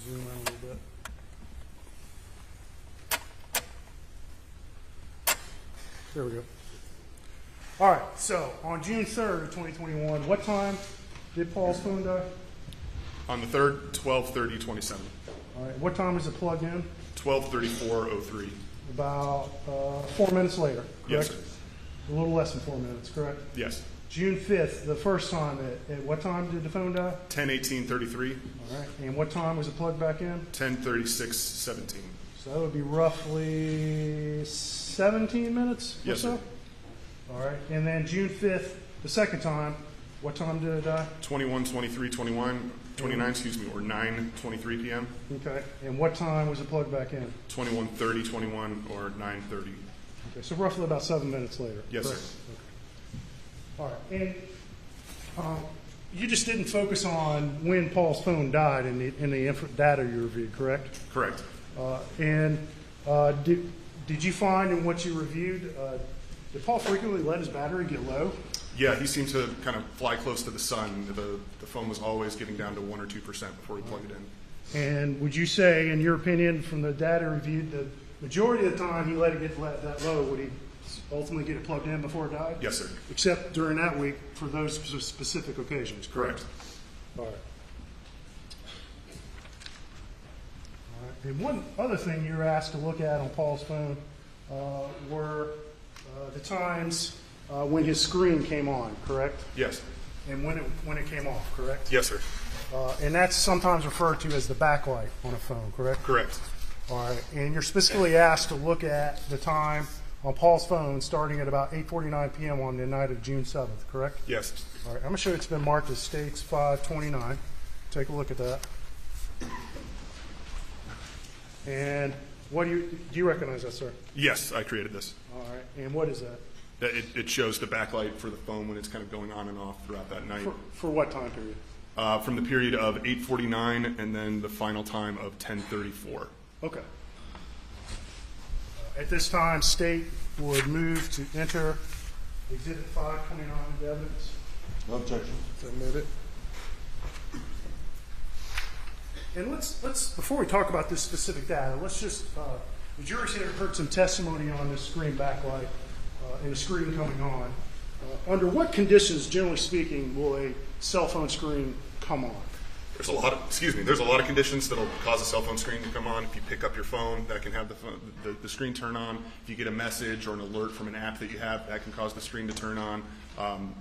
zoom in a little bit? There we go. All right, so on June 3rd, 2021, what time did Paul's phone die? On the 3rd, 12:30:27. All right, what time was it plugged in? 12:34:03. About 4 minutes later, Yes, correct? sir. A little less than 4 minutes, correct? Yes. June 5th, the first time, at what time did the phone die? 10:18:33. All right, and what time was it plugged back in? 10:36:17. So that would be roughly 17 minutes or Yes, so? sir. All right, and then June 5th, the second time, what time did it die? 29, excuse me, or 9:23 p.m. Okay, and what time was it plugged back in? 21:30:21 or 9:30. Okay, so roughly about 7 minutes later. Yes, correct? sir. Okay. All right, and you just didn't focus on when Paul's phone died in the data you reviewed, correct? Correct. Did you find in what you reviewed, did Paul frequently let his battery get low? Yeah, he seemed to kind of fly close to the sun. The phone was always getting down to 1 or 2% before he plugged it in. And would you say, in your opinion, from the data reviewed, the majority of the time he let it get that low, would he ultimately get it plugged in before it died? Yes, sir. Except during that week for those specific occasions, correct? All right. All right. And one other thing you were asked to look at on Paul's phone were the times when his screen came on, correct? Yes. And when it came off, correct? Yes, sir. And that's sometimes referred to as the backlight on a phone, correct? Correct. All right. And you're specifically asked to look at the time on Paul's phone starting at about 8:49 p.m. on the night of June 7th, correct? Yes. All right. I'm going to show you it's been marked as States 529. Take a look at that. And what do you recognize that, sir? Yes, I created this. All right. And what is that? It shows the backlight for the phone when it's kind of going on and off throughout that night. For what time period? From the period of 8:49 and then the final time of 10:34. Okay. At this time, State would move to enter Exhibit 529 into evidence. No objection. Submitted. And let's before we talk about this specific data, let's just the jury's here heard some testimony on this screen backlight and the screen coming on. Under what conditions, generally speaking, will a cell phone screen come on? There's a lot of conditions that'll cause a cell phone screen to come on. If you pick up your phone, that can have the screen turn on. If you get a message or an alert from an app that you have, that can cause the screen to turn on.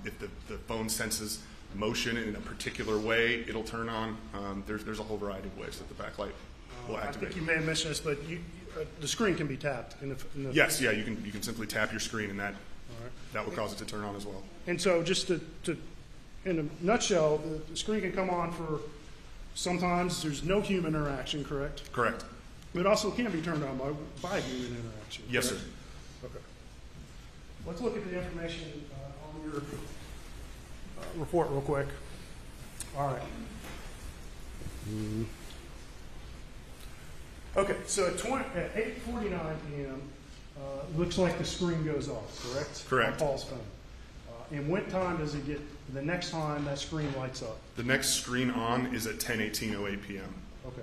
If the phone senses motion in a particular way, it'll turn on. There's a whole variety of ways that the backlight will activate. I think you may have mentioned this, but the screen can be tapped. Yes, yeah, you can simply tap your screen, and that will cause it to turn on as well. And so, just to in a nutshell, the screen can come on for sometimes there's no human interaction, correct? Correct. But it also can be turned on by human interaction. Yes, correct? sir. Okay. Let's look at the information on your report real quick. All right. Okay, so at 8:49 p.m., looks like the screen goes off, correct? Correct. On Paul's phone. And what time does it get, the next time that screen lights up? The next screen on is at 10:18:08 p.m. Okay.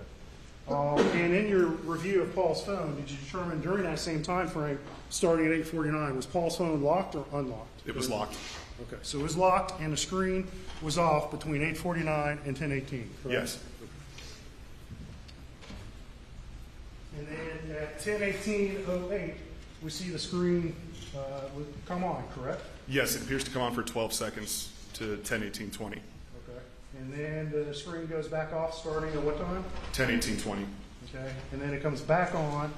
And in your review of Paul's phone, did you determine during that same time frame, starting at 8:49, was Paul's phone locked or unlocked? It was locked. Okay, so it was locked and the screen was off between 8:49 and 10:18, correct? Yes. And then at 10:18:08, we see the screen come on, correct? Yes, it appears to come on for 12 seconds to 10:18:20. Okay. And then the screen goes back off starting at what time? 10:18:20. Okay. And then it comes back on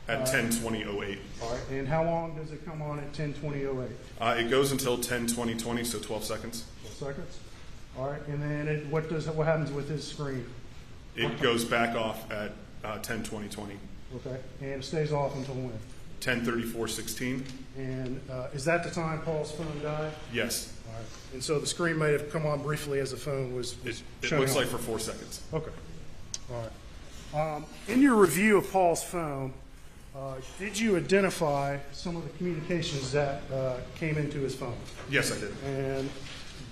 At 10:20:08. All right. And how long does it come on at 10:20:08? It goes until 10:20:20, so 12 seconds. 12 seconds. All right. And then what happens with his screen? It goes back off at 10:20:20. Okay. And it stays off until when? 10:34:16. And is that the time Paul's phone died? Yes. All right. And so the screen may have come on briefly as the phone was It shutting looks off. like for 4 seconds. Okay. All right. In your review of Paul's phone, did you identify some of the communications that came into his phone? Yes, I did. And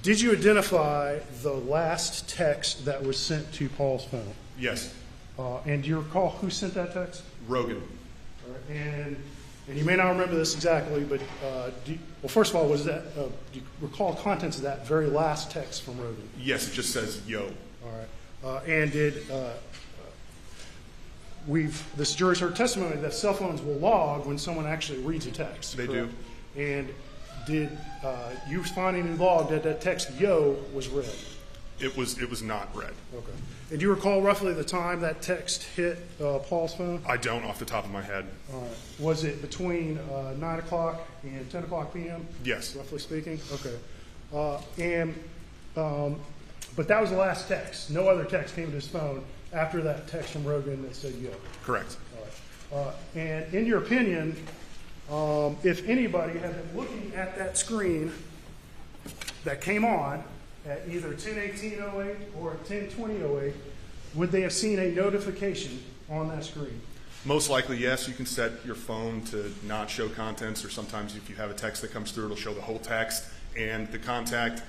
did you identify the last text that was sent to Paul's phone? Yes. And do you recall who sent that text? Rogan. All right. And you may not remember this exactly, but well, first of all, was that do you recall contents of that very last text from Rogan? Yes, it just says yo. All right. And did this jury's heard testimony that cell phones will log when someone actually reads a text. They correct? do. And did you find any log that text yo was read? It was not read. Okay. And do you recall roughly the time that text hit Paul's phone? I don't off the top of my head. All right. Was it between 9 o'clock and 10 o'clock p.m.? Yes. Roughly speaking? Okay. But that was the last text. No other text came to his phone after that text from Rogan that said yo. Correct. All right. And in your opinion, if anybody had been looking at that screen that came on at either 10:18:08 or 10:20:08, would they have seen a notification on that screen? Most likely, yes. You can set your phone to not show contents, or sometimes if you have a text that comes through, it'll show the whole text and the contact.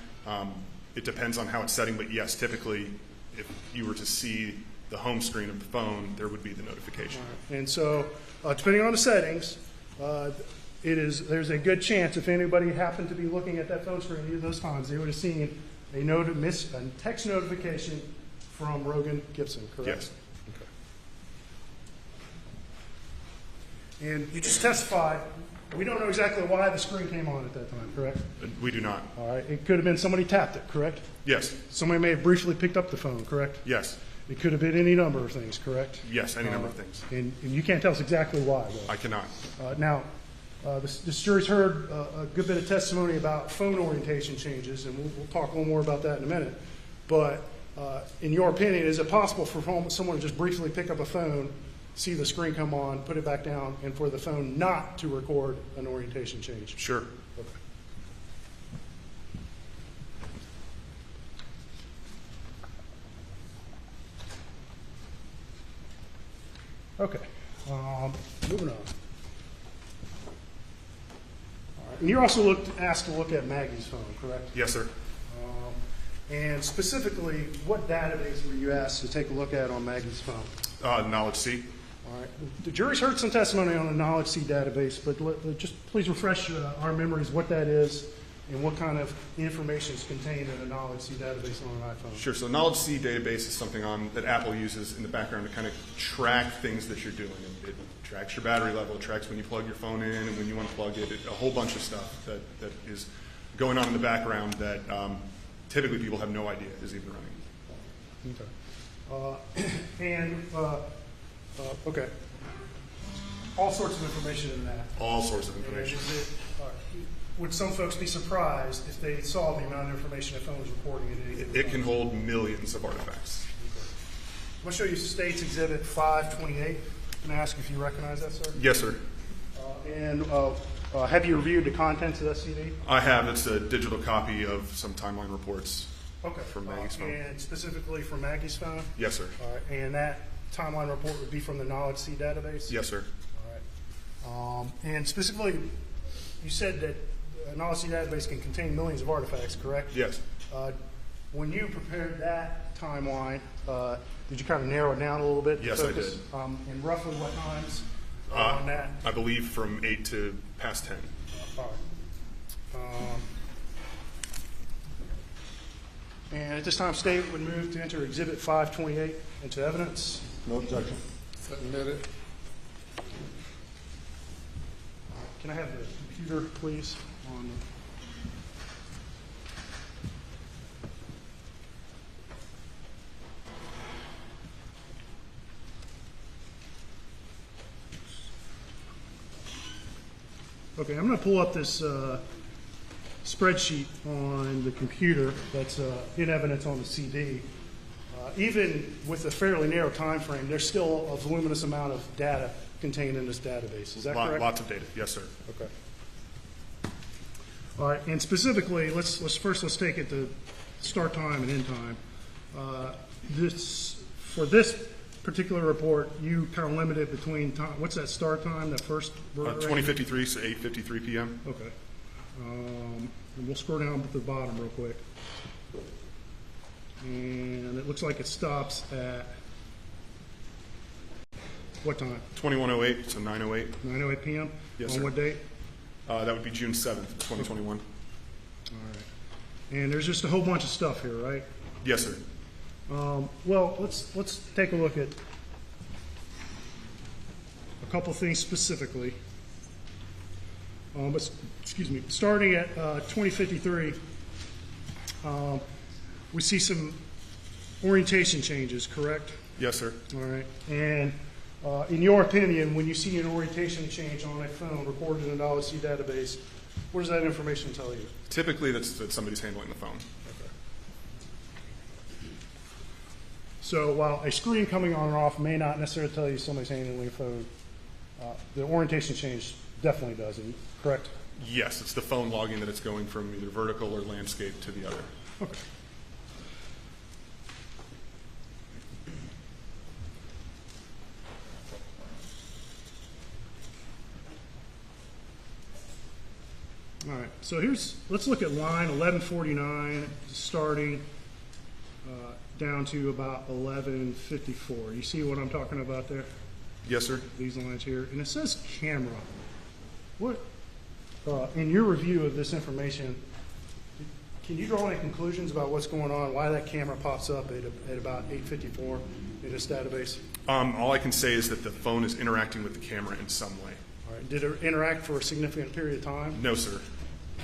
It depends on how it's setting, but yes, typically, if you were to see the home screen of the phone, there would be the notification. Right. And so, depending on the settings, there's a good chance if anybody happened to be looking at that phone screen either of those times, they would have seen a text notification from Rogan Gibson, correct? Yes. Okay. And you just testified, we don't know exactly why the screen came on at that time, correct? We do not. All right. It could have been somebody tapped it, correct? Yes. Somebody may have briefly picked up the phone, correct? Yes. It could have been any number of things, correct? Yes, any number of things. And you can't tell us exactly why, though. I cannot. Now, this jury's heard a good bit of testimony about phone orientation changes, and we'll talk a little more about that in a minute. But in your opinion, is it possible for someone to just briefly pick up a phone, see the screen come on, put it back down, and for the phone not to record an orientation change? Sure. Okay. Moving on. And you're also asked to look at Maggie's phone, correct? Yes, sir. And specifically, what database were you asked to take a look at on Maggie's phone? Knowledge C. All right. The jury's heard some testimony on the Knowledge C database, but just please refresh our memories what that is and what kind of information is contained in a Knowledge C database on an iPhone. Sure. So Knowledge C database is something that Apple uses in the background to kind of track things that you're doing. It tracks your battery level, it tracks when you plug your phone in and when you unplug it, a whole bunch of stuff that is going on in the background that typically people have no idea is even running. Okay. Okay. All sorts of information in that. All sorts of information. Would some folks be surprised if they saw the amount of information a phone was recording at any given time? It can hold millions of artifacts. I'm going to show you State's Exhibit 528. Can I ask if you recognize that, sir? Yes, sir. Have you reviewed the contents of that CD? I have. It's a digital copy of some timeline reports Okay. from Maggie's phone. And specifically from Maggie's phone? Yes, sir. All right. And that timeline report would be from the Knowledge C database? Yes, sir. All right. And specifically, you said that a Knowledge C database can contain millions of artifacts, correct? Yes. When you prepared that timeline, did you kind of narrow it down a little bit? Yes, I did. And roughly what times on that? I believe from 8 to past 10. All right. And at this time, State would move to enter Exhibit 528 into evidence. No objection. Submitted. Can I have the computer, please? Okay, I'm going to pull up this spreadsheet on the computer that's in evidence on the CD. Even with a fairly narrow time frame, there's still a voluminous amount of data contained in this database. Is that correct? Lots of data. Yes, sir. Okay. All right, and specifically, let's take it to start time and end time. For this particular report, you kind of limited between time. What's that start time? That first 2053 to 8:53 p.m. Okay. And we'll scroll down to the bottom real quick. And it looks like it stops at what time? 2108 to 908. 9:08 p.m. Yes, On sir. what date? That would be June 7th, 2021. All right. And there's just a whole bunch of stuff here, right? Yes, sir. Well, let's take a look at a couple things specifically. Excuse me. Starting at 2053, we see some orientation changes, correct? Yes, sir. All right. And in your opinion, when you see an orientation change on a phone recorded in a Knowledge C database, what does that information tell you? Typically, that somebody's handling the phone. Okay. So while a screen coming on and off may not necessarily tell you somebody's handling a phone, the orientation change definitely does, correct? Yes, it's the phone logging that it's going from either vertical or landscape to the other. Okay. All right, so let's look at line 1149 starting down to about 1154. You see what I'm talking about there? Yes, sir. These lines here. And it says camera. What, in your review of this information, can you draw any conclusions about what's going on, why that camera pops up at about 854 in this database? All I can say is that the phone is interacting with the camera in some way. All right. Did it interact for a significant period of time? No, sir.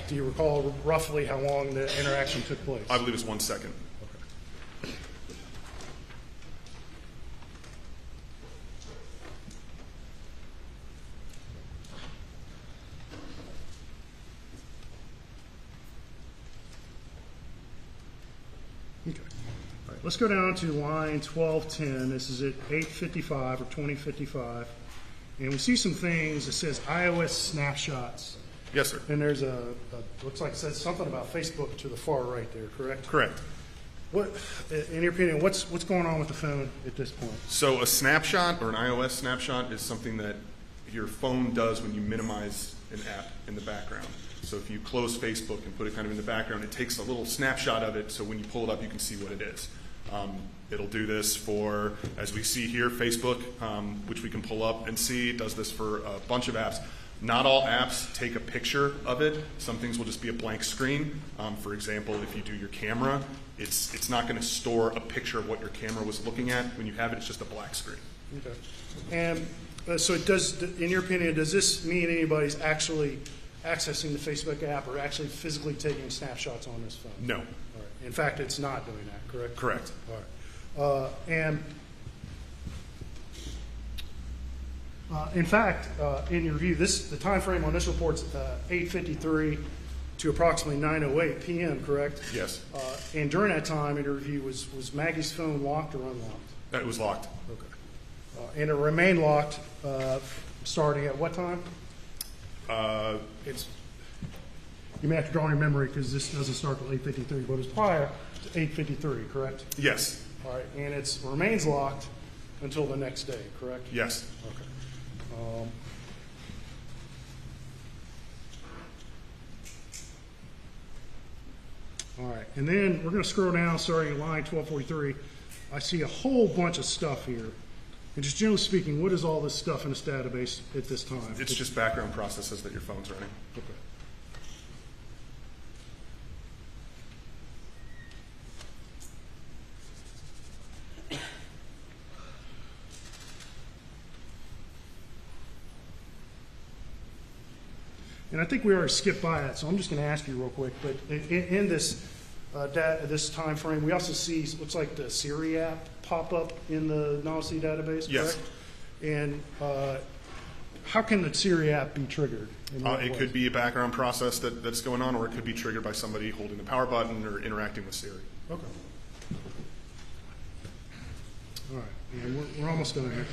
Do you recall roughly how long the interaction took place? I believe it's 1 second. Okay. Okay. All right. Let's go down to line 1210. This is at 855 or 2055. And we see some things. It says iOS snapshots. Yes, sir. And there's looks like it says something about Facebook to the far right there, correct? Correct. What, in your opinion, what's going on with the phone at this point? So a snapshot or an iOS snapshot is something that your phone does when you minimize an app in the background. So if you close Facebook and put it kind of in the background, it takes a little snapshot of it so when you pull it up you can see what it is. It'll do this for, as we see here, Facebook, which we can pull up and see. It does this for a bunch of apps. Not all apps take a picture of it. Some things will just be a blank screen. For example, if you do your camera, it's not going to store a picture of what your camera was looking at. When you have it, it's just a black screen. Okay. And so it does, in your opinion, does this mean anybody's actually accessing the Facebook app or actually physically taking snapshots on this phone? No. All right. In fact, it's not doing that, correct? Correct. All right. In fact, in your view, the time frame on this report's 8:53 to approximately 9:08 p.m., correct? Yes. And during that time, in your review, was Maggie's phone locked or unlocked? It was locked. Okay. And it remained locked starting at what time? It's You may have to draw on your memory because this doesn't start till 8:53, but it's prior to 8:53, correct? yes, All right, and it remains locked until the next day, correct? yes. Okay. All right, and then we're going to scroll down, starting at line 1243. I see a whole bunch of stuff here. And just generally speaking, what is all this stuff in this database at this time? It's just background processes that your phone's running. Okay. And I think we already skipped by that, so I'm just going to ask you real quick. But in this this time frame, we also see looks like the Siri app pop up in the NOC database, Yes. correct? And how can the Siri app be triggered? It could be a background process that's going on, or it could be triggered by somebody holding the power button or interacting with Siri. Okay. All right, and we're almost done here.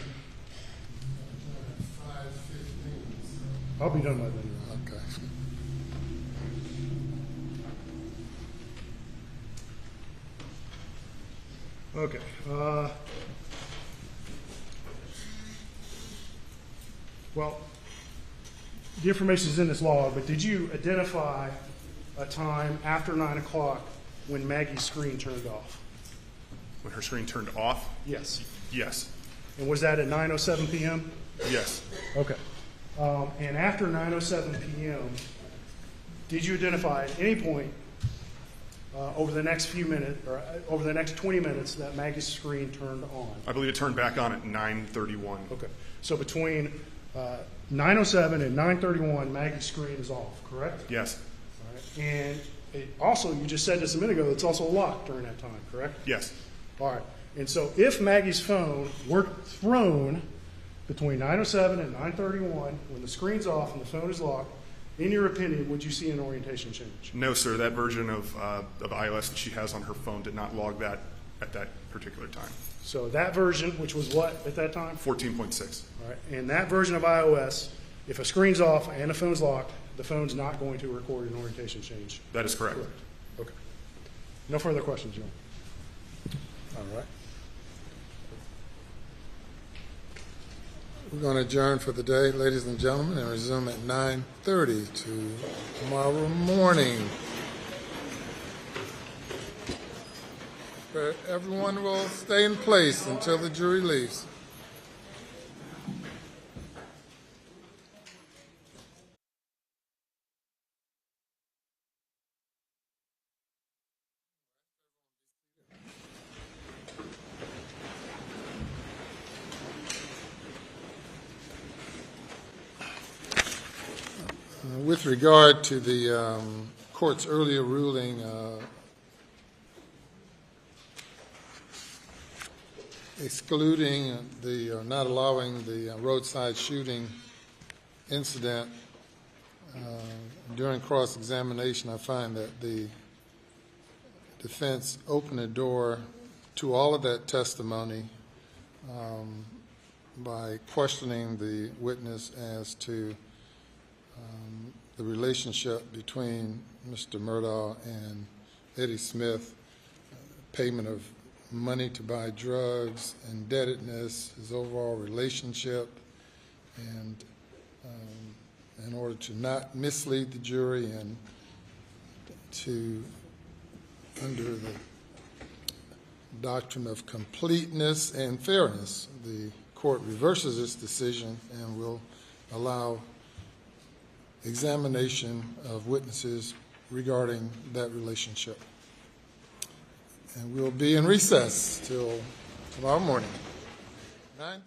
I'll be done by then. Okay. Okay. Well, the information is in this log, but did you identify a time after 9 o'clock when Maggie's screen turned off? When her screen turned off? Yes. Yes. And was that at 9:07 p.m.? Yes. Okay. And after 9:07 p.m., did you identify at any point over the next few minutes, or over the next 20 minutes, that Maggie's screen turned on? I believe it turned back on at 9:31. Okay. So between 9:07 and 9:31, Maggie's screen is off, correct? Yes. All right. And also, you just said this a minute ago, it's also locked during that time, correct? Yes. All right. And so if Maggie's phone were thrown between 9:07 and 9:31, when the screen's off and the phone is locked, in your opinion, would you see an orientation change? No, sir. That version of iOS that she has on her phone did not log that at that particular time. So that version, which was what at that time? 14.6. All right. And that version of iOS, if a screen's off and the phone's locked, the phone's not going to record an orientation change. That is correct. Okay. No further questions, John. All right. We're going to adjourn for the day, ladies and gentlemen, and resume at 9:30 to tomorrow morning. But everyone will stay in place until the jury leaves. With regard to the court's earlier ruling excluding not allowing the roadside shooting incident during cross-examination, I find that the defense opened the door to all of that testimony by questioning the witness as to the relationship between Mr. Murdaugh and Eddie Smith, payment of money to buy drugs, indebtedness, his overall relationship, and in order to not mislead the jury and to, under the doctrine of completeness and fairness, the court reverses its decision and will allow examination of witnesses regarding that relationship. And we'll be in recess till tomorrow morning, 9:30.